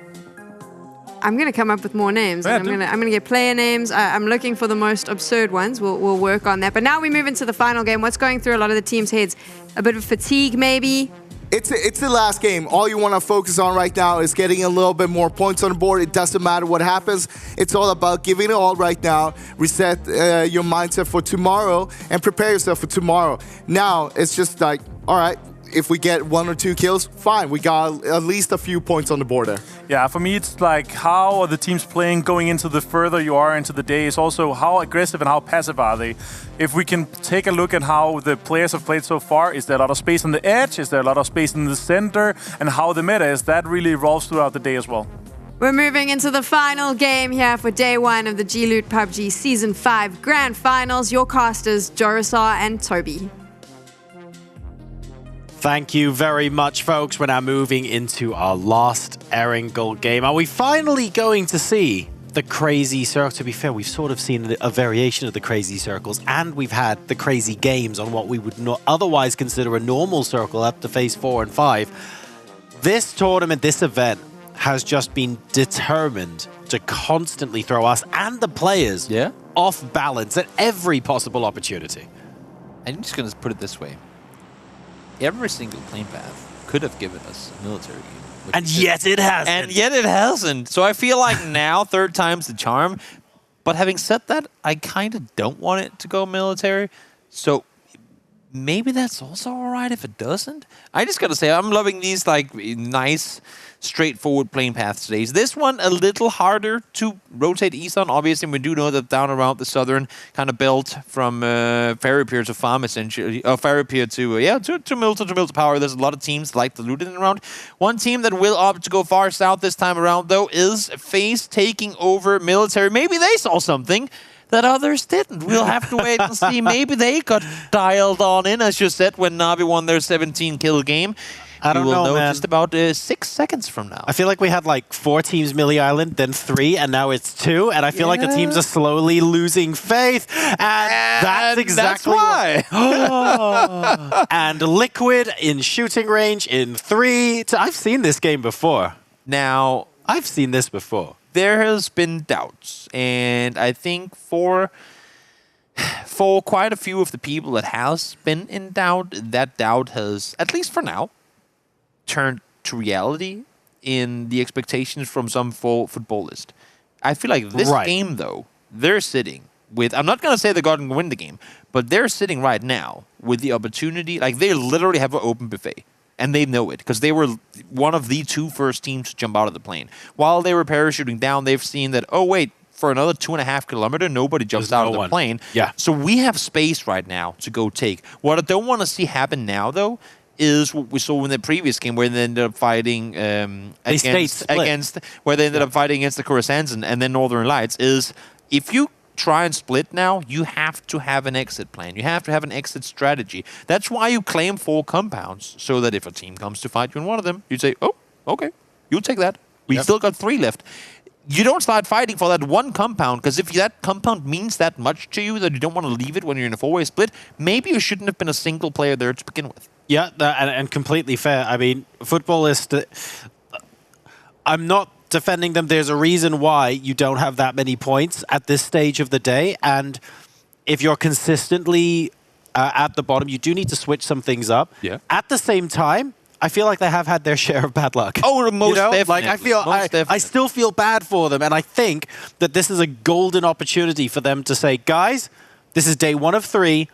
I'm gonna come up with more names. Yeah, I'm gonna get player names. I'm looking for the most absurd ones. We'll work on that. But now we move into the final game. What's going through a lot of the teams' heads? A bit of fatigue, maybe. It's the last game. All you want to focus on right now is getting a little bit more points on the board. It doesn't matter what happens. It's all about giving it all right now. Reset your mindset for tomorrow and prepare yourself for tomorrow. Now, it's just like, all right, if we get 1 or 2 kills, fine. We got at least a few points on the board there. Yeah, for me, it's like how are the teams playing going into the further you are into the day. It's also how aggressive and how passive are they. If we can take a look at how the players have played so far, is there a lot of space on the edge? Is there a lot of space in the center? And how the meta is, that really evolves throughout the day as well. We're moving into the final game here for day 1 of the G-Loot PUBG Season 5 Grand Finals. Your casters, Jorasar and Toby. Thank you very much, folks. We're now moving into our last Erangel game. Are we finally going to see the crazy circle? To be fair, we've sort of seen a variation of the crazy circles, and we've had the crazy games on what we would not otherwise consider a normal circle up to phase 4 and 5. This tournament, this event, has just been determined to constantly throw us and the players off balance at every possible opportunity. I'm just going to put it this way. Every single plane path could have given us a military game. And yet it hasn't. And yet it hasn't. So I feel like now, third time's the charm. But having said that, I kind of don't want it to go military. So maybe that's also all right if it doesn't. I just got to say, I'm loving these like nice, straightforward playing paths today. Is this one a little harder to rotate east on? Obviously, we do know that down around the southern kind of belt from Ferry Pier to Farm, essentially, Ferry Pier to Milton Power, there's a lot of teams like to loot it around. One team that will opt to go far south this time around, though, is FaZe taking over military. Maybe they saw something that others didn't. We'll have to wait and see. Maybe they got dialed on in, as you said, when Na'Vi won their 17-kill game. I don't know, man. Just about 6 seconds from now. I feel like we had like 4 teams Millie Island, then 3, and now it's 2. And I feel like the teams are slowly losing faith. And that's exactly why. And Liquid in shooting range in 3. I've seen this game before. Now, I've seen this before. There has been doubts, and I think for quite a few of the people that has been in doubt, that doubt has, at least for now, turned to reality in the expectations from some footballist. I feel like this game, though, they're sitting with, I'm not going to say they're going to win the game, but they're sitting right now with the opportunity, like they literally have an open buffet. And they know it, because they were one of the 2 first teams to jump out of the plane. While they were parachuting down, they've seen that, oh, wait, for another 2.5 kilometers, nobody jumps out of the plane. Yeah. So we have space right now to go take. What I don't want to see happen now, though, is what we saw in the previous game where they ended up fighting against the Coruscants and then Northern Lights, is if you try and split now, you have to have an exit plan. You have to have an exit strategy. That's why you claim 4 compounds, so that if a team comes to fight you in one of them, you say, oh, okay, you'll take that. We still got 3 left. You don't start fighting for that 1 compound, because if that compound means that much to you that you don't want to leave it when you're in a 4-way split, maybe you shouldn't have been a single player there to begin with. Yeah, and completely fair. I mean, footballists, I'm not defending them. There's a reason why you don't have that many points at this stage of the day, and if you're consistently at the bottom, you do need to switch some things up. Yeah. At the same time, I feel like they have had their share of bad luck. Oh, most definitely. Like I still feel bad for them, and I think that this is a golden opportunity for them to say, guys, this is day 1 of 3.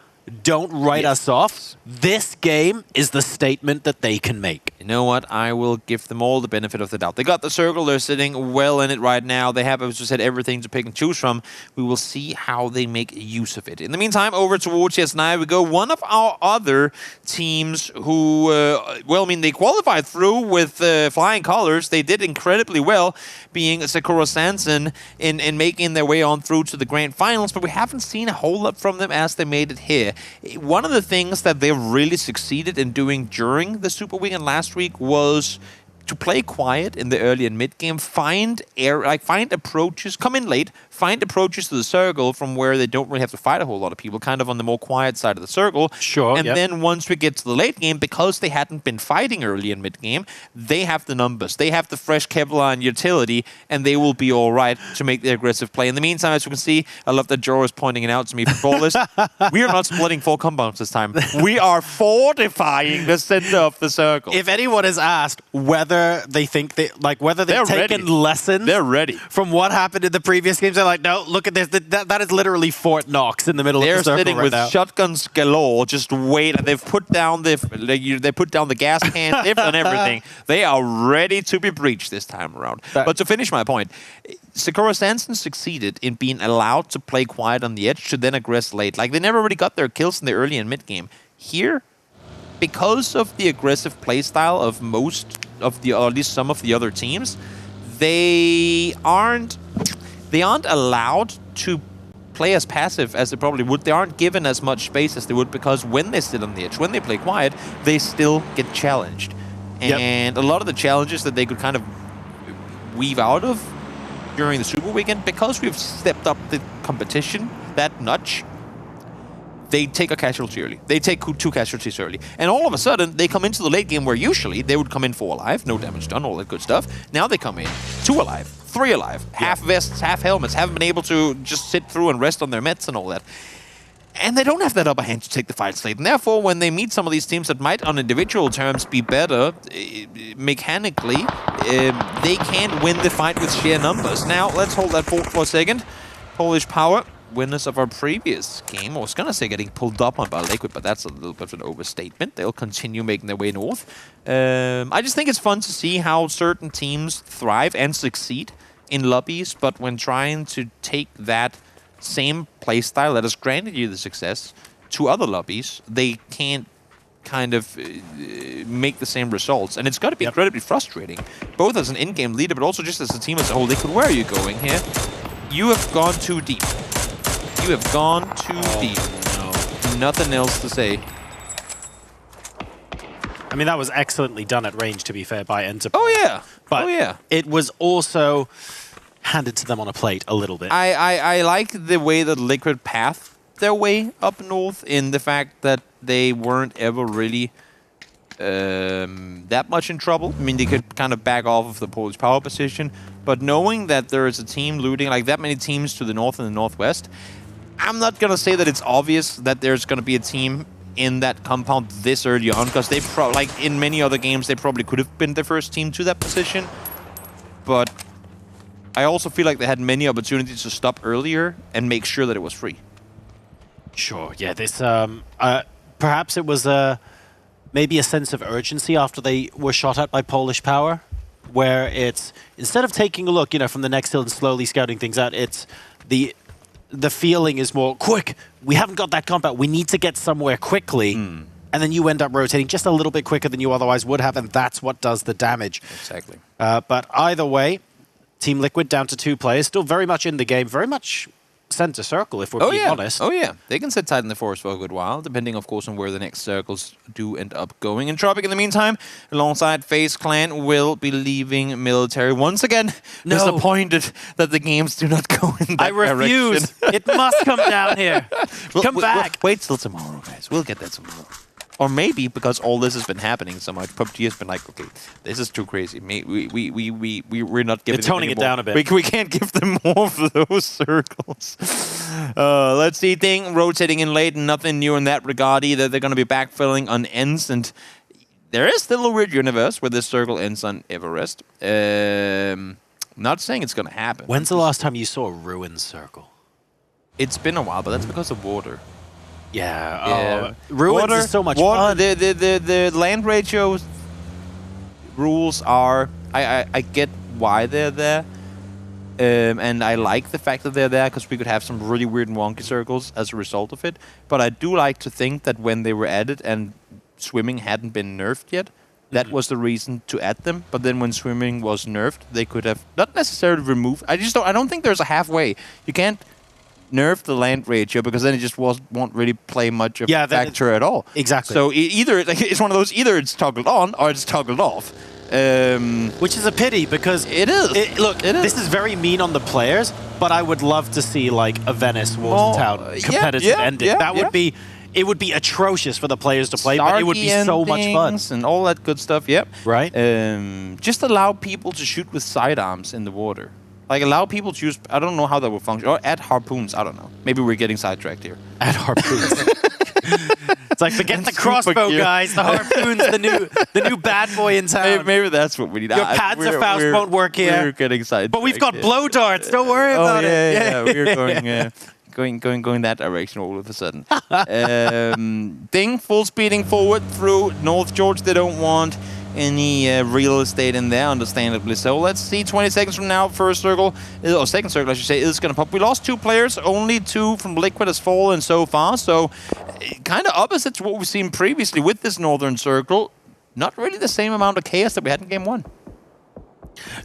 Don't write us off. This game is the statement that they can make. You know what? I will give them all the benefit of the doubt. They got the circle. They're sitting well in it right now. They have, as you said, everything to pick and choose from. We will see how they make use of it. In the meantime, over towards Yesnaya we go. One of our other teams who, they qualified through with flying colors. They did incredibly well, being Sakura Sanson in making their way on through to the grand finals, but we haven't seen a whole lot from them as they made it here. One of the things that they really succeeded in doing during the Super Weekend last week was to play quiet in the early and mid game, find approaches, come in late, find approaches to the circle from where they don't really have to fight a whole lot of people, kind of on the more quiet side of the circle. Sure. And then once we get to the late game, because they hadn't been fighting early and mid game, they have the numbers, they have the fresh Kevlar and utility, and they will be all right to make the aggressive play. In the meantime, as you can see, I love that Joe is pointing it out to me for ballers. We are not splitting 4 compounds this time. We are fortifying the center of the circle. If anyone has asked whether they think whether they've taken lessons from what happened in the previous games, they're like, no, look at this. That is literally Fort Knox in the middle of the circle. They're sitting with shotguns galore, just wait. They've put down the gas can, they've done everything. They are ready to be breached this time around. But to finish my point, Sakura Sanson succeeded in being allowed to play quiet on the edge to then aggress late. Like, they never really got their kills in the early and mid game. Here, because of the aggressive playstyle of most of the, or at least some of the other teams, they aren't allowed to play as passive as they probably would. They aren't given as much space as they would, because when they sit on the edge, when they play quiet, they still get challenged. And a lot of the challenges that they could kind of weave out of during the Super Weekend, because we've stepped up the competition that notch, they take a casualty early. They take 2 casualties early. And all of a sudden, they come into the late game where usually they would come in 4 alive, no damage done, all that good stuff. Now they come in 2 alive, 3 alive, half vests, half helmets, haven't been able to just sit through and rest on their meds and all that. And they don't have that upper hand to take the fight late. And therefore, when they meet some of these teams that might on individual terms be better mechanically, they can't win the fight with sheer numbers. Now, let's hold that fort for a second. Polish Power winners of our previous game. I was going to say getting pulled up on by Liquid, but that's a little bit of an overstatement. They'll continue making their way north. I just think it's fun to see how certain teams thrive and succeed in lobbies, but when trying to take that same playstyle that has granted you the success to other lobbies, they can't kind of make the same results. And it's got to be incredibly frustrating, both as an in-game leader, but also just as a team as a whole. Liquid, where are you going here? You have gone too deep. You have gone too deep. No. Nothing else to say. I mean, that was excellently done at range, to be fair, by Enterprise. Oh, yeah. But it was also handed to them on a plate a little bit. I like the way that Liquid pathed their way up north, in the fact that they weren't ever really that much in trouble. I mean, they could kind of back off of the Polish power position, but knowing that there is a team looting, like that many teams to the north and the northwest, I'm not going to say that it's obvious that there's going to be a team in that compound this early on, because they like in many other games, they probably could have been the first team to that position. But I also feel like they had many opportunities to stop earlier and make sure that it was free. Sure, yeah, this perhaps it was maybe a sense of urgency after they were shot at by Polish power, where it's, instead of taking a look, you know, from the next hill and slowly scouting things out, it's the feeling is more, quick, we haven't got that compound, we need to get somewhere quickly, and then you end up rotating just a little bit quicker than you otherwise would have, and that's what does the damage. Exactly. But either way, Team Liquid down to 2 players, still very much in the game, very much center circle, if we're being honest. Oh, yeah. They can sit tight in the forest for a good while, depending, of course, on where the next circles do end up going. And Tropic, in the meantime, alongside FaZe Clan, will be leaving military. Once again, disappointed that the games do not go in that direction. I refuse. It must come down here. Come back. Wait till tomorrow, guys. We'll get that tomorrow. Or maybe because all this has been happening so much, PUBG has been like, okay, this is too crazy. We're not giving. They're toning it down a bit. We can't give them more of those circles. Let's see. Thing rotating in late, nothing new in that regard either. They're going to be backfilling on ends, and there is still a weird universe where this circle ends on Everest. Not saying it's going to happen. When's the last time you saw a ruined circle? It's been a while, but that's because of water. Yeah. Ruins is so much fun. The land ratio rules are... I get why they're there. And I like the fact that they're there, because we could have some really weird and wonky circles as a result of it. But I do like to think that when they were added and swimming hadn't been nerfed yet, that was the reason to add them. But then when swimming was nerfed, they could have not necessarily removed... I don't think there's a halfway. You can't nerf the land ratio, because then it just won't really play much of a factor at all. Exactly. So either it's one of those, either it's toggled on or it's toggled off. Which is a pity, because it is. Look, this is very mean on the players, but I would love to see like a Venice Watertown competitive ending. That would be, it would be atrocious for the players to play, but it would be so much fun and all that good stuff. Yep. Right. Just allow people to shoot with sidearms in the water. Like, allow people to use, I don't know how that would function. Or add harpoons, I don't know. Maybe we're getting sidetracked here. Add harpoons. It's like, forget the crossbow, guys. The harpoon's the new bad boy in town. Maybe that's what we need. Your pads of Faust won't work here. We're getting sidetracked. But we've got blow darts. Don't worry about it. Yeah, we're going that direction all of a sudden. Thing full speeding forward through North George. They don't want any real estate in there, understandably so. Let's see, 20 seconds from now, first circle, or second circle, I should say, is going to pop. We lost 2 players, only 2 from Liquid has fallen so far, so kind of opposite to what we've seen previously with this northern circle. Not really the same amount of chaos that we had in game 1.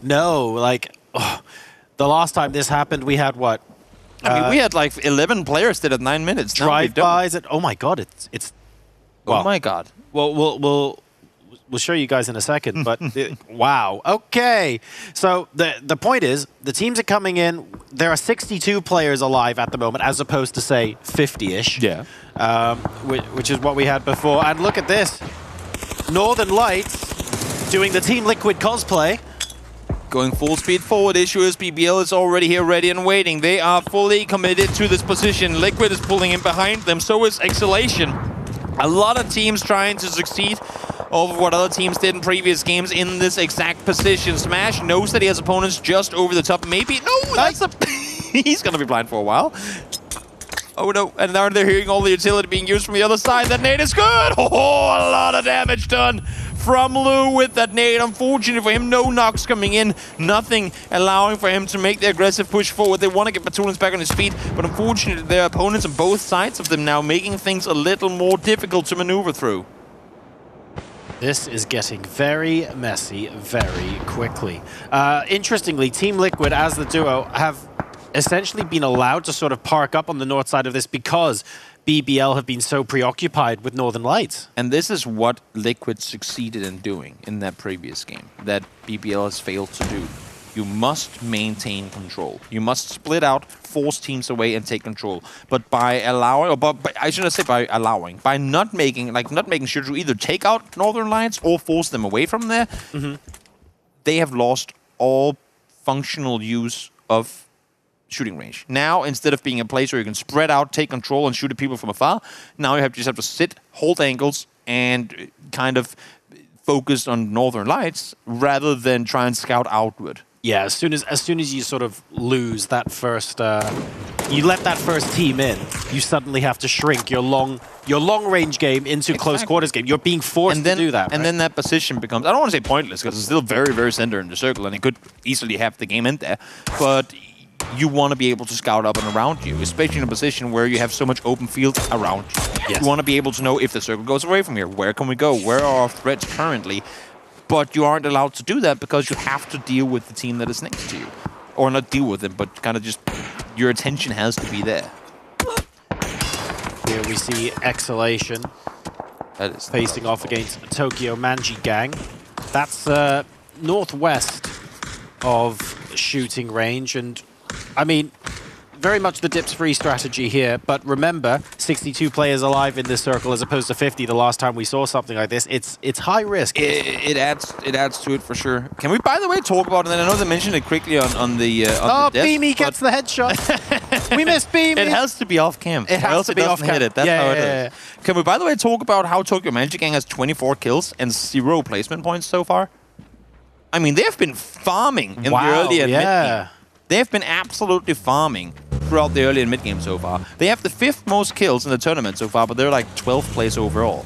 No, like, the last time this happened, we had what? I mean, we had like 11 players dead at 9 minutes. Drive-bys, oh my god, it's well, oh my god. Well, we'll show you guys in a second, but wow. Okay. So the point is, the teams are coming in. There are 62 players alive at the moment, as opposed to, say, 50-ish. Yeah. Which is what we had before. And look at this. Northern Lights doing the Team Liquid cosplay. Going full speed forward. Issue is PBL is already here, ready and waiting. They are fully committed to this position. Liquid is pulling in behind them. So is Exhalation. A lot of teams trying to succeed over what other teams did in previous games in this exact position. Smash knows that he has opponents just over the top. Maybe... No, that's a... He's going to be blind for a while. Oh no, and now they're hearing all the utility being used from the other side. That nade is good! Oh, a lot of damage done from Lou with that nade. Unfortunately for him, no knocks coming in. Nothing allowing for him to make the aggressive push forward. They want to get Batulin's back on his feet, but unfortunately their opponents on both sides of them now making things a little more difficult to maneuver through. This is getting very messy very quickly. Interestingly, Team Liquid as the duo have essentially been allowed to sort of park up on the north side of this because BBL have been so preoccupied with Northern Lights. And this is what Liquid succeeded in doing in that previous game, that BBL has failed to do. You must maintain control. You must split out, force teams away, and take control. But by allowing, or by, I shouldn't say by allowing, by not making sure to either take out Northern Lights or force them away from there, they have lost all functional use of shooting range. Now, instead of being a place where you can spread out, take control, and shoot at people from afar, now you just have to sit, hold angles, and kind of focus on Northern Lights rather than try and scout outward. Yeah, as soon as you sort of lose that first, you let that first team in, you suddenly have to shrink your long range game into close quarters game. You're being forced to do that. And then that position becomes, I don't want to say pointless, because it's still very, very center in the circle, and it could easily have the game end there. But you want to be able to scout up and around you, especially in a position where you have so much open field around you. Yes. You want to be able to know if the circle goes away from here, where can we go, where are our threats currently? But you aren't allowed to do that because you have to deal with the team that is next to you. Or not deal with them, but kind of just, your attention has to be there. Here we see Exhalation facing off against Tokyo Manji Gang. That's northwest of shooting range, and I mean, very much the dips free strategy here, but remember, 62 players alive in this circle as opposed to 50 the last time we saw something like this. It's high risk. It adds to it for sure. Can we, by the way, talk about, and I know they mentioned it quickly on the Beamy gets the headshot. We missed Beamy. It has to be off cam. It has to be off cam. That's how it is. Can we, by the way, talk about how Tokyo Magic Gang has 24 kills and 0 placement points so far? I mean, they've been farming in the early and mid-game. They've been absolutely farming throughout the early and mid-game so far. They have the 5th most kills in the tournament so far, but they're like 12th place overall.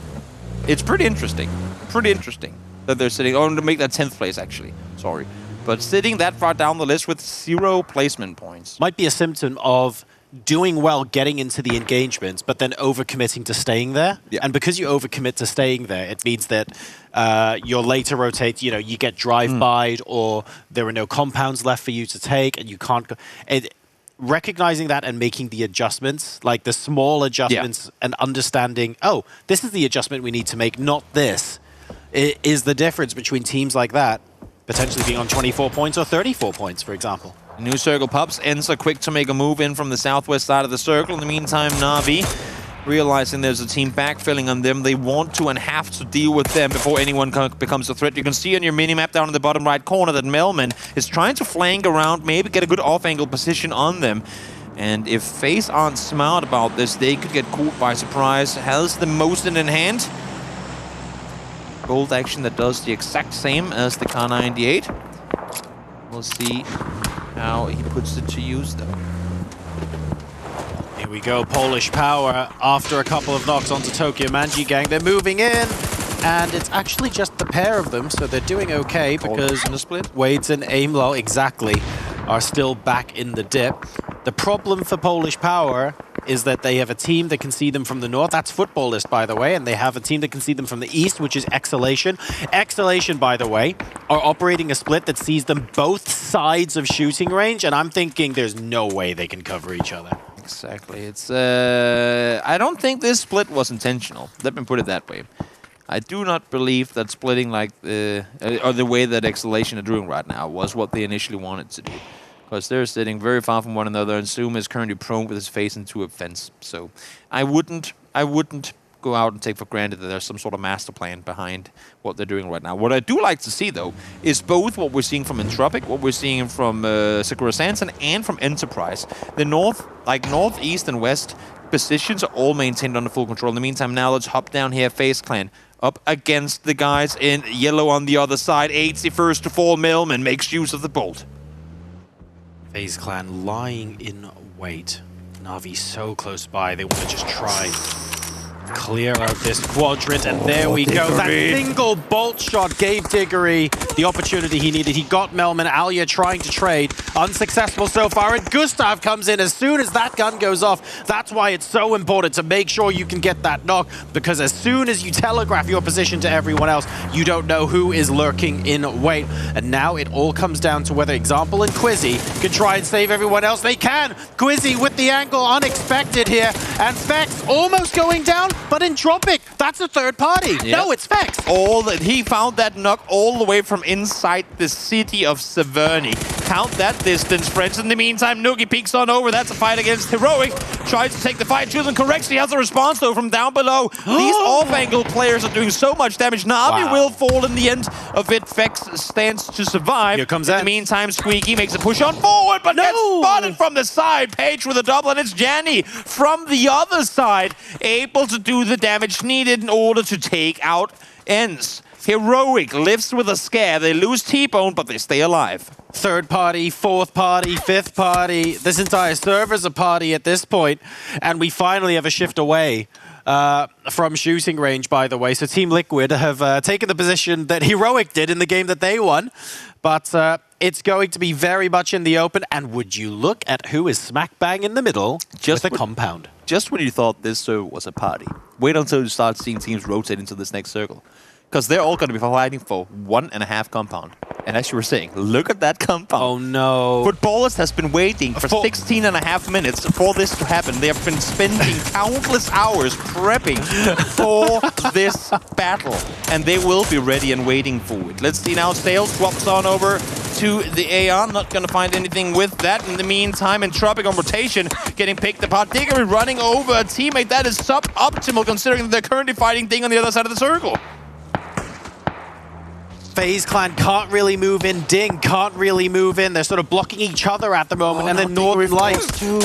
It's pretty interesting. Pretty interesting that they're sitting, or to make that 10th place, actually. Sorry. But sitting that far down the list with 0 placement points. Might be a symptom of doing well getting into the engagements, but then overcommitting to staying there. Yeah. And because you overcommit to staying there, it means that your later rotates, you know, you get drive-by'd or there are no compounds left for you to take and you can't go. Recognizing that and making the adjustments, like the small adjustments and understanding, oh, this is the adjustment we need to make, not this, is the difference between teams like that potentially being on 24 points or 34 points, for example. New circle pops. Enza quick to make a move in from the southwest side of the circle. In the meantime, Na'Vi, realizing there's a team backfilling on them, they want to and have to deal with them before anyone becomes a threat. You can see on your minimap down in the bottom right corner that Melman is trying to flank around, maybe get a good off-angle position on them. And if FaZe aren't smart about this, they could get caught by surprise. Has the most in hand. Bold action that does the exact same as the Kar98. We'll see how he puts it to use, though. Here we go, Polish Power after a couple of knocks onto Tokyo Manji Gang. They're moving in, and it's actually just the pair of them, so they're doing okay because Wades and Aimlow, exactly, are still back in the dip. The problem for Polish Power is that they have a team that can see them from the north. That's Footballist, by the way, and they have a team that can see them from the east, which is Exhalation. Exhalation, by the way, are operating a split that sees them both sides of shooting range, and I'm thinking there's no way they can cover each other. Exactly. It's I don't think this split was intentional. Let me put it that way. I do not believe that splitting like or the way that Exhalation are doing right now was what they initially wanted to do. Because they're sitting very far from one another, and Zoom is currently prone with his face into a fence. So I wouldn't go out and take for granted that there's some sort of master plan behind what they're doing right now. What I do like to see, though, is both what we're seeing from Entropic, what we're seeing from Sakura Sanson, and from Enterprise. The north, like northeast and west positions are all maintained under full control. In the meantime, now let's hop down here, FaZe Clan. Up against the guys in yellow on the other side. 80 first to fall. Melman makes use of the bolt. FaZe Clan lying in wait. Na'Vi so close by. They want to just try clear out this quadrant, and there we go. That single bolt shot gave Diggory the opportunity he needed. He got Melman. Alya trying to trade. Unsuccessful so far, and Gustav comes in as soon as that gun goes off. That's why it's so important to make sure you can get that knock, because as soon as you telegraph your position to everyone else, you don't know who is lurking in wait. And now it all comes down to whether Example and Quizzy can try and save everyone else. They can! Quizzy with the angle, unexpected here, and Vex almost going down, but Entropic, that's a third party. Yep. No, it's Vex. He found that knock all the way from inside the city of Severny. Count that distance, friends. In the meantime, Noogie peeks on over. That's a fight against Heroic. Tries to take the fight. Choosing correctly. Has a response, though, from down below. These off-angle players are doing so much damage. Na'Vi will fall in the end of it. Vex stands to survive. Here comes in the meantime, Squeaky makes a push on forward, but gets spotted from the side. Page with a double, and it's Janny from the other side, able to do the damage needed in order to take out Ends. Heroic lives with a scare. They lose T-Bone, but they stay alive. Third party, fourth party, fifth party. This entire server's a party at this point, and we finally have a shift away from shooting range, by the way. So Team Liquid have taken the position that Heroic did in the game that they won, but it's going to be very much in the open. And would you look at who is smack bang in the middle with a compound? Just when you thought this server was a party, wait until you start seeing teams rotate into this next circle. Because they're all going to be fighting for 1.5 compound. And as you were saying, look at that compound. Oh no. Footballers has been waiting for 16.5 minutes for this to happen. They have been spending countless hours prepping for this battle. And they will be ready and waiting for it. Let's see now. Sales drops on over to the AR. Not going to find anything with that. In the meantime, Entropic on rotation, getting picked apart. Diggory running over a teammate. That is suboptimal considering that they're currently fighting Ding on the other side of the circle. FaZe Clan can't really move in. Ding can't really move in. They're sort of blocking each other at the moment. And then Northern Lights, too.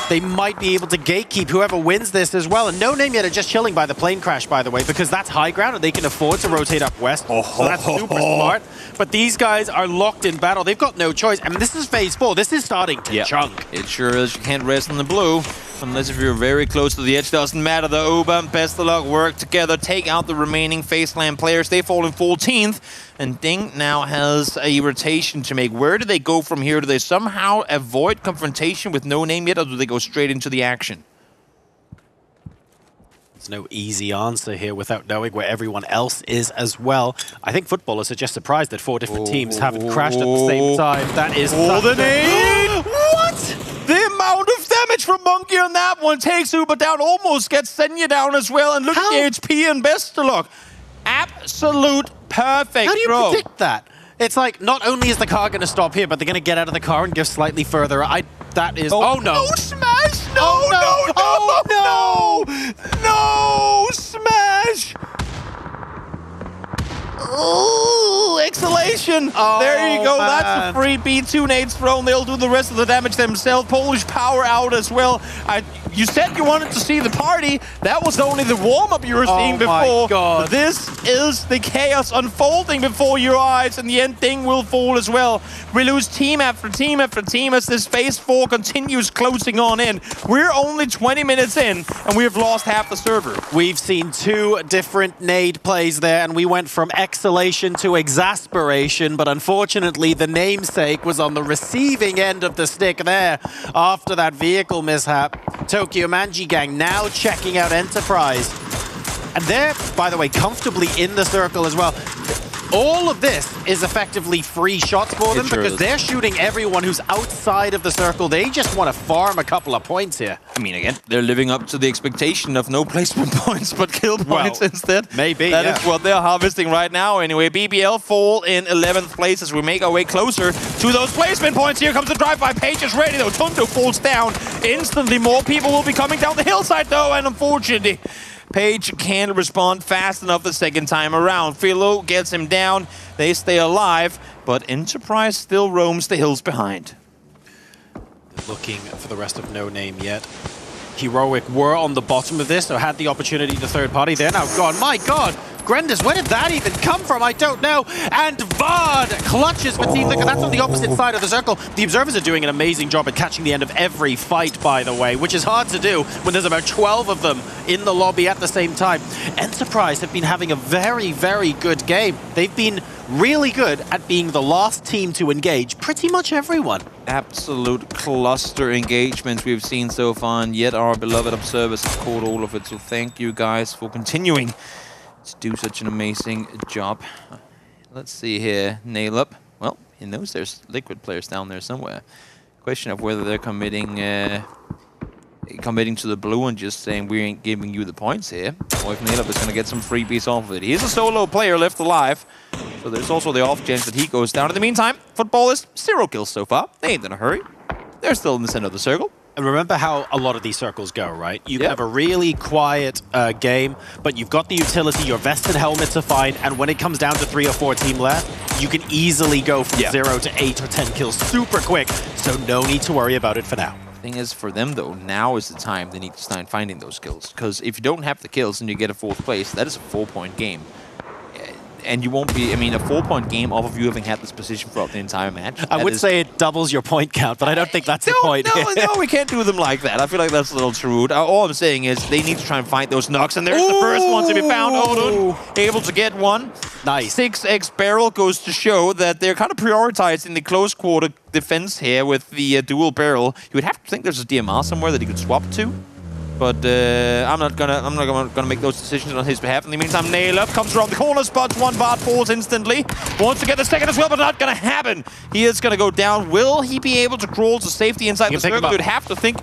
They might be able to gatekeep whoever wins this as well. And No Name Yet are just chilling by the plane crash, by the way, because that's high ground and they can afford to rotate up west. So that's super smart. But these guys are locked in battle. They've got no choice. I mean, this is phase 4. This is starting to chunk. It sure is. You can't rest in the blue. Unless if you're very close to the edge, doesn't matter. The Uber and Best of Luck work together, take out the remaining FaZe Clan players. They fall in 14th, and Ding now has a rotation to make. Where do they go from here? Do they somehow avoid confrontation with No Name Yet, or do they go straight into the action? There's no easy answer here without knowing where everyone else is as well. I think footballers are just surprised that 4 different teams haven't crashed at the same time. That is the nade! What? The amount of damage from Monkey on that one takes Uber down, almost gets Senya down as well. And look at the HP and Best of Luck. Absolute perfect. How do you predict that? It's like, not only is the car going to stop here, but they're going to get out of the car and go slightly further. That is... Oh, no. No, Smash! No, Smash! Oh, exhalation! There you go. Man. That's a free B2 nades thrown. They'll do the rest of the damage themselves. Polish power out as well. You said you wanted to see the party. That was only the warm-up you were seeing before. My God. This is the chaos unfolding before your eyes, and the end thing will fall as well. We lose team after team after team as this phase 4 continues closing on in. We're only 20 minutes in, and we have lost half the server. We've seen 2 different nade plays there, and we went from exhalation to exasperation, but unfortunately the namesake was on the receiving end of the stick there after that vehicle mishap. Tokyo Manji Gang now checking out Enterprise. And they're, by the way, comfortably in the circle as well. All of this is effectively free shots for them because they're shooting everyone who's outside of the circle. They just want to farm a couple of points here. I mean, again, they're living up to the expectation of no placement points, but kill points instead. Maybe, That is what they're harvesting right now anyway. BBL fall in 11th place as we make our way closer to those placement points. Here comes the drive-by. Page is ready, though. Tundo falls down instantly. More people will be coming down the hillside, though, and unfortunately, Page can't respond fast enough the second time around. Philo gets him down. They stay alive, but Enterprise still roams the hills behind. Looking for the rest of No Name Yet. Heroic were on the bottom of this, so had the opportunity to third party. They're now gone. My God! Grenders, where did that even come from? I don't know. And Vard clutches for Team Liquid. That's on the opposite side of the circle. The Observers are doing an amazing job at catching the end of every fight, by the way, which is hard to do when there's about 12 of them in the lobby at the same time. Enterprise have been having a very, very good game. They've been really good at being the last team to engage pretty much everyone. Absolute cluster engagements we've seen so far, and yet our beloved Observers have caught all of it. So thank you guys for continuing to do such an amazing job. Let's see here. Nail up. Well, he knows there's Liquid players down there somewhere. Question of whether they're committing to the blue and just saying we ain't giving you the points here, or if Nail up is going to get some freebies off of it. He's a solo player left alive, so there's also the off chance that he goes down. In the meantime, Footballers, 0 kills so far. They ain't in a hurry. They're still in the center of the circle. And remember how a lot of these circles go, right? You have a really quiet game, but you've got the utility, your vested helmets are fine, and when it comes down to 3 or 4 team left, you can easily go from 0 to 8 or 10 kills super quick, so no need to worry about it for now. Thing is, for them though, now is the time they need to start finding those kills. Because if you don't have the kills and you get a 4th place, that is a 4-point game. And you won't be, I mean, a 4-point game off of you having had this position throughout the entire match. I would say it doubles your point count, but I don't think that's the point. No, we can't do them like that. I feel like that's a little too rude. All I'm saying is they need to try and find those knocks, and there's the first one to be found. Odin able to get one. Nice. 6x barrel goes to show that they're kind of prioritizing the close quarter defense here with the dual barrel. You would have to think there's a DMR somewhere that he could swap to. But I'm not gonna make those decisions on his behalf. In the meantime, Nail Up comes around the corner, spots one, Vard falls instantly. Wants to get the second as well, but not gonna happen. He is gonna go down. Will he be able to crawl to safety inside the circle? You'd have to think,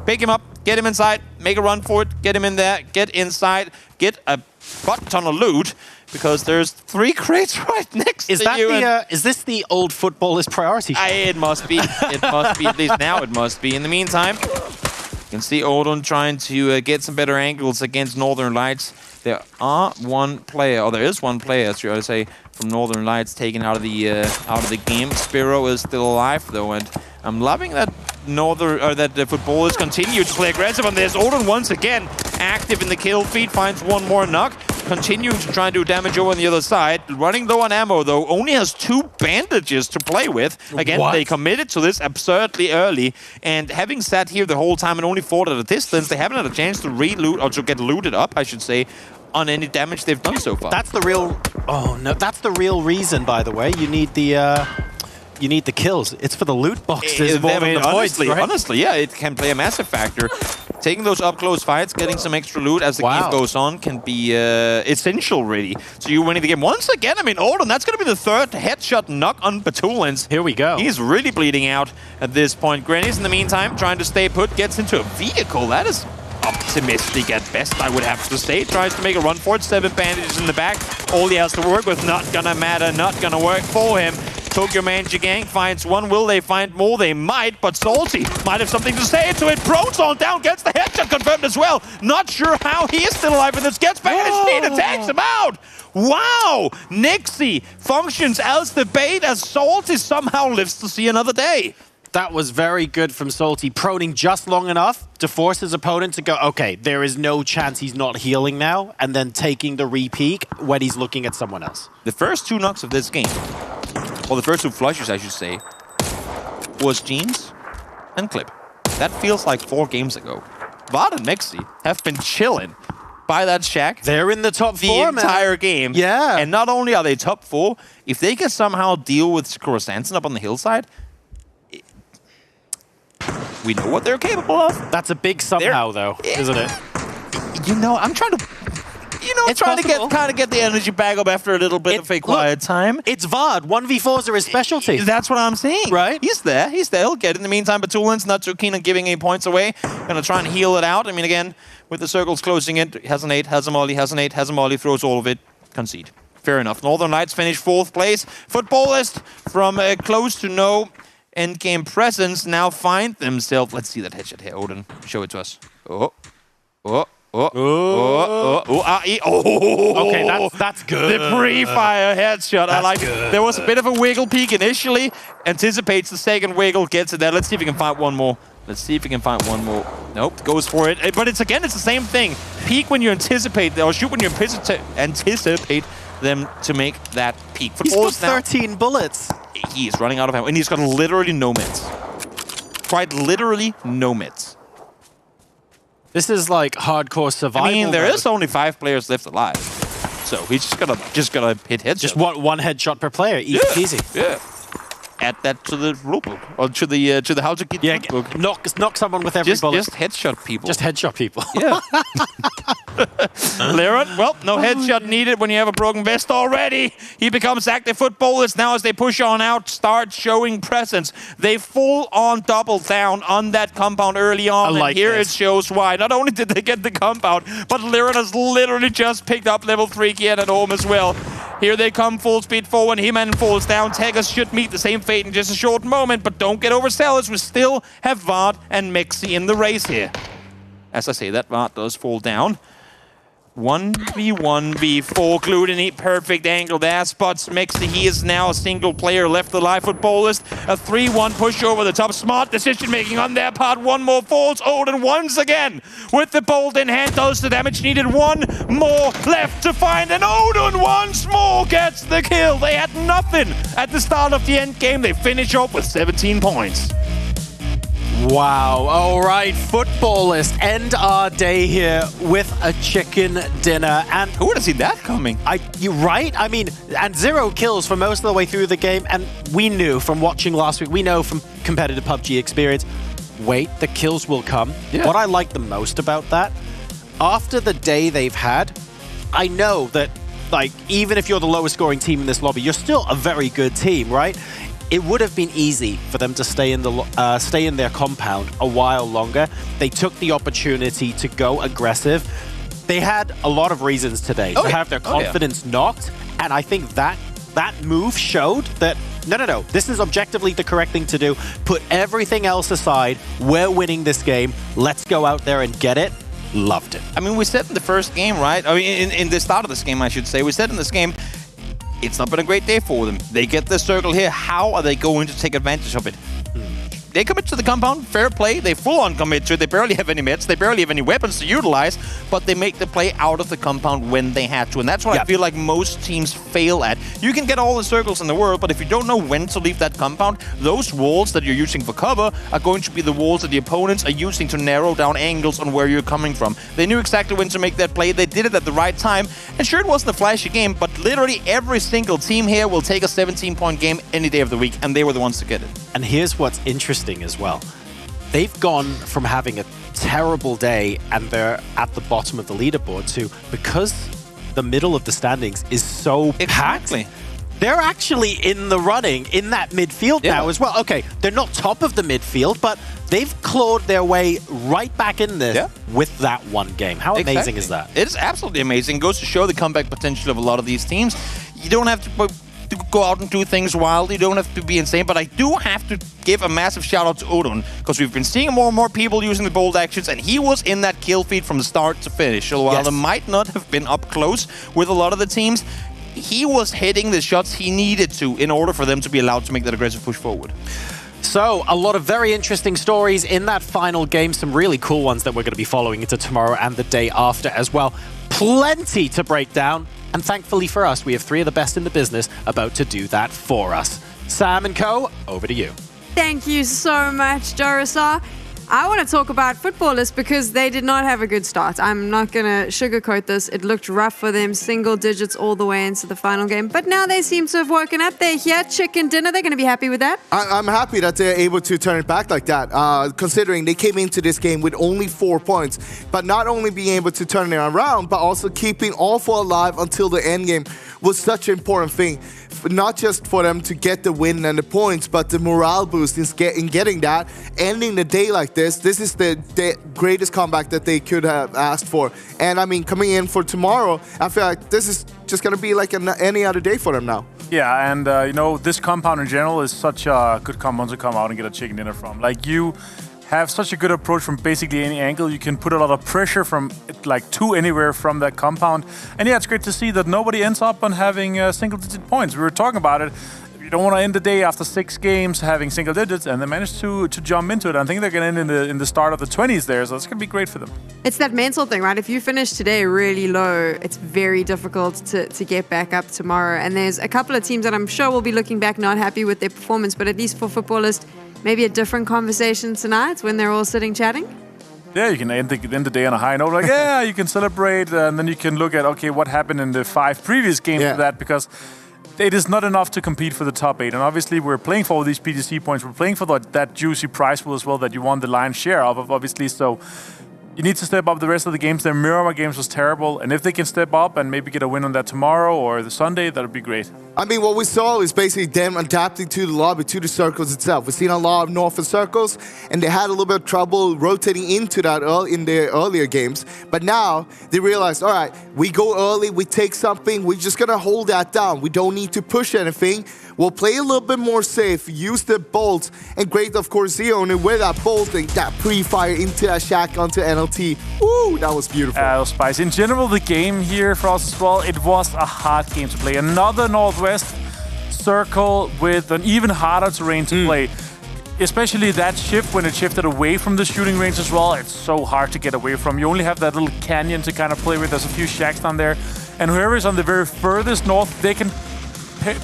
pick him up, get him inside, make a run for it, get him in there, get inside, get a butt ton of loot. Because there's 3 crates right next to you. Is this the old Footballers priority? It must be. It must be. At least now it must be. In the meantime, you can see Odin trying to get some better angles against Northern Lights. There is one player, should I say, from Northern Lights taken out of the game. Spiro is still alive though, and I'm loving that the Footballers continue to play aggressive on this. Odin once again active in the kill feed, finds one more knock, continuing to try and do damage over on the other side. Running low on ammo though, only has 2 bandages to play with. Again, they committed to this absurdly early, and having sat here the whole time and only fought at a distance, they haven't had a chance to re-loot, or to get looted up, I should say, on any damage they've done so far. That's the real... Oh, no, that's the real reason, by the way. You need the kills. It's for the loot boxes more than the points, right? Honestly, yeah, it can play a massive factor. Taking those up-close fights, getting some extra loot as the game goes on can be essential, really. So you're winning the game. Once again, I mean, Odin, that's going to be the 3rd headshot knock on Batulins. Here we go. He's really bleeding out at this point. Granny's, in the meantime, trying to stay put, gets into a vehicle. That is optimistic at best, I would have to say. Tries to make a run for it. 7 bandages in the back. All he has to work with, not gonna matter, not gonna work for him. Tokyo Manager Gang finds one. Will they find more? They might, but Salty might have something to say to it. Proton down, gets the headshot confirmed as well. Not sure how he is still alive in this. Gets back on his feet and takes him out. Wow! Nixie functions as the bait as Salty somehow lives to see another day. That was very good from Salty, proning just long enough to force his opponent to go, okay, there is no chance he's not healing now, and then taking the re-peek when he's looking at someone else. The first 2 knocks of this game, or the first 2 flushes, I should say, was Jeans and Clip. That feels like 4 games ago. Vard and Mexi have been chilling by that shack. They're in the top 4, the entire game. Yeah. And not only are they top 4, if they can somehow deal with Sakura Sanson up on the hillside, we know what they're capable of. That's a big somehow, though, isn't it? You know, I'm trying to... trying to get the energy back up after a little bit of a quiet time. It's Vard. 1v4s are his specialty. That's what I'm saying. Right? He's there. He'll get it. In the meantime, Batulin's not too keen on giving any points away. Gonna try and heal it out. I mean, again, with the circles closing in, has an 8, has a molly, has an 8, has a molly, throws all of it, concede. Fair enough. Northern Lights finish 4th place. Footballist from close to no endgame presence now find themselves. Let's see that headshot here, Odin. Show it to us. Okay, that's good. The pre-fire headshot. I like it. There was a bit of a wiggle peek initially. Anticipates the second wiggle, gets it there. Let's see if we can find one more. Let's see if we can find one more. Nope, goes for it. But it's the same thing. Peek when you anticipate, or shoot when you anticipate them to make that peak. He's got 13 bullets. He is running out of ammo, and he's got literally no meds. Quite literally no meds. This is like hardcore survival. I mean, there is only 5 players left alive, so he's just gonna hit headshots. Just one headshot per player, easy peasy. Yeah. Add that to the rulebook, or to the how to get rulebook. Knock someone with every bullet. Just headshot people. Just headshot people. Yeah. Liren, well, no headshot needed when you have a broken vest already. He becomes active footballers now as they push on out, start showing presence. They full on double down on that compound early on, and here it shows why. Not only did they get the compound, but Liren has literally just picked up level 3 gear at home as well. Here they come full speed forward. He-Man falls down. Tegas should meet the same fate in just a short moment, but don't get overzealous. We still have Vard and Mexi in the race here. As I say, that Vard does fall down. 1v1v4, glued in a perfect angle there. Spots Mexi. He is now a single player left alive. Footballist. A 3-1 push over the top. Smart decision making on their part. One more falls. Odin once again with the bolt in hand does the damage needed. One more left to find, and Odin once more gets the kill. They had nothing at the start of the end game. They finish off with 17 points. Wow. All right, footballers, end our day here with a chicken dinner. And who would have seen that coming? You're right. I mean, and 0 kills for most of the way through the game. And we knew from watching last week, we know from competitive PUBG experience, wait, the kills will come. Yeah. What I like the most about that, after the day they've had, I know that, like, even if you're the lowest scoring team in this lobby, you're still a very good team, right? It would have been easy for them to stay in their compound a while longer. They took the opportunity to go aggressive. They had a lot of reasons today to have their confidence knocked, and I think that move showed that no, this is objectively the correct thing to do. Put everything else aside. We're winning this game. Let's go out there and get it. Loved it. I mean, we said in the first game, right? I mean, in the start of this game, I should say, we said in this game, it's not been a great day for them. They get the circle here. How are they going to take advantage of it? They commit to the compound, fair play. They full-on commit to it. They barely have any meds. They barely have any weapons to utilize, but they make the play out of the compound when they have to. And that's what I feel like most teams fail at. You can get all the circles in the world, but if you don't know when to leave that compound, those walls that you're using for cover are going to be the walls that the opponents are using to narrow down angles on where you're coming from. They knew exactly when to make that play. They did it at the right time. And sure, it wasn't a flashy game, but literally every single team here will take a 17-point game any day of the week, and they were the ones to get it. And here's what's interesting as well. They've gone from having a terrible day and they're at the bottom of the leaderboard to, because the middle of the standings is so packed, they're actually in the running in that midfield now as well. Okay, they're not top of the midfield, but they've clawed their way right back in this with that one game. How amazing is that? It is absolutely amazing. It goes to show the comeback potential of a lot of these teams. You don't have to go out and do things wild. You don't have to be insane, but I do have to give a massive shout out to Odin, because we've been seeing more and more people using the bold actions, and he was in that kill feed from start to finish. So while it might not have been up close with a lot of the teams, he was hitting the shots he needed to in order for them to be allowed to make that aggressive push forward. So, a lot of very interesting stories in that final game. Some really cool ones that we're going to be following into tomorrow and the day after as well. Plenty to break down. And thankfully for us, we have 3 of the best in the business about to do that for us. Sam and Co, over to you. Thank you so much, Jorisar. I want to talk about footballers because they did not have a good start. I'm not going to sugarcoat this. It looked rough for them, single digits all the way into the final game. But now they seem to have woken up. They're here, chicken dinner. They're going to be happy with that. I'm happy that they're able to turn it back like that, considering they came into this game with only 4 points. But not only being able to turn it around, but also keeping all 4 alive until the end game was such an important thing. Not just for them to get the win and the points, but the morale boost in getting that, ending the day like this. This is the greatest comeback that they could have asked for. And I mean, coming in for tomorrow, I feel like this is just going to be like any other day for them now. Yeah, and you know, this compound in general is such a good compound to come out and get a chicken dinner from. Like, you have such a good approach from basically any angle. You can put a lot of pressure from like to anywhere from that compound. And yeah, it's great to see that nobody ends up on having single-digit points. We were talking about it. don't want to end the day after 6 games having single digits, and they managed to jump into it. I think they're going to end in the start of the 20s there, so it's going to be great for them. It's that mental thing, right? If you finish today really low, it's very difficult to get back up tomorrow. And there's a couple of teams that I'm sure will be looking back not happy with their performance, but at least for footballers, maybe a different conversation tonight when they're all sitting chatting. Yeah, you can end the day on a high note. Like, yeah, you can celebrate, and then you can look at, okay, what happened in the 5 previous games of that, because it is not enough to compete for the top 8. And obviously, we're playing for all these PGC points. We're playing for that juicy prize pool as well that you want the lion's share of, obviously. So you need to step up the rest of the games. Their Miramar games was terrible. And if they can step up and maybe get a win on that tomorrow or the Sunday, that would be great. I mean, what we saw is basically them adapting to the lobby, to the circles itself. We've seen a lot of northern circles, and they had a little bit of trouble rotating into that in their earlier games. But now they realized, all right, we go early, we take something, we're just going to hold that down. We don't need to push anything. We'll play a little bit more safe, use the bolt, and great, of course, Zion, and with that bolt and that pre-fire into that shack onto NLT. Woo, that was beautiful. That was spicy. In general, the game here for us as well, it was a hard game to play. Another Northwest circle with an even harder terrain to play. Especially that shift, when it shifted away from the shooting range as well, it's so hard to get away from. You only have that little canyon to kind of play with. There's a few shacks down there. And whoever is on the very furthest north, they can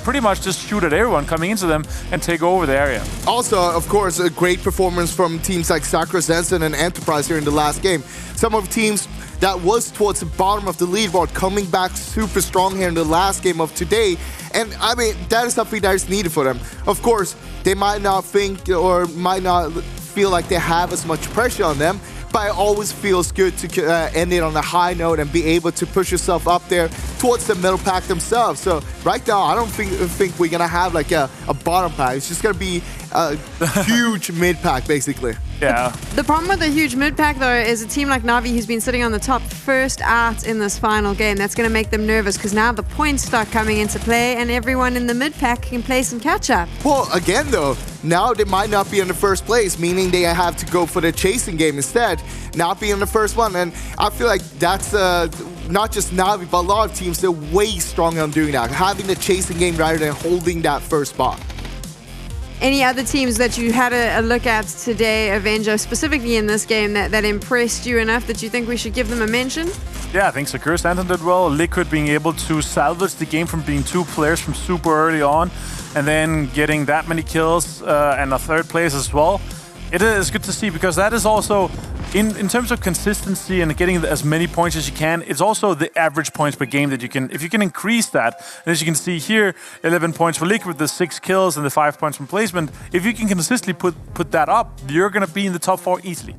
pretty much just shoot at everyone coming into them and take over the area. Also, of course, a great performance from teams like Sakura Zensen and Enterprise here in the last game. Some of the teams that was towards the bottom of the leaderboard coming back super strong here in the last game of today. And I mean, that is something that is needed for them. Of course, they might not think or might not feel like they have as much pressure on them, but it always feels good to end it on a high note and be able to push yourself up there towards the middle pack themselves. So right now, I don't think we're going to have like a bottom pack. It's just going to be a huge mid pack, basically. Yeah. The problem with the huge mid-pack, though, is a team like Na'Vi who's been sitting on the top first out in this final game. That's going to make them nervous because now the points start coming into play and everyone in the mid-pack can play some catch-up. Well, again, though, now they might not be in the first place, meaning they have to go for the chasing game instead, not be in the first one. And I feel like that's not just Na'Vi, but a lot of teams, they're way stronger on doing that, having the chasing game rather than holding that first spot. Any other teams that you had a look at today, Avenger, specifically in this game, that impressed you enough that you think we should give them a mention? Yeah, I think Sakura Stanton did well. Liquid being able to salvage the game from being 2 players from super early on and then getting that many kills and a 3rd place as well. It is good to see because that is also, in terms of consistency and getting as many points as you can, it's also the average points per game that you can, if you can increase that, and as you can see here, 11 points for Liquid, the 6 kills and the 5 points from placement, if you can consistently put that up, you're going to be in the top 4 easily.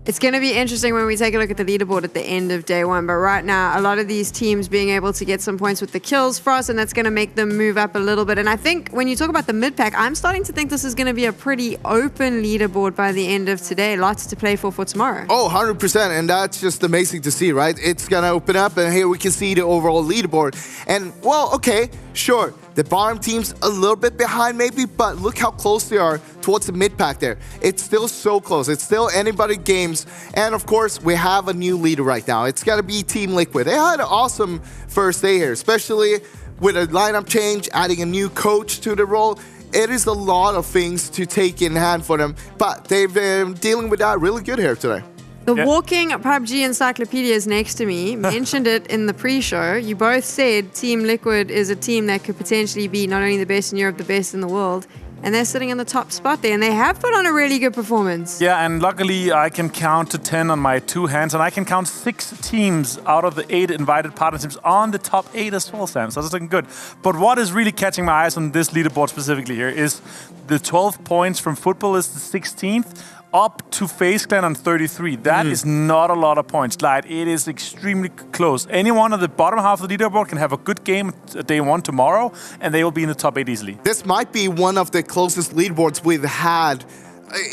It's going to be interesting when we take a look at the leaderboard at the end of day 1. But right now, a lot of these teams being able to get some points with the kills for us, and that's going to make them move up a little bit. And I think when you talk about the mid-pack, I'm starting to think this is going to be a pretty open leaderboard by the end of today. Lots to play for tomorrow. Oh, 100%. And that's just amazing to see, right? It's going to open up, and here we can see the overall leaderboard. And, well, okay, sure. The bottom team's a little bit behind maybe, but look how close they are towards the mid-pack there. It's still so close. It's still anybody games. And of course, we have a new leader right now. It's got to be Team Liquid. They had an awesome first day here, especially with a lineup change, adding a new coach to the role. It is a lot of things to take in hand for them, but they've been dealing with that really good here today. The walking PUBG encyclopedia is next to me. Mentioned it in the pre-show. You both said Team Liquid is a team that could potentially be not only the best in Europe, the best in the world. And they're sitting in the top spot there, and they have put on a really good performance. Yeah, and luckily I can count to 10 on my 2 hands, and I can count 6 teams out of the 8 invited partner teams on the top 8 as well, Sam. So that's looking good. But what is really catching my eyes on this leaderboard specifically here is the 12 points from Football is the 16th. Up to FaZe Clan on 33. That is not a lot of points. Like, it is extremely close. Anyone on the bottom half of the leaderboard can have a good game day 1 tomorrow, and they will be in the top 8 easily. This might be one of the closest leaderboards we've had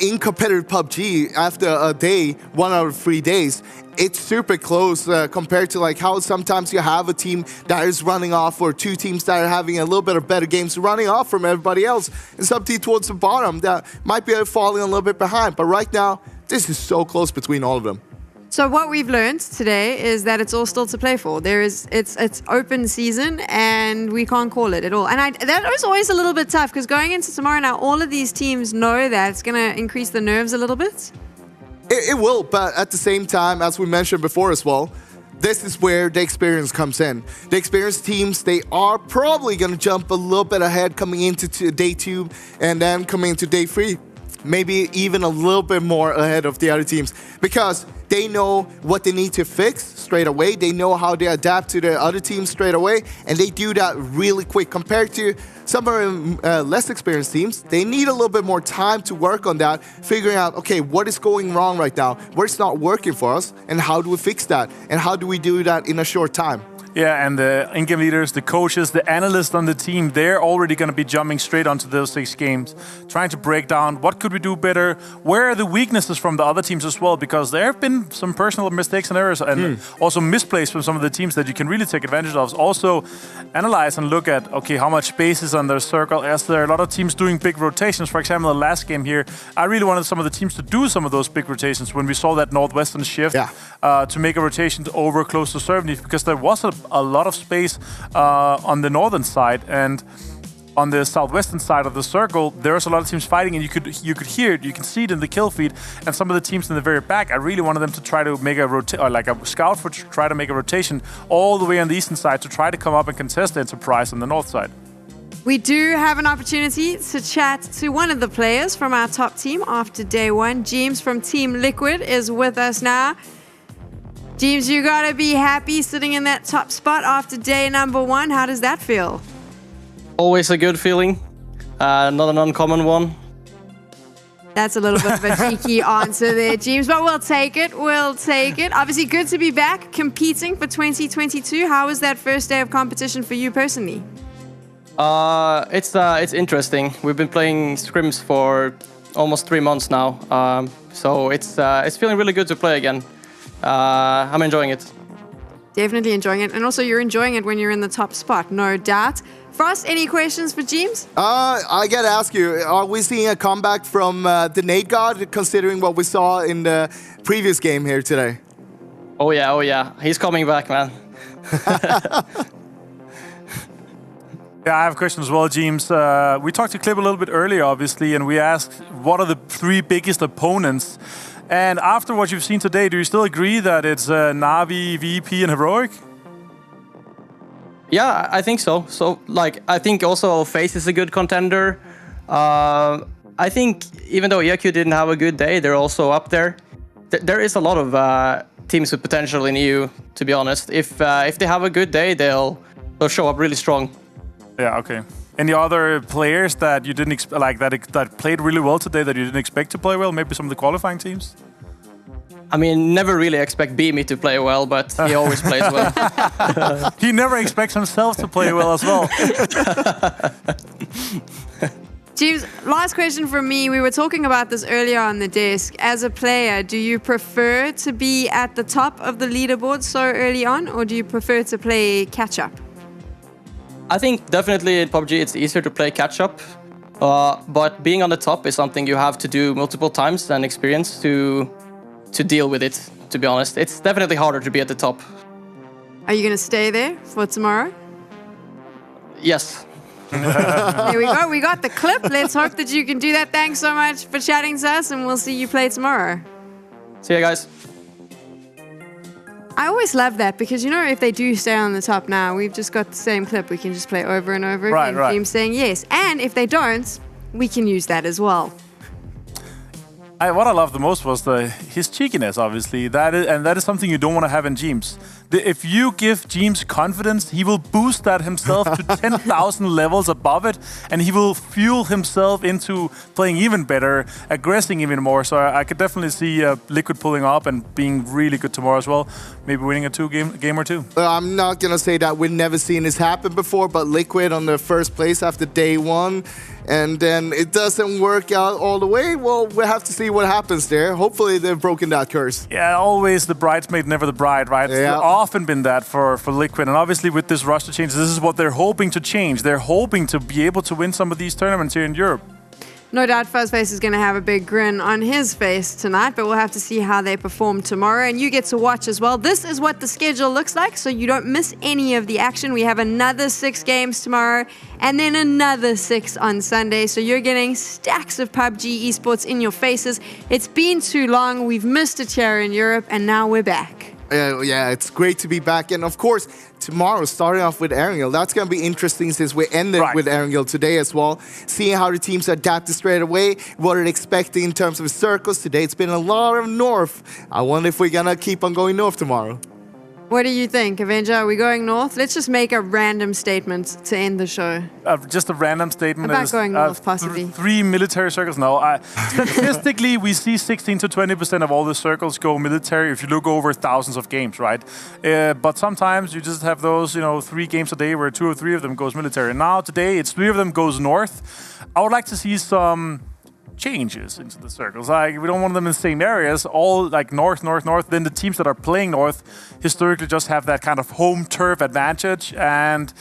in competitive PUBG after a day, 1 out of 3 days. It's super close compared to like how sometimes you have a team that is running off, or 2 teams that are having a little bit of better games running off from everybody else, and some team towards the bottom that might be falling a little bit behind. But right now, this is so close between all of them. So what we've learned today is that it's all still to play for. It's open season and we can't call it at all. And that was always a little bit tough because going into tomorrow now, all of these teams know that it's going to increase the nerves a little bit. It will, but at the same time, as we mentioned before as well, this is where the experience comes in. The experienced teams, they are probably going to jump a little bit ahead coming into day 2 and then coming into day 3. Maybe even a little bit more ahead of the other teams because they know what they need to fix straight away. They know how they adapt to the other teams straight away, and they do that really quick. Compared to some of our less experienced teams, they need a little bit more time to work on that, figuring out, okay, what is going wrong right now? What's not working for us, and how do we fix that? And how do we do that in a short time? Yeah, and the in-game leaders, the coaches, the analysts on the team, they're already going to be jumping straight onto those 6 games, trying to break down what could we do better, where are the weaknesses from the other teams as well, because there have been some personal mistakes and errors and also misplays from some of the teams that you can really take advantage of. Also analyze and look at, okay, how much space is on their circle. Is there a lot of teams doing big rotations? For example, the last game here, I really wanted some of the teams to do some of those big rotations when we saw that Northwestern shift to make a rotation to over close to Servney, because there was a lot of space on the northern side, and on the southwestern side of the circle, there's a lot of teams fighting, and you could hear it, you can see it in the kill feed. And some of the teams in the very back, I really wanted them to try to make a scout for try to make a rotation all the way on the eastern side to try to come up and contest the Enterprise on the north side. We do have an opportunity to chat to one of the players from our top team after day 1. James from Team Liquid is with us now. James, you gotta be happy sitting in that top spot after day number 1. How does that feel? Always a good feeling. Not an uncommon one. That's a little bit of a cheeky answer there, James, but we'll take it. We'll take it. Obviously, good to be back competing for 2022. How was that first day of competition for you personally? It's interesting. We've been playing scrims for almost 3 months now, so it's feeling really good to play again. I'm enjoying it. Definitely enjoying it. And also you're enjoying it when you're in the top spot, no doubt. Frost, any questions for James? I gotta ask you, are we seeing a comeback from the Nate God, considering what we saw in the previous game here today? Oh yeah. He's coming back, man. Yeah, I have a question as well, James. We talked to Clip a little bit earlier, obviously, and we asked what are the 3 biggest opponents. And after what you've seen today, do you still agree that it's Na'Vi, VP, and Heroic? Yeah, I think so. So, I think also FaZe is a good contender. I think even though EAQ didn't have a good day, they're also up there. There is a lot of teams with potential in EU, to be honest. If they have a good day, they'll show up really strong. Yeah, okay. Any other players that you didn't that played really well today that you didn't expect to play well? Maybe some of the qualifying teams? I mean, never really expect Beamy to play well, but he always plays well. He never expects himself to play well as well. James, last question from me. We were talking about this earlier on the desk. As a player, do you prefer to be at the top of the leaderboard so early on, or do you prefer to play catch-up? I think definitely in PUBG it's easier to play catch-up, but being on the top is something you have to do multiple times and experience to deal with it, to be honest. It's definitely harder to be at the top. Are you going to stay there for tomorrow? Yes. There we go. We got the clip. Let's hope that you can do that. Thanks so much for chatting to us, and we'll see you play tomorrow. See you guys. I always love that because, if they do stay on the top now, we've just got the same clip. We can just play over and over again. Right. Teams saying yes. And if they don't, we can use that as well. What I loved the most was his cheekiness, obviously. That is something you don't want to have in James. If you give James confidence, he will boost that himself to 10,000 levels above it, and he will fuel himself into playing even better, aggressing even more. So I could definitely see Liquid pulling up and being really good tomorrow as well. Maybe winning a game or 2. I'm not going to say that we've never seen this happen before, but Liquid on the first place after day 1, and then it doesn't work out all the way. Well, we'll have to see what happens there. Hopefully they've broken that curse. Yeah, always the bridesmaid, never the bride, right? Yeah. It's often been that for Liquid. And obviously with this roster change, this is what they're hoping to change. They're hoping to be able to win some of these tournaments here in Europe. No doubt Fuzzface is going to have a big grin on his face tonight, but we'll have to see how they perform tomorrow. And you get to watch as well. This is what the schedule looks like, so you don't miss any of the action. We have another 6 games tomorrow, and then another 6 on Sunday. So you're getting stacks of PUBG esports in your faces. It's been too long. We've missed it here in Europe, and now we're back. Yeah, it's great to be back. And of course, tomorrow, starting off with Erangel, that's going to be interesting since we ended with Erangel today as well. Seeing how the teams adapted straight away, what are they expecting in terms of circles. Today it's been a lot of north. I wonder if we're going to keep on going north tomorrow. What do you think, Avenger? Are we going north? Let's just make a random statement to end the show. Just a random statement. About going north, possibly. 3 military circles? No. Statistically, we see 16 to 20% of all the circles go military if you look over thousands of games, right? But sometimes you just have those, 3 games a day where 2 or 3 of them goes military. Now, today, it's 3 of them goes north. I would like to see some changes into the circles. Like, we don't want them in the same areas, all like north. Then the teams that are playing north historically just have that kind of home turf advantage, and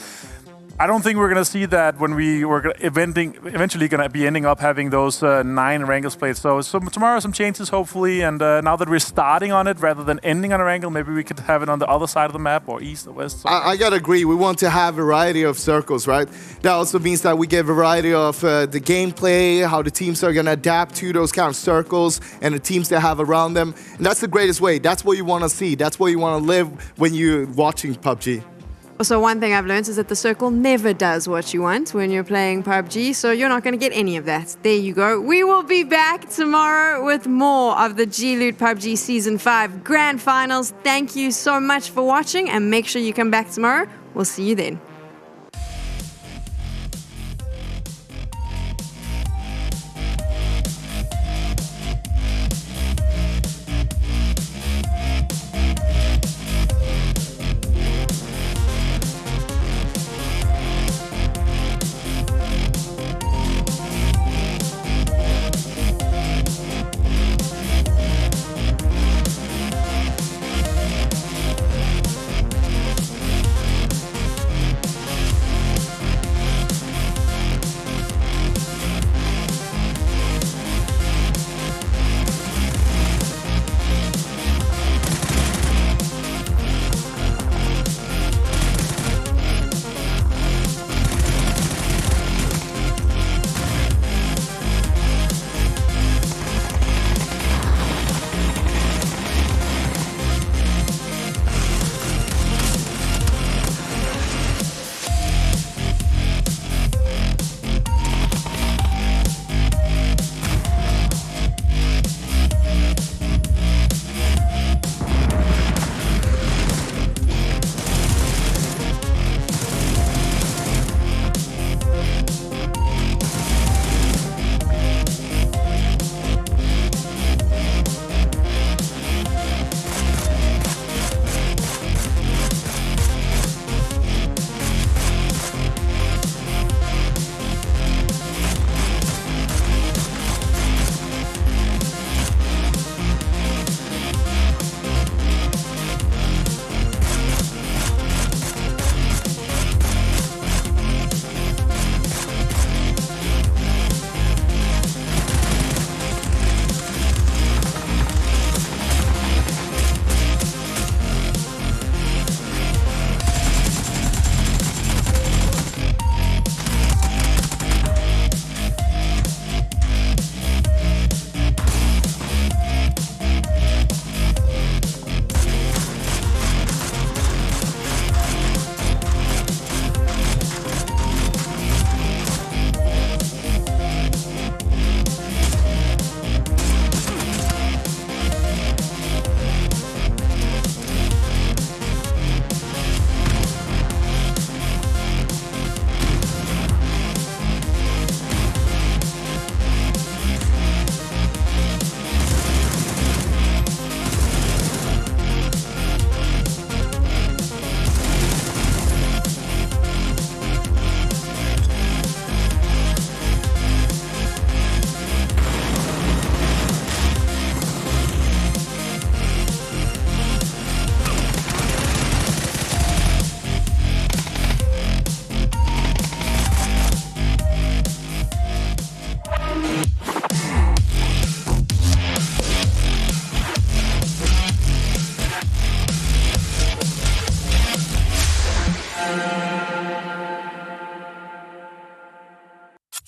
I don't think we're going to see that when we're eventually going to be ending up having those 9 Erangels played. So tomorrow some changes, hopefully, and now that we're starting on it rather than ending on Erangel, maybe we could have it on the other side of the map or east or west. I got to agree. We want to have variety of circles, right? That also means that we get variety of the gameplay, how the teams are going to adapt to those kind of circles and the teams they have around them. And that's the greatest way. That's what you want to see. That's what you want to live when you're watching PUBG. Also, one thing I've learned is that the circle never does what you want when you're playing PUBG, so you're not going to get any of that. There you go. We will be back tomorrow with more of the G-Loot PUBG Season 5 Grand Finals. Thank you so much for watching, and make sure you come back tomorrow. We'll see you then.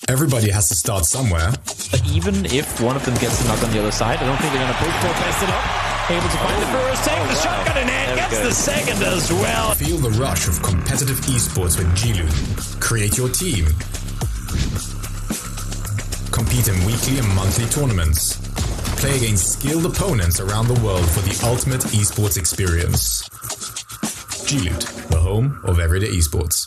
Everybody has to start somewhere. But even if one of them gets a knock on the other side, I don't think they're going to push for best it up. Able to find the first, take the shotgun in hand, gets the second as well. Feel the rush of competitive esports with G-Loot. Create your team. Compete in weekly and monthly tournaments. Play against skilled opponents around the world for the ultimate esports experience. G-Loot, the home of everyday esports.